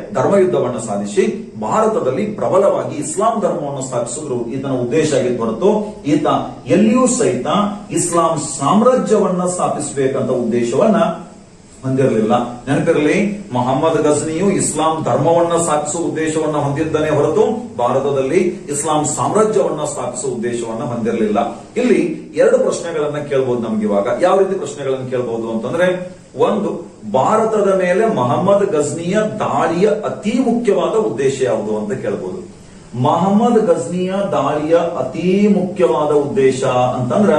ಧರ್ಮಯುದ್ಧವನ್ನ ಸಾಧಿಸಿ ಭಾರತದಲ್ಲಿ ಪ್ರಬಲವಾಗಿ ಇಸ್ಲಾಂ ಧರ್ಮವನ್ನು ಸ್ಥಾಪಿಸಿದ್ರು ಈತನ ಉದ್ದೇಶ ಆಗಿತ್ತು ಹೊರತು ಈತ ಎಲ್ಲಿಯೂ ಸಹಿತ ಇಸ್ಲಾಂ ಸಾಮ್ರಾಜ್ಯವನ್ನ ಸ್ಥಾಪಿಸಬೇಕಂತ ಉದ್ದೇಶವನ್ನ ಹೊಂದಿರಲಿಲ್ಲ. ನೆನಪಿರಲಿ, ಮೊಹಮ್ಮದ್ ಗಜ್ನಿಯು ಇಸ್ಲಾಂ ಧರ್ಮವನ್ನ ಸ್ಥಾಪಿಸುವ ಉದ್ದೇಶವನ್ನ ಹೊಂದಿದ್ದನೇ ಹೊರತು ಭಾರತದಲ್ಲಿ ಇಸ್ಲಾಂ ಸಾಮ್ರಾಜ್ಯವನ್ನ ಸ್ಥಾಪಿಸುವ ಉದ್ದೇಶವನ್ನ ಹೊಂದಿರಲಿಲ್ಲ. ಇಲ್ಲಿ ಎರಡು ಪ್ರಶ್ನೆಗಳನ್ನ ಕೇಳಬಹುದು ನಮ್ಗೆ. ಇವಾಗ ಯಾವ ರೀತಿ ಪ್ರಶ್ನೆಗಳನ್ನು ಕೇಳಬಹುದು ಅಂತಂದ್ರೆ, ಒಂದು, ಭಾರತದ ಮೇಲೆ ಮೊಹಮ್ಮದ್ ಗಜ್ನಿಯ ದಾಳಿಯ ಅತಿ ಮುಖ್ಯವಾದ ಉದ್ದೇಶ ಯಾವುದು ಅಂತ ಕೇಳಬಹುದು. ಮೊಹಮ್ಮದ್ ಗಜ್ನಿಯ ದಾಳಿಯ ಅತಿ ಮುಖ್ಯವಾದ ಉದ್ದೇಶ ಅಂತಂದ್ರ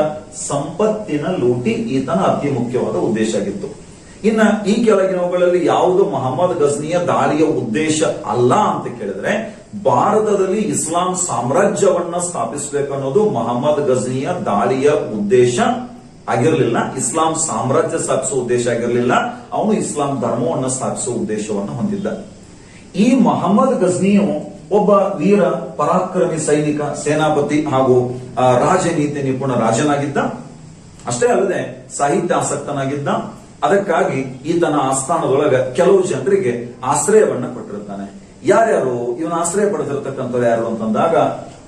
ಸಂಪತ್ತಿನ ಲೂಟಿ ಈತನ ಅತಿ ಮುಖ್ಯವಾದ ಉದ್ದೇಶ ಆಗಿತ್ತು. ಇನ್ನ ಈ ಕೆಳಗಿನವುಗಳಲ್ಲಿ ಯಾವುದು ಮೊಹಮ್ಮದ್ ಗಜ್ನಿಯ ದಾಳಿಯ ಉದ್ದೇಶ ಅಲ್ಲ ಅಂತ ಕೇಳಿದ್ರೆ, ಭಾರತದಲ್ಲಿ ಇಸ್ಲಾಂ ಸಾಮ್ರಾಜ್ಯವನ್ನ ಸ್ಥಾಪಿಸಬೇಕನ್ನೋದು ಮೊಹಮ್ಮದ್ ಗಜ್ನಿಯ ದಾಳಿಯ ಉದ್ದೇಶ ಆಗಿರಲಿಲ್ಲ. ಇಸ್ಲಾಂ ಸಾಮ್ರಾಜ್ಯ ಸ್ಥಾಪಿಸುವ ಉದ್ದೇಶ ಆಗಿರಲಿಲ್ಲ. ಅವನು ಇಸ್ಲಾಂ ಧರ್ಮವನ್ನ ಸ್ಥಾಪಿಸುವ ಉದ್ದೇಶವನ್ನು ಹೊಂದಿದ್ದ. ಈ ಮೊಹಮ್ಮದ್ ಗಜ್ನಿಯು ಒಬ್ಬ ವೀರ ಪರಾಕ್ರಮಿ ಸೈನಿಕ, ಸೇನಾಪತಿ ಹಾಗೂ ರಾಜನೀತಿ ನಿಪುಣ ರಾಜನಾಗಿದ್ದ. ಅಷ್ಟೇ ಅಲ್ಲದೆ ಸಾಹಿತ್ಯ ಆಸಕ್ತನಾಗಿದ್ದ. ಅದಕ್ಕಾಗಿ ಈತನ ಆಸ್ಥಾನದೊಳಗ ಕೆಲವು ಜನರಿಗೆ ಆಶ್ರಯವನ್ನ ಕೊಟ್ಟಿರ್ತಾನೆ. ಯಾರ್ಯಾರು ಇವನ ಆಶ್ರಯ ಪಡೆದಿರತಕ್ಕಂಥವ್ರು ಯಾರು ಅಂತಂದಾಗ,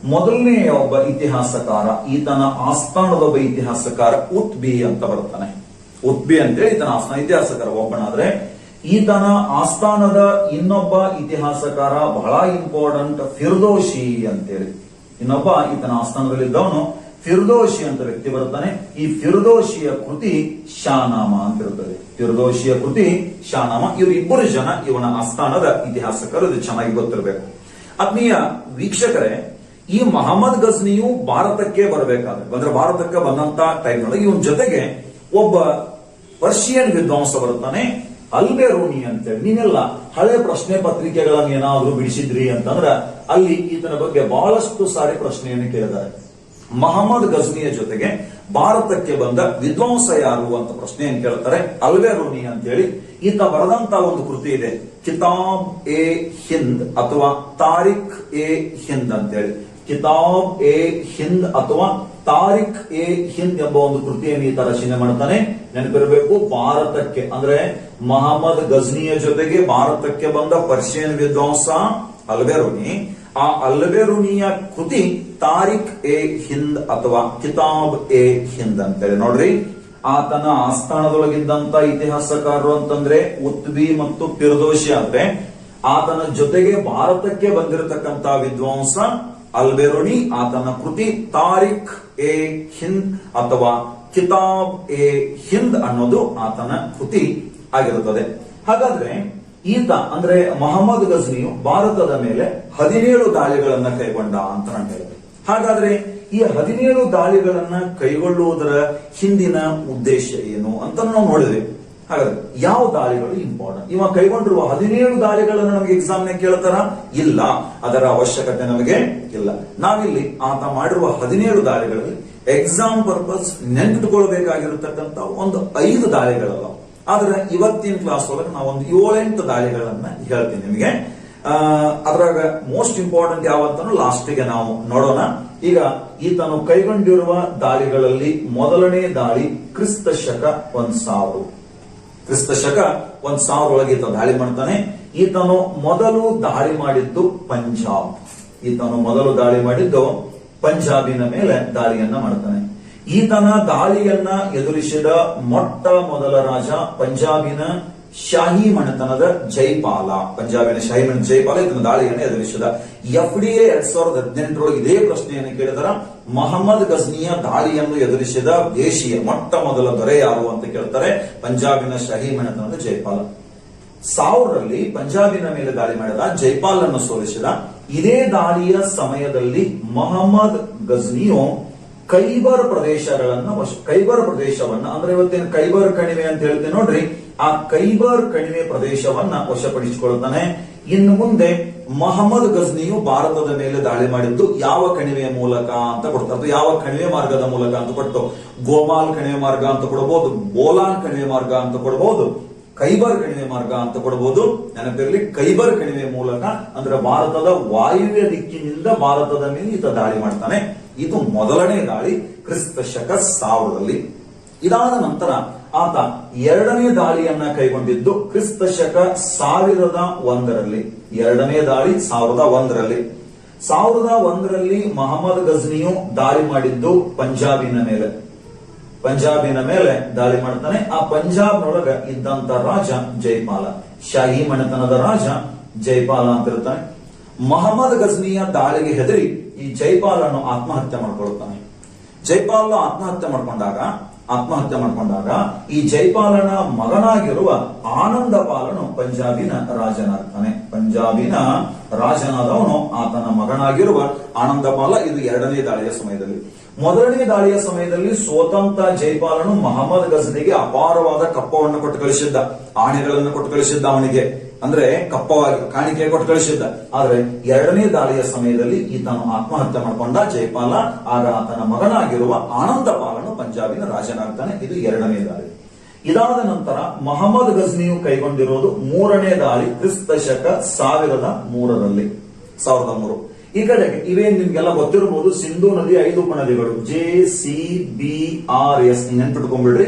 ಮೊದಲನೇ ಒಬ್ಬ ಇತಿಹಾಸಕಾರ, ಈತನ ಆಸ್ಥಾನದೊಬ್ಬ ಇತಿಹಾಸಕಾರ ಉತ್ಬಿ ಅಂತ ಬರ್ತಾನೆ. ಉತ್ಬಿ ಅಂತೇಳಿ ಈತನ ಆಸ್ಥಾನ ಇತಿಹಾಸಕಾರ ಒಬ್ಬನಾದ್ರೆ, ಈತನ ಆಸ್ಥಾನದ ಇನ್ನೊಬ್ಬ ಇತಿಹಾಸಕಾರ ಬಹಳ ಇಂಪಾರ್ಟೆಂಟ್ ಫಿರ್ದೋಶಿ ಅಂತೇಳಿ. ಇನ್ನೊಬ್ಬ ಈತನ ಆಸ್ಥಾನದಲ್ಲಿದ್ದವನು ಫಿರ್ದೋಶಿ ಅಂತ ವ್ಯಕ್ತಿ ಬರ್ತಾನೆ. ಈ ಫಿರ್ದೋಶಿಯ ಕೃತಿ ಶಾನಾಮ ಅಂತ ಇರುತ್ತದೆ. ಫಿರ್ದೋಶಿಯ ಕೃತಿ ಶಾನಾಮ. ಇವರು ಇಬ್ಬರು ಜನ ಇವನ ಆಸ್ಥಾನದ ಇತಿಹಾಸಕರು. ಇದು ಚೆನ್ನಾಗಿ ಗೊತ್ತಿರಬೇಕು. ಆತ್ಮೀಯ ವೀಕ್ಷಕರೇ, ಈ ಮಹಮ್ಮದ್ ಗಜ್ನಿಯು ಭಾರತಕ್ಕೆ ಬರಬೇಕಾದ್ರೆ ಅಂದ್ರೆ ಭಾರತಕ್ಕೆ ಬಂದಂತ ಟೈಮ್ನೊಳಗೆ ಇವನ್ ಜೊತೆಗೆ ಒಬ್ಬ ಪರ್ಷಿಯನ್ ವಿದ್ವಾಂಸ ಬರ್ತಾನೆ, ಅಲ್ಬೆರೂನಿ ಅಂತೇಳಿ. ನೀವೆಲ್ಲ ಹಳೆ ಪ್ರಶ್ನೆ ಪತ್ರಿಕೆಗಳನ್ನ ಏನಾದ್ರೂ ಬಿಡಿಸಿದ್ರಿ ಅಂತಂದ್ರ ಅಲ್ಲಿ ಈತನ ಬಗ್ಗೆ ಬಹಳಷ್ಟು ಸಾರಿ ಪ್ರಶ್ನೆಯನ್ನು ಕೇಳಿದ್ದಾರೆ. ಮಹಮ್ಮದ್ ಗಜ್ನಿಯ ಜೊತೆಗೆ ಭಾರತಕ್ಕೆ ಬಂದ ವಿದ್ವಾಂಸ ಯಾರು ಅಂತ ಪ್ರಶ್ನೆಯನ್ನು ಕೇಳ್ತಾರೆ. ಅಲ್ಬೆರೂನಿ ಅಂತೇಳಿ ಈತ ಬರೆದಂತ ಒಂದು ಕೃತಿ ಇದೆ, ಕಿತಾಬ್ ಎ ಹಿಂದ್ ಅಥವಾ ತಾರಿಕ್ ಎ ಹಿಂದ್ ಅಂತೇಳಿ. ಕಿತಾಬ್ ಎ ಹಿಂದ್ ಅಥವಾ ತಾರಿಕ್ ಎ ಹಿಂದ್ ಎಂಬ ಒಂದು ಕೃತಿಯನ್ನು ಈತ ರಚನೆ ಮಾಡ್ತಾನೆ. ನೆನಪಿರಬೇಕು, ಭಾರತಕ್ಕೆ ಅಂದ್ರೆ ಮಹಮ್ಮದ್ ಗಜ್ನಿಯ ಜೊತೆಗೆ ಭಾರತಕ್ಕೆ ಬಂದ ಪರ್ಷಿಯನ್ ವಿದ್ವಾಂಸ ಅಲ್ಬೆರೂನಿ. ಆ ಅಲ್ಬೆರೂನಿಯ ಕೃತಿ ತಾರಿಕ್ ಎ ಹಿಂದ್ ಅಥವಾ ಕಿತಾಬ್ ಎ ಹಿಂದ್ ಅಂತೇಳಿ. ನೋಡ್ರಿ, ಆತನ ಆಸ್ಥಾನದೊಳಗಿದ್ದಂತ ಇತಿಹಾಸಕಾರರು ಅಂತಂದ್ರೆ ಉತ್ಬಿ ಮತ್ತು ಫಿರ್ದೋಸಿ. ಆದ್ರೆ ಆತನ ಜೊತೆಗೆ ಭಾರತಕ್ಕೆ ಬಂದಿರತಕ್ಕಂತ ವಿದ್ವಾಂಸ ಅಲ್ಬೆರೂನಿ. ಆತನ ಕೃತಿ ತಾರಿಕ್ ಎ ಹಿಂದ್ ಅಥವಾ ಕಿತಾಬ್ ಎ ಹಿಂದ್ ಅನ್ನೋದು ಆತನ ಕೃತಿ ಆಗಿರುತ್ತದೆ. ಹಾಗಾದ್ರೆ ಈತ ಅಂದ್ರೆ ಮಹಮ್ಮದ್ ಗಜ್ನಿಯು ಭಾರತದ ಮೇಲೆ 17 ದಾಳಿಗಳನ್ನ ಕೈಗೊಂಡ ಅಂತ ನಾನು ಹೇಳಿದೆ. ಹಾಗಾದ್ರೆ ಈ 17 ದಾಳಿಗಳನ್ನ ಕೈಗೊಳ್ಳುವುದರ ಹಿಂದಿನ ಉದ್ದೇಶ ಏನು ಅಂತ ನಾವು ನೋಡಿದ್ವಿ. ಹಾಗಾದ್ರೆ ಯಾವ ದಾಳಿಗಳು ಇಂಪಾರ್ಟೆಂಟ್? ಇವ ಕೈಗೊಂಡಿರುವ 17 ದಾಳಿಗಳನ್ನು ನಮಗೆ ಎಕ್ಸಾಮ್ ನೇ ಕೇಳ್ತಾರ? ಇಲ್ಲ, ಅದರ ಅವಶ್ಯಕತೆ ನಮಗೆ ಇಲ್ಲ. ನಾವಿಲ್ಲಿ ಆತ ಮಾಡಿರುವ 17 ದಾಳಿಗಳಲ್ಲಿ ಎಕ್ಸಾಮ್ ಪರ್ಪಸ್ ನೆನ್ಪಿಟ್ಕೊಳ್ಬೇಕಾಗಿರತಕ್ಕಂತ ಒಂದು 5 ದಾಳಿಗಳಲ್ಲ. ಆದ್ರೆ ಇವತ್ತಿನ ಕ್ಲಾಸ್ ಒಳಗೆ ನಾವೊಂದು 7-8 ದಾಳಿಗಳನ್ನ ಹೇಳ್ತೀನಿ ನಿಮಗೆ. ಅದ್ರಾಗ ಮೋಸ್ಟ್ ಇಂಪಾರ್ಟೆಂಟ್ ಯಾವಂತನೂ ಲಾಸ್ಟಿಗೆ ನಾವು ನೋಡೋಣ. ಈಗ ಈತನು ಕೈಗೊಂಡಿರುವ ದಾಳಿಗಳಲ್ಲಿ ಮೊದಲನೇ ದಾಳಿ ಕ್ರಿಸ್ತ ಶಕ 1000. ಕ್ರಿಸ್ತ ಶಕ 1000 ಒಳಗೆ ಈತ ದಾಳಿ ಮಾಡ್ತಾನೆ. ಈತನು ಮೊದಲು ದಾಳಿ ಮಾಡಿದ್ದು ಪಂಜಾಬ್. ಈತನು ಮೊದಲು ದಾಳಿ ಮಾಡಿದ್ದು ಪಂಜಾಬಿನ ಮೇಲೆ ದಾಳಿಯನ್ನ ಮಾಡ್ತಾನೆ. ಈತನ ದಾಳಿಯನ್ನ ಎದುರಿಸಿದ ಮೊಟ್ಟ ಮೊದಲ ರಾಜ ಪಂಜಾಬಿನ ಶಾಹಿ ಮನೆತನದ ಜೈಪಾಲ. ಪಂಜಾಬಿನ ಶಾಹಿ ಮನೆತನದ ಜೈಪಾಲ ಈತನ ದಾಳಿಯನ್ನು ಎದುರಿಸಿದ. FDA 2018 ಇದೇ ಪ್ರಶ್ನೆಯನ್ನು ಕೇಳಿದರ ಮಹಮ್ಮದ್ ಗಜ್ನಿಯ ದಾಳಿಯನ್ನು ಎದುರಿಸಿದ ದೇಶೀಯ ಮೊಟ್ಟ ಮೊದಲ ದೊರೆ ಯಾರು ಅಂತ ಕೇಳ್ತಾರೆ. ಪಂಜಾಬಿನ ಶಾಹಿ ಮನೆತನದ ಜೈಪಾಲ. 1000ರಲ್ಲಿ ಪಂಜಾಬಿನ ಮೇಲೆ ದಾಳಿ ಮಾಡಿದ, ಜೈಪಾಲನ್ನು ಸೋಲಿಸಿದ. ಇದೇ ದಾಳಿಯ ಸಮಯದಲ್ಲಿ ಮಹಮ್ಮದ್ ಗಜ್ನಿಯು ಖೈಬರ್ ಪ್ರದೇಶವನ್ನ ಅಂದ್ರೆ ಇವತ್ತೇನು ಖೈಬರ್ ಕಣಿವೆ ಅಂತ ಹೇಳ್ತೇವೆ ನೋಡ್ರಿ, ಆ ಖೈಬರ್ ಕಣಿವೆ ಪ್ರದೇಶವನ್ನ ವಶಪಡಿಸಿಕೊಳ್ಳುತ್ತಾನೆ. ಇನ್ನು ಮುಂದೆ ಮಹಮ್ಮದ್ ಗಜ್ನಿಯು ಭಾರತದ ಮೇಲೆ ದಾಳಿ ಮಾಡಿದ್ದು ಯಾವ ಕಣಿವೆಯ ಮೂಲಕ ಅಂತ ಕೊಡ್ತಾರೆ, ಯಾವ ಕಣಿವೆ ಮಾರ್ಗದ ಮೂಲಕ ಅಂತ ಕೊಟ್ಟು, ಗೋಮಾಲ್ ಕಣಿವೆ ಮಾರ್ಗ ಅಂತ ಕೊಡಬಹುದು, ಬೋಲಾನ್ ಕಣಿವೆ ಮಾರ್ಗ ಅಂತ ಕೊಡಬಹುದು, ಖೈಬರ್ ಕಣಿವೆ ಮಾರ್ಗ ಅಂತ ಕೊಡಬಹುದು. ನೆನಪಿರಲಿ, ಖೈಬರ್ ಕಣಿವೆ ಮೂಲಕ ಅಂದ್ರೆ ಭಾರತದ ವಾಯುವ್ಯ ದಿಕ್ಕಿನಿಂದ ಭಾರತದ ಮೇಲೆ ಈತ ದಾಳಿ ಮಾಡ್ತಾನೆ. ಇದು ಮೊದಲನೇ ದಾಳಿ ಕ್ರಿಸ್ತ ಶಕ 1000ರಲ್ಲಿ. ಇದಾದ ನಂತರ ಆತ ಎರಡನೇ ದಾಳಿಯನ್ನ ಕೈಗೊಂಡಿದ್ದು ಕ್ರಿಸ್ತ ಶಕ 1001ರಲ್ಲಿ. ಎರಡನೇ ದಾಳಿ 1001ರಲ್ಲಿ. 1001ರಲ್ಲಿ ಮಹಮ್ಮದ್ ಗಜ್ನಿಯು ದಾಳಿ ಮಾಡಿದ್ದು ಪಂಜಾಬಿನ ಮೇಲೆ. ಪಂಜಾಬಿನ ಮೇಲೆ ದಾಳಿ ಮಾಡ್ತಾನೆ. ಆ ಪಂಜಾಬ್ನೊಳಗ ಇದ್ದಂತ ರಾಜ ಜೈಪಾಲ, ಶಾಹಿ ಮನೆತನದ ರಾಜ ಜೈಪಾಲ ಅಂತ ಇರ್ತಾನೆ. ಮಹಮ್ಮದ್ ಗಜ್ನಿಯ ದಾಳಿಗೆ ಹೆದರಿ ಈ ಜೈಪಾಲನ್ನು ಆತ್ಮಹತ್ಯೆ ಮಾಡ್ಕೊಳ್ತಾನೆ. ಜೈಪಾಲ ಆತ್ಮಹತ್ಯೆ ಮಾಡ್ಕೊಂಡಾಗ ಈ ಜೈಪಾಲನ ಮಗನಾಗಿರುವ ಆನಂದಪಾಲನು ಪಂಜಾಬಿನ ರಾಜನಾಗ್ತಾನೆ. ಪಂಜಾಬಿನ ರಾಜನಾದವನು ಆತನ ಮಗನಾಗಿರುವ ಆನಂದಪಾಲ. ಇದು ಎರಡನೇ ದಾಳಿಯ ಸಮಯದಲ್ಲಿ. ಮೊದಲನೇ ದಾಳಿಯ ಸಮಯದಲ್ಲಿ ಸ್ವತಂತ್ರ ಜೈಪಾಲನು ಮಹಮ್ಮದ್ ಗಜ್ನಿಗೆ ಅಪಾರವಾದ ಕಪ್ಪವನ್ನು ಕೊಟ್ಟು ಕಳಿಸಿದ್ದ, ಆಣೆಗಳನ್ನು ಕೊಟ್ಟು ಕಳಿಸಿದ್ದ, ಅವನಿಗೆ ಅಂದ್ರೆ ಕಪ್ಪವಾಗಿ ಕಾಣಿಕೆ ಕೊಟ್ಟು ಕಳಿಸಿದ್ದ. ಆದ್ರೆ ಎರಡನೇ ದಾಳಿಯ ಸಮಯದಲ್ಲಿ ಈತನು ಆತ್ಮಹತ್ಯೆ ಮಾಡಿಕೊಂಡ ಜೈಪಾಲ. ಆಗ ಆತನ ಮಗನಾಗಿರುವ ಆನಂದಪಾಲನು ಪಂಜಾಬಿನ ರಾಜನಾಗ್ತಾನೆ. ಇದು ಎರಡನೇ ದಾಳಿ. ಇದಾದ ನಂತರ ಮಹಮ್ಮದ್ ಗಜ್ನಿಯು ಕೈಗೊಂಡಿರುವುದು ಮೂರನೇ ದಾಳಿ ಕ್ರಿಸ್ತ ಶಕ 1003ರಲ್ಲಿ. 1003 ಈ ಕಡೆಗೆ ಇವೇನ್ ನಿಮ್ಗೆಲ್ಲ ಗೊತ್ತಿರಬಹುದು, ಸಿಂಧೂ ನದಿ 5 ಉಪನದಿಗಳು JCBRS ನೆನ್ಪಿಟ್ಕೊಂಡ್ಬಿಡ್ರಿ.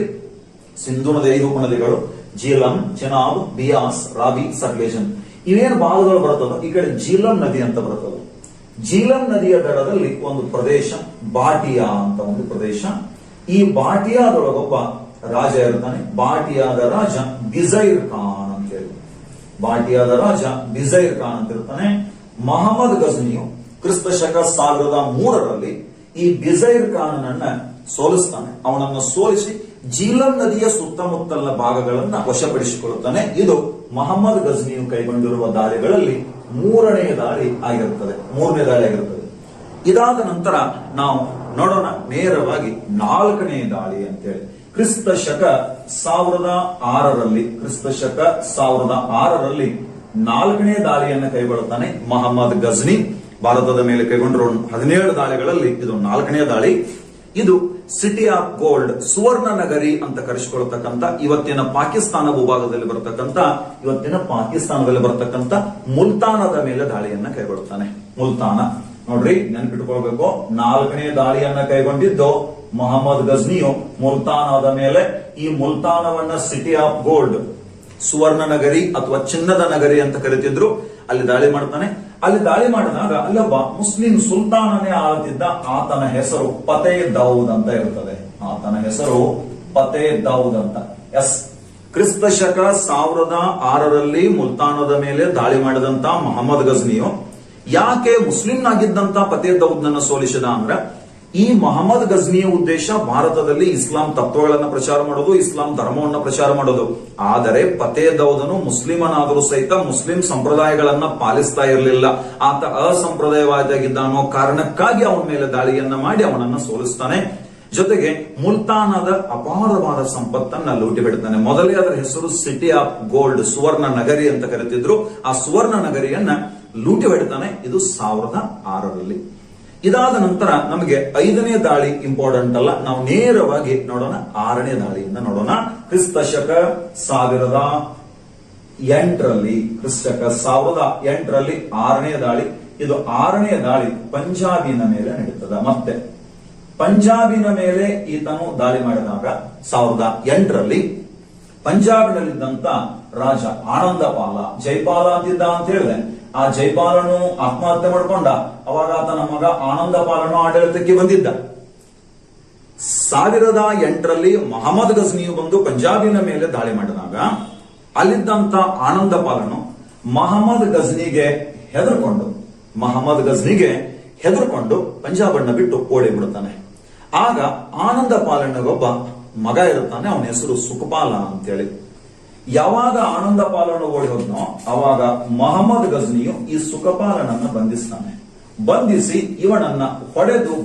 ಸಿಂಧೂ ನದಿ 5 ಉಪನದಿಗಳು ಜೀಲಂ, ಚೆನಾಬ್, ಬಿಯಾಸ್, ರಾಬಿ, ಸಟ್ಲೇಜನ್. ಇವೇನು ಭಾಗಗಳು ಬರ್ತದೋ ಈ ಕಡೆ ಜೀಲಂ ನದಿ ಅಂತ ಬರ್ತದೆ. ಜೀಲಂ ನದಿಯ ದಡದಲ್ಲಿ ಒಂದು ಪ್ರದೇಶ ಬಾಟಿಯಾ ಅಂತ ಒಂದು ಪ್ರದೇಶ. ಈ ಬಾಟಿಯಾದೊಳಗೊಬ್ಬ ರಾಜ ಇರ್ತಾನೆ. ಬಾಟಿಯಾದ ರಾಜ ಬಿಜೈರ್ ಖಾನ್ ಅಂತ ಹೇಳಿ. ಬಾಟಿಯಾದ ರಾಜ ಬಿಜೈರ್ ಖಾನ್ ಅಂತ ಇರ್ತಾನೆ. ಮಹಮ್ಮದ್ ಗಜ್ನಿಯು ಕ್ರಿಸ್ತ ಶಕ 1003ರಲ್ಲಿ ಈ ಬಿಜೈರ್ ಖಾನನನ್ನ ಸೋಲಿಸ್ತಾನೆ. ಅವನನ್ನು ಸೋಲಿಸಿ ಜೀಲಂ ನದಿಯ ಸುತ್ತಮುತ್ತಲಿನ ಭಾಗಗಳನ್ನ ವಶಪಡಿಸಿಕೊಳ್ಳುತ್ತಾನೆ. ಇದು ಮಹಮ್ಮದ್ ಗಜ್ನಿಯು ಕೈಗೊಂಡಿರುವ ದಾಳಿಗಳಲ್ಲಿ ಮೂರನೇ ದಾಳಿ ಆಗಿರುತ್ತದೆ. ಇದಾದ ನಂತರ ನಾವು ನೋಡೋಣ ನೇರವಾಗಿ 4ನೇ ದಾಳಿ ಅಂತೇಳಿ. ಕ್ರಿಸ್ತ ಶಕ 1006ರಲ್ಲಿ 4ನೇ ದಾಳಿಯನ್ನು ಕೈಗೊಳ್ಳುತ್ತಾನೆ ಮೊಹಮ್ಮದ್ ಗಜ್ನಿ. ಭಾರತದ ಮೇಲೆ ಕೈಗೊಂಡಿರುವ 17 ದಾಳಿಗಳಲ್ಲಿ ಇದು 4ನೇ ದಾಳಿ. ಇದು ಸಿಟಿ ಆಫ್ ಗೋಲ್ಡ್, ಸುವರ್ಣ ನಗರಿ ಅಂತ ಕರೆಸಿಕೊಳ್ಳತಕ್ಕಂತ ಇವತ್ತಿನ ಭೂಭಾಗದಲ್ಲಿ ಬರತಕ್ಕಂತ ಮುಲ್ತಾನದ ಮೇಲೆ ದಾಳಿಯನ್ನ ಕೈಗೊಳ್ಳುತ್ತಾನೆ. ಮುಲ್ತಾನ ನೋಡ್ರಿ, ನೆನಪಿಟ್ಕೊಳ್ಬೇಕು, 4ನೇ ದಾಳಿಯನ್ನ ಕೈಗೊಂಡಿದ್ದು ಮೊಹಮ್ಮದ್ ಗಜ್ನಿಯು ಮುಲ್ತಾನದ ಮೇಲೆ. ಈ ಮುಲ್ತಾನವನ್ನ ಸಿಟಿ ಆಫ್ ಗೋಲ್ಡ್, ಸುವರ್ಣ ನಗರಿ ಅಥವಾ ಚಿನ್ನದ ನಗರಿ ಅಂತ ಕರೀತಿದ್ರು. ಅಲ್ಲಿ ದಾಳಿ ಮಾಡ್ತಾನೆ. ಅಲ್ಲಿ ದಾಳಿ ಮಾಡಿದಾಗ ಅಲ್ಲೊಬ್ಬ ಮುಸ್ಲಿಂ ಸುಲ್ತಾನನೇ ಆಳುತ್ತಿದ್ದ. ಆತನ ಹೆಸರು ಫತೇ ದಾವೂದ್ ಅಂತ ಇರುತ್ತದೆ. ಆತನ ಹೆಸರು ಫತೇ ದಾವೂದ್ ಅಂತ. ಕ್ರಿಸ್ತ ಶಕ 1006ರಲ್ಲಿ ಮುಲ್ತಾನದ ಮೇಲೆ ದಾಳಿ ಮಾಡಿದಂತ ಮೊಹಮ್ಮದ್ ಗಜ್ನಿಯು ಯಾಕೆ ಮುಸ್ಲಿಂನಾಗಿದ್ದಂತ ಫತೇ ದಾವೂದ್ನನ್ನ ಸೋಲಿಸಿದ ಅಂದ್ರೆ, ಈ ಮೊಹಮ್ಮದ್ ಗಜ್ನಿಯ ಉದ್ದೇಶ ಭಾರತದಲ್ಲಿ ಇಸ್ಲಾಂ ತತ್ವಗಳನ್ನು ಪ್ರಚಾರ ಮಾಡೋದು, ಇಸ್ಲಾಂ ಧರ್ಮವನ್ನು ಪ್ರಚಾರ ಮಾಡೋದು. ಆದರೆ ಫತೇ ದಾವೂದನು ಮುಸ್ಲಿಮನಾದರೂ ಸಹಿತ ಮುಸ್ಲಿಂ ಸಂಪ್ರದಾಯಗಳನ್ನ ಪಾಲಿಸ್ತಾ ಇರಲಿಲ್ಲ. ಆತ ಅಸಂಪ್ರದಾಯವಾದಿಯಾಗಿದ್ದ ಅನ್ನೋ ಕಾರಣಕ್ಕಾಗಿ ಅವನ ಮೇಲೆ ದಾಳಿಯನ್ನ ಮಾಡಿ ಅವನನ್ನ ಸೋಲಿಸ್ತಾನೆ. ಜೊತೆಗೆ ಮುಲ್ತಾನದ ಅಪಾರವಾದ ಸಂಪತ್ತನ್ನ ಲೂಟಿ ಬಿಡ್ತಾನೆ. ಮೊದಲೇ ಅದರ ಹೆಸರು ಸಿಟಿ ಆಫ್ ಗೋಲ್ಡ್, ಸುವರ್ಣ ನಗರಿ ಅಂತ ಕರೆತಿದ್ರು. ಆ ಸುವರ್ಣ ನಗರಿಯನ್ನ ಲೂಟಿ ಹೊಡಿತಾನೆ. ಇದು 1006ರಲ್ಲಿ. ಇದಾದ ನಂತರ ನಮಗೆ 5ನೇ ದಾಳಿ ಇಂಪಾರ್ಟೆಂಟ್ ಅಲ್ಲ, ನಾವು ನೇರವಾಗಿ ನೋಡೋಣ 6ನೇ ದಾಳಿಯಿಂದ ನೋಡೋಣ. ಕ್ರಿಸ್ತ ಶಕ 1008ರಲ್ಲಿ 6ನೇ ದಾಳಿ. ಇದು 6ನೇ ದಾಳಿ ಪಂಜಾಬಿನ ಮೇಲೆ ನಡೀತದ. ಮತ್ತೆ ಪಂಜಾಬಿನ ಮೇಲೆ ಈತನು ದಾಳಿ ಮಾಡಿದಾಗ 1008ರಲ್ಲಿ ಪಂಜಾಬಿನಲ್ಲಿದ್ದಂತ ರಾಜ ಆನಂದಪಾಲ, ಜೈಪಾಲ ಅಂತಿದ್ದ ಅಂತ ಹೇಳಿದೆ. ಆ ಜೈಪಾಲನು ಆತ್ಮಹತ್ಯೆ ಮಾಡಿಕೊಂಡ. ಅವಾಗ ಆತನ ಮಗ ಆನಂದಪಾಲನು ಆಡಳಿತಕ್ಕೆ ಬಂದಿದ್ದ. 1008ರಲ್ಲಿ ಮೊಹಮ್ಮದ್ ಗಜ್ನಿಯು ಬಂದು ಪಂಜಾಬಿನ ಮೇಲೆ ದಾಳಿ ಮಾಡಿದಾಗ ಅಲ್ಲಿದ್ದಂತ ಆನಂದಪಾಲನು ಮೊಹಮ್ಮದ್ ಗಜ್ನಿಗೆ ಹೆದರ್ಕೊಂಡು ಪಂಜಾಬನ್ನ ಬಿಟ್ಟು ಓಡಿ ಬಿಡುತ್ತಾನೆ. ಆಗ ಆನಂದಪಾಲನಿಗೊಬ್ಬ ಮಗ ಇರುತ್ತಾನೆ, ಅವನ ಹೆಸರು ಸುಖಪಾಲ ಅಂತೇಳಿ. ಯಾವಾಗ ಆನಂದಪಾಲನು ಓಡಿ ಹೋದ್ನೋ ಅವಾಗ ಮೊಹಮ್ಮದ್ ಗಜ್ನಿಯು ಈ ಸುಖಪಾಲನನ್ನ ಬಂಧಿಸಿ ಇವನನ್ನ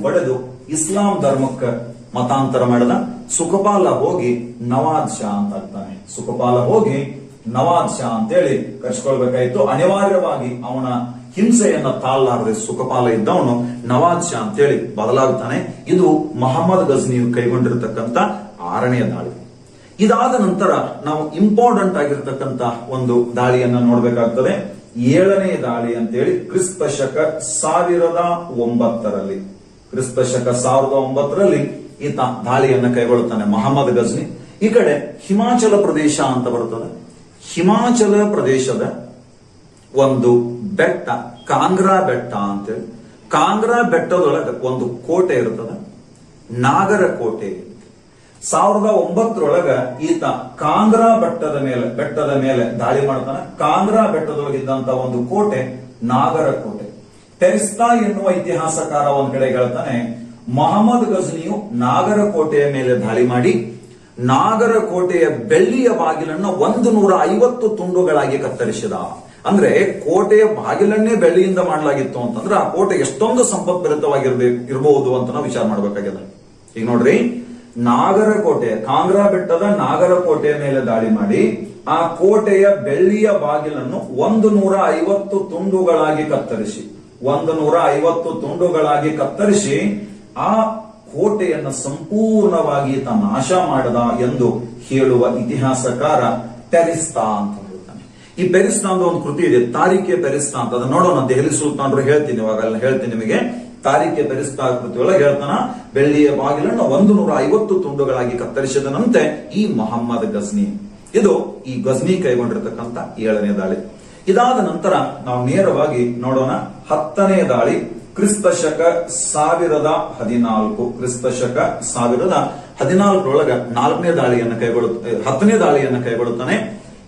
ಬಡೆದು ಇಸ್ಲಾಂ ಧರ್ಮಕ್ಕೆ ಮತಾಂತರ ಮಾಡಿದ. ಸುಖಪಾಲ ಹೋಗಿ ನವಾಜ್ ಶಾ ಅಂತ ಆಗ್ತಾನೆ. ನವಾಜ್ ಶಾ ಅಂತೇಳಿ ಕರ್ಸ್ಕೊಳ್ಬೇಕಾಯ್ತು. ಅನಿವಾರ್ಯವಾಗಿ ಅವನ ಹಿಂಸೆಯನ್ನ ತಾಳಲಾರದೆ ಸುಖಪಾಲ ಇದ್ದವನು ನವಾಜ್ ಶಾ ಅಂತೇಳಿ ಬದಲಾಗುತ್ತಾನೆ. ಇದು ಮೊಹಮ್ಮದ್ ಗಜ್ನಿಯು ಕೈಗೊಂಡಿರತಕ್ಕಂತ 6ನೇ ದಾಳಿ. ಇದಾದ ನಂತರ ನಾವು ಇಂಪಾರ್ಟೆಂಟ್ ಆಗಿರತಕ್ಕಂತ ಒಂದು ದಾಳಿಯನ್ನ ನೋಡ್ಬೇಕಾಗ್ತದೆ. 7ನೇ ದಾಳಿ ಅಂತೇಳಿ ಕ್ರಿಸ್ತ ಶಕ 1009ರಲ್ಲಿ ಈತ ದಾಳಿಯನ್ನ ಕೈಗೊಳ್ಳುತ್ತಾನೆ ಮೊಹಮ್ಮದ್ ಗಜ್ನಿ. ಈ ಕಡೆ ಹಿಮಾಚಲ ಪ್ರದೇಶ ಅಂತ ಬರುತ್ತದೆ. ಹಿಮಾಚಲ ಪ್ರದೇಶದ ಒಂದು ಬೆಟ್ಟ, ಕಾಂಗ್ರಾ ಬೆಟ್ಟ ಅಂತೇಳಿ. ಕಾಂಗ್ರಾ ಬೆಟ್ಟದೊಳಗೆ ಒಂದು ಕೋಟೆ ಇರುತ್ತದೆ, ನಾಗರ ಕೋಟೆ. 1009ರೊಳಗ ಈತ ಕಾಂಗ್ರಾ ಬೆಟ್ಟದ ಮೇಲೆ ದಾಳಿ ಮಾಡ್ತಾನೆ. ಕಾಂಗ್ರಾ ಬೆಟ್ಟದೊಳಗಿದ್ದಂತ ಒಂದು ಕೋಟೆ ನಾಗರ ಕೋಟೆ. ಟೆರಿಸ್ತಾ ಎನ್ನುವ ಇತಿಹಾಸಕಾರ ಒಂದ್ ಕಡೆ ಹೇಳ್ತಾನೆ, ಮೊಹಮ್ಮದ್ ಗಜ್ನಿಯು ನಾಗರ ಕೋಟೆಯ ಮೇಲೆ ದಾಳಿ ಮಾಡಿ ನಾಗರ ಕೋಟೆಯ ಬೆಳ್ಳಿಯ ಬಾಗಿಲನ್ನ 150 ತುಂಡುಗಳಾಗಿ ಕತ್ತರಿಸಿದ. ಅಂದ್ರೆ ಕೋಟೆಯ ಬಾಗಿಲನ್ನೇ ಬೆಳ್ಳಿಯಿಂದ ಮಾಡಲಾಗಿತ್ತು ಅಂತಂದ್ರೆ ಆ ಕೋಟೆ ಎಷ್ಟೊಂದು ಸಂಪತ್ಭರಿತವಾಗಿರಬಹುದು ಅಂತ ನಾವು ವಿಚಾರ ಮಾಡಬೇಕಾಗಿದೆ. ಈಗ ನೋಡ್ರಿ, ನಾಗರ ಕೋಟೆ, ಕಾಂಗ್ರಾ ಬೆಟ್ಟದ ನಾಗರ ಕೋಟೆಯ ಮೇಲೆ ದಾಳಿ ಮಾಡಿ ಆ ಕೋಟೆಯ ಬೆಳ್ಳಿಯ ಬಾಗಿಲನ್ನು 150 ತುಂಡುಗಳಾಗಿ ಕತ್ತರಿಸಿ ಆ ಕೋಟೆಯನ್ನು ಸಂಪೂರ್ಣವಾಗಿ ನಾಶ ಮಾಡದ ಎಂದು ಹೇಳುವ ಇತಿಹಾಸಕಾರ ಟೆರಿಸ್ತಾ ಅಂತ ಹೇಳ್ತಾನೆ. ಈ ಪೆರಿಸ್ತಾ ಅಂತ ಒಂದು ಕೃತಿ ಇದೆ, ತಾರೀಖೆ ಪೆರಿಸ್ತಾ ಅಂತ. ಅದನ್ನ ನೋಡೋಣ. ದೆಹಲಿ ಸುಲ್ತಾನರು ಹೇಳ್ತೀನಿ, ಇವಾಗ ಹೇಳ್ತೀನಿ ನಿಮಗೆ. ತಾರೀಖೆ ಪೆರಿಸ್ತಾ ಕೃತಿಯೊಳಗೆ ಹೇಳ್ತಾನ, ಬೆಳ್ಳಿಯ ಬಾಗಿಲನ್ನು 150 ತುಂಡುಗಳಾಗಿ ಕತ್ತರಿಸಿದನಂತೆ ಈ ಮೊಹಮ್ಮದ್ ಗಜ್ನಿ. ಇದು ಈ ಗಜ್ನಿ ಕೈಗೊಂಡಿರತಕ್ಕಂತ 7ನೇ ದಾಳಿ. ಇದಾದ ನಂತರ ನಾವು ನೇರವಾಗಿ ನೋಡೋಣ 10ನೇ ದಾಳಿ. ಕ್ರಿಸ್ತ ಶಕ 1014ರೊಳಗ 10ನೇ ದಾಳಿಯನ್ನು ಕೈಗೊಳ್ಳುತ್ತಾನೆ.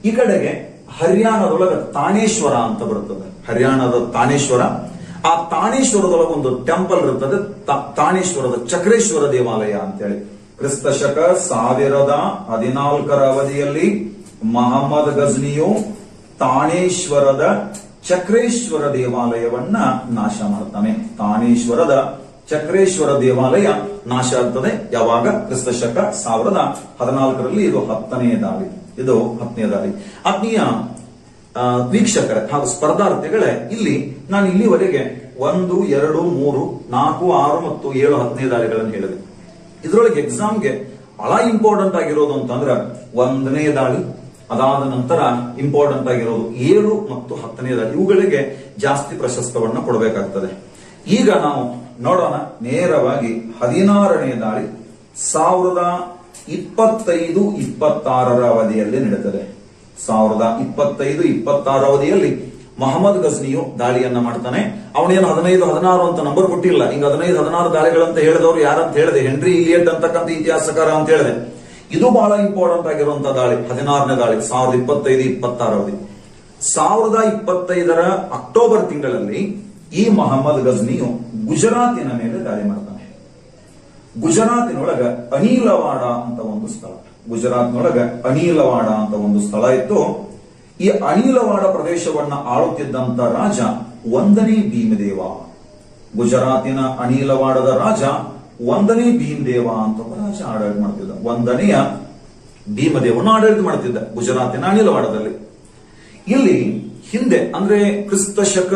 ಈ ಕಡೆಗೆ ಹರಿಯಾಣದೊಳಗ ತಾನೇಶ್ವರ ಅಂತ ಬರುತ್ತದೆ. ಹರಿಯಾಣದ ತಾನೇಶ್ವರ. ಆ ತಾನೇಶ್ವರದೊಳಗೆ ಒಂದು ಟೆಂಪಲ್ ಇರುತ್ತದೆ, ತಾನೇಶ್ವರದ ಚಕ್ರೇಶ್ವರ ದೇವಾಲಯ ಅಂತೇಳಿ. ಕ್ರಿಸ್ತ ಶಕ 1014ರ ಅವಧಿಯಲ್ಲಿ ಮೊಹಮ್ಮದ್ ಗಜ್ನಿಯು ತಾನೇಶ್ವರದ ಚಕ್ರೇಶ್ವರ ದೇವಾಲಯವನ್ನ ನಾಶ ಮಾಡ್ತಾನೆ. ತಾನೇಶ್ವರದ ಚಕ್ರೇಶ್ವರ ದೇವಾಲಯ ನಾಶ ಆಗ್ತದೆ. ಯಾವಾಗ? ಕ್ರಿಸ್ತಶಕ 1014ರಲ್ಲಿ. ಇದು 10ನೇ ದಾಳಿ. ಆತ್ಮೀಯ ವೀಕ್ಷಕರೇ ಹಾಗೂ ಸ್ಪರ್ಧಾರ್ಥಿಗಳೇ, ಇಲ್ಲಿ ನಾನು ಇಲ್ಲಿವರೆಗೆ 1, 2, 3, 4, 6 ಮತ್ತು 7 10ನೇ ದಾಳಿಗಳನ್ನು ಹೇಳಿದೆ. ಇದರೊಳಗೆ ಎಕ್ಸಾಮ್ಗೆ ಬಹಳ ಇಂಪಾರ್ಟೆಂಟ್ ಆಗಿರೋದು ಅಂತಂದ್ರೆ 1ನೇ ದಾಳಿ, ಅದಾದ ನಂತರ ಇಂಪಾರ್ಟೆಂಟ್ ಆಗಿರೋದು 7 ಮತ್ತು 10ನೇ ದಾಳಿ. ಇವುಗಳಿಗೆ ಜಾಸ್ತಿ ಪ್ರಶಸ್ತವನ್ನ ಕೊಡಬೇಕಾಗ್ತದೆ. ಈಗ ನಾವು ನೋಡೋಣ ನೇರವಾಗಿ 16ನೇ ದಾಳಿ 1025-26 ಅವಧಿಯಲ್ಲಿ ನಡೆಯುತ್ತದೆ. 1025-26 ಅವಧಿಯಲ್ಲಿ ಮೊಹಮ್ಮದ್ ಗಜ್ನಿಯು ದಾಳಿಯನ್ನ ಮಾಡ್ತಾನೆ. ಅವನೇನು 15-16 ಅಂತ ನಂಬರ್ ಕೊಟ್ಟಿಲ್ಲ. ಹಿಂಗ 15-16 ದಾಳಿಗಳಂತ ಹೇಳಿದವರು ಯಾರಂತ ಹೇಳಿದೆ? ಹೆನ್ರಿ ಇಲಿಯಟ್ ಅಂತಕ್ಕಂಥ ಇತಿಹಾಸಕಾರ ಅಂತ ಹೇಳಿದೆ. ಇದು ಬಹಳ ಇಂಪಾರ್ಟೆಂಟ್ ಆಗಿರುವಂತಹ ದಾಳಿ 16ನೇ ದಾಳಿ 1025-26 ಅವಧಿ. 1025ರ ಅಕ್ಟೋಬರ್ ತಿಂಗಳಲ್ಲಿ ಈ ಮೊಹಮ್ಮದ್ ಗಜ್ನಿಯು ಗುಜರಾತಿನ ಮೇಲೆ ದಾಳಿ ಮಾಡ್ತಾನೆ. ಗುಜರಾತಿನೊಳಗ ಅನಿಲವಾಡ ಅಂತ ಒಂದು ಸ್ಥಳ, ಇತ್ತು. ಈ ಅನಿಲವಾಡ ಪ್ರದೇಶವನ್ನ ಆಳುತ್ತಿದ್ದಂತ ರಾಜ 1ನೇ ಭೀಮದೇವ. ಗುಜರಾತಿನ ಅನಿಲವಾಡದ ರಾಜ 1ನೇ ಭೀಮದೇವ ಅಂತ ರಾಜ ಆಡಳಿತ ಮಾಡ್ತಿದ್ದ. 1ನೇಯ ಭೀಮದೇವನು ಆಡಳಿತ ಮಾಡ್ತಿದ್ದ ಗುಜರಾತಿನ ಅನಿಲವಾಡದಲ್ಲಿ. ಇಲ್ಲಿ ಹಿಂದೆ ಅಂದ್ರೆ ಕ್ರಿಸ್ತ ಶಕ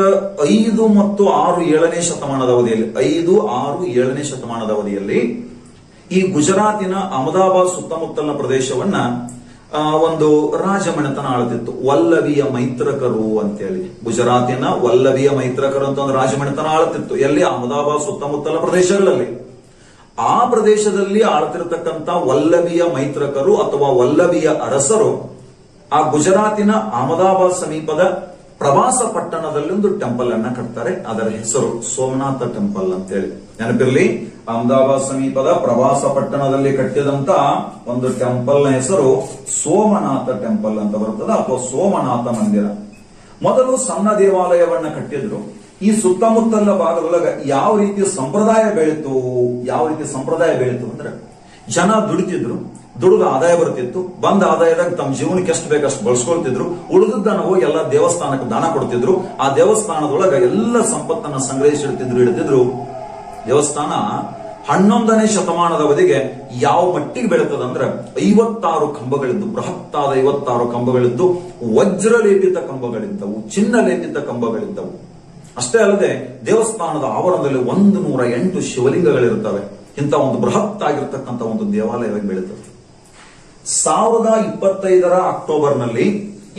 5 ಮತ್ತು 6 7ನೇ ಶತಮಾನದ ಅವಧಿಯಲ್ಲಿ 5, 6, 7ನೇ ಶತಮಾನದ ಅವಧಿಯಲ್ಲಿ ಈ ಗುಜರಾತಿನ ಅಹಮದಾಬಾದ್ ಸುತ್ತಮುತ್ತಲಿನ ಪ್ರದೇಶವನ್ನ ಒಂದು ರಾಜಮನೆತನ ಆಳುತ್ತಿತ್ತು. ವಲ್ಲಭಿಯ ಮೈತ್ರಕರು ಅಂತೇಳಿ ಗುಜರಾತಿನ ವಲ್ಲಭಿಯ ಮೈತ್ರಕರು ಅಂತ ಒಂದು ರಾಜಮನೆತನ ಆಳುತ್ತಿತ್ತು. ಎಲ್ಲಿ? ಅಹಮದಾಬಾದ್ ಸುತ್ತಮುತ್ತಲ ಪ್ರದೇಶಗಳಲ್ಲಿ. ಆ ಪ್ರದೇಶದಲ್ಲಿ ಆಳ್ತಿರತಕ್ಕಂತ ವಲ್ಲಭಿಯ ಮೈತ್ರಕರು ಅಥವಾ ವಲ್ಲಭಿಯ ಅರಸರು ಆ ಗುಜರಾತಿನ ಅಹಮದಾಬಾದ್ ಸಮೀಪದ ಪ್ರವಾಸ ಪಟ್ಟಣದಲ್ಲಿ ಒಂದು ಟೆಂಪಲ್ ಅನ್ನ ಕಟ್ತಾರೆ. ಅದರ ಹೆಸರು ಸೋಮನಾಥ ಟೆಂಪಲ್ ಅಂತೇಳಿ ನೆನಪಿರ್ಲಿ. ಅಹಮದಾಬಾದ್ ಸಮೀಪದ ಪ್ರವಾಸ ಪಟ್ಟಣದಲ್ಲಿ ಕಟ್ಟಿದಂತ ಒಂದು ಟೆಂಪಲ್ ನ ಹೆಸರು ಸೋಮನಾಥ ಟೆಂಪಲ್ ಅಂತ ಬರುತ್ತದೆ, ಅಥವಾ ಸೋಮನಾಥ ಮಂದಿರ. ಮೊದಲು ಸಣ್ಣ ದೇವಾಲಯವನ್ನ ಕಟ್ಟಿದ್ರು. ಈ ಸುತ್ತಮುತ್ತಲ ಭಾಗದೊಳಗ ಯಾವ ರೀತಿ ಸಂಪ್ರದಾಯ ಬೆಳೀತು ಅಂದ್ರೆ, ಜನ ದುಡಿತಿದ್ರು, ದುಡಿದ ಆದಾಯ ಬರ್ತಿತ್ತು. ಬಂದ ಆದಾಯದಾಗ ತಮ್ಮ ಜೀವನಕ್ಕೆ ಎಷ್ಟು ಬೇಕಷ್ಟು ಬಳಸ್ಕೊಳ್ತಿದ್ರು. ಉಳಿದದ್ದನ್ನ ಹೋಗಿ ಎಲ್ಲ ದೇವಸ್ಥಾನಕ್ಕೆ ದಾನ ಕೊಡ್ತಿದ್ರು. ಆ ದೇವಸ್ಥಾನದೊಳಗ ಎಲ್ಲ ಸಂಪತ್ತನ್ನ ಇಡ್ತಿದ್ರು. ದೇವಸ್ಥಾನ 11ನೇ ಶತಮಾನದ ಅವಧಿಗೆ ಯಾವ ಮಟ್ಟಿಗೆ ಬೆಳೀತದಂದ್ರೆ 56 ಕಂಬಗಳಿದ್ದು, ಬೃಹತ್ತಾದ 56 ಕಂಬಗಳಿದ್ದು, ವಜ್ರಲೇಪಿತ ಕಂಬಗಳಿದ್ದವು, ಚಿನ್ನ ಲೇಪಿತ ಕಂಬಗಳಿದ್ದವು. ಅಷ್ಟೇ ಅಲ್ಲದೆ ದೇವಸ್ಥಾನದ ಆವರಣದಲ್ಲಿ 108 ಶಿವಲಿಂಗಗಳಿರುತ್ತವೆ. ಇಂಥ ಒಂದು ಬೃಹತ್ ಆಗಿರತಕ್ಕಂಥ ಒಂದು ದೇವಾಲಯವಾಗಿ ಬೆಳೀತದೆ. 1025ರ ಅಕ್ಟೋಬರ್ನಲ್ಲಿ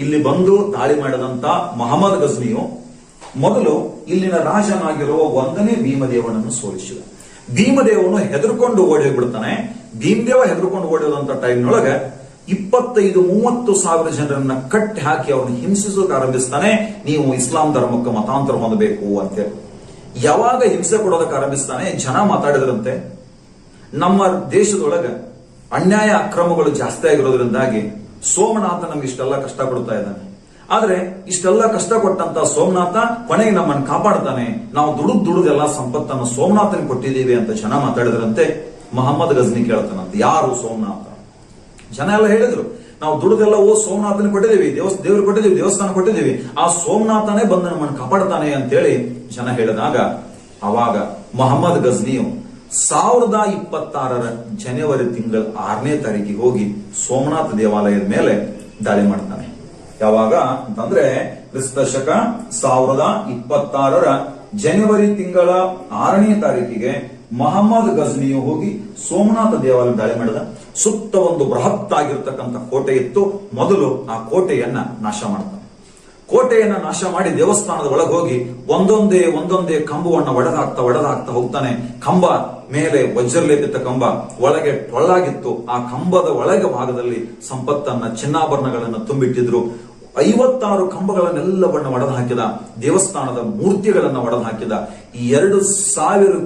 ಇಲ್ಲಿ ಬಂದು ದಾಳಿ ಮಾಡಿದಂತ ಮೊಹಮ್ಮದ್ ಗಜ್ನಿಯು ಮೊದಲು ಇಲ್ಲಿನ ರಾಜನಾಗಿರುವ 1ನೇ ಭೀಮದೇವನನ್ನು ಸೋಲಿಸಿದ. ಭೀಮದೇವನು ಹೆದರ್ಕೊಂಡು ಓಡಿ ಹೋಗ್ಬಿಡ್ತಾನೆ. ಭೀಮದೇವ ಹೆದರ್ಕೊಂಡು ಓಡಿದಂತ ಟೈಮ್ನೊಳಗೆ 25-30 ಸಾವಿರ ಜನರನ್ನ ಕಟ್ಟಿ ಹಾಕಿ ಅವ್ರನ್ನ ಹಿಂಸಿಸೋಕೆ ಆರಂಭಿಸ್ತಾನೆ. ನೀವು ಇಸ್ಲಾಂ ಧರ್ಮಕ್ಕೆ ಮತಾಂತರ ಹೊಂದಬೇಕು ಅಂತೇಳಿ. ಯಾವಾಗ ಹಿಂಸೆ ಕೊಡೋದಕ್ಕೆ ಆರಂಭಿಸ್ತಾನೆ, ಜನ ಮಾತಾಡಿದ್ರಂತೆ, ನಮ್ಮ ದೇಶದೊಳಗೆ ಅನ್ಯಾಯ ಅಕ್ರಮಗಳು ಜಾಸ್ತಿ ಆಗಿರೋದ್ರಿಂದಾಗಿ ಸೋಮನಾಥ ನಮ್ಗೆ ಇಷ್ಟೆಲ್ಲ ಕಷ್ಟ ಕೊಡ್ತಾ ಇದ್ದಾನೆ. ಆದ್ರೆ ಇಷ್ಟೆಲ್ಲ ಕಷ್ಟ ಕೊಟ್ಟಂತ ಸೋಮನಾಥ ಕೊನೆಗೆ ನಮ್ಮನ್ನು ಕಾಪಾಡ್ತಾನೆ. ನಾವು ದುಡಿದೆಲ್ಲ ಸಂಪತ್ತನ್ನು ಸೋಮನಾಥನ್ ಕೊಟ್ಟಿದ್ದೀವಿ ಅಂತ ಜನ ಮಾತಾಡಿದ್ರಂತೆ. ಮೊಹಮ್ಮದ್ ಗಜ್ನಿ ಕೇಳ್ತಾನಂತೆ, ಯಾರು ಸೋಮನಾಥ? ಜನ ಎಲ್ಲ ಹೇಳಿದ್ರು, ನಾವು ದುಡಿದೆಲ್ಲ ಸೋಮನಾಥನ ಕೊಟ್ಟಿದ್ದೀವಿ, ದೇವ್ರು ಕೊಟ್ಟಿದ್ದೀವಿ, ದೇವಸ್ಥಾನ ಕೊಟ್ಟಿದ್ದೀವಿ, ಆ ಸೋಮನಾಥನೇ ಬಂದು ನಮ್ಮನ್ನು ಕಾಪಾಡ್ತಾನೆ ಅಂತೇಳಿ ಜನ ಹೇಳಿದಾಗ ಅವಾಗ ಮೊಹಮ್ಮದ್ ಗಜ್ನಿಯು 1026ರ ಜನವರಿ ತಿಂಗಳ 6ನೇ ತಾರೀಕಿಗೆ ಹೋಗಿ ಸೋಮನಾಥ ದೇವಾಲಯದ ಮೇಲೆ ದಾಳಿ ಮಾಡ್ತಾನೆ. ಯಾವಾಗ ಅಂತಂದ್ರೆ ಕ್ರಿಸ್ತ ಶಕ 1026ರ ಜನವರಿ ತಿಂಗಳ 6ನೇ ತಾರೀಕಿಗೆ ಮೊಹಮ್ಮದ್ ಗಜ್ನಿಯು ಹೋಗಿ ಸೋಮನಾಥ ದೇವಾಲಯ ದಾಳಿ ಮಾಡಿದ. ಸುತ್ತ ಒಂದು ಬೃಹತ್ ಆಗಿರ್ತಕ್ಕಂಥ ಕೋಟೆ ಇತ್ತು. ಮೊದಲು ಆ ಕೋಟೆಯನ್ನ ನಾಶ ಮಾಡ್ತಾನೆ. ಕೋಟೆಯನ್ನ ನಾಶ ಮಾಡಿ ದೇವಸ್ಥಾನದ ಒಳಗೆ ಹೋಗಿ ಒಂದೊಂದೇ ಕಂಬವನ್ನ ಒಡೆದಾಗ್ತಾ ಹೋಗ್ತಾನೆ. ಕಂಬ ಮೇಲೆ ವಜ್ರಲೇಪಿತ ಕಂಬ, ಒಳಗೆ ಟೊಳ್ಳಾಗಿತ್ತು. ಆ ಕಂಬದ ಒಳಗೆ ಭಾಗದಲ್ಲಿ ಸಂಪತ್ತನ್ನ, ಚಿನ್ನಾಭರಣಗಳನ್ನ ತುಂಬಿಟ್ಟಿದ್ರು. 56 ಕಂಬಗಳನ್ನೆಲ್ಲವನ್ನ ಒಡೆದು ಹಾಕಿದ. ದೇವಸ್ಥಾನದ ಮೂರ್ತಿಗಳನ್ನ ಒಡೆದು ಹಾಕಿದ. 2000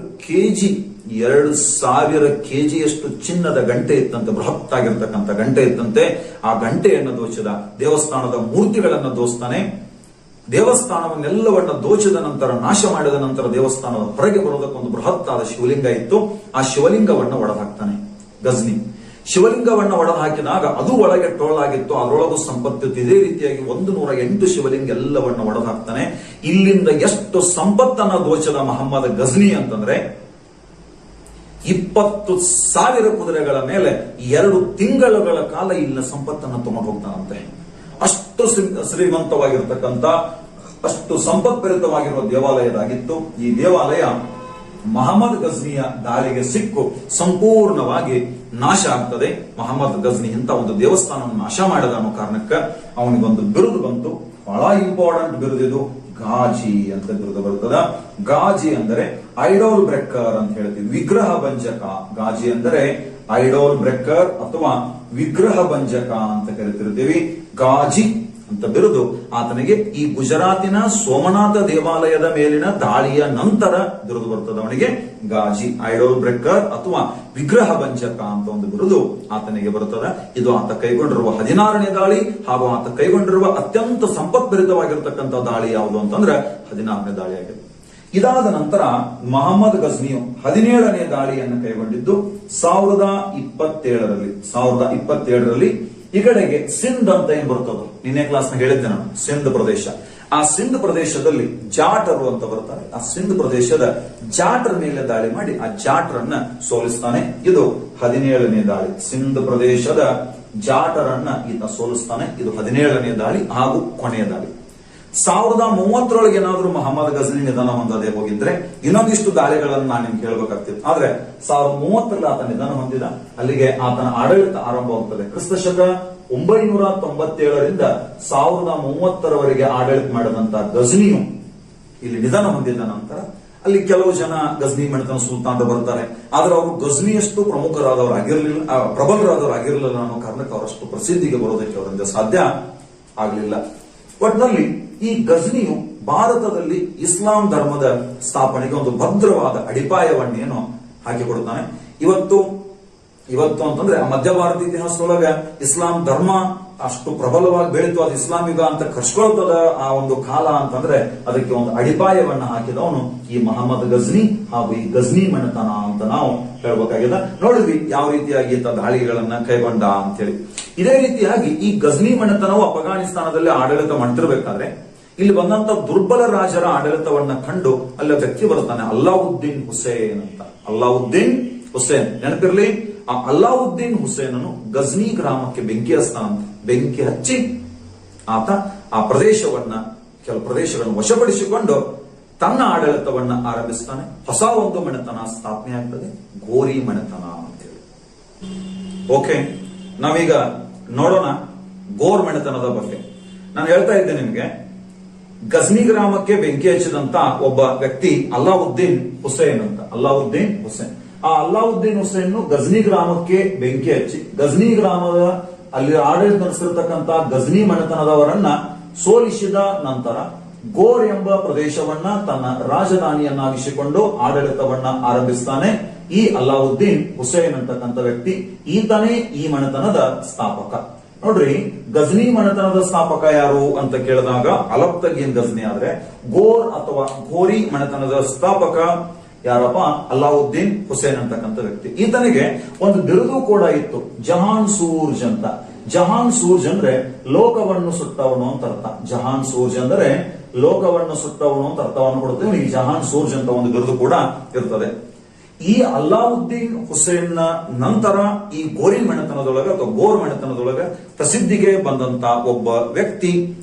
ಕೆಜಿಯಷ್ಟು ಚಿನ್ನದ ಗಂಟೆ ಇತ್ತಂತೆ, ಬೃಹತ್ ಆಗಿರ್ತಕ್ಕಂಥ ಗಂಟೆ ಇತ್ತಂತೆ. ಆ ಗಂಟೆಯನ್ನು ದೋಚಿದ. ದೇವಸ್ಥಾನದ ಮೂರ್ತಿಗಳನ್ನ ದೋಸ್ತಾನೆ. ದೇವಸ್ಥಾನವನ್ನೆಲ್ಲವನ್ನ ದೋಚಿದ ನಂತರ, ನಾಶ ಮಾಡಿದ ನಂತರ ದೇವಸ್ಥಾನದ ಹೊರಗೆ ಬರೋದಕ್ಕೊಂದು ಬೃಹತ್ತಾದ ಶಿವಲಿಂಗ ಇತ್ತು. ಆ ಶಿವಲಿಂಗವನ್ನ ಒಡೆದು ಹಾಕ್ತಾನೆ ಗಜ್ನಿ. ಶಿವಲಿಂಗವನ್ನ ಒಡೆದು ಹಾಕಿದಾಗ ಅದು ಒಳಗೆ ಟೊಳ್ಳಾಗಿತ್ತು, ಅದರೊಳಗೂ ಸಂಪತ್ತಿತ್ತು. ಇದೇ ರೀತಿಯಾಗಿ 108 ಶಿವಲಿಂಗ ಎಲ್ಲವನ್ನ ಒಡೆದು ಹಾಕ್ತಾನೆ. ಇಲ್ಲಿಂದ ಎಷ್ಟು ಸಂಪತ್ತನ್ನ ದೋಚದ ಮಹಮ್ಮದ್ ಗಜ್ನಿ ಅಂತಂದ್ರೆ 20,000 ಕುದುರೆಗಳ ಮೇಲೆ 2 ತಿಂಗಳುಗಳ ಕಾಲ ಇಲ್ಲಿನ ಸಂಪತ್ತನ್ನು ತಗೊಂಡು ಹೋಗ್ತಾನಂತೆ. ಅಷ್ಟು ಶ್ರೀಮಂತವಾಗಿರ್ತಕ್ಕಂಥ, ಅಷ್ಟು ಸಂಪತ್ಭರಿತವಾಗಿರುವ ದೇವಾಲಯದಾಗಿತ್ತು. ಈ ದೇವಾಲಯ ಮಹಮ್ಮದ್ ಗಜ್ನಿಯ ದಾಳಿಗೆ ಸಿಕ್ಕು ಸಂಪೂರ್ಣವಾಗಿ ನಾಶ ಆಗ್ತದೆ. ಮಹಮ್ಮದ್ ಗಜ್ನಿ ಇಂತ ಒಂದು ದೇವಸ್ಥಾನವನ್ನು ನಾಶ ಮಾಡಿದ ಅನ್ನೋ ಕಾರಣಕ್ಕೆ ಅವನಿಗೊಂದು ಬಿರುದು ಬಂತು. ಬಹಳ ಇಂಪಾರ್ಟೆಂಟ್ ಬಿರುದಿದು, ಗಾಜಿ ಅಂತ ಬಿರುದು ಬರ್ತದ. ಗಾಜಿ ಅಂದರೆ ಐಡೋಲ್ ಬ್ರೇಕರ್ ಅಂತ ಹೇಳ್ತೀವಿ, ವಿಗ್ರಹ ಭಂಜಕ. ಗಾಜಿ ಅಂದರೆ ಐಡೋಲ್ ಬ್ರೇಕರ್ ಅಥವಾ ವಿಗ್ರಹ ಭಂಜಕ ಅಂತ ಕರಿತಿರ್ತೀವಿ. ಗಾಜಿ ಅಂತ ಬಿರುದು ಆತನಿಗೆ ಈ ಗುಜರಾತಿನ ಸೋಮನಾಥ ದೇವಾಲಯದ ಮೇಲಿನ ದಾಳಿಯ ನಂತರ ಬಿರುದು ಬರ್ತದೆ. ಅವನಿಗೆ ಗಾಜಿ, ಐಡೋಲ್ ಬ್ರೇಕರ್ ಅಥವಾ ವಿಗ್ರಹ ಭಂಜಕ ಅಂತ ಒಂದು ಬಿರುದು ಆತನಿಗೆ ಬರುತ್ತದೆ. ಇದು ಆತ ಕೈಗೊಂಡಿರುವ 16ನೇ ದಾಳಿ ಹಾಗೂ ಆತ ಕೈಗೊಂಡಿರುವ ಅತ್ಯಂತ ಸಂಪತ್ಭರಿತವಾಗಿರ್ತಕ್ಕಂಥ ದಾಳಿ ಯಾವುದು ಅಂತಂದ್ರೆ 16ನೇ ದಾಳಿಯಾಗಿದೆ. ಇದಾದ ನಂತರ ಮಹಮ್ಮದ್ ಗಜ್ನಿಯು 17ನೇ ದಾಳಿಯನ್ನು ಕೈಗೊಂಡಿದ್ದು 1027ರಲ್ಲಿ. ಈ ಕಡೆಗೆ ಸಿಂಧ್ ಅಂತ ಏನ್ ಬರ್ತದೋ, ನಿನ್ನೆ ಕ್ಲಾಸ್ನ ಹೇಳಿದ್ದೆ ನಾನು, ಸಿಂಧ್ ಪ್ರದೇಶ. ಆ ಸಿಂಧ್ ಪ್ರದೇಶದಲ್ಲಿ ಜಾಟರು ಅಂತ ಬರ್ತಾರೆ. ಆ ಸಿಂಧ್ ಪ್ರದೇಶದ ಜಾಟರ್ ಮೇಲೆ ದಾಳಿ ಮಾಡಿ ಆ ಜಾಟರನ್ನ ಸೋಲಿಸ್ತಾನೆ. ಇದು 17ನೇ ದಾಳಿ. ಸಿಂಧ್ ಪ್ರದೇಶದ ಜಾಟರನ್ನ ಈತ ಸೋಲಿಸ್ತಾನೆ. ಇದು 17ನೇ ದಾಳಿ ಹಾಗೂ ಕೊನೆಯ ದಾಳಿ. 1030 ಏನಾದ್ರೂ ಮಹಮ್ಮದ್ ಗಜ್ನಿ ನಿಧನ ಹೊಂದದೆ ಹೋಗಿದ್ರೆ ಇನ್ನೊಂದಿಷ್ಟು ದಾಳಿಗಳನ್ನು ನಾನು ನಿಮ್ಗೆ ಹೇಳ್ಬೇಕಾಗ್ತಿತ್ತು. ಆದ್ರೆ 1030 ಆತ ನಿಧನ ಹೊಂದಿದ. ಅಲ್ಲಿಗೆ ಆತನ ಆಡಳಿತ ಆರಂಭವಾಗುತ್ತದೆ. ಕ್ರಿಸ್ತಶಕ 997ರಿಂದ 1030ರವರೆಗೆ ಆಡಳಿತ ಮಾಡಿದಂತ ಗಜ್ನಿಯು ಇಲ್ಲಿ ನಿಧನ ಹೊಂದಿದ ನಂತರ ಅಲ್ಲಿ ಕೆಲವು ಜನ ಗಜ್ನಿ ಮಣಿತನ ಸುಲ್ತಾನರು ಬರ್ತಾರೆ. ಆದ್ರೆ ಅವರು ಗಜ್ನಿಯಷ್ಟು ಪ್ರಮುಖರಾದವರು ಆಗಿರಲಿಲ್ಲ, ಪ್ರಬಲರಾದವರು ಆಗಿರಲಿಲ್ಲ ಅನ್ನೋ ಕಾರಣಕ್ಕೆ ಅವರಷ್ಟು ಪ್ರಸಿದ್ಧಿಗೆ ಬರೋದಕ್ಕೆ ಅವರಿಂದ ಸಾಧ್ಯ ಆಗಲಿಲ್ಲ. ಒಟ್ಟಿನಲ್ಲಿ ಈ ಗಜ್ನಿಯು ಭಾರತದಲ್ಲಿ ಇಸ್ಲಾಂ ಧರ್ಮದ ಸ್ಥಾಪನೆಗೆ ಒಂದು ಭದ್ರವಾದ ಅಡಿಪಾಯವನ್ನೇನು ಹಾಕಿಕೊಡುತ್ತಾನೆ. ಇವತ್ತು ಅಂತಂದ್ರೆ ಮಧ್ಯ ಭಾರತ ಇತಿಹಾಸದೊಳಗ ಇಸ್ಲಾಂ ಧರ್ಮ ಅಷ್ಟು ಪ್ರಬಲವಾಗಿ ಬೆಳೀತು, ಅದು ಇಸ್ಲಾಂ ಯುಗ ಅಂತ ಕರ್ಸ್ಕೊಳ್ತದ ಆ ಒಂದು ಕಾಲ ಅಂತಂದ್ರೆ ಅದಕ್ಕೆ ಒಂದು ಅಡಿಪಾಯವನ್ನ ಹಾಕಿದವನು ಈ ಮಹಮ್ಮದ್ ಗಜ್ನಿ ಹಾಗೂ ಈ ಗಜ್ನಿ ಮನೆತನ ಅಂತ ನಾವು ಹೇಳ್ಬೇಕಾಗಿದೆ. ನೋಡಿದ್ವಿ ಯಾವ ರೀತಿಯಾಗಿ ಈತ ದಾಳಿಗಳನ್ನ ಕೈಗೊಂಡ ಅಂತೇಳಿ. ಇದೇ ರೀತಿಯಾಗಿ ಈ ಗಜ್ನಿ ಮನೆತನವು ಅಫ್ಘಾನಿಸ್ತಾನದಲ್ಲಿ ಆಡಳಿತ ಮಾಡ್ತಿರ್ಬೇಕಾದ್ರೆ ಇಲ್ಲಿ ಬಂದಂತ ದುರ್ಬಲ ರಾಜರ ಆಡಳಿತವನ್ನ ಕಂಡು ಅಲ್ಲಿ ವ್ಯಕ್ತಿ ಬರ್ತಾನೆ, ಅಲ್ಲಾವುದ್ದೀನ್ ಹುಸೇನ್ ಅಂತ. ಅಲ್ಲಾವುದ್ದೀನ್ ಹುಸೇನ್ ನೆನಪಿರ್ಲಿ, ಆ ಅಲ್ಲಾವುದ್ದೀನ್ ಹುಸೇನನು ಗಜ್ನಿ ಗ್ರಾಮಕ್ಕೆ ಬೆಂಕಿ ಹಚ್ತಾನಂತೆ. ಬೆಂಕಿ ಹಚ್ಚಿ ಆತ ಆ ಪ್ರದೇಶವನ್ನ, ಕೆಲವು ಪ್ರದೇಶಗಳನ್ನು ವಶಪಡಿಸಿಕೊಂಡು ತನ್ನ ಆಡಳಿತವನ್ನ ಆರಂಭಿಸ್ತಾನೆ. ಹೊಸ ಒಂದು ಮನೆತನ ಸ್ಥಾಪನೆ ಆಗ್ತದೆ, ಗೋರಿ ಮನೆತನ ಅಂತೇಳಿ. ಓಕೆ, ನಾವೀಗ ನೋಡೋಣ ಗೋರ್ ಮನೆತನದ ಬಗ್ಗೆ. ನಾನು ಹೇಳ್ತಾ ಇದ್ದೆ ನಿಮ್ಗೆ, ಗಜ್ನಿ ಗ್ರಾಮಕ್ಕೆ ಬೆಂಕಿ ಹಚ್ಚಿದಂತ ಒಬ್ಬ ವ್ಯಕ್ತಿ ಅಲ್ಲಾವುದ್ದೀನ್ ಹುಸೇನ್ ಅಂತ. ಅಲ್ಲಾವುದ್ದೀನ್ ಹುಸೇನ್, ಆ ಅಲ್ಲಾವುದ್ದೀನ್ ಹುಸೇನ್ ಗಜ್ನಿ ಗ್ರಾಮಕ್ಕೆ ಬೆಂಕಿ ಹಚ್ಚಿ ಗಜ್ನಿ ಗ್ರಾಮದ ಅಲ್ಲಿ ಆಡಳಿತ ನಡೆಸಿರ್ತಕ್ಕಂಥ ಗಜ್ನಿ ಮನೆತನದವರನ್ನ ಸೋಲಿಸಿದ ನಂತರ ಗೋರ್ ಎಂಬ ಪ್ರದೇಶವನ್ನ ತನ್ನ ರಾಜಧಾನಿಯನ್ನಾಗಿಸಿಕೊಂಡು ಆಡಳಿತವನ್ನ ಆರಂಭಿಸ್ತಾನೆ ಈ ಅಲ್ಲಾವುದ್ದೀನ್ ಹುಸೇನ್ ಅಂತಕ್ಕಂಥ ವ್ಯಕ್ತಿ. ಈತನೇ ಈ ಮನೆತನದ ಸ್ಥಾಪಕ. ನೋಡ್ರಿ, ಗಜ್ನಿ ಮನೆತನದ ಸ್ಥಾಪಕ ಯಾರು ಅಂತ ಕೇಳಿದಾಗ ಅಲಪ್ತಗೀನ್ ಗಜ್ನಿ. ಆದ್ರೆ ಗೋರ್ ಅಥವಾ ಗೋರಿ ಮನೆತನದ ಸ್ಥಾಪಕ ಯಾರಪ್ಪ? ಅಲ್ಲಾವುದ್ದೀನ್ ಹುಸೇನ್ ಅಂತಕ್ಕಂಥ ವ್ಯಕ್ತಿ. ಈತನಿಗೆ ಒಂದು ಬಿರುದು ಕೂಡ ಇತ್ತು, ಜಹಾನ್ ಸೂರ್ಜ್ ಅಂತ. ಜಹಾನ್ ಸೂರ್ಜ್ ಅಂದ್ರೆ ಲೋಕವನ್ನು ಸುಟ್ಟವನು ಅಂತ ಅರ್ಥ. ಜಹಾನ್ ಸೂರ್ಜ್ ಅಂದ್ರೆ ಲೋಕವನ್ನು ಸುಟ್ಟವನು ಅಂತ ಅರ್ಥವನ್ನು ಕೊಡುತ್ತೇವೆ. ಈ ಜಹಾನ್ ಸೂರ್ಜ್ ಅಂತ ಒಂದು ಬಿರುದು ಕೂಡ ಇರ್ತದೆ. ಈ ಅಲ್ಲಾವುದ್ದೀನ್ ಹುಸೇನ್ ನಂತರ ಈ ಗೋರಿ ಮನೆತನದೊಳಗ ಅಥವಾ ಗೋರ್ ಮನೆತನದೊಳಗ ಪ್ರಸಿದ್ಧಿಗೆ ಬಂದಂತ ಒಬ್ಬ ವ್ಯಕ್ತಿ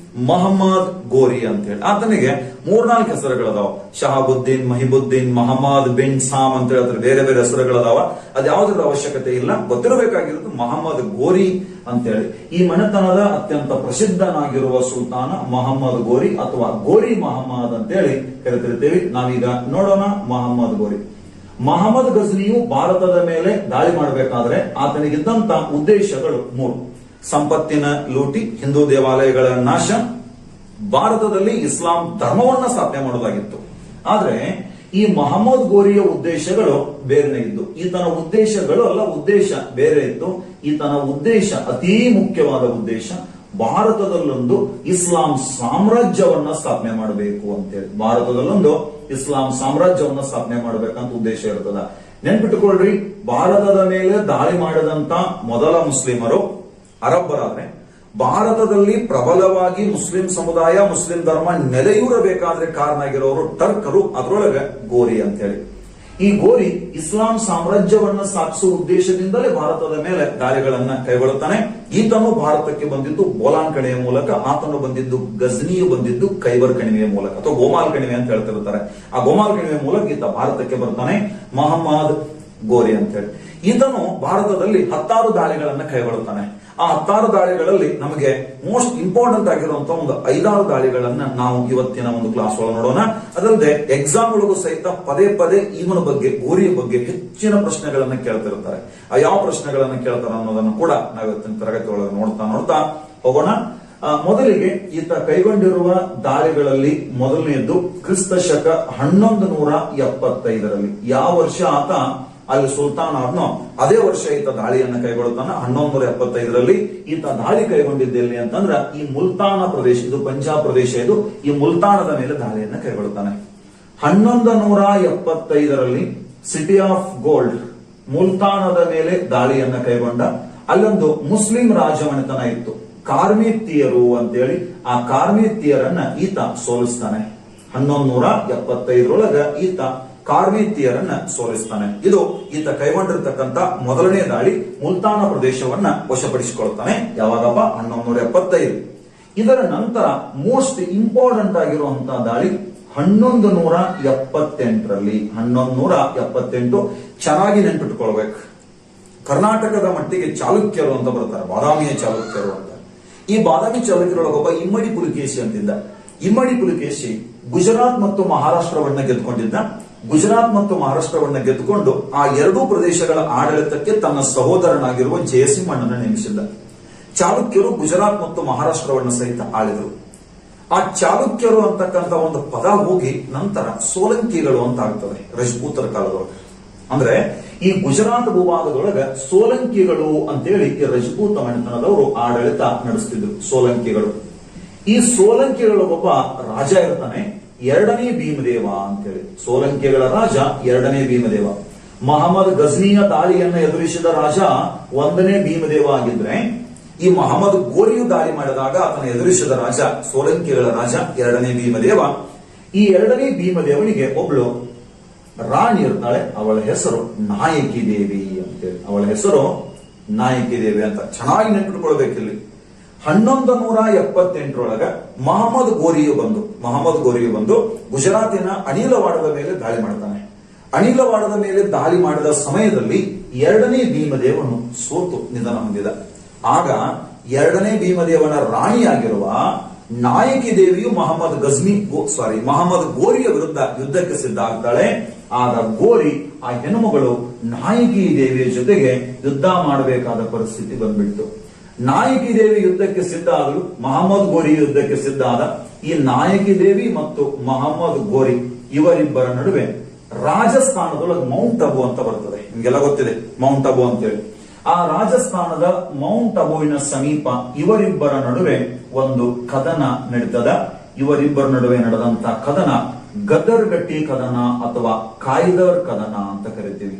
ಮಹಮ್ಮದ್ ಗೋರಿ ಅಂತ ಹೇಳಿ. ಆತನಿಗೆ 3-4 ಹೆಸರುಗಳದಾವ. ಶಹಾಬುದ್ದೀನ್, ಮಹಿಬುದ್ದೀನ್, ಮಹಮ್ಮದ್ ಬಿನ್ ಸಾಮ್ ಅಂತ ಹೇಳಿ ಬೇರೆ ಬೇರೆ ಹೆಸರುಗಳದಾವ. ಅದ್ಯಾವುದ್ರ ಅವಶ್ಯಕತೆ ಇಲ್ಲ, ಗೊತ್ತಿರಬೇಕಾಗಿರೋದು ಮಹಮ್ಮದ್ ಗೋರಿ ಅಂತೇಳಿ. ಈ ಮನೆತನದ ಅತ್ಯಂತ ಪ್ರಸಿದ್ಧನಾಗಿರುವ ಸುಲ್ತಾನ ಮಹಮ್ಮದ್ ಗೋರಿ ಅಥವಾ ಗೋರಿ ಮಹಮ್ಮದ್ ಅಂತೇಳಿ ಕರೆತಿರ್ತೇವೆ. ನಾವೀಗ ನೋಡೋಣ ಮಹಮ್ಮದ್ ಗೋರಿ. ಮಹಮ್ಮದ್ ಗಜ್ನಿಯು ಭಾರತದ ಮೇಲೆ ದಾಳಿ ಮಾಡಬೇಕಾದ್ರೆ ಆತನಿಗಿದ್ದಂತ ಉದ್ದೇಶಗಳು 3: ಸಂಪತ್ತಿನ ಲೂಟಿ, ಹಿಂದೂ ದೇವಾಲಯಗಳ ನಾಶ, ಭಾರತದಲ್ಲಿ ಇಸ್ಲಾಂ ಧರ್ಮವನ್ನ ಸ್ಥಾಪನೆ ಮಾಡೋದಾಗಿತ್ತು. ಆದ್ರೆ ಈ ಮಹಮ್ಮದ್ ಗೋರಿಯ ಉದ್ದೇಶಗಳು ಬೇರೆನೇ ಇದ್ದು. ಈತನ ಉದ್ದೇಶಗಳು ಅಲ್ಲ, ಉದ್ದೇಶ ಬೇರೆ ಇತ್ತು. ಈತನ ಉದ್ದೇಶ, ಅತೀ ಮುಖ್ಯವಾದ ಉದ್ದೇಶ, ಭಾರತದಲ್ಲೊಂದು ಇಸ್ಲಾಂ ಸಾಮ್ರಾಜ್ಯವನ್ನ ಸ್ಥಾಪನೆ ಮಾಡಬೇಕು ಅಂತೇಳಿ. ಭಾರತದಲ್ಲೊಂದು ಇಸ್ಲಾಂ ಸಾಮ್ರಾಜ್ಯವನ್ನ ಸ್ಥಾಪನೆ ಮಾಡಬೇಕಂತ ಉದ್ದೇಶ ಇರ್ತದ. ನೆನ್ಪಿಟ್ಟುಕೊಳ್ರಿ, ಭಾರತದ ಮೇಲೆ ದಾಳಿ ಮಾಡಿದಂತ ಮೊದಲ ಮುಸ್ಲಿಮರು ಅರಬ್ಬರಾದ್ರೆ, ಭಾರತದಲ್ಲಿ ಪ್ರಬಲವಾಗಿ ಮುಸ್ಲಿಂ ಸಮುದಾಯ, ಮುಸ್ಲಿಂ ಧರ್ಮ ನೆಲೆಯೂರಬೇಕಾದ್ರೆ ಕಾರಣ ಆಗಿರೋರು ಟರ್ಕರು, ಅದರೊಳಗೆ ಗೋರಿ ಅಂತ ಹೇಳಿ. ಈ ಗೋರಿ ಇಸ್ಲಾಂ ಸಾಮ್ರಾಜ್ಯವನ್ನ ಸ್ಥಾಪಿಸುವ ಉದ್ದೇಶದಿಂದಲೇ ಭಾರತದ ಮೇಲೆ ದಾಳಿಗಳನ್ನ ಕೈಗೊಳ್ಳುತ್ತಾನೆ. ಈತನು ಭಾರತಕ್ಕೆ ಬಂದಿದ್ದು ಬೋಲಾನ್ ಕಣಿವೆಯ ಮೂಲಕ, ಆತನು ಬಂದಿದ್ದು ಗಜ್ನಿಯು ಬಂದಿದ್ದು ಖೈಬರ್ ಕಣಿವೆಯ ಮೂಲಕ ಅಥವಾ ಗೋಮಾಲ್ ಕಣಿವೆ ಅಂತ ಹೇಳ್ತಿರ್ತಾರೆ. ಆ ಗೋಮಾಲ್ ಕಣಿವೆಯ ಮೂಲಕ ಈತ ಭಾರತಕ್ಕೆ ಬರ್ತಾನೆ, ಮಹಮ್ಮದ್ ಗೋರಿ ಅಂತ ಹೇಳಿ. ಈತನು ಭಾರತದಲ್ಲಿ 10 ದಾಳಿಗಳನ್ನ ಕೈಗೊಳ್ಳುತ್ತಾನೆ. ಆ 10 ದಾಳಿಗಳಲ್ಲಿ ನಮಗೆ ಮೋಸ್ಟ್ ಇಂಪಾರ್ಟೆಂಟ್ ಆಗಿರುವಂತಹ ಒಂದು 5-6 ದಾಳಿಗಳನ್ನ ನಾವು ಇವತ್ತಿನ ಒಂದು ಕ್ಲಾಸ್ ಒಳಗೆ ನೋಡೋಣ. ಅದಲ್ಲದೆ ಎಕ್ಸಾಮ್ ಒಳಗೂ ಸಹಿತ ಪದೇ ಪದೇ ಇವನ ಬಗ್ಗೆ, ಗೋರಿಯ ಬಗ್ಗೆ ಹೆಚ್ಚಿನ ಪ್ರಶ್ನೆಗಳನ್ನ ಕೇಳ್ತಿರ್ತಾರೆ. ಆ ಯಾವ ಪ್ರಶ್ನೆಗಳನ್ನ ಕೇಳ್ತಾರೆ ಅನ್ನೋದನ್ನು ಕೂಡ ನಾವು ಇವತ್ತಿನ ತರಗತಿ ಒಳಗೆ ನೋಡ್ತಾ ಹೋಗೋಣ. ಮೊದಲಿಗೆ ಈತ ಕೈಗೊಂಡಿರುವ ದಾಳಿಗಳಲ್ಲಿ ಮೊದಲನೆಯದ್ದು ಕ್ರಿಸ್ತ ಶಕ 1175ರಲ್ಲಿ. ಯಾವ ವರ್ಷ ಆತ ಅಲ್ಲಿ ಸುಲ್ತಾನ್ ಆದ್ನೋ ಅದೇ ವರ್ಷ ಈತ ದಾಳಿಯನ್ನ ಕೈಗೊಳ್ಳುತ್ತಾನೆ. 1175ರಲ್ಲಿ ಈತ ದಾಳಿ ಕೈಗೊಂಡಿದ್ದೆಲ್ಲಿ ಅಂತಂದ್ರ ಈ ಮುಲ್ತಾನ ಪ್ರದೇಶ, ಇದು ಪಂಜಾಬ್ ಪ್ರದೇಶ, ಇದು ಈ ಮುಲ್ತಾನದ ಮೇಲೆ ದಾಳಿಯನ್ನ ಕೈಗೊಳ್ಳುತ್ತಾನೆ. 1175ರಲ್ಲಿ ಸಿಟಿ ಆಫ್ ಗೋಲ್ಡ್, ಮುಲ್ತಾನದ ಮೇಲೆ ದಾಳಿಯನ್ನ ಕೈಗೊಂಡ. ಅಲ್ಲೊಂದು ಮುಸ್ಲಿಂ ರಾಜಮನೆತನ ಇತ್ತು, ಕಾರ್ಮಿತಿಯರು ಅಂತೇಳಿ. ಆ ಕಾರ್ಮಿತಿಯರನ್ನ ಈತ ಸೋಲಿಸ್ತಾನೆ. 1175ರೊಳಗ ಈತ ಕಾರ್ಮಿತಿಯರನ್ನ ಸೋಲಿಸ್ತಾನೆ. ಇದು ಈತ ಕೈಗೊಂಡಿರ್ತಕ್ಕಂಥ ಮೊದಲನೇ ದಾಳಿ. ಮುಲ್ತಾನ ಪ್ರದೇಶವನ್ನ ವಶಪಡಿಸಿಕೊಳ್ತಾನೆ. ಯಾವಾಗಪ್ಪ? 1175. ಇದರ ನಂತರ ಮೋಸ್ಟ್ ಇಂಪಾರ್ಟೆಂಟ್ ಆಗಿರುವಂತಹ ದಾಳಿ 1178ರಲ್ಲಿ. 1178 ಚೆನ್ನಾಗಿ ನೆನ್ಪಿಟ್ಕೊಳ್ಬೇಕು. ಕರ್ನಾಟಕದ ಮಟ್ಟಿಗೆ ಚಾಲುಕ್ಯರು ಅಂತ ಬರ್ತಾರೆ, ಬಾದಾಮಿಯ ಚಾಲುಕ್ಯರು ಅಂತ. ಈ ಬಾದಾಮಿ ಚಾಲುಕ್ಯರೊಳಗೊಬ್ಬ ಇಮ್ಮಡಿ ಪುಲಿಕೇಶಿ ಅಂತಿದ್ದ. ಇಮ್ಮಡಿ ಪುಲಿಕೇಶಿ ಗುಜರಾತ್ ಮತ್ತು ಮಹಾರಾಷ್ಟ್ರವನ್ನ ಗೆದ್ದುಕೊಂಡಿದ್ದ. ಗುಜರಾತ್ ಮತ್ತು ಮಹಾರಾಷ್ಟ್ರವನ್ನ ಗೆದ್ದುಕೊಂಡು ಆ ಎರಡೂ ಪ್ರದೇಶಗಳ ಆಡಳಿತಕ್ಕೆ ತನ್ನ ಸಹೋದರನಾಗಿರುವ ಜಯಸಿಂಹಣ್ಣನ ನೇಮಿಸಿದ್ದ. ಚಾಲುಕ್ಯರು ಗುಜರಾತ್ ಮತ್ತು ಮಹಾರಾಷ್ಟ್ರವನ್ನ ಸಹಿತ ಆಳಿದರು. ಆ ಚಾಲುಕ್ಯರು ಅಂತಕ್ಕಂಥ ಒಂದು ಪದ ಹೋಗಿ ನಂತರ ಸೋಲಂಕಿಗಳು ಅಂತ ಆಗ್ತದೆ ರಜಪೂತರ ಕಾಲದೊಳಗೆ. ಅಂದ್ರೆ ಈ ಗುಜರಾತ್ ಭೂಭಾಗದೊಳಗ ಸೋಲಂಕಿಗಳು ಅಂತೇಳಿ ಈ ರಜಪೂತ ಮನೆತನದವರು ಆಡಳಿತ ನಡೆಸ್ತಿದ್ರು, ಸೋಲಂಕಿಗಳು. ಈ ಸೋಲಂಕಿಗಳೊಬ್ಬ ರಾಜ ಇರ್ತಾನೆ, 2ನೇ ಭೀಮದೇವ ಅಂತೇಳಿ. ಸೋಲಂಕಿಗಳ ರಾಜ 2ನೇ ಭೀಮದೇವ. ಮಹಮ್ಮದ್ ಗಜ್ನಿಯ ದಾಳಿಯನ್ನ ಎದುರಿಸಿದ ರಾಜ 1ನೇ ಭೀಮದೇವ ಆಗಿದ್ರೆ, ಈ ಮಹಮ್ಮದ್ ಗೋರಿಯು ದಾಳಿ ಮಾಡಿದಾಗ ಆತನ ಎದುರಿಸಿದ ರಾಜ, ಸೋಲಂಕಿಗಳ ರಾಜ 2ನೇ ಭೀಮದೇವ. ಈ 2ನೇ ಭೀಮದೇವನಿಗೆ ಒಬ್ಳು ರಾಣಿ ಇರ್ತಾಳೆ. ಅವಳ ಹೆಸರು ನಾಯಕಿ ದೇವಿ ಅಂತೇಳಿ. ಅವಳ ಹೆಸರು ನಾಯಕಿ ದೇವಿ ಅಂತ ಚೆನ್ನಾಗಿ ನೆನ್ಪಿಟ್ಕೊಳ್ಬೇಕಿಲ್ಲಿ. 1178ರೊಳಗ ಮಹಮ್ಮದ್ ಗೋರಿಯು ಬಂದು ಗುಜರಾತಿನ ಅನಿಲವಾಡದ ಮೇಲೆ ದಾಳಿ ಮಾಡ್ತಾನೆ. ಅನಿಲವಾಡದ ಮೇಲೆ ದಾಳಿ ಮಾಡಿದ ಸಮಯದಲ್ಲಿ 2ನೇ ಭೀಮದೇವನು ಸೋತು ನಿಧನ ಹೊಂದಿದ. ಆಗ 2ನೇ ಭೀಮದೇವನ ರಾಣಿಯಾಗಿರುವ ನಾಯಕಿ ದೇವಿಯು ಮಹಮ್ಮದ್ ಗೋರಿಯ ವಿರುದ್ಧ ಯುದ್ಧಕ್ಕೆ ಸಿದ್ಧ ಆಗ್ತಾಳೆ. ಆಗ ಗೋರಿ ಆ ಹೆಣ್ಣುಮಗಳು ನಾಯಕಿ ದೇವಿಯ ಜೊತೆಗೆ ಯುದ್ಧ ಮಾಡಬೇಕಾದ ಪರಿಸ್ಥಿತಿ ಬಂದ್ಬಿಡ್ತು. ನಾಯಕಿ ದೇವಿ ಯುದ್ಧಕ್ಕೆ ಸಿದ್ಧ ಆದಳು, ಮಹಮ್ಮದ್ ಗೋರಿ ಯುದ್ಧಕ್ಕೆ ಸಿದ್ಧ ಆದ. ಈ ನಾಯಕಿ ದೇವಿ ಮತ್ತು ಮಹಮ್ಮದ್ ಗೋರಿ ಇವರಿಬ್ಬರ ನಡುವೆ ರಾಜಸ್ಥಾನದೊಳಗೆ ಮೌಂಟ್ ಅಬು ಅಂತ ಬರ್ತದೆ, ನಿಮ್ಗೆಲ್ಲ ಗೊತ್ತಿದೆ ಮೌಂಟ್ ಅಬು ಅಂತೇಳಿ. ಆ ರಾಜಸ್ಥಾನದ ಮೌಂಟ್ ಅಬುವಿನ ಸಮೀಪ ಇವರಿಬ್ಬರ ನಡುವೆ ಒಂದು ಕದನ ನಡೀತದ. ಇವರಿಬ್ಬರ ನಡುವೆ ನಡೆದಂತ ಕದನ ಗದ್ದರ್ಗಟ್ಟಿ ಕದನ ಅಥವಾ ಕಾಯ್ದರ್ ಕದನ ಅಂತ ಕರಿತೀವಿ.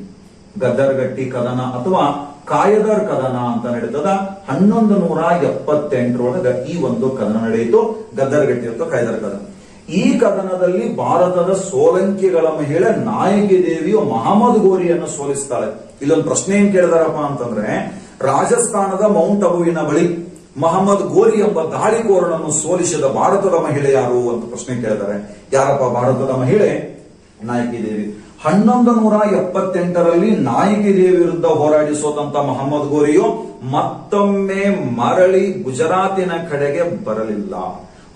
ಗದ್ದರ್ಗಟ್ಟಿ ಕದನ ಅಥವಾ ಕಾಯದರ್ ಕದನ ಅಂತ ನಡೀತದ. 1178ರೊಳಗ ಈ ಒಂದು ಕದನ ನಡೆಯಿತು, ಗದ್ದರ್ಗಟ್ಟಿ ಅಥವಾ ಕಾಯ್ದರ್ ಕದನ. ಈ ಕದನದಲ್ಲಿ ಭಾರತದ ಸೋಲಂಕಿಗಳ ಮಹಿಳೆ ನಾಯಕಿ ದೇವಿಯು ಮಹಮ್ಮದ್ ಗೋರಿಯನ್ನು ಸೋಲಿಸ್ತಾಳೆ. ಇಲ್ಲೊಂದು ಪ್ರಶ್ನೆ ಏನ್ ಕೇಳಿದಾರಪ್ಪ ಅಂತಂದ್ರೆ, ರಾಜಸ್ಥಾನದ ಮೌಂಟ್ ಅಬುವಿನ ಬಳಿ ಮಹಮ್ಮದ್ ಗೋರಿ ಎಂಬ ದಾಳಿಕೋರನನ್ನು ಸೋಲಿಸಿದ ಭಾರತದ ಮಹಿಳೆ ಯಾರು ಅಂತ ಪ್ರಶ್ನೆ ಕೇಳಿದ್ದಾರೆ. ಯಾರಪ್ಪ ಭಾರತದ ಮಹಿಳೆ? ನಾಯಕಿ ದೇವಿ. 1178ರಲ್ಲಿ ನಾಯಕಿ ದೇವಿ ವಿರುದ್ಧ ಹೋರಾಡಿ ಸೋತಂತ ಮಹಮ್ಮದ್ ಗೋರಿಯು ಮತ್ತೊಮ್ಮೆ ಮರಳಿ ಗುಜರಾತಿನ ಕಡೆಗೆ ಬರಲಿಲ್ಲ.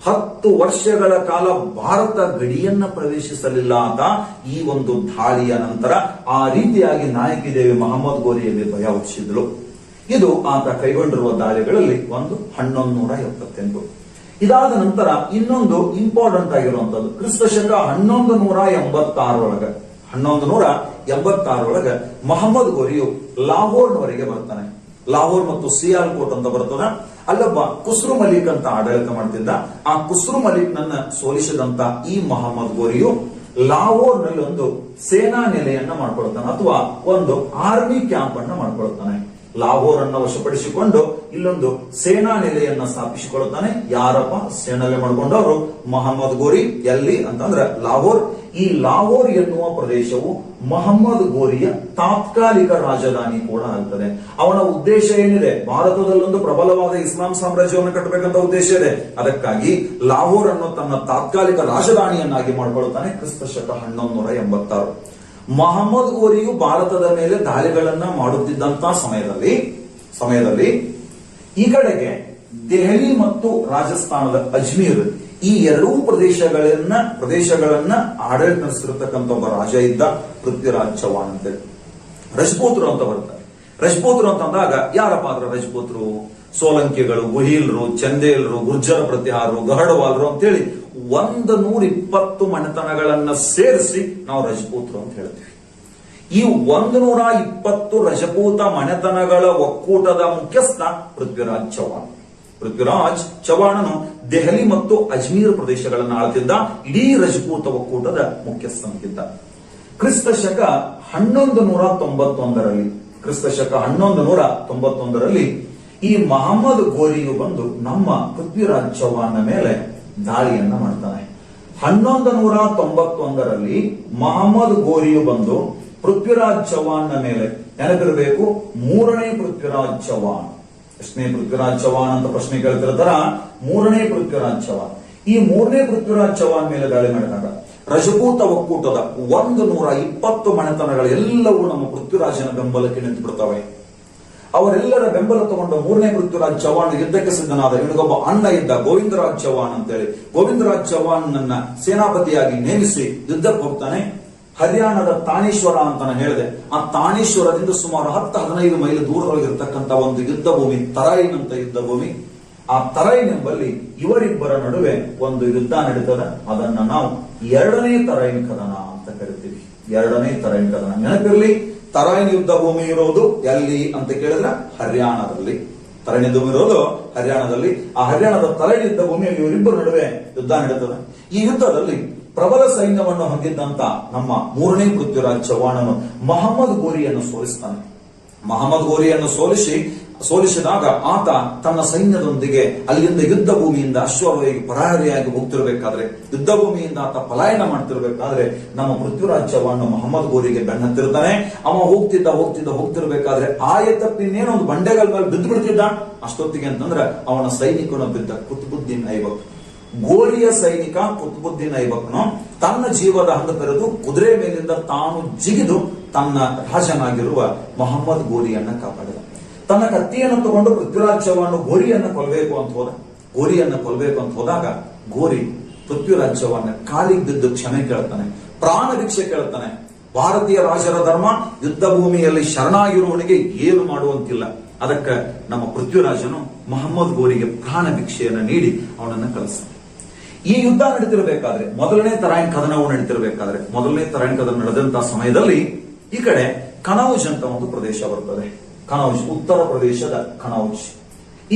10 ವರ್ಷಗಳ ಕಾಲ ಭಾರತ ಗಡಿಯನ್ನ ಪ್ರವೇಶಿಸಲಿಲ್ಲ ಅಂತ ಈ ಒಂದು ದಾಳಿಯ ನಂತರ ಆ ರೀತಿಯಾಗಿ ನಾಯಕಿ ದೇವಿ ಮಹಮ್ಮದ್ ಗೋರಿಯಲ್ಲಿ ಭಯ ಹುಟ್ಟಿಸಿದಳು. ಇದು ಆತ ಕೈಗೊಂಡಿರುವ ದಾಳಿಗಳಲ್ಲಿ ಒಂದು 1178. ಇದಾದ ನಂತರ ಇನ್ನೊಂದು ಇಂಪಾರ್ಟೆಂಟ್ ಆಗಿರುವಂತದ್ದು ಕ್ರಿಸ್ತ ಶಕ 1186ರೊಳಗ ಮಹಮ್ಮದ್ ಗೋರಿಯು ಲಾಹೋರ್ನವರೆಗೆ ಬರ್ತಾನೆ. ಲಾಹೋರ್ ಮತ್ತು ಸಿಯಾಲ್ಕೋಟ್ ಅಂತ ಬರ್ತದ. ಅಲ್ಲೊಬ್ಬ ಕುಸ್ರು ಮಲಿಕ್ ಅಂತ ಆಡಳಿತ ಮಾಡ್ತಿದ್ದ. ಆ ಕುಸ್ರು ಮಲಿಕ್ ನನ್ನ ಸೋಲಿಸಿದಂತ ಈ ಮಹಮ್ಮದ್ ಗೋರಿಯು ಲಾಹೋರ್ನಲ್ಲಿ ಒಂದು ಸೇನಾ ನೆಲೆಯನ್ನ ಮಾಡ್ಕೊಳ್ತಾನೆ ಅಥವಾ ಒಂದು ಆರ್ಮಿ ಕ್ಯಾಂಪ್ ಅನ್ನ ಮಾಡ್ಕೊಳ್ತಾನೆ. ಲಾಹೋರ್ ಅನ್ನ ವಶಪಡಿಸಿಕೊಂಡು ಇಲ್ಲೊಂದು ಸೇನಾ ನೆಲೆಯನ್ನ ಸ್ಥಾಪಿಸಿಕೊಳ್ಳುತ್ತಾನೆ. ಯಾರಪ್ಪ ಸೇನೆಲೆ ಮಾಡಿಕೊಂಡವರು? ಮೊಹಮ್ಮದ್ ಗೋರಿ. ಎಲ್ಲಿ ಅಂತಂದ್ರೆ ಲಾಹೋರ್. ಈ ಲಾಹೋರ್ ಎನ್ನುವ ಪ್ರದೇಶವು ಮೊಹಮ್ಮದ್ ಗೋರಿಯ ತಾತ್ಕಾಲಿಕ ರಾಜಧಾನಿ ಕೂಡ ಆಗ್ತದೆ. ಅವನ ಉದ್ದೇಶ ಏನಿದೆ? ಭಾರತದಲ್ಲೊಂದು ಪ್ರಬಲವಾದ ಇಸ್ಲಾಂ ಸಾಮ್ರಾಜ್ಯವನ್ನು ಕಟ್ಟಬೇಕಂತ ಉದ್ದೇಶ ಇದೆ. ಅದಕ್ಕಾಗಿ ಲಾಹೋರ್ ಅನ್ನು ತನ್ನ ತಾತ್ಕಾಲಿಕ ರಾಜಧಾನಿಯನ್ನಾಗಿ ಮಾಡಿಕೊಳ್ಳುತ್ತಾನೆ. ಕ್ರಿಸ್ತಶಕ 1186. ಮೊಹಮ್ಮದ್ ಗೋರಿಯು ಭಾರತದ ಮೇಲೆ ದಾಳಿಗಳನ್ನ ಮಾಡುತ್ತಿದ್ದಂತಹ ಸಮಯದಲ್ಲಿ ಈ ಕಡೆಗೆ ದೆಹಲಿ ಮತ್ತು ರಾಜಸ್ಥಾನದ ಅಜ್ಮೀರ್ ಈ ಎರಡೂ ಪ್ರದೇಶಗಳನ್ನ ಆಡಳಿತ ನಡೆಸಿರತಕ್ಕಂಥ ಒಬ್ಬ ರಾಜ ಇದ್ದ, ಪೃಥ್ವಿರಾಜ್ ಚೌಹಾಣ್ ಅಂತೇಳಿ. ರಜಪೂತರು ಅಂತ ಬರ್ತಾರೆ. ರಜಪೂತರು ಅಂತಂದಾಗ ಯಾರಪ್ಪ ಆದ್ರ ರಜಪೂತರು? ಸೋಲಂಕಿಗಳು, ಗುಹೀಲ್ರು, ಚಂದೇಲ್ರು, ಗುರ್ಜರ ಪ್ರತಿಹಾರರು, ಗಹಡವಾಲ್ರು ಅಂತೇಳಿ 120 ಮನೆತನಗಳನ್ನ ಸೇರಿಸಿ ನಾವು ರಜಪೂತರು ಅಂತ ಹೇಳ್ತೀವಿ. ಈ 120 ರಜಪೂತ ಮನೆತನಗಳ ಒಕ್ಕೂಟದ ಮುಖ್ಯಸ್ಥ ಪೃಥ್ವಿರಾಜ್ ಚೌಹಾಣ್. ಪೃಥ್ವಿರಾಜ್ ಚೌಹಾಣನು ದೆಹಲಿ ಮತ್ತು ಅಜ್ಮೀರ್ ಪ್ರದೇಶಗಳನ್ನು ಆಳ್ತಿದ್ದ. ಇಡೀ ರಜಪೂತ ಒಕ್ಕೂಟದ ಮುಖ್ಯಸ್ಥನಿದ್ದ. ಕ್ರಿಸ್ತಶಕ 1191ರಲ್ಲಿ ಈ ಮೊಹಮ್ಮದ್ ಗೋರಿಯು ಬಂದು ನಮ್ಮ ಪೃಥ್ವಿರಾಜ್ ಚೌಹಾಣ್ನ ಮೇಲೆ ದಾಳಿಯನ್ನ ಮಾಡ್ತಾನೆ. 1191ರಲ್ಲಿ ಮೊಹಮ್ಮದ್ ಗೋರಿಯು ಬಂದು ಪೃಥ್ವಿರಾಜ್ ಚೌಹಾಣ್ನ ಮೇಲೆ, ನೆನಪಿರಬೇಕು, 3ನೇ ಪೃಥ್ವಿರಾಜ್ ಚೌಹಾಣ್. ಎಷ್ಟನೇ ಪೃಥ್ವಿರಾಜ್ ಚೌಹಾಣ್ ಅಂತ ಪ್ರಶ್ನೆ ಕೇಳ್ತಿರ್ತಾರ. 3ನೇ ಪೃಥ್ವಿರಾಜ್ ಚೌಹಾಣ್. ಈ 3ನೇ ಪೃಥ್ವಿರಾಜ್ ಚೌಹಾಣ್ ಮೇಲೆ ದಾಳಿ ಮಾಡಿದಾಗ ರಜಪೂತ ಒಕ್ಕೂಟದ 120 ಮನೆತನಗಳು ಎಲ್ಲವೂ ನಮ್ಮ ಪೃಥ್ವಿರಾಜನ ಬೆಂಬಲಕ್ಕೆ ನಿಂತು ಬಿಡ್ತವೆ. ಅವರೆಲ್ಲರ ಬೆಂಬಲ ತಗೊಂಡು 3ನೇ ಪೃಥ್ವಿರಾಜ್ ಚೌಹಾಣ್ ಯುದ್ಧಕ್ಕೆ ಸಿದ್ಧನಾದ. ಇವನಿಗೊಬ್ಬ ಅಣ್ಣ ಇದ್ದ, ಗೋವಿಂದರಾಜ್ ಚೌಹಾಣ್ ಅಂತೇಳಿ. ಗೋವಿಂದರಾಜ್ ಚೌಹಾಣ್ ನನ್ನ ಸೇನಾಪತಿಯಾಗಿ ನೇಮಿಸಿ ಯುದ್ಧಕ್ಕೆ ಹೋಗ್ತಾನೆ. ಹರಿಯಾಣದ ತಾಣೇಶ್ವರ ಅಂತ ಹೇಳಿದೆ. ಆ ತಾಣೇಶ್ವರದಿಂದ ಸುಮಾರು 10-15 ಮೈಲು ದೂರದೊಳಗಿರ್ತಕ್ಕಂಥ ಒಂದು ಯುದ್ಧ ಭೂಮಿ, ತರೈನ್ ಅಂತ ಯುದ್ಧ ಭೂಮಿ. ಆ ತರೈನ್ ಎಂಬಲ್ಲಿ ಇವರಿಬ್ಬರ ನಡುವೆ ಒಂದು ಯುದ್ಧ ನಡೀತದೆ. ಅದನ್ನ ನಾವು 2ನೇ ತರೈನ್ ಕದನ ಅಂತ ಕರಿತೀವಿ. 2ನೇ ತರೈನ್ ಕದನ. ನೆನಪಿರ್ಲಿ, ತರೈನ್ ಯುದ್ಧ ಭೂಮಿ ಇರೋದು ಎಲ್ಲಿ ಅಂತ ಕೇಳಿದ್ರೆ ಹರಿಯಾಣದಲ್ಲಿ. ತರೈನ್ ಯುದ್ಧ ಭೂಮಿ ಇರೋದು ಹರಿಯಾಣದಲ್ಲಿ. ಆ ಹರಿಯಾಣದ ತರೈನ್ ಯುದ್ಧ ಭೂಮಿಯಲ್ಲಿ ಇವರಿಬ್ಬರ ನಡುವೆ ಯುದ್ಧ ನಡೀತದೆ. ಈ ಯುದ್ಧದಲ್ಲಿ ಪ್ರಬಲ ಸೈನ್ಯವನ್ನು ಹೊಂದಿದ್ದಂತ ನಮ್ಮ 3ನೇ ಪೃಥ್ವಿರಾಜ್ ಚೌಹಾಣನು ಮೊಹಮ್ಮದ್ ಗೋರಿಯನ್ನು ಸೋಲಿಸ್ತಾನೆ. ಮೊಹಮ್ಮದ್ ಗೋರಿಯನ್ನು ಸೋಲಿಸಿದಾಗ ಆತ ತನ್ನ ಸೈನ್ಯದೊಂದಿಗೆ ಅಲ್ಲಿಂದ ಯುದ್ಧ ಭೂಮಿಯಿಂದ ಅಶ್ವಾರೋಹಿಗೆ ಪರಾರಿಯಾಗಿ ಹೋಗ್ತಿರ್ಬೇಕಾದ್ರೆ, ಯುದ್ಧ ಭೂಮಿಯಿಂದ ಆತ ಪಲಾಯನ ಮಾಡ್ತಿರ್ಬೇಕಾದ್ರೆ ನಮ್ಮ ಪೃಥ್ವಿರಾಜ್ ಚೌಹಾಣ್ ಮೊಹಮ್ಮದ್ ಗೋರಿಗೆ ಬೆನ್ನತ್ತಿರ್ತಾನೆ. ಅವ ಹೋಗ್ತಿರ್ಬೇಕಾದ್ರೆ ಆಯತಪ್ಪಿನ್ನೇನೋ ಒಂದು ಬಂಡೆಗಳ ಮೇಲೆ ಬಿದ್ದು ಬಿಡ್ತಿದ್ದ. ಅಷ್ಟೊತ್ತಿಗೆ ಅಂತಂದ್ರೆ ಅವನ ಸೈನಿಕನು ಬಿದ್ದ ಕುತುಬುದ್ದೀನ್ ಐಬಕ್. ಗೋರಿಯ ಸೈನಿಕ ಕುತುಬುದ್ದೀನ್ ಐಬಕ್ನು ತನ್ನ ಜೀವದ ಹಂಗ ಬೆರೆದು ಕುದುರೆ ಮೇಲಿಂದ ತಾನು ಜಿಗಿದು ತನ್ನ ರಾಜನಾಗಿರುವ ಮೊಹಮ್ಮದ್ ಗೋರಿಯನ್ನ ಕಾಪಾಡಿದ. ತನ್ನ ಕತ್ತಿಯನ್ನು ತಗೊಂಡು ಪೃಥ್ವಿರಾಜ್ ಚೌಹಾಣ್ ಗೋರಿಯನ್ನ ಕೊಲ್ಲಬೇಕು ಅಂತ ಹೋದಾಗ ಗೋರಿ ಪೃಥ್ವಿರಾಜ್ ಚೌಹಾಣ್ ಕಾಲಿಗೆ ಬಿದ್ದು ಕ್ಷಮೆ ಕೇಳ್ತಾನೆ, ಪ್ರಾಣ ಭಿಕ್ಷೆ ಕೇಳ್ತಾನೆ. ಭಾರತೀಯ ರಾಜರ ಧರ್ಮ ಯುದ್ಧ ಭೂಮಿಯಲ್ಲಿ ಶರಣಾಗಿರುವವನಿಗೆ ಏನು ಮಾಡುವಂತಿಲ್ಲ. ಅದಕ್ಕೆ ನಮ್ಮ ಪೃಥ್ವಿರಾಜನು ಮೊಹಮ್ಮದ್ ಗೋರಿಗೆ ಪ್ರಾಣ ಭಿಕ್ಷೆಯನ್ನು ನೀಡಿ ಅವನನ್ನ ಕಳಿಸ್ತಾನೆ. ಈ ಯುದ್ಧ ನಡೀತಿರ್ಬೇಕಾದ್ರೆ, ಮೊದಲನೇ ತರಾಯಿನ್ ಕದನವು ನಡೀತಿರ್ಬೇಕಾದ್ರೆ, ಮೊದಲನೇ ತರಾಯಿನ್ ಕದನ ನಡೆದಂತಹ ಸಮಯದಲ್ಲಿ ಈ ಕಡೆ ಕನೌಜ್ ಅಂತ ಒಂದು ಪ್ರದೇಶ ಬರ್ತದೆ. ಕನೌಜ್, ಉತ್ತರ ಪ್ರದೇಶದ ಕನೌಜ್.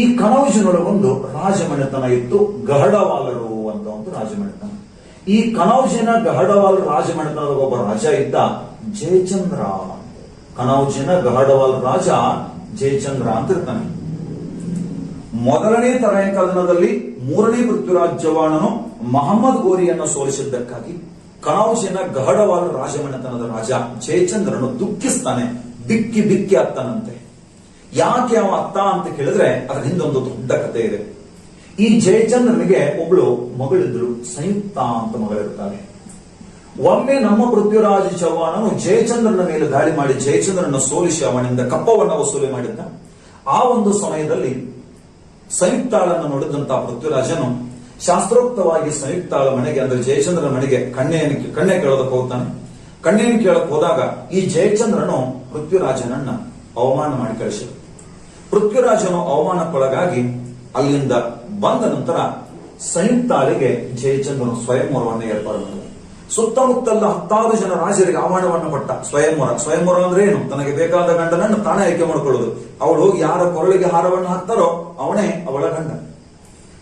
ಈ ಕನೌಜಿನೊಳಗೊಂದು ರಾಜಮನೆತನ ಇತ್ತು, ಗಹಡವಾಲರು ಅಂತ ಒಂದು ರಾಜಮನೆತನ. ಈ ಕನೌಜಿನ ಗಹಡವಾಲ್ ರಾಜಮನೆತನದ ಒಬ್ಬ ರಾಜ ಇದ್ದ, ಜಯಚಂದ್ರ. ಕನೌಜಿನ ಗಹಡವಾಲ್ ರಾಜ ಜಯಚಂದ್ರ ಅಂತ ಇರ್ತಾನೆ. ಮೊದಲನೇ ತರಾಯಿನ್ ಕದನದಲ್ಲಿ 3ನೇ ಪೃಥ್ವಿರಾಜ್ ಚೌಹಾಣನು ಮೊಹಮ್ಮದ್ ಗೋರಿಯನ್ನು ಸೋಲಿಸಿದ್ದಕ್ಕಾಗಿ ಕನೌಜಿನ ಗಹಡವಾಲ್ ರಾಜಮನೆತನದ ರಾಜ ಜಯಚಂದ್ರನು ದುಃಖಿಸ್ತಾನೆ, ಬಿಕ್ಕಿ ಅತ್ತನಂತೆ. ಯಾಕೆ ಅವ ಅತ್ತ ಅಂತ ಕೇಳಿದ್ರೆ ಅದರ ಹಿಂದೊಂದು ದೊಡ್ಡ ಕಥೆ ಇದೆ. ಈ ಜಯಚಂದ್ರನಿಗೆ ಒಬ್ಳು ಮಗಳಿದ್ರು, ಸಂಯುಕ್ತ ಅಂತ ಮಗಳಿರ್ತಾರೆ. ಒಮ್ಮೆ ನಮ್ಮ ಪೃಥ್ವಿರಾಜ್ ಚೌಹಾಣನು ಜಯಚಂದ್ರನ ಮೇಲೆ ದಾಳಿ ಮಾಡಿ ಜಯಚಂದ್ರನ ಸೋಲಿಸಿ ಅವನಿಂದ ಕಪ್ಪವನ್ನು ವಸೂಲಿ ಮಾಡಿದ್ದ. ಆ ಒಂದು ಸಮಯದಲ್ಲಿ ಸಂಯುಕ್ತಾಳನ್ನು ನೋಡಿದಂತಹ ಪೃಥ್ವಿರಾಜನು ಶಾಸ್ತ್ರೋಕ್ತವಾಗಿ ಸಂಯುಕ್ತಾಳ ಮನೆಗೆ, ಅಂದ್ರೆ ಜಯಚಂದ್ರನ ಮನೆಗೆ ಕಣ್ಣೆ ಕೇಳೋದಕ್ಕೆ ಹೋಗ್ತಾನೆ. ಕಣ್ಣೇನು ಕೇಳಕ್ ಹೋದಾಗ ಈ ಜಯಚಂದ್ರನು ಪೃಥ್ವಿರಾಜನನ್ನ ಅವಮಾನ ಮಾಡಿ ಕಳಿಸಿದ. ಪೃಥ್ವಿರಾಜನು ಅವಮಾನಕ್ಕೊಳಗಾಗಿ ಅಲ್ಲಿಂದ ಬಂದ ನಂತರ ಸಂಯುಕ್ತಾಳಿಗೆ ಜಯಚಂದ್ರನು ಸ್ವಯಂವರವನ್ನು ಏರ್ಪಾಡು ಮಾಡಿದ. ಸುತ್ತಮುತ್ತಲ 10,000 ಜನ ರಾಜರಿಗೆ ಆಹ್ವಾನವನ್ನು ಕೊಟ್ಟ. ಸ್ವಯಂವರ ಅಂದ್ರೆ ಏನು? ತನಗೆ ಬೇಕಾದ ಗಂಡನನ್ನು ತಾನೇ ಆಯ್ಕೆ ಮಾಡಿಕೊಳ್ಳುವುದು. ಅವಳು ಹೋಗಿ ಯಾರ ಕೊರಳಿಗೆ ಹಾರವನ್ನು ಹಾಕ್ತಾರೋ ಅವನೇ ಅವಳ ಗಂಡ.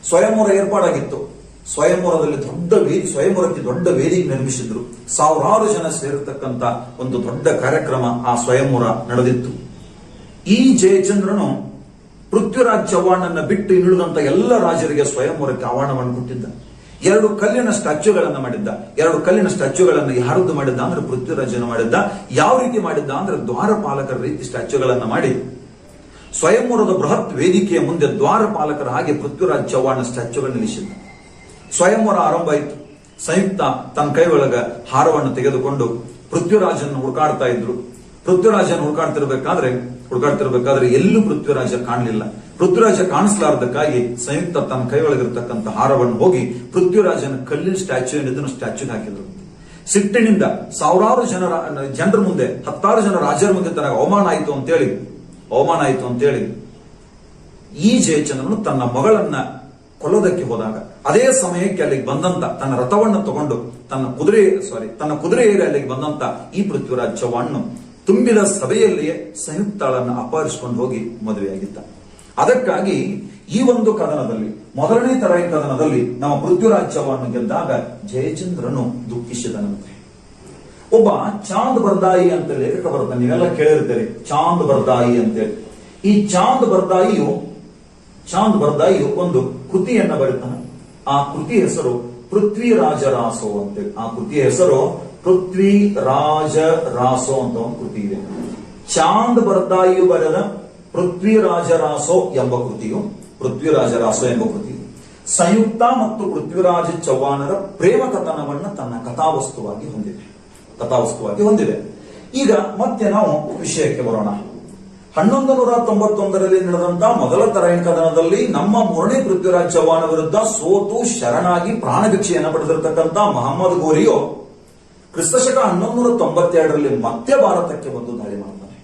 ಸ್ವಯಂವರ ಏರ್ಪಾಡಾಗಿತ್ತು. ಸ್ವಯಂವರದಲ್ಲಿ ಸ್ವಯಂವರಕ್ಕೆ ದೊಡ್ಡ ವೇದಿಕೆ ನಿರ್ಮಿಸಿದ್ರು. ಸಾವಿರಾರು ಜನ ಸೇರಿರ್ತಕ್ಕಂಥ ಒಂದು ದೊಡ್ಡ ಕಾರ್ಯಕ್ರಮ ಆ ಸ್ವಯಂವರ ನಡೆದಿತ್ತು. ಈ ಜಯಚಂದ್ರನು ಪೃಥ್ವಿರಾಜ್ ಚವ್ಹಾಣನ ಬಿಟ್ಟು ಇನ್ನುಳಿದಂತ ಎಲ್ಲ ರಾಜರಿಗೆ ಸ್ವಯಂವರಕ್ಕೆ ಆಹ್ವಾನವನ್ನು ಕೊಟ್ಟಿದ್ದ. 2 ಕಲ್ಲಿನ ಸ್ಟ್ಯಾಚ್ಯೂಗಳನ್ನ ಮಾಡಿದ್ದ. 2 ಕಲ್ಲಿನ ಸ್ಟ್ಯಾಚ್ಯೂಗಳನ್ನ ಯಾರದ್ದು ಮಾಡಿದ್ದ ಅಂದ್ರೆ ಪೃಥ್ವಿರಾಜನ ಮಾಡಿದ್ದ. ಯಾವ ರೀತಿ ಮಾಡಿದ್ದ ಅಂದ್ರೆ ದ್ವಾರಪಾಲಕರ ರೀತಿ ಸ್ಟ್ಯಾಚ್ಯೂಗಳನ್ನ ಮಾಡಿ ಸ್ವಯಂವರದ ಬೃಹತ್ ವೇದಿಕೆಯ ಮುಂದೆ ದ್ವಾರಪಾಲಕರ ಹಾಗೆ ಪೃಥ್ವಿರಾಜ್ ಚವ್ಹಾಣ ಸ್ಟ್ಯಾಚ್ಯೂಗಳು ನಿಲ್ಲಿಸಿದ್ದ. ಸ್ವಯಂವರ ಆರಂಭ ಆಯಿತು. ಸಂಯುಕ್ತ ತನ್ನ ಕೈ ಒಳಗ ಹಾರವನ್ನು ತೆಗೆದುಕೊಂಡು ಪೃಥ್ವಿರಾಜನ್ನು ಹುಡುಕಾಡ್ತಾ ಇದ್ರು. ಪೃಥ್ವಿರಾಜನ ಹುಡುಕಾಡ್ತಿರ್ಬೇಕಾದ್ರೆ ಎಲ್ಲೂ ಪೃಥ್ವಿರಾಜ ಕಾಣಲಿಲ್ಲ. ಪೃಥ್ವಿರಾಜ ಕಾಣಿಸ್ಲಾರ್ದಕ್ಕಾಗಿ ಸಂಯುಕ್ತ ತನ್ನ ಕೈ ಒಳಗಿರ್ತಕ್ಕಂಥ ಹಾರವನ್ನು ಹೋಗಿ ಪೃಥ್ವಿರಾಜನ ಕಲ್ಲಿನ ಸ್ಟ್ಯಾಚ್ಯೂಗೆ ಹಾಕಿದ್ರು. ಸಿಟ್ಟಿನಿಂದ ಸಾವಿರಾರು ಜನರ ಮುಂದೆ 10 ಜನ ರಾಜರ ಮುಂದೆ ತನಗೆ ಅವಮಾನ ಆಯಿತು ಅಂತೇಳಿ ಈ ಜಯಚಂದ್ರನು ತನ್ನ ಮಗಳನ್ನ ಕೊಲ್ಲೋದಕ್ಕೆ ಹೋದಾಗ ಅದೇ ಸಮಯಕ್ಕೆ ಅಲ್ಲಿಗೆ ಬಂದಂತ ತನ್ನ ರಥವನ್ನು ತಗೊಂಡು ತನ್ನ ಕುದುರೆ ಏರಿ ಅಲ್ಲಿಗೆ ಬಂದಂತ ಈ ಪೃಥ್ವಿರಾಜ್ ಚವ್ಹಾಣ್ ತುಂಬಿದ ಸಭೆಯಲ್ಲಿಯೇ ಸಂಯುಕ್ತಳನ್ನು ಅಪಹರಿಸಿಕೊಂಡು ಹೋಗಿ ಮದುವೆಯಾಗಿದ್ದ. ಅದಕ್ಕಾಗಿ ಈ ಒಂದು ಕದನದಲ್ಲಿ, ಮೊದಲನೇ ತರಾಯಿನ ಕದನದಲ್ಲಿ ನಮ್ಮ ಪೃಥ್ವಿರಾಜ್ ಚವ್ಹಾಣ್ ಗೆದ್ದಾಗ ಜಯಚಂದ್ರನು ದುಃಖಿಸಿದನಂತೆ. ಒಬ್ಬ ಚಾಂದ್ ಬರ್ದಾಯಿ ಅಂತ ಲೇಖಕ ಬರ್ತಾನೆ. ನೀವೆಲ್ಲ ಕೇಳಿರ್ತೀರಿ ಚಾಂದ್ ಬರ್ದಾಯಿ ಅಂತೇಳಿ. ಈ ಚಾಂದ್ ಬರ್ದಾಯಿಯು ಒಂದು ಕೃತಿಯನ್ನ ಬರೀತಾನೆ. ಆ ಕೃತಿ ಹೆಸರು ಪೃಥ್ವಿರಾಜರಾಸೋ ಅಂತೇಳಿ. ಆ ಕೃತಿಯ ಹೆಸರು ಪೃಥ್ವಿರಾಜರಾಸೋ ಅಂತ ಒಂದು ಕೃತಿ ಇದೆ. ಚಾಂದ್ ಬರ್ದಾಯಿಯು ಬರೆದ ಪೃಥ್ವಿರಾಜರಾಸೋ ಎಂಬ ಕೃತಿಯು ಸಂಯುಕ್ತ ಮತ್ತು ಪೃಥ್ವಿರಾಜ ಚವ್ಹಾಣರ ಪ್ರೇಮ ಕಥನವನ್ನ ತನ್ನ ಕಥಾವಸ್ತುವಾಗಿ ಹೊಂದಿದೆ. ಈಗ ಮತ್ತೆ ನಾವು ವಿಷಯಕ್ಕೆ ಬರೋಣ. 1191ರಲ್ಲಿ ನಡೆದಂತ ಮೊದಲ ತರಾಯಿನ ಕದನದಲ್ಲಿ ನಮ್ಮ 3ನೇ ಪೃಥ್ವಿರಾಜ್ ಚವ್ಹಾಣ ವಿರುದ್ಧ ಸೋತು ಶರಣಾಗಿ ಪ್ರಾಣ ಭಿಕ್ಷೆಯನ್ನು ಪಡೆದಿರತಕ್ಕಂತ ಮಹಮ್ಮದ್ ಗೋರಿಯೋ ಕ್ರಿಸ್ತಶಕ 1192ರಲ್ಲಿ ಮತ್ತೆ ಭಾರತಕ್ಕೆ ಬಂದು ದಾಳಿ ಮಾಡ್ತಾನೆ.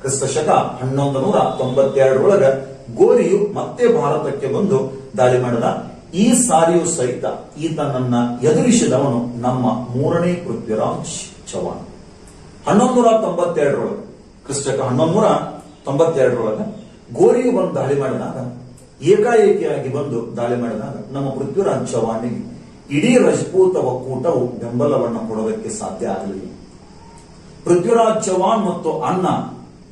ಕ್ರಿಸ್ತಶಕ 1192ರೊಳಗ ಗೋರಿಯು ಮತ್ತೆ ಭಾರತಕ್ಕೆ ಬಂದು ದಾಳಿ ಮಾಡಿದ. ಈ ಸಾರಿಯೂ ಸಹಿತ ಈತನನ್ನ ಎದುರಿಸಿದವನು ನಮ್ಮ 3ನೇ ಪೃಥ್ವಿರಾಜ್ ಚವ್ಹಾಣ್. 1192ರೊಳಗೆ ಕ್ರಿಸ್ತಕ 1192ರೊಳಗೆ ಗೋರಿಯು ಬಂದು ದಾಳಿ ಮಾಡಿದಾಗ, ಏಕಾಏಕಿಯಾಗಿ ಬಂದು ದಾಳಿ ಮಾಡಿದಾಗ ನಮ್ಮ ಪೃಥ್ವಿರಾಜ್ ಚವ್ಹಾಣ್ಗೆ ಇಡೀ ರಜಪೂತ ಒಕ್ಕೂಟವು ಬೆಂಬಲವನ್ನು ಕೊಡೋದಕ್ಕೆ ಸಾಧ್ಯ ಆಗಲಿಲ್ಲ. ಪೃಥ್ವಿರಾಜ್ ಚವ್ಹಾಣ್ ಮತ್ತು ಅಣ್ಣ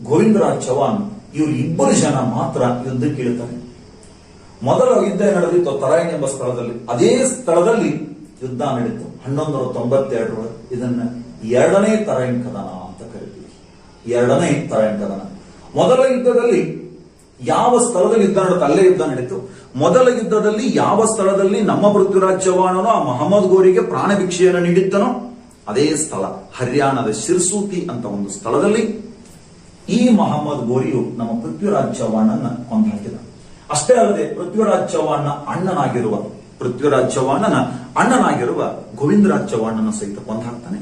ಗೋವಿಂದರಾಜ್ ಚವ್ಹಾಣ್ ಇವರು 2 ಜನ ಮಾತ್ರ ಯುದ್ಧಕ್ಕೆ ಇಳಿತಾರೆ. ಮೊದಲ ಯುದ್ಧ ನಡೆದಿತ್ತು ತರಾಯಿನ್ ಎಂಬ ಸ್ಥಳದಲ್ಲಿ. ಅದೇ ಸ್ಥಳದಲ್ಲಿ ಯುದ್ಧ ನಡೆಯಿತು 1192. ಇದನ್ನ 2ನೇ ತರಾಯಿನ್ ಕದನ ಅಂತ ಕರಿತೀವಿ. 2ನೇ ತರಾಯಿನ್ ಕದನ. ಮೊದಲ ಯುದ್ಧದಲ್ಲಿ ಯಾವ ಸ್ಥಳದಲ್ಲಿ ಯುದ್ಧ ನಡೆಯುತ್ತೆ ಅಲ್ಲೇ ಯುದ್ಧ ನಡೀತು. ಮೊದಲ ಯುದ್ಧದಲ್ಲಿ ಯಾವ ಸ್ಥಳದಲ್ಲಿ ನಮ್ಮ ಪೃಥ್ವಿರಾಜ್ ಚವ್ಹಾಣನು ಆ ಮಹಮ್ಮದ್ ಗೋರಿಗೆ ಪ್ರಾಣ ಭಿಕ್ಷೆಯನ್ನು ನೀಡಿದ್ದನೋ ಅದೇ ಸ್ಥಳ ಹರ್ಯಾಣದ ಶಿರ್ಸೂತಿ ಅಂತ ಒಂದು ಸ್ಥಳದಲ್ಲಿ ಈ ಮಹಮ್ಮದ್ ಗೋರಿಯು ನಮ್ಮ ಪೃಥ್ವಿರಾಜ್ ಚವ್ಹಾಣನ ಕೊಂದು ಹಾಕಿದ. ಅಷ್ಟೇ ಅಲ್ಲದೆ ಪೃಥ್ವಿರಾಜ್ ಚವ್ಹಾಣನ ಅಣ್ಣನಾಗಿರುವ ಗೋವಿಂದರಾಜ್ ಚವ್ಹಾಣನ ಸಹಿತ ಕೊಂದು ಹಾಕ್ತಾನೆ.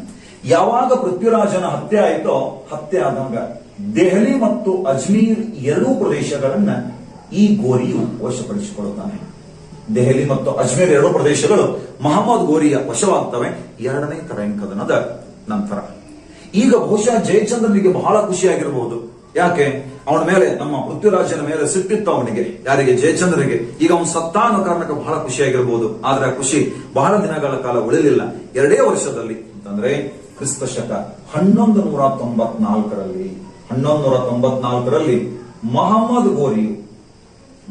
ಯಾವಾಗ ಪೃಥ್ವಿರಾಜನ ಹತ್ಯೆ ಆಯಿತೋ, ಹತ್ಯೆ ಆದಾಗ ದೆಹಲಿ ಮತ್ತು ಅಜ್ಮೀರ್ 2 ಪ್ರದೇಶಗಳನ್ನ ಈ ಗೋರಿಯು ವಶಪಡಿಸಿಕೊಳ್ಳುತ್ತಾನೆ. ದೆಹಲಿ ಮತ್ತು ಅಜ್ಮೀರ್ 2 ಪ್ರದೇಶಗಳು ಮಹಮ್ಮದ್ ಗೋರಿಯ ವಶವಾಗ್ತವೆ 2ನೇ ತರಾಯಿನ್ ಕದನದ ನಂತರ. ಈಗ ಬಹುಶಃ ಜಯಚಂದ್ರನಿಗೆ ಬಹಳ ಖುಷಿಯಾಗಿರಬಹುದು. ಯಾಕೆ? ಅವನ ಮೇಲೆ, ನಮ್ಮ ಪೃಥ್ವಿರಾಜನ ಮೇಲೆ ಸಿಟ್ಟಿತ್ತು ಅವನಿಗೆ. ಯಾರಿಗೆ? ಜಯಚಂದ್ರನಿಗೆ. ಈಗ ಅವನು ಸತ್ತ ಅನ್ನೋ ಕಾರಣಕ್ಕೆ ಬಹಳ ಖುಷಿಯಾಗಿರಬಹುದು. ಆದ್ರೆ ಆ ಖುಷಿ ಬಹಳ ದಿನಗಳ ಕಾಲ ಉಳಿಲಿಲ್ಲ. 2 ವರ್ಷದಲ್ಲಿ ಅಂತಂದ್ರೆ ಕ್ರಿಸ್ತಶಕ 1194ರಲ್ಲಿ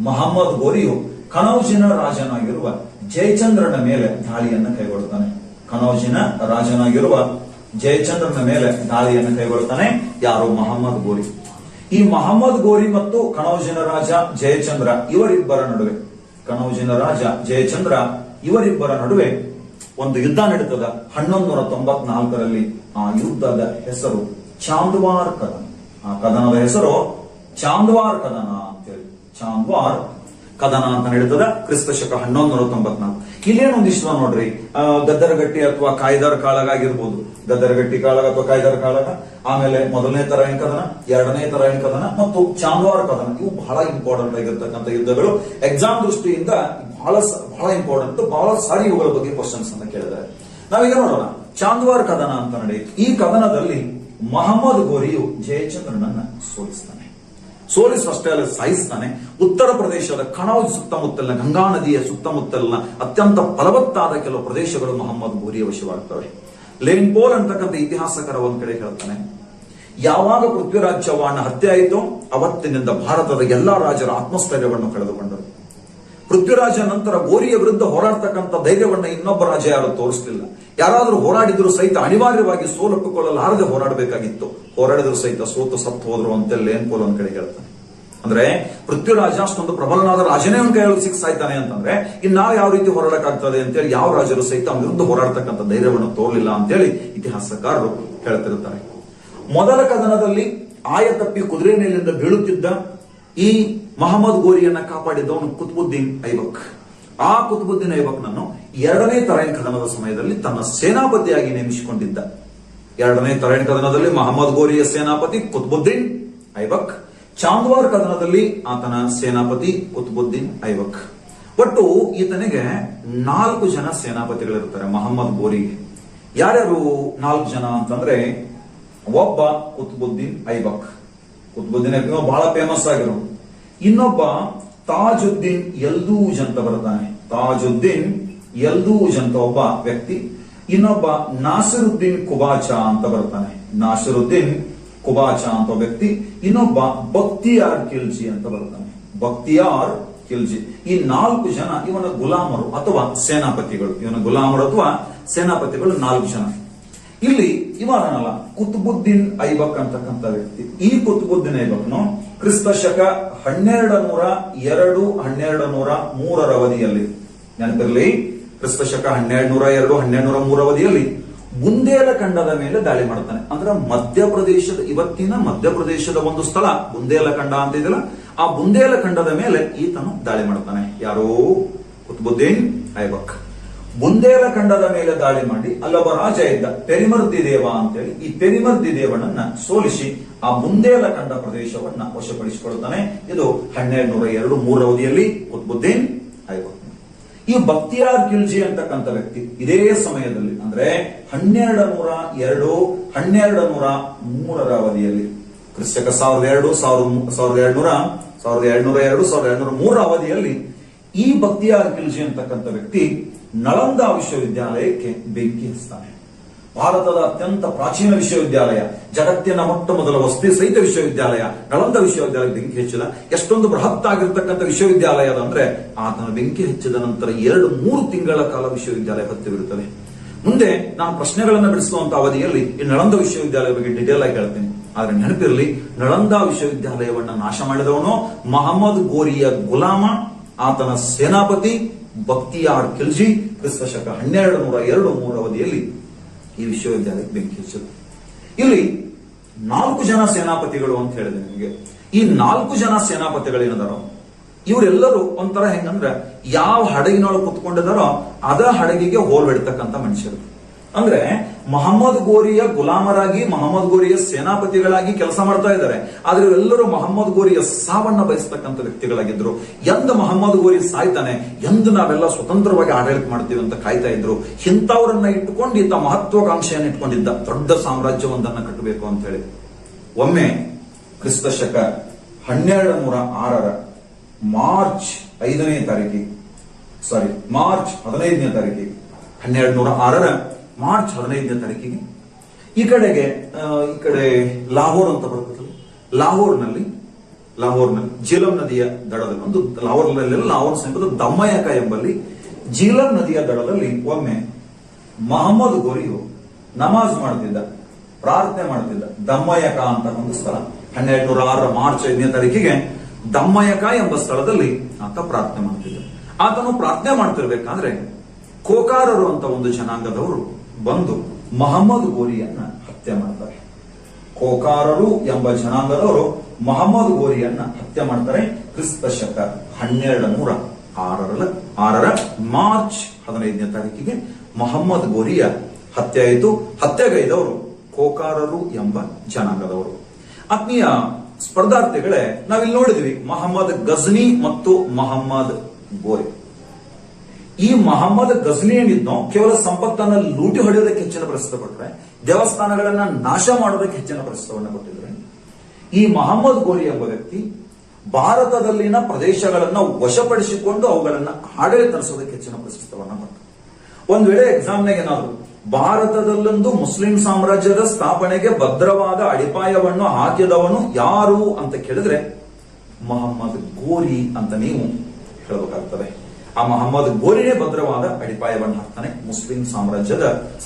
ಮಹಮ್ಮದ್ ಗೋರಿಯು ಕನೌಜಿನ ರಾಜನಾಗಿರುವ ಜಯಚಂದ್ರನ ಮೇಲೆ ದಾಳಿಯನ್ನು ಕೈಗೊಳ್ಳುತ್ತಾನೆ. ಯಾರು? ಮಹಮ್ಮದ್ ಗೋರಿ. ಈ ಮಹಮ್ಮದ್ ಗೋರಿ ಮತ್ತು ಕನೌಜಿನ ರಾಜ ಜಯಚಂದ್ರ ಇವರಿಬ್ಬರ ನಡುವೆ ಒಂದು ಯುದ್ಧ ನಡೀತದ 1194ರಲ್ಲಿ. ಆ ಯುದ್ಧದ ಹೆಸರು ಚಾಂದ್ವಾರ್ ಕದನ. ಆ ಕದನದ ಹೆಸರು ಚಾಂದ್ವಾರ್ ಕದನ ಅಂತೇಳಿ. ಚಾಂದ್ವಾರ್ ಕದನ ಅಂತ ನಡೀತದ ಕ್ರಿಸ್ತಶಕ 1194. ಇಲ್ಲೇನೊಂದಿಷ್ಟು ನೋಡ್ರಿ, ಗದ್ದರಗಟ್ಟಿ ಅಥವಾ ಕಾಯ್ದರ್ ಕಾಳಗ ಆಗಿರ್ಬೋದು. ಗದ್ದರಗಟ್ಟಿ ಕಾಳಗ ಅಥವಾ ಕಾಯ್ದರ್ ಕಾಳಗ, ಆಮೇಲೆ ಮೊದಲನೇ ತರಾಯಿನ್ ಕದನ, 2ನೇ ತರಾಯಿನ್ ಕದನ ಮತ್ತು ಚಾಂದ್ವಾರ್ ಕದನ. ಇವು ಬಹಳ ಇಂಪಾರ್ಟೆಂಟ್ ಆಗಿರ್ತಕ್ಕಂಥ ಯುದ್ಧಗಳು. ಎಕ್ಸಾಮ್ ದೃಷ್ಟಿಯಿಂದ ಬಹಳ ಇಂಪಾರ್ಟೆಂಟ್. ಬಹಳ ಸಾರಿ ಇವುಗಳ ಬಗ್ಗೆ ಕ್ವಶನ್ಸ್ ಅನ್ನ ಕೇಳಿದ್ದಾರೆ. ನಾವೀಗ ನೋಡೋಣ. ಚಾಂದ್ವಾರ್ ಕದನ ಅಂತ ನಡೆಯಿತು. ಈ ಕದನದಲ್ಲಿ ಮಹಮ್ಮದ್ ಗೋರಿಯು ಜಯಚಂದ್ರನನ್ನ ಸೋಲಿಸುವಷ್ಟೇ ಅಲ್ಲ, ಸಾಯಿಸ್ತಾನೆ. ಉತ್ತರ ಪ್ರದೇಶದ ಕಣೌಜ್ ಸುತ್ತಮುತ್ತಲಿನ ಗಂಗಾ ನದಿಯ ಸುತ್ತಮುತ್ತಲಿನ ಅತ್ಯಂತ ಫಲವತ್ತಾದ ಕೆಲವು ಪ್ರದೇಶಗಳು ಮೊಹಮ್ಮದ್ ಘೋರಿಯ ವಶವಾಗ್ತವೆ. ಲೇನ್ ಪೋಲ್ ಅಂತಕ್ಕಂಥ ಇತಿಹಾಸಕಾರ ಒಂದ್ ಕಡೆ ಹೇಳ್ತಾನೆ, ಯಾವಾಗ ಪೃಥ್ವಿರಾಜ್ ಚೌಹಾಣ್ ಹತ್ಯೆ ಆಯಿತೋ ಅವತ್ತಿನಿಂದ ಭಾರತದ ಎಲ್ಲಾ ರಾಜರ ಆತ್ಮಸ್ಥೈರ್ಯವನ್ನು ಕಳೆದುಕೊಂಡರು. ಪೃಥ್ವಿರಾಜ ನಂತರ ಘೋರಿಯ ವಿರುದ್ಧ ಹೋರಾಡ್ತಕ್ಕಂಥ ಧೈರ್ಯವನ್ನ ಇನ್ನೊಬ್ಬ ರಾಜ ಯಾರು ತೋರಿಸಲಿಲ್ಲ. ಯಾರಾದ್ರೂ ಹೋರಾಡಿದ್ರು ಸಹಿತ ಅನಿವಾರ್ಯವಾಗಿ ಸೋಲೊಪ್ಪಿಕೊಳ್ಳಲಾರದೆ ಹೋರಾಡಬೇಕಾಗಿತ್ತು. ಹೋರಾಡಿದ್ರು ಸಹಿತ ಸೋತು ಸತ್ತು ಹೋದ್ರು ಅಂತ ಲೇನ್ ಪೋಲ್ ಒಂದ್ ಕಡೆ ಹೇಳ್ತಾನೆ. ಅಂದ್ರೆ ಪೃಥ್ವಿರಾಜ ಅಷ್ಟೊಂದು ಪ್ರಬಲನಾದ ರಾಜನೇ ಒಂದ್ ಕೈ ಸಿಕ್ ಸಾಯ್ತಾನೆ ಅಂತಂದ್ರೆ ಇನ್ನಾವ್ ಯಾವ ರೀತಿ ಹೋರಾಡಕ್ಕಾಗ್ತದೆ ಅಂತೇಳಿ ಯಾವ ರಾಜರು ಸಹಿತ ಅವನ ವಿರುದ್ಧ ಹೋರಾಡ್ತಕ್ಕಂಥ ಧೈರ್ಯವನ್ನು ತೋರಲಿಲ್ಲ ಅಂತೇಳಿ ಇತಿಹಾಸಕಾರರು ಹೇಳ್ತಿರ್ತಾರೆ. ಮೊದಲ ಕದನದಲ್ಲಿ ಆಯತಪ್ಪಿ ಕುದುರೆ ಮೇಲಿಂದ ಬೀಳುತ್ತಿದ್ದ ಈ ಮೊಹಮ್ಮದ್ ಘೋರಿಯನ್ನ ಕಾಪಾಡಿದ್ದವನು ಕುತುಬುದ್ದೀನ್ ಐಬಕ್. ಆ ಕುತುಬುದ್ದೀನ್ ಐಬಕ್ನನ್ನು ಎರಡನೇ ತರೈನ್ ಕದನದ ಸಮಯದಲ್ಲಿ ತನ್ನ ಸೇನಾಪತಿಯಾಗಿ ನೇಮಿಸಿಕೊಂಡಿದ್ದ. ಎರಡನೇ ತರೈನ್ ಕದನದಲ್ಲಿ ಮೊಹಮ್ಮದ್ ಘೋರಿಯ ಸೇನಾಪತಿ ಕುತುಬುದ್ದೀನ್ ಐಬಕ್, ಚಾಂದ್ವಾರ್ ಕದನದಲ್ಲಿ ಆತನ ಸೇನಾಪತಿ ಕುತುಬುದ್ದೀನ್ ಐಬಕ್. ಒಟ್ಟು ಈತನಿಗೆ 4 ಜನ ಸೇನಾಪತಿಗಳಿರ್ತಾರೆ ಮೊಹಮ್ಮದ್ ಘೋರಿಗೆ. ಯಾರ್ಯಾರು 4 ಜನ ಅಂತಂದ್ರೆ, ಒಬ್ಬ ಕುತುಬುದ್ದೀನ್ ಐಬಕ್, ಕುತುಬುದ್ದೀನ್ ಐಬಕ್ ಬಹಳ ಫೇಮಸ್ ಆಗಿರೋ. ಇನ್ನೊಬ್ಬ ತಾಜುದ್ದೀನ್ ಯಲ್ದೂಜ್ ಅಂತ ಬರ್ತಾನೆ, ತಾಜುದ್ದೀನ್ ಯಲ್ದೂಜ್ ಅಂತ ಒಬ್ಬ ವ್ಯಕ್ತಿ. ಇನ್ನೊಬ್ಬ ನಾಸಿರುದ್ದೀನ್ ಕುಬಾಚಾ ಅಂತ ಬರ್ತಾನೆ, ನಾಸಿರುದ್ದೀನ್ ಕುಬಾಚಾ ಅಂತ ವ್ಯಕ್ತಿ. ಇನ್ನೊಬ್ಬ ಬಕ್ತಿಯಾರ್ ಖಿಲ್ಜಿ ಅಂತ ಬರ್ತಾನೆ, ಬಕ್ತಿಯಾರ್ ಖಿಲ್ಜಿ. ಈ 4 ಜನ ಇವನ ಗುಲಾಮರು ಅಥವಾ ಸೇನಾಪತಿಗಳು. ಇವನ ಗುಲಾಮರು ಅಥವಾ ಸೇನಾಪತಿಗಳು 4 ಜನ. ಇಲ್ಲಿ ಇವನಲ್ಲ ಕುತುಬುದ್ದೀನ್ ಐಬಕ್ ಅಂತಕ್ಕಂಥ ವ್ಯಕ್ತಿ. ಈ ಕುತುಬುದ್ದೀನ್ ಐಬಕ್ನು ಕ್ರಿಸ್ತ ಶಕ 1202 1203 ಅವಧಿಯಲ್ಲಿ, ನೆನಪಿರಲಿ, ಕ್ರಿಸ್ತ ಶಕ 1202 1203 ಅವಧಿಯಲ್ಲಿ ಬುಂದೇಲಖಂಡದ ಮೇಲೆ ದಾಳಿ ಮಾಡ್ತಾನೆ. ಅಂದ್ರೆ ಮಧ್ಯಪ್ರದೇಶದ, ಇವತ್ತಿನ ಮಧ್ಯಪ್ರದೇಶದ ಒಂದು ಸ್ಥಳ ಬುಂದೇಲಖಂಡ ಅಂತ ಇದೆಯಲ್ಲ, ಆ ಬುಂದೇಲಖಂಡದ ಮೇಲೆ ಈತನು ದಾಳಿ ಮಾಡ್ತಾನೆ. ಯಾರೋ ಕುತುಬುದ್ದೀನ್ ಐಬಕ್ ಬುಂದೇಲಖಂಡದ ಮೇಲೆ ದಾಳಿ ಮಾಡಿ ಅಲ್ಲೊಬ್ಬ ರಾಜ ಇದ್ದ ಪೆರಿಮರ್ದಿ ದೇವ ಅಂತೇಳಿ, ಈ ಪೆರಿಮರ್ದಿ ದೇವನನ್ನ ಸೋಲಿಸಿ ಆ ಬುಂದೇಲಖಂಡ ಪ್ರದೇಶವನ್ನ ವಶಪಡಿಸಿಕೊಳ್ತಾನೆ. ಇದು 1202 3 ಅವಧಿಯಲ್ಲಿ ಕುತುಬುದ್ದೀನ್ ಐಬಕ್. ಈ ಬಕ್ತಿಯಾರ್ ಖಿಲ್ಜಿ ಅಂತಕ್ಕಂಥ ವ್ಯಕ್ತಿ ಇದೇ ಸಮಯದಲ್ಲಿ ಅಂದ್ರೆ 1202 1203 ಅವಧಿಯಲ್ಲಿ, ಕ್ರಿಸ್ತಕ 1202 1203 ಅವಧಿಯಲ್ಲಿ ಈ ಬಕ್ತಿಯಾರ್ ಖಿಲ್ಜಿ ಅಂತಕ್ಕಂಥ ವ್ಯಕ್ತಿ ನಳಂದ ವಿಶ್ವವಿದ್ಯಾಲಯಕ್ಕೆ ಬೆಂಕಿ ಹಚ್ತಾನೆ. ಭಾರತದ ಅತ್ಯಂತ ಪ್ರಾಚೀನ ವಿಶ್ವವಿದ್ಯಾಲಯ, ಜಗತ್ತಿನ ಮೊಟ್ಟ ಮೊದಲ ವಸತಿ ಸಹಿತ ವಿಶ್ವವಿದ್ಯಾಲಯ ನಳಂದ ವಿಶ್ವವಿದ್ಯಾಲಯ ಬೆಂಕಿ ಹಚ್ಚಿದ. ಎಷ್ಟೊಂದು ಬೃಹತ್ ಆಗಿರ್ತಕ್ಕಂಥ ವಿಶ್ವವಿದ್ಯಾಲಯ ಅಂದ್ರೆ ಆತನ ಬೆಂಕಿ ಹಚ್ಚಿದ ನಂತರ 2-3 ತಿಂಗಳ ಕಾಲ ವಿಶ್ವವಿದ್ಯಾಲಯ ಹೊತ್ತಿರುತ್ತದೆ. ಮುಂದೆ ನಾನು ಪ್ರಶ್ನೆಗಳನ್ನು ಬಿಡಿಸುವಂತ ಅವಧಿಯಲ್ಲಿ ಈ ನಳಂದ ವಿಶ್ವವಿದ್ಯಾಲಯ ಬಗ್ಗೆ ಡಿಟೇಲ್ ಆಗಿ ಹೇಳ್ತೀನಿ. ಆದ್ರೆ ನೆನಪಿರಲಿ, ನಳಂದ ವಿಶ್ವವಿದ್ಯಾಲಯವನ್ನ ನಾಶ ಮಾಡಿದವನು ಮೊಹಮ್ಮದ್ ಘೋರಿಯ ಗುಲಾಮ, ಆತನ ಸೇನಾಪತಿ ಬಕ್ತಿಯಾರ್ ಖಿಲ್ಜಿ. ಕ್ರಿಸ್ತ ಶಕ 1202 3 ಅವಧಿಯಲ್ಲಿ ಈ ವಿಶ್ವವಿದ್ಯಾಲಯಕ್ಕೆ ಬೆಂಕಿ ಹಚ್ಚಿದ್ರು. ಇಲ್ಲಿ 4 ಜನ ಸೇನಾಪತಿಗಳು ಅಂತ ಹೇಳಿದೆ ನಿಮಗೆ. ಈ 4 ಜನ ಸೇನಾಪತಿಗಳೇನದಾರೋ ಇವರೆಲ್ಲರೂ ಒಂಥರ ಹೆಂಗಂದ್ರೆ ಯಾವ ಹಡಗಿನೊಳಗೆ ಕುತ್ಕೊಂಡಿದಾರೋ ಅದ ಹಡಗಿಗೆ ಹೋಲ್ ಬಿಡ್ತಕ್ಕಂಥ ಮನುಷ್ಯರು. ಅಂದ್ರೆ ಮೊಹಮ್ಮದ್ ಘೋರಿಯ ಗುಲಾಮರಾಗಿ, ಮೊಹಮ್ಮದ್ ಘೋರಿಯ ಸೇನಾಪತಿಗಳಾಗಿ ಕೆಲಸ ಮಾಡ್ತಾ ಇದ್ದಾರೆ. ಆದ್ರೆ ಇವರೆಲ್ಲರೂ ಮೊಹಮ್ಮದ್ ಘೋರಿಯ ಸಾವನ್ನ ಬಯಸ್ತಕ್ಕಂಥ ವ್ಯಕ್ತಿಗಳಾಗಿದ್ರು. ಎಂದ ಮೊಹಮ್ಮದ್ ಘೋರಿ ಸಾಯ್ತಾನೆ, ಎಂದು ನಾವೆಲ್ಲ ಸ್ವತಂತ್ರವಾಗಿ ಆಡಳಿತ ಮಾಡ್ತೀವಿ ಅಂತ ಕಾಯ್ತಾ ಇದ್ರು. ಇಂಥವರನ್ನ ಇಟ್ಟುಕೊಂಡು ಈತ ಮಹತ್ವಾಕಾಂಕ್ಷೆಯನ್ನು ಇಟ್ಕೊಂಡಿದ್ದ, ದೊಡ್ಡ ಸಾಮ್ರಾಜ್ಯವೊಂದನ್ನ ಕಟ್ಟಬೇಕು ಅಂತ ಹೇಳಿ. ಒಮ್ಮೆ ಕ್ರಿಸ್ತ ಶಕ 1206 ಮಾರ್ಚ್ 15ನೇ ತಾರೀಕಿಗೆ 1206 ಮಾರ್ಚ್ 15ನೇ ತಾರೀಕಿಗೆ ಈ ಕಡೆ ಲಾಹೋರ್ ಅಂತ ಬರ್ತದೆ. ಲಾಹೋರ್ನಲ್ಲಿ ಜೀಲಂ ನದಿಯ ದಡದಲ್ಲಿ, ಒಂದು ಲಾಹೋರ್ ಸಮೀಪದ ದಮ್ಮಯಕ ಎಂಬಲ್ಲಿ ಜೀಲಂ ನದಿಯ ದಡದಲ್ಲಿ ಒಮ್ಮೆ ಮೊಹಮ್ಮದ್ ಘೋರಿಯು ನಮಾಜ್ ಮಾಡ್ತಿದ್ದ, ಪ್ರಾರ್ಥನೆ ಮಾಡ್ತಿದ್ದ. ದಮ್ಮಯಕ ಅಂತ ಒಂದು ಸ್ಥಳ, 1206 ಮಾರ್ಚ್ 5ನೇ ತಾರೀಕಿಗೆ ದಮ್ಮಯಕ ಎಂಬ ಸ್ಥಳದಲ್ಲಿ ಆತ ಪ್ರಾರ್ಥನೆ ಮಾಡ್ತಿದ್ದ. ಆತನು ಪ್ರಾರ್ಥನೆ ಮಾಡ್ತಿರ್ಬೇಕಾದ್ರೆ ಕೋಕಾರರು ಅಂತ ಒಂದು ಜನಾಂಗದವರು ಬಂದು ಮೊಹಮ್ಮದ್ ಘೋರಿಯನ್ನ ಹತ್ಯೆ ಮಾಡ್ತಾರೆ. ಕೋಕಾರರು ಎಂಬ ಜನಾಂಗದವರು ಮೊಹಮ್ಮದ್ ಘೋರಿಯನ್ನ ಹತ್ಯೆ ಮಾಡ್ತಾರೆ. ಕ್ರಿಸ್ತ ಶಕ 1206 ಮಾರ್ಚ್ 15ನೇ ತಾರೀಕಿಗೆ ಮೊಹಮ್ಮದ್ ಘೋರಿಯ ಹತ್ಯೆ ಆಯಿತು. ಹತ್ಯೆಗೈದವರು ಕೋಕಾರರು ಎಂಬ ಜನಾಂಗದವರು. ಆತ್ಮೀಯ ಸ್ಪರ್ಧಾರ್ಥಿಗಳೇ, ನಾವಿಲ್ಲಿ ನೋಡಿದ್ವಿ ಮೊಹಮ್ಮದ್ ಗಜ್ನಿ ಮತ್ತು ಮೊಹಮ್ಮದ್ ಘೋರಿ. ಈ ಮೊಹಮ್ಮದ್ ಗಜ್ನಿ ಏನಿದ್ನೋ ಕೇವಲ ಸಂಪತ್ತನ್ನು ಲೂಟಿ ಹೊಡೆಯೋದಕ್ಕೆ ಹೆಚ್ಚಿನ ಪ್ರಸಿದ್ಧ ಕೊಟ್ಟರೆ, ದೇವಸ್ಥಾನಗಳನ್ನ ನಾಶ ಮಾಡೋದಕ್ಕೆ ಹೆಚ್ಚಿನ ಪ್ರಸಿದ್ಧವನ್ನು ಕೊಟ್ಟಿದ್ರೆ, ಈ ಮೊಹಮ್ಮದ್ ಘೋರಿ ಎಂಬ ವ್ಯಕ್ತಿ ಭಾರತದಲ್ಲಿನ ಪ್ರದೇಶಗಳನ್ನ ವಶಪಡಿಸಿಕೊಂಡು ಅವುಗಳನ್ನ ಆಡಳಿತ ನಡೆಸೋದಕ್ಕೆ ಹೆಚ್ಚಿನ ಪ್ರಶಸ್ತಿವನ್ನ ಕೊಡ್ತಾರೆ. ಒಂದ್ ವೇಳೆ ಎಕ್ಸಾಮ್ನಾಗ ಏನಾದ್ರು ಭಾರತದಲ್ಲೊಂದು ಮುಸ್ಲಿಂ ಸಾಮ್ರಾಜ್ಯದ ಸ್ಥಾಪನೆಗೆ ಭದ್ರವಾದ ಅಡಿಪಾಯವನ್ನು ಹಾಕಿದವನು ಯಾರು ಅಂತ ಕೇಳಿದ್ರೆ ಮೊಹಮ್ಮದ್ ಗೋರಿ ಅಂತ ನೀವು ಹೇಳಬೇಕಾಗ್ತದೆ. ಆ ಮೊಹಮ್ಮದ್ ಗೋರಿನೇ ಭದ್ರವಾದ ಅಡಿಪಾಯವನ್ನು ಹಾಕ್ತಾನೆ ಮುಸ್ಲಿಂ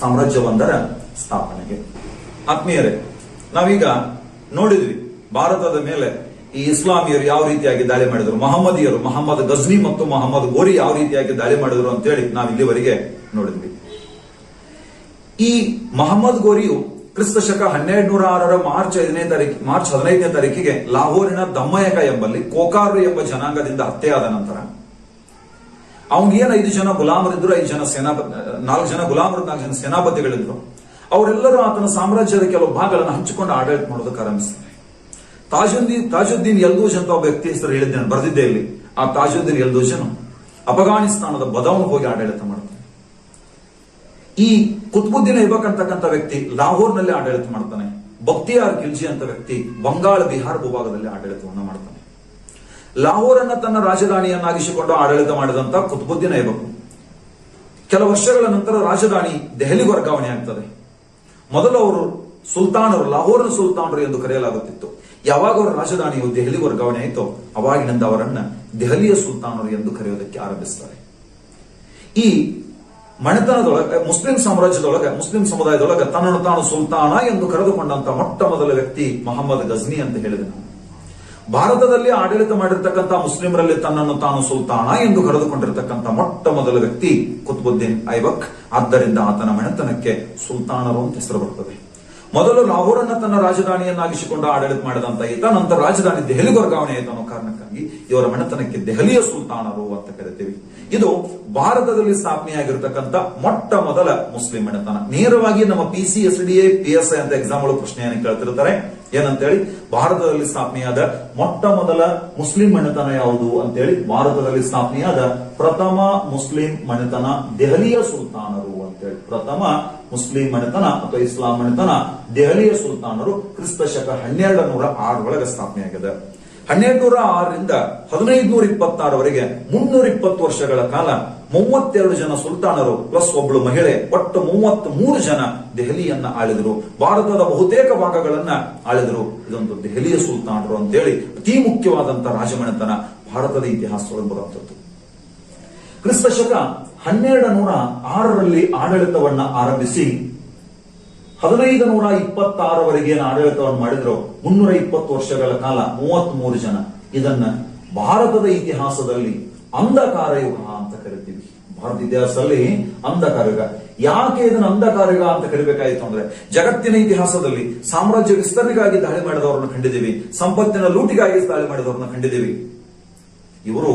ಸಾಮ್ರಾಜ್ಯವೊಂದರ ಸ್ಥಾಪನೆಗೆ. ಆತ್ಮೀಯರೇ, ನಾವೀಗ ನೋಡಿದ್ವಿ ಭಾರತದ ಮೇಲೆ ಈ ಇಸ್ಲಾಮಿಯರು ಯಾವ ರೀತಿಯಾಗಿ ದಾಳಿ ಮಾಡಿದ್ರು, ಮಹಮ್ಮದಿಯರು ಮೊಹಮ್ಮದ್ ಗಜ್ನಿ ಮತ್ತು ಮೊಹಮ್ಮದ್ ಗೋರಿ ಯಾವ ರೀತಿಯಾಗಿ ದಾಳಿ ಮಾಡಿದ್ರು ಅಂತೇಳಿ ನಾವು ಇಲ್ಲಿವರೆಗೆ ನೋಡಿದ್ವಿ. ಈ ಮೊಹಮ್ಮದ್ ಗೋರಿಯು ಕ್ರಿಸ್ತ ಶಕ 1206 ಮಾರ್ಚ್ 15ನೇ ತಾರೀಕಿಗೆ ಲಾಹೋರಿನ ದಮ್ಮಯಕ ಎಂಬಲ್ಲಿ ಕೋಕಾರು ಎಂಬ ಜನಾಂಗದಿಂದ ಹತ್ಯೆಯಾದ ನಂತರ ಅವನಿಗೇನು 5 ಜನ ಗುಲಾಮರಿದ್ರು, 4 ಜನ ಗುಲಾಮರು, 4 ಜನ ಸೇನಾಪತಿಗಳಿದ್ರು. ಅವರೆಲ್ಲರೂ ಆತನ ಸಾಮ್ರಾಜ್ಯದ ಕೆಲವು ಭಾಗಗಳನ್ನು ಹಂಚಿಕೊಂಡು ಆಡಳಿತ ಮಾಡೋದಕ್ಕೆ ಆರಂಭಿಸ್ತಾರೆ. ತಾಜುದ್ದೀನ್ ಎಲ್ದೂಜ್ ಅಂತ ಒಬ್ಬ ವ್ಯಕ್ತಿ ಹೆಸರು ಹೇಳಿದ್ದೇನೆ, ಬರೆದಿದ್ದೆ ಇಲ್ಲಿ. ಆ ತಾಜುದ್ದೀನ್ ಎಲ್ದೂಜನು ಅಫಘಾನಿಸ್ತಾನದ ಬದೌನ್ ಹೋಗಿ ಆಡಳಿತ ಮಾಡ್ತಾನೆ. ಈ ಕುತುಬುದ್ದೀನ್ ಐಬಕ್ ಅಂತಕ್ಕಂಥ ವ್ಯಕ್ತಿ ಲಾಹೋರ್ನಲ್ಲಿ ಆಡಳಿತ ಮಾಡ್ತಾನೆ. ಬಕ್ತಿಯಾರ್ ಖಿಲ್ಜಿ ಅಂತ ವ್ಯಕ್ತಿ ಬಂಗಾಳ ಬಿಹಾರ ಭೂಭಾಗದಲ್ಲಿ ಆಡಳಿತವನ್ನು ಮಾಡ್ತಾನೆ. ಲಾಹೋರನ್ನ ತನ್ನ ರಾಜಧಾನಿಯನ್ನಾಗಿಸಿಕೊಂಡು ಆಡಳಿತ ಮಾಡಿದಂತ ಕುತುಬುದ್ದೀನ್ ಐಬಕ್ ಕೆಲ ವರ್ಷಗಳ ನಂತರ ರಾಜಧಾನಿ ದೆಹಲಿಗೆ ವರ್ಗಾವಣೆ ಆಗ್ತದೆ. ಮೊದಲು ಅವರು ಸುಲ್ತಾನರು, ಲಾಹೋರ್ನ ಸುಲ್ತಾನರು ಎಂದು ಕರೆಯಲಾಗುತ್ತಿತ್ತು. ಯಾವಾಗ ಅವರ ರಾಜಧಾನಿಯು ದೆಹಲಿ ವರ್ಗಾವಣೆ ಆಯಿತೋ ಅವಾಗಿನಿಂದ ಅವರನ್ನ ದೆಹಲಿಯ ಸುಲ್ತಾನರು ಎಂದು ಕರೆಯೋದಕ್ಕೆ ಆರಂಭಿಸ್ತಾರೆ. ಈ ಮನೆತನದೊಳಗೆ ಮುಸ್ಲಿಂ ಸಾಮ್ರಾಜ್ಯದೊಳಗೆ, ಮುಸ್ಲಿಂ ಸಮುದಾಯದೊಳಗೆ ತನ್ನನ್ನು ತಾನು ಸುಲ್ತಾನ ಎಂದು ಕರೆದುಕೊಂಡಂತ ಮೊಟ್ಟ ಮೊದಲ ವ್ಯಕ್ತಿ ಮೊಹಮ್ಮದ್ ಗಜ್ನಿ ಅಂತ ಹೇಳಿದೆ ನಾವು. ಭಾರತದಲ್ಲಿ ಆಡಳಿತ ಮಾಡಿರ್ತಕ್ಕಂಥ ಮುಸ್ಲಿಮರಲ್ಲಿ ತನ್ನನ್ನು ತಾನು ಸುಲ್ತಾನ ಎಂದು ಕರೆದುಕೊಂಡಿರ್ತಕ್ಕಂಥ ಮೊಟ್ಟ ಮೊದಲ ವ್ಯಕ್ತಿ ಕುತುಬುದ್ದೀನ್ ಐಬಕ್. ಆದ್ದರಿಂದ ಆತನ ಮನೆತನಕ್ಕೆ ಸುಲ್ತಾನರು ಅಂತ ಹೆಸರು ಬರ್ತದೆ. ಮೊದಲು ಲಾಹೋರನ್ನ ತನ್ನ ರಾಜಧಾನಿಯನ್ನಾಗಿಸಿಕೊಂಡು ಆಡಳಿತ ಮಾಡಿದಂತ ಈತ ನಂತರ ರಾಜಧಾನಿ ದೆಹಲಿಗೆ ವರ್ಗಾವಣೆ ಆಯಿತು ಅನ್ನೋ ಕಾರಣಕ್ಕಾಗಿ ಇವರ ಮನೆತನಕ್ಕೆ ದೆಹಲಿಯ ಸುಲ್ತಾನರು ಅಂತ ಕರಿತೀವಿ. ಇದು ಭಾರತದಲ್ಲಿ ಸ್ಥಾಪನೆಯಾಗಿರ್ತಕ್ಕಂಥ ಮೊಟ್ಟ ಮೊದಲ ಮುಸ್ಲಿಂ ಮನೆತನ. ನೇರವಾಗಿ ನಮ್ಮ PCSDA PSI ಅಂತ ಎಕ್ಸಾಮ್ಗಳು ಪ್ರಶ್ನೆಯನ್ನು ಕೇಳ್ತಿರ್ತಾರೆ. ಏನಂತೇಳಿ, ಭಾರತದಲ್ಲಿ ಸ್ಥಾಪನೆಯಾದ ಮೊಟ್ಟ ಮೊದಲ ಮುಸ್ಲಿಂ ಮನೆತನ ಯಾವುದು ಅಂತೇಳಿ. ಭಾರತದಲ್ಲಿ ಸ್ಥಾಪನೆಯಾದ ಪ್ರಥಮ ಮುಸ್ಲಿಂ ಮನೆತನ ದೆಹಲಿಯ ಸುಲ್ತಾನರು ಅಂತೇಳಿ. ಪ್ರಥಮ ಮುಸ್ಲಿಂ ಮನೆತನ ಅಥವಾ ಇಸ್ಲಾಂ ಮನೆತನ ದೆಹಲಿಯ ಸುಲ್ತಾನರು ಕ್ರಿಸ್ತ ಶಕ 1206 ಒಳಗೆ ಸ್ಥಾಪನೆಯಾಗಿದೆ. 1206ರಿಂದ 1526ವರೆಗೆ 320 ವರ್ಷಗಳ ಕಾಲ 32 ಜನ ಸುಲ್ತಾನರು ಪ್ಲಸ್ ಒಬ್ಬಳು ಮಹಿಳೆ, ಒಟ್ಟು 33 ಜನ ದೆಹಲಿಯನ್ನ ಆಳಿದರು. ಭಾರತದ ಬಹುತೇಕ ಭಾಗಗಳನ್ನ ಆಳಿದರು. ಇದೊಂದು ದೆಹಲಿಯ ಸುಲ್ತಾನರು ಅಂತೇಳಿ ಅತಿ ಮುಖ್ಯವಾದಂತ ರಾಜಮನೆತನ ಭಾರತದ ಇತಿಹಾಸದೊಳಗೆ ಬರುವಂತದ್ದು. ಕ್ರಿಸ್ತ ಶಕ 1206ರಲ್ಲಿ ಆಡಳಿತವನ್ನ ಆರಂಭಿಸಿ 1526ವರೆಗೆ ಆಡಳಿತವನ್ನು ಮಾಡಿದ್ರು. 320 ವರ್ಷಗಳ ಕಾಲ 33 ಜನ. ಇದನ್ನ ಭಾರತದ ಇತಿಹಾಸದಲ್ಲಿ ಅಂಧಕಾರ ಯುಗ ಅಂತ ಕರಿತೀವಿ. ಭಾರತ ಇತಿಹಾಸದಲ್ಲಿ ಅಂಧಕಾರ ಯುಗ. ಯಾಕೆ ಇದನ್ನ ಅಂಧಕಾರ ಯುಗ ಅಂತ ಕರಿಬೇಕಾಯಿತು ಅಂದ್ರೆ, ಜಗತ್ತಿನ ಇತಿಹಾಸದಲ್ಲಿ ಸಾಮ್ರಾಜ್ಯ ವಿಸ್ತರಣೆಗಾಗಿ ದಾಳಿ ಮಾಡಿದವರನ್ನು ಕಂಡಿದ್ದೀವಿ, ಸಂಪತ್ತಿನ ಲೂಟಿಗಾಗಿ ದಾಳಿ ಮಾಡಿದವರನ್ನ ಕಂಡಿದ್ದೀವಿ. ಇವರು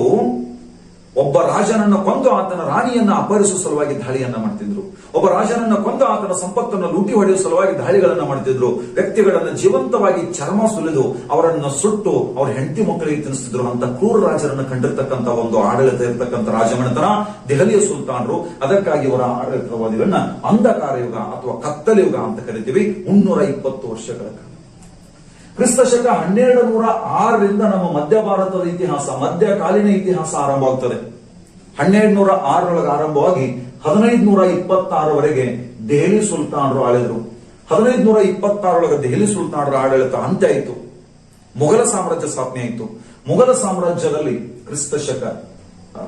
ಒಬ್ಬ ರಾಜನನ್ನ ಕೊಂದು ಆತನ ರಾಣಿಯನ್ನ ಅಪಹರಿಸುವ ಸಲುವಾಗಿ ದಾಳಿಯನ್ನ ಮಾಡ್ತಿದ್ರು. ಒಬ್ಬ ರಾಜನನ್ನ ಕೊಂದು ಆತನ ಸಂಪತ್ತನ್ನು ಲೂಟಿ ಹೊಡೆಯುವ ಸಲುವಾಗಿ ದಾಳಿಗಳನ್ನ ಮಾಡ್ತಿದ್ರು. ವ್ಯಕ್ತಿಗಳನ್ನ ಜೀವಂತವಾಗಿ ಚರ್ಮ ಸುಲಿದು ಅವರನ್ನ ಸುಟ್ಟು ಅವ್ರ ಹೆಂಡತಿ ಮಕ್ಕಳಿಗೆ ತಿನ್ನಿಸ್ತಿದ್ರು. ಅಂತ ಕ್ರೂರ ರಾಜರನ್ನ ಕಂಡಿರ್ತಕ್ಕಂಥ ಒಂದು ಆಡಳಿತ ಇರತಕ್ಕಂಥ ರಾಜಮನೆತನ ದೆಹಲಿಯ ಸುಲ್ತಾನರು. ಅದಕ್ಕಾಗಿ ಅವರ ಆಡಳಿತವಾದಿಗಳನ್ನ ಅಂಧಕಾರ ಯುಗ ಅಥವಾ ಕತ್ತಲಯುಗ ಅಂತ ಕರಿತೀವಿ. 320 ವರ್ಷಗಳ ಕಾಲ. ಕ್ರಿಸ್ತ ಶಕ 1206ರಿಂದ ನಮ್ಮ ಮಧ್ಯ ಭಾರತದ ಇತಿಹಾಸ, ಮಧ್ಯಕಾಲೀನ ಇತಿಹಾಸ ಆರಂಭವಾಗ್ತದೆ. 1206ರೊಳಗೆ ಆರಂಭವಾಗಿ 1526ವರೆಗೆ ದೆಹಲಿ ಸುಲ್ತಾನರು ಆಳಿದ್ರು. 1526ರೊಳಗೆ ದೆಹಲಿ ಸುಲ್ತಾನರ ಆಡಳಿತ ಅಂತ್ಯ ಆಯಿತು. ಮೊಘಲ ಸಾಮ್ರಾಜ್ಯ ಸ್ಥಾಪನೆ ಆಯಿತು. ಮೊಘಲ ಸಾಮ್ರಾಜ್ಯದಲ್ಲಿ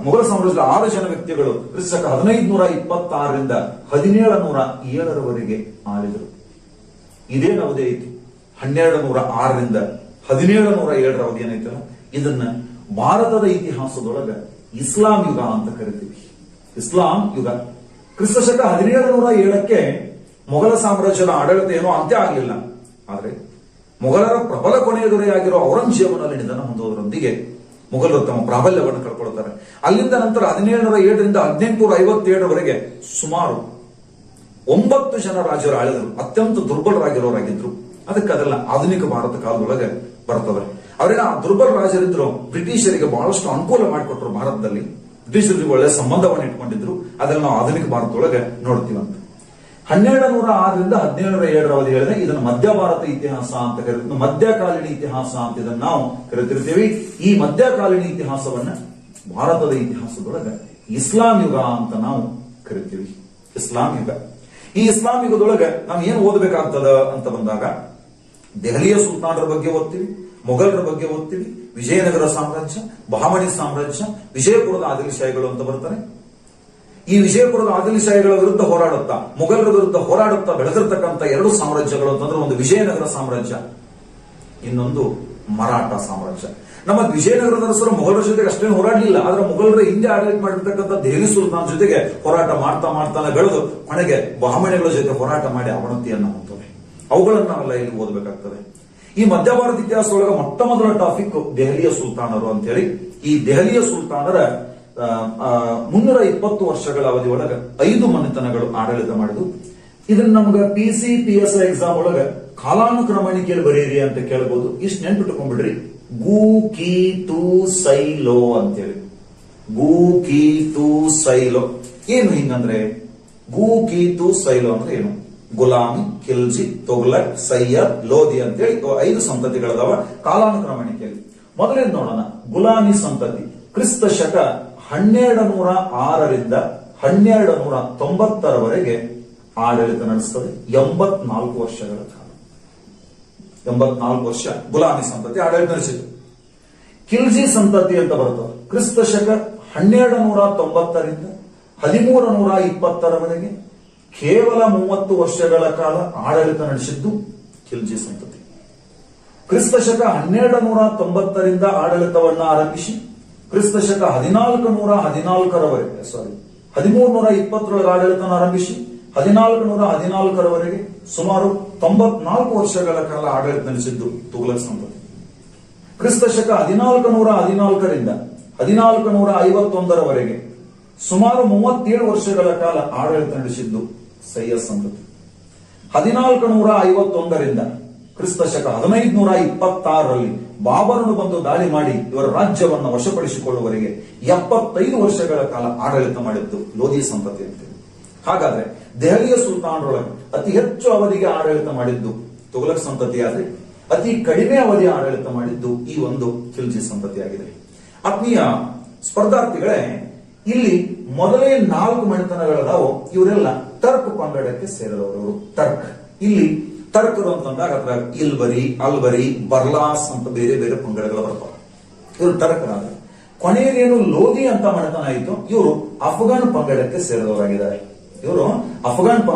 ಮೊಘಲ ಸಾಮ್ರಾಜ್ಯದ 6 ಜನ ವ್ಯಕ್ತಿಗಳು ಕ್ರಿಸ್ತ ಶಕ 1526ರಿಂದ 1707ರವರೆಗೆ ಆಳಿದರು. ಇದೇನು ಅವಧಿ ಆಯಿತು? 1206ರಿಂದ 1707ರ ಅವಧಿ ಏನೈತಲ್ಲ, ಇದನ್ನ ಭಾರತದ ಇತಿಹಾಸದೊಳಗ ಇಸ್ಲಾಂ ಯುಗ ಅಂತ ಕರಿತೀವಿ. ಇಸ್ಲಾಂ ಯುಗ. ಕ್ರಿಸ್ತ ಶಕ 1707ಕ್ಕೆ ಮೊಘಲ ಸಾಮ್ರಾಜ್ಯದ ಆಡಳಿತ ಏನೋ ಅಂತ್ಯ ಆಗಲಿಲ್ಲ. ಆದ್ರೆ ಮೊಘಲರ ಪ್ರಬಲ ಕೊನೆಯ ದೊರೆಯಾಗಿರೋ ಔರಂಗಜೇಬನಲ್ಲಿ ನಿಧನ ಹೊಂದೋದರೊಂದಿಗೆ ಮೊಘಲರು ತಮ್ಮ ಪ್ರಾಬಲ್ಯವನ್ನು ಕಳ್ಕೊಳ್ತಾರೆ. ಅಲ್ಲಿಂದ ನಂತರ 1707ರಿಂದ 1857ರವರೆಗೆ ಸುಮಾರು 9 ಜನ ರಾಜರು ಆಳಿದರು. ಅತ್ಯಂತ ದುರ್ಬಲರಾಗಿರೋರಾಗಿದ್ರು. ಅದಲ್ಲ ಆಧುನಿಕ ಭಾರತ ಕಾಲದೊಳಗೆ ಬರ್ತದೆ. ಅವರೇನ ದುರ್ಬಲ ರಾಜರಿದ್ರು, ಬ್ರಿಟಿಷರಿಗೆ ಬಹಳಷ್ಟು ಅನುಕೂಲ ಮಾಡಿಕೊಟ್ರು. ಭಾರತದಲ್ಲಿ ಬ್ರಿಟಿಷರಿಗೆ ಒಳ್ಳೆ ಸಂಬಂಧವನ್ನು ಇಟ್ಕೊಂಡಿದ್ರು. ಅದನ್ನ ನಾವು ಆಧುನಿಕ ಭಾರತದೊಳಗೆ ನೋಡ್ತೀವಂತ. 1206ರಿಂದ 1707 ಅವಧಿ ಹೇಳಿದ್ರೆ ಇದನ್ನು ಮಧ್ಯ ಭಾರತ ಇತಿಹಾಸ ಅಂತ ಕರೀತೀವಿ, ಮಧ್ಯಕಾಲೀನ ಇತಿಹಾಸ ಅಂತ ಇದನ್ನು ನಾವು ಕರಿತಿರ್ತೀವಿ. ಈ ಮಧ್ಯಕಾಲೀನ ಇತಿಹಾಸವನ್ನ ಭಾರತದ ಇತಿಹಾಸದೊಳಗೆ ಇಸ್ಲಾಂ ಯುಗ ಅಂತ ನಾವು ಕರಿತೀವಿ. ಇಸ್ಲಾಂ ಯುಗ. ಈ ಇಸ್ಲಾಂ ಯುಗದೊಳಗೆ ನಾವು ಏನು ಓದಬೇಕಾಗ್ತದ ಅಂತ ಬಂದಾಗ ದೆಹಲಿಯ ಸುಲ್ತಾನರ ಬಗ್ಗೆ ಓದ್ತೀವಿ, ಮೊಘಲರ ಬಗ್ಗೆ ಓದ್ತೀವಿ, ವಿಜಯನಗರ ಸಾಮ್ರಾಜ್ಯ, ಬಹಮನಿ ಸಾಮ್ರಾಜ್ಯ, ವಿಜಯಪುರದ ಆದಿಲ್ಶಾಹಿಗಳು ಅಂತ ಬರ್ತಾರೆ. ಈ ವಿಜಯಪುರದ ಆದಿಲ್ಶಾಹಿಗಳ ವಿರುದ್ಧ ಹೋರಾಡುತ್ತಾ, ಮೊಘಲರ ವಿರುದ್ಧ ಹೋರಾಡುತ್ತಾ ಬೆಳೆದಿರ್ತಕ್ಕಂಥ ಎರಡು ಸಾಮ್ರಾಜ್ಯಗಳು ಅಂತಂದ್ರೆ ಒಂದು ವಿಜಯನಗರ ಸಾಮ್ರಾಜ್ಯ, ಇನ್ನೊಂದು ಮರಾಠ ಸಾಮ್ರಾಜ್ಯ. ನಮ್ಮ ವಿಜಯನಗರದ ಅರಸರು ಮೊಘಲರ ಜೊತೆಗೆ ಅಷ್ಟೇನು ಹೋರಾಡಲಿಲ್ಲ, ಆದ್ರೆ ಮೊಘಲರ ಹಿಂದೆ ಆಡಳಿತ ಮಾಡಿರ್ತಕ್ಕಂಥ ದೆಹಲಿ ಸುಲ್ತಾನ್ ಜೊತೆಗೆ ಹೋರಾಟ ಮಾಡ್ತಾನೆ ಬೆಳೆದು ಕೊನೆಗೆ ಬಹಮನಿಗಳ ಜೊತೆ ಹೋರಾಟ ಮಾಡಿ ಅವನತಿಯನ್ನ ಹೊಂದವೆ. ಅವುಗಳನ್ನ ನಾವೆಲ್ಲ ಇಲ್ಲಿ ಓದಬೇಕಾಗ್ತದೆ. ಈ ಮಧ್ಯ ಭಾರತ ಇತಿಹಾಸದೊಳಗೆ ಮೊಟ್ಟ ಮೊದಲ ಟಾಪಿಕ್ ದೆಹಲಿಯ ಸುಲ್ತಾನರು ಅಂತ ಹೇಳಿ. ಈ ದೆಹಲಿಯ ಸುಲ್ತಾನರ 320 ವರ್ಷಗಳ ಅವಧಿಯೊಳಗೆ 5 ಮನೆತನಗಳು ಆಡಳಿತ ಮಾಡಿದ್ವು. ಇದನ್ನ ನಮ್ಗೆ PCPSI ಎಕ್ಸಾಮ್ ಒಳಗ ಕಾಲಾನುಕ್ರಮಣಿಕೆಯಲ್ಲಿ ಬರೀರಿ ಅಂತ ಕೇಳಬಹುದು. ಇಷ್ಟು ನೆನ್ಪಿಟ್ಕೊಂಡ್ಬಿಡ್ರಿ, ಗು ಕಿ ತು ಸೈಲೋ ಅಂತೇಳಿ. ಗು ಕಿ ತು ಸೈಲೋ ಏನು ಹಿಂಗಂದ್ರೆ, ಗು ಕಿ ತು ಸೈಲೋ ಅಂದ್ರೆ ಏನು? ಗುಲಾಮಿ, ಖಿಲ್ಜಿ, ತೊಗ್ಲಕ್, ಸಯ್ಯದ್, ಲೋಧಿ ಅಂತೇಳಿ 5 ಸಂತತಿಗಳದಾವ ಕಾಲಾನುಕ್ರಮಣಿಕೆಯಲ್ಲಿ. ಮೊದಲೇದು ನೋಡೋಣ, ಗುಲಾಮಿ ಸಂತತಿ. ಕ್ರಿಸ್ತ ಶಕ 1206ರಿಂದ 1290ರವರೆಗೆ ಆಡಳಿತ ನಡೆಸ್ತದೆ. 84 ವರ್ಷಗಳ ಕಾಲ, 84 ವರ್ಷ ಗುಲಾಮಿ ಸಂತತಿ ಆಡಳಿತ ನಡೆಸಿತು. ಖಿಲ್ಜಿ ಸಂತತಿ ಅಂತ ಬರ್ತದೆ. ಕ್ರಿಸ್ತ ಶಕ 1290ರಿಂದ 1320ರವರೆಗೆ ಕೇವಲ 30 ವರ್ಷಗಳ ಕಾಲ ಆಡಳಿತ ನಡೆಸಿದ್ದು ಖಿಲ್ಜಿ ಸಂತತಿ. ಕ್ರಿಸ್ತ ಶಕ 1290ರಿಂದ ಆಡಳಿತವನ್ನ ಆರಂಭಿಸಿ ಕ್ರಿಸ್ತ ಶಕ 1320ರೊಳಗೆ ಆಡಳಿತ ಆರಂಭಿಸಿ 1414ರವರೆಗೆ ಸುಮಾರು 94 ವರ್ಷಗಳ ಕಾಲ ಆಡಳಿತ ನಡೆಸಿದ್ದು ತುಘಲಕ್ ಸಂತತಿ. ಕ್ರಿಸ್ತ ಶಕ 1414ರಿಂದ 1451ರವರೆಗೆ ಸುಮಾರು 37 ವರ್ಷಗಳ ಕಾಲ ಆಡಳಿತ ನಡೆಸಿದ್ದು ಸಯ್ಯದ್ ಸಂತತಿ. 1451ರಿಂದ ಕ್ರಿಸ್ತ ಶಕ 1526ರಲ್ಲಿ ಬಾಬರನು ಬಂದು ದಾಳಿ ಮಾಡಿ ಇವರ ರಾಜ್ಯವನ್ನು ವಶಪಡಿಸಿಕೊಳ್ಳುವವರೆಗೆ 75 ವರ್ಷಗಳ ಕಾಲ ಆಡಳಿತ ಮಾಡಿದ್ದು ಲೋಧಿ ಸಂತತಿ ಅಂತೇಳಿ. ಹಾಗಾದ್ರೆ ದೆಹಲಿಯ ಸುಲ್ತಾನರೊಳಗೆ ಅತಿ ಹೆಚ್ಚು ಅವಧಿಗೆ ಆಡಳಿತ ಮಾಡಿದ್ದು ತುಘಲಕ್ ಸಂತತಿಯಾದ್ರೆ ಅತಿ ಕಡಿಮೆ ಅವಧಿಯ ಆಡಳಿತ ಮಾಡಿದ್ದು ಈ ಒಂದು ಖಿಲ್ಜಿ ಸಂತತಿಯಾಗಿದೆ. ಆತ್ಮೀಯ ಸ್ಪರ್ಧಾರ್ಥಿಗಳೇ, ಇಲ್ಲಿ ಮೊದಲೇ 4 ಮನೆತನಗಳದಾವು. ಇವರೆಲ್ಲ ಟರ್ಕ್ ಪಂಗಡಕ್ಕೆ ಸೇರಿದವರು. ಟರ್ಕ್, ಇಲ್ಲಿ ಟರ್ಕರು ಅಂತಂದಾಗ ಅದ್ರ ಇಲ್ಬರಿ, ಅಲ್ಬರಿ, ಬರ್ಲಾಸ್ ಅಂತ ಬೇರೆ ಬೇರೆ ಪಂಗಡಗಳು ಬರ್ತಾವೆ. ಇವರು ಟರ್ಕರಾದ. ಕೊನೆಯದೇನು ಲೋಧಿ ಅಂತ ಮನೆತನ ಆಯಿತು, ಇವರು ಅಫ್ಘಾನ್ ಪಂಗಡಕ್ಕೆ ಸೇರಿದವರಾಗಿದ್ದಾರೆ.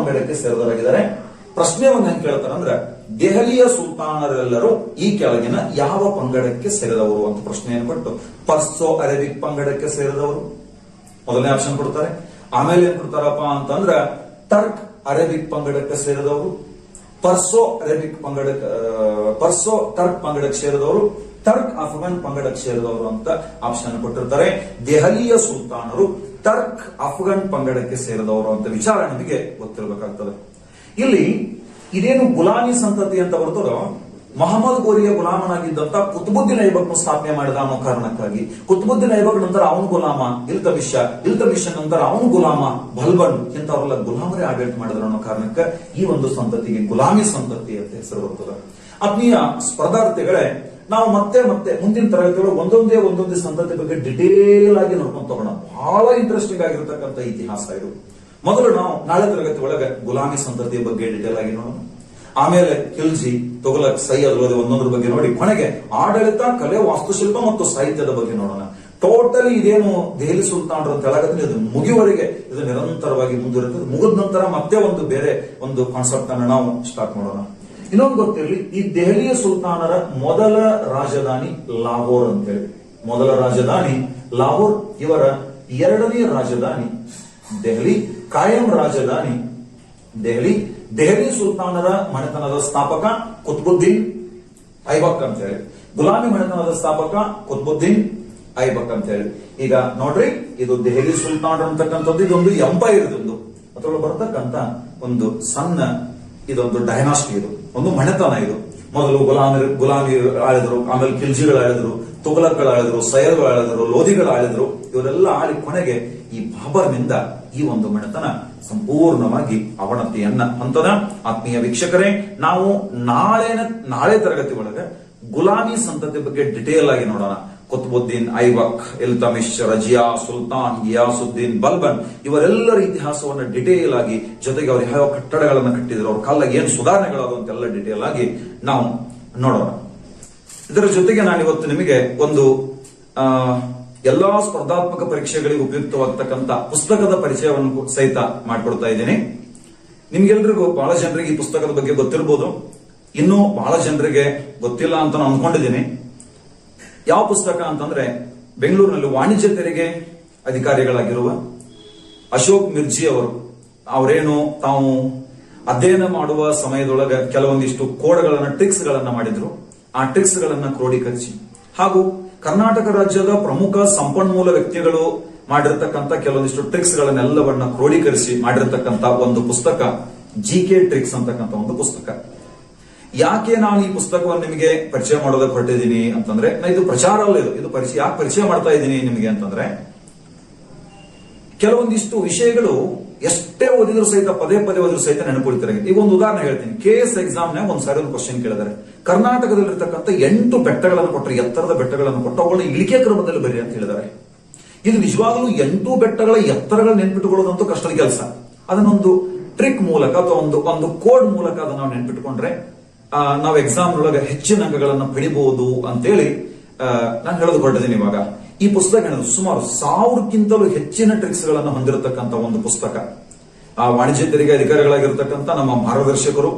ಪ್ರಶ್ನೆ ಒಂದು ಹೆಂಗ್ ಕೇಳ್ತಾರೆ ಅಂದ್ರೆ, ದೆಹಲಿಯ ಸುಲ್ತಾನರೆಲ್ಲರೂ ಈ ಕೆಳಗಿನ ಯಾವ ಪಂಗಡಕ್ಕೆ ಸೇರಿದವರು ಅಂತ ಪ್ರಶ್ನೆಯನ್ನು ಕೊಟ್ಟು ಪರ್ಸೋ ಅರೇಬಿಕ್ ಪಂಗಡಕ್ಕೆ ಸೇರಿದವರು ಮೊದಲನೇ ಆಪ್ಷನ್ ಕೊಡ್ತಾರೆ. ಆಮೇಲೆ ಏನ್ ಕೊಡ್ತಾರಪ್ಪ ಅಂತಂದ್ರ ಟರ್ಕ್ ಅರೇಬಿಕ್ ಪಂಗಡಕ್ಕೆ ಸೇರಿದವರು, ಪರ್ಸೋ ಟರ್ಕ್ ಪಂಗಡಕ್ಕೆ ಸೇರಿದವರು, ಟರ್ಕ್ ಅಫ್ಘಾನ್ ಪಂಗಡಕ್ಕೆ ಸೇರಿದವರು ಅಂತ ಆಪ್ಷನ್ ಕೊಟ್ಟಿರ್ತಾರೆ. ದೆಹಲಿಯ ಸುಲ್ತಾನರು ಟರ್ಕ್ ಅಫ್ಘಾನ್ ಪಂಗಡಕ್ಕೆ ಸೇರಿದವರು ಅಂತ ವಿಚಾರ ನಮಗೆ ಗೊತ್ತಿರಬೇಕಾಗ್ತದೆ. ಇಲ್ಲಿ ಇದೇನು ಗುಲಾಮಿ ಸಂತತಿ ಅಂತ ಬರ್ತದೋ, ಮಹಮ್ಮದ್ ಗೋರಿಯ ಗುಲಾಮನಾಗಿದ್ದಂತ ಕುತುಬುದ್ದೀನ್ ಐಬಕ್ನು ಸ್ಥಾಪನೆ ಮಾಡಿದ ಅನ್ನೋ ಕಾರಣಕ್ಕಾಗಿ ಕುತುಬುದ್ದೀನ್ ಐಬಕ್ ನಂತರ ಅವನು ಗುಲಾಮ ಇಲ್ತಮಿಷ ನಂತರ ಅವನು ಗುಲಾಮ ಬಲ್ಬನ್ ಇಂಥವರೆಲ್ಲ ಗುಲಾಮರೇ ಆಡಳಿತ ಮಾಡಿದ್ರು ಅನ್ನೋ ಕಾರಣಕ್ಕೆ ಈ ಒಂದು ಸಂತತಿಗೆ ಗುಲಾಮಿ ಸಂತತಿ ಅಂತ ಹೆಸರು ಬರ್ತದೆ. ಆತ್ಮೀಯ ಸ್ಪರ್ಧಾರ್ಥಿಗಳೇ, ನಾವು ಮತ್ತೆ ಮುಂದಿನ ತರಗತಿಗಳು ಒಂದೊಂದೇ ಸಂತತಿ ಬಗ್ಗೆ ಡಿಟೇಲ್ ಆಗಿ ನೋಡ್ಕೊಂಡು ತಗೋಣ. ಬಹಳ ಇಂಟ್ರೆಸ್ಟಿಂಗ್ ಆಗಿರ್ತಕ್ಕಂಥ ಇತಿಹಾಸ ಇದು. ಮೊದಲು ನಾವು ನಾಳೆ ತರಗತಿ ಒಳಗೆ ಗುಲಾಮಿ ಸಂತತಿಯ ಬಗ್ಗೆ ಡಿಟೇಲ್ ಆಗಿ ನೋಡೋಣ. ಆಮೇಲೆ ಖಿಲ್ಜಿ, ತುಘಲಕ್, ಸಯ್ಯದ್, ಲೋಧಿ ಒಂದೊಂದ್ರ ಬಗ್ಗೆ ನೋಡಿ ಕೊನೆಗೆ ಆಡಳಿತ, ಕಲೆ, ವಾಸ್ತುಶಿಲ್ಪ ಮತ್ತು ಸಾಹಿತ್ಯದ ಬಗ್ಗೆ ನೋಡೋಣ. ಟೋಟಲಿ ಇದೇನು ದೆಹಲಿ ಸುಲ್ತಾನರು ಅಂತ ಹೇಳಕತ್ತೀನಿ, ಇದು ಮುಗಿಯುವವರೆಗೆ ಇದು ನಿರಂತರವಾಗಿ ಮುಂದುವರಿತದೆ. ಮುಗಿದ ನಂತರ ಮತ್ತೆ ಒಂದು ಬೇರೆ ಒಂದು ಕಾನ್ಸೆಪ್ಟ್ ಅನ್ನು ನಾವು ಸ್ಟಾರ್ಟ್ ಮಾಡೋಣ. ಇನ್ನೊಂದು ಗೊತ್ತಿರಲಿ, ಈ ದೆಹಲಿಯ ಸುಲ್ತಾನರ ಮೊದಲ ರಾಜಧಾನಿ ಲಾಹೋರ್ ಅಂತೇಳಿ. ಮೊದಲ ರಾಜಧಾನಿ ಲಾಹೋರ್, ಇವರ ಎರಡನೇ ರಾಜಧಾನಿ ದೆಹಲಿ, ಕಾಯಂ ರಾಜಧಾನಿ ದೆಹಲಿ. ದೆಹಲಿ ಸುಲ್ತಾನರ ಮನೆತನದ ಸ್ಥಾಪಕ ಕುತುಬುದ್ದೀನ್ ಐಬಕ್ ಅಂತ ಹೇಳಿ, ಗುಲಾಮಿ ಮನೆತನದ ಸ್ಥಾಪಕ ಕುತುಬುದ್ದೀನ್ ಐಬಕ್ ಅಂತ ಹೇಳಿ. ಈಗ ನೋಡ್ರಿ, ಇದು ದೆಹಲಿ ಸುಲ್ತಾನರು ಅಂತಕ್ಕಂಥದ್ದು ಇದೊಂದು ಎಂಪೈರ್, ಇದೊಂದು ಅದರೊಳಗೆ ಬರ್ತಕ್ಕಂಥ ಒಂದು ಸಣ್ಣ ಇದೊಂದು ಡೈನಾಸ್ಟಿ, ಇದು ಒಂದು ಮನೆತನ. ಇದು ಮೊದಲು ಗುಲಾಮಿ ಆಳಿದ್ರು, ಆಮೇಲೆ ಖಿಲ್ಜಿಗಳು ಆಳಿದ್ರು, ತುಘಲಕ್ಗಳು ಆಳಿದ್ರು, ಸೈಯದ್ಗಳು ಆಳಿದ್ರು, ಲೋಧಿಗಳು ಆಳಿದ್ರು. ಇವರೆಲ್ಲ ಆಳಿ ಕೊನೆಗೆ ಈ ಬಾಬರ್ನಿಂದ ಈ ಒಂದು ಮನೆತನ ಸಂಪೂರ್ಣವಾಗಿ ಅವನತಿಯನ್ನ ಹೊಂದದ. ಆತ್ಮೀಯ ವೀಕ್ಷಕರೇ, ನಾವು ನಾಳೆ ತರಗತಿ ಒಳಗೆ ಗುಲಾಮಿ ಸಂತತಿ ಬಗ್ಗೆ ಡಿಟೇಲ್ ಆಗಿ ನೋಡೋಣ. ಕುತುಬುದ್ದೀನ್ ಐಬಕ್, ಇಲ್ತಮಿಶ್, ರಜಿಯಾ, ಸುಲ್ತಾನ್, ಗಿಯಾಸುದ್ದೀನ್, ಬಲ್ಬನ್ ಇವರೆಲ್ಲರ ಇತಿಹಾಸವನ್ನು ಡಿಟೇಲ್ ಆಗಿ, ಜೊತೆಗೆ ಅವರು ಯಾವ ಕಟ್ಟಡಗಳನ್ನು ಕಟ್ಟಿದ್ರು, ಅವ್ರ ಕಾಲದಾಗ ಏನು ಸುಧಾರಣೆಗಳಾದ ಅಂತೆಲ್ಲ ಡಿಟೇಲ್ ಆಗಿ ನಾವು ನೋಡೋಣ. ಇದರ ಜೊತೆಗೆ ನಾನು ಇವತ್ತು ನಿಮಗೆ ಒಂದು ಎಲ್ಲಾ ಸ್ಪರ್ಧಾತ್ಮಕ ಪರೀಕ್ಷೆಗಳಿಗೆ ಉಪಯುಕ್ತವಾಗತಕ್ಕಂತ ಪುಸ್ತಕದ ಪರಿಚಯವನ್ನು ಸಹಿತ ಮಾಡಿಕೊಡ್ತಾ ಇದ್ದೀನಿ. ನಿಮ್ಗೆಲ್ರಿಗೂ ಬಹಳ ಜನರಿಗೆ ಈ ಪುಸ್ತಕದ ಬಗ್ಗೆ ಗೊತ್ತಿರಬಹುದು, ಇನ್ನೂ ಬಹಳ ಜನರಿಗೆ ಗೊತ್ತಿಲ್ಲ ಅಂತ ನಾನು ಅಂದ್ಕೊಂಡಿದ್ದೀನಿ. ಯಾವ ಪುಸ್ತಕ ಅಂತಂದ್ರೆ, ಬೆಂಗಳೂರಿನಲ್ಲಿ ವಾಣಿಜ್ಯ ತೆರಿಗೆ ಅಧಿಕಾರಿಗಳಾಗಿರುವ ಅಶೋಕ್ ಮಿರ್ಜಿ ಅವರೇನು ತಾವು ಅಧ್ಯಯನ ಮಾಡುವ ಸಮಯದೊಳಗೆ ಕೆಲವೊಂದಿಷ್ಟು ಕೋಡ್ಗಳನ್ನ, ಟ್ರಿಕ್ಸ್ ಗಳನ್ನ ಮಾಡಿದ್ರು. ಆ ಟ್ರಿಕ್ಸ್ ಗಳನ್ನ ಕ್ರೋಢೀಕರಿಸಿ ಹಾಗೂ ಕರ್ನಾಟಕ ರಾಜ್ಯದ ಪ್ರಮುಖ ಸಂಪನ್ಮೂಲ ವ್ಯಕ್ತಿಗಳು ಮಾಡಿರ್ತಕ್ಕಂಥ ಕೆಲವೊಂದಿಷ್ಟು ಟ್ರಿಕ್ಸ್ ಗಳನ್ನೆಲ್ಲವನ್ನ ಕ್ರೋಢೀಕರಿಸಿ ಮಾಡಿರ್ತಕ್ಕಂಥ ಒಂದು ಪುಸ್ತಕ GK ಟ್ರಿಕ್ಸ್ ಅಂತಕ್ಕಂಥ ಒಂದು ಪುಸ್ತಕ. ಯಾಕೆ ನಾನು ಈ ಪುಸ್ತಕವನ್ನು ನಿಮಗೆ ಪರಿಚಯ ಮಾಡೋದಕ್ಕೆ ಹೊರಟಿದ್ದೀನಿ ಅಂತಂದ್ರೆ, ಇದು ಪ್ರಚಾರ ಅಲ್ಲ, ಇದು ಪರಿಚಯ. ಯಾಕೆ ಪರಿಚಯ ಮಾಡ್ತಾ ಇದ್ದೀನಿ ನಿಮಗೆ ಅಂತಂದ್ರೆ, ಕೆಲವೊಂದಿಷ್ಟು ವಿಷಯಗಳು ಎಷ್ಟೇ ಓದಿದ್ರು ಸಹಿತ, ಪದೇ ಓದಿದ್ರು ಸಹಿತ ನೆನಪುಳಿತಾರೆ. ಈಗ ಒಂದು ಉದಾಹರಣೆ ಹೇಳ್ತೀನಿ. KS ಎಕ್ಸಾಮ್ ನ ಒಂದ್ಸಾರಿ ಒಂದು ಕ್ವಶನ್ ಕೇಳಿದ್ದಾರೆ. ಕರ್ನಾಟಕದಲ್ಲಿರ್ತಕ್ಕಂಥ 8 ಬೆಟ್ಟಗಳನ್ನು ಕೊಟ್ಟರೆ, ಎತ್ತರದ ಬೆಟ್ಟಗಳನ್ನು ಕೊಟ್ಟು ಅವುಗಳನ್ನ ಇಳಿಕೆ ಕ್ರಮದಲ್ಲಿ ಬರಿ ಅಂತ ಹೇಳಿದ್ದಾರೆ. ಇದು ನಿಜವಾಗ್ಲೂ 8 ಬೆಟ್ಟಗಳ ಎತ್ತರಗಳು ನೆನ್ಪಿಟ್ಟುಕೊಳ್ಳೋದಂತೂ ಕಷ್ಟದ ಕೆಲಸ. ಅದನ್ನೊಂದು ಟ್ರಿಕ್ ಮೂಲಕ ಅಥವಾ ಒಂದು ಕೋಡ್ ಮೂಲಕ ಅದನ್ನ ನಾವು ನೆನ್ಪಿಟ್ಕೊಂಡ್ರೆ ನಾವು ಎಕ್ಸಾಮ್ ಒಳಗೆ ಹೆಚ್ಚಿನ ಅಂಕಗಳನ್ನು ಪಡಿಬಹುದು ಅಂತೇಳಿ ನಾನು ಹೇಳೋದು ಹೊರಟಿದ್ದೀನಿ. ಇವಾಗ ಈ ಪುಸ್ತಕ ಸುಮಾರು 1000ಕ್ಕಿಂತಲೂ ಹೆಚ್ಚಿನ ಟ್ರಿಕ್ಸ್ ಗಳನ್ನು ಹೊಂದಿರತಕ್ಕಂತ ಒಂದು ಪುಸ್ತಕ. ಆ ವಾಣಿಜ್ಯ ತೆರಿಗೆ ಅಧಿಕಾರಿಗಳಾಗಿರ್ತಕ್ಕಂಥ ನಮ್ಮ ಮಾರ್ಗದರ್ಶಕರು,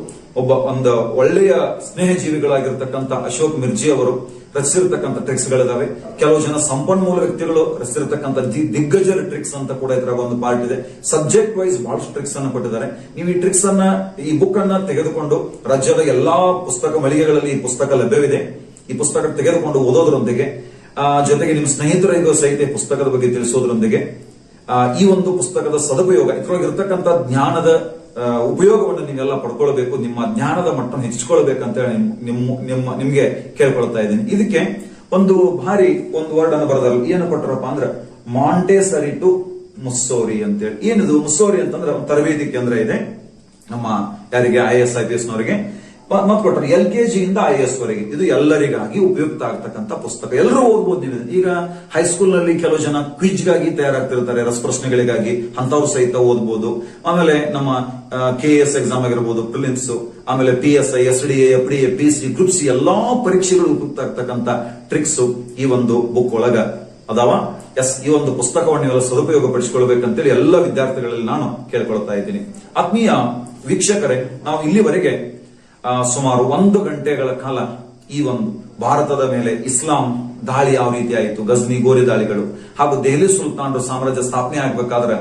ಒಂದು ಒಳ್ಳೆಯ ಸ್ನೇಹಜೀವಿಗಳಾಗಿರ್ತಕ್ಕಂಥ ಅಶೋಕ್ ಮಿರ್ಜಿ ಅವರು ರಚಿಸಿರ್ತಕ್ಕಂಥ ಟ್ರಿಕ್ಸ್ ಗಳಿದಾವೆ. ಕೆಲವು ಜನ ಸಂಪನ್ಮೂಲ ವ್ಯಕ್ತಿಗಳು ರಚಿಸಿರ್ತಕ್ಕಂಥ ದಿಗ್ಗಜರ ಟ್ರಿಕ್ಸ್ ಅಂತ ಕೂಡ ಇದ್ರಾಗ ಒಂದು ಪಾರ್ಟ್ ಇದೆ. ಸಬ್ಜೆಕ್ಟ್ ವೈಸ್ ಬಹಳಷ್ಟು ಟ್ರಿಕ್ಸ್ ಅನ್ನು ಕೊಟ್ಟಿದ್ದಾರೆ. ನೀವು ಈ ಟ್ರಿಕ್ಸ್ ಅನ್ನ, ಈ ಬುಕ್ ಅನ್ನ ತೆಗೆದುಕೊಂಡು ರಾಜ್ಯದ ಎಲ್ಲಾ ಪುಸ್ತಕ ಮಳಿಗೆಗಳಲ್ಲಿ ಈ ಪುಸ್ತಕ ಲಭ್ಯವಿದೆ. ಈ ಪುಸ್ತಕ ತೆಗೆದುಕೊಂಡು ಓದೋದ್ರೊಂದಿಗೆ, ಜೊತೆಗೆ ನಿಮ್ಮ ಸ್ನೇಹಿತರಿಗೂ ಸಹಿತ ಪುಸ್ತಕದ ಬಗ್ಗೆ ತಿಳಿಸೋದ್ರೊಂದಿಗೆ ಈ ಒಂದು ಪುಸ್ತಕದ ಸದುಪಯೋಗ, ಇದ್ರೊಳಗಿರ್ತಕ್ಕಂಥ ಜ್ಞಾನದ ಉಪಯೋಗವನ್ನು ನೀವೆಲ್ಲ ಪಡ್ಕೊಳ್ಬೇಕು, ನಿಮ್ಮ ಜ್ಞಾನದ ಮಟ್ಟ ಹೆಚ್ಚಿಕೊಳ್ಬೇಕಂತ ಹೇಳಿ ನಿಮ್ಗೆ ಕೇಳ್ಕೊಳ್ತಾ ಇದ್ದೀನಿ. ಇದಕ್ಕೆ ಒಂದು ವರ್ಡ್ ಅನ್ನು ಬರೆದಾರಲ್ಲ, ಏನು ಕೊಟ್ಟರಪ್ಪ ಅಂದ್ರೆ ಮಾಂಟೆಸರಿ ಟು ಮುಸ್ಸೋರಿ ಅಂತೇಳಿ. ಏನಿದು ಮುಸ್ಸೋರಿ ಅಂತಂದ್ರೆ ತರಬೇತಿ ಕೇಂದ್ರ ಇದೆ ನಮ್ಮ ಯಾರಿಗೆ IAS IPS ನವರಿಗೆ. ಮತ್ ಕೊಟ್ಟರೆ LKG ಇಂದ IAS ವರೆಗೆ ಇದು ಎಲ್ಲರಿಗಾಗಿ ಉಪಯುಕ್ತ ಆಗ್ತಕ್ಕಂಥ ಪುಸ್ತಕ. ಎಲ್ಲರೂ ಓದ್ಬೋದು ನೀವು. ಈಗ ಹೈಸ್ಕೂಲ್ ನಲ್ಲಿ ಕೆಲವು ಜನ ಕ್ವಿಜ್ಗಾಗಿ ತಯಾರಾಗ್ತಿರ್ತಾರೆ, ರಸಪ್ರಶ್ನೆಗಳಿಗಾಗಿ, ಅಂತವ್ರು ಸಹಿತ ಓದ್ಬೋದು. ಆಮೇಲೆ ನಮ್ಮ KS ಎಕ್ಸಾಮ್ ಆಗಿರ್ಬೋದು, ಪ್ರಿಲಿಮ್ಸ್, ಆಮೇಲೆ PSI, SDA, FDA, PC, group C ಎಲ್ಲಾ ಪರೀಕ್ಷೆಗಳು ಉಪಯುಕ್ತ ಆಗ್ತಕ್ಕಂಥ ಟ್ರಿಕ್ಸ್ ಈ ಒಂದು ಬುಕ್ ಒಳಗ ಅದಾವ. ಈ ಒಂದು ಪುಸ್ತಕವನ್ನು ನೀವೆಲ್ಲ ಸದುಪಯೋಗ ಪಡಿಸಿಕೊಳ್ಬೇಕಂತೇಳಿ ಎಲ್ಲ ವಿದ್ಯಾರ್ಥಿಗಳಲ್ಲಿ ನಾನು ಕೇಳ್ಕೊಳ್ತಾ ಇದ್ದೀನಿ. ಆತ್ಮೀಯ ವೀಕ್ಷಕರೇ, ನಾವು ಇಲ್ಲಿವರೆಗೆ ಸುಮಾರು 1 ಗಂಟೆಗಳ ಕಾಲ ಈ ಒಂದು ಭಾರತದ ಮೇಲೆ ಇಸ್ಲಾಂ ದಾಳಿ ಯಾವ ರೀತಿ ಆಯಿತು, ಗಜ್ನಿ ಗೋರಿ ದಾಳಿಗಳು ಹಾಗೂ ದೆಹಲಿ ಸುಲ್ತಾನರು ಸಾಮ್ರಾಜ್ಯ ಸ್ಥಾಪನೆ ಆಗ್ಬೇಕಾದ್ರೆ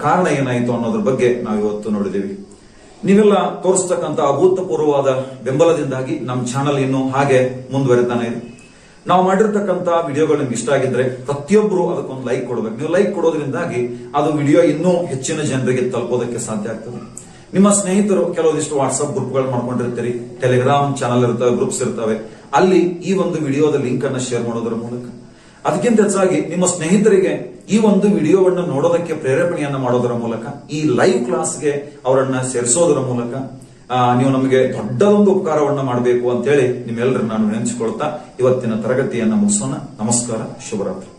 ಕಾರಣ ಏನಾಯಿತು ಅನ್ನೋದ್ರ ಬಗ್ಗೆ ನಾವು ಇವತ್ತು ನೋಡಿದೀವಿ. ನೀವೆಲ್ಲ ತೋರಿಸ್ತಕ್ಕಂಥ ಅಭೂತಪೂರ್ವವಾದ ಬೆಂಬಲದಿಂದಾಗಿ ನಮ್ಮ ಚಾನಲ್ ಇನ್ನು ಹಾಗೆ ಮುಂದುವರಿತಾನೆ ಇದೆ. ನಾವು ಮಾಡಿರ್ತಕ್ಕಂಥ ವಿಡಿಯೋಗಳು ನಿಮ್ಗೆ ಇಷ್ಟ ಆಗಿದ್ರೆ ಪ್ರತಿಯೊಬ್ಬರು ಅದಕ್ಕೊಂದು ಲೈಕ್ ಕೊಡಬೇಕು. ನೀವು ಲೈಕ್ ಕೊಡೋದ್ರಿಂದಾಗಿ ಅದು ವಿಡಿಯೋ ಇನ್ನೂ ಹೆಚ್ಚಿನ ಜನರಿಗೆ ತಲುಪೋದಕ್ಕೆ ಸಾಧ್ಯ ಆಗ್ತದೆ. ನಿಮ್ಮ ಸ್ನೇಹಿತರು ಕೆಲವೊಂದಿಷ್ಟು ವಾಟ್ಸ್ಆಪ್ ಗ್ರೂಪ್ಗಳು ಮಾಡ್ಕೊಂಡಿರ್ತೀರಿ, ಟೆಲಿಗ್ರಾಮ್ ಚಾನಲ್ ಇರ್ತವೆ, ಗ್ರೂಪ್ಸ್ ಇರ್ತವೆ. ಅಲ್ಲಿ ಈ ಒಂದು ವಿಡಿಯೋದ ಲಿಂಕ್ ಅನ್ನು ಶೇರ್ ಮಾಡೋದರ ಮೂಲಕ, ಅದಕ್ಕಿಂತ ಹೆಚ್ಚಾಗಿ ನಿಮ್ಮ ಸ್ನೇಹಿತರಿಗೆ ಈ ಒಂದು ವಿಡಿಯೋವನ್ನು ನೋಡೋದಕ್ಕೆ ಪ್ರೇರೇಪಣೆಯನ್ನ ಮಾಡೋದರ ಮೂಲಕ, ಈ ಲೈವ್ ಕ್ಲಾಸ್ಗೆ ಅವರನ್ನ ಸೇರಿಸೋದರ ಮೂಲಕ ನೀವು ನಮಗೆ ದೊಡ್ಡದೊಂದು ಉಪಕಾರವನ್ನ ಮಾಡಬೇಕು ಅಂತ ಹೇಳಿ ನಿಮ್ಮೆಲ್ಲರನ್ನ ನಾನು ನೆನೆಸಿಕೊಳ್ತಾ ಇವತ್ತಿನ ತರಗತಿಯನ್ನ ಮುಗಿಸೋಣ. ನಮಸ್ಕಾರ, ಶುಭರಾತ್ರಿ.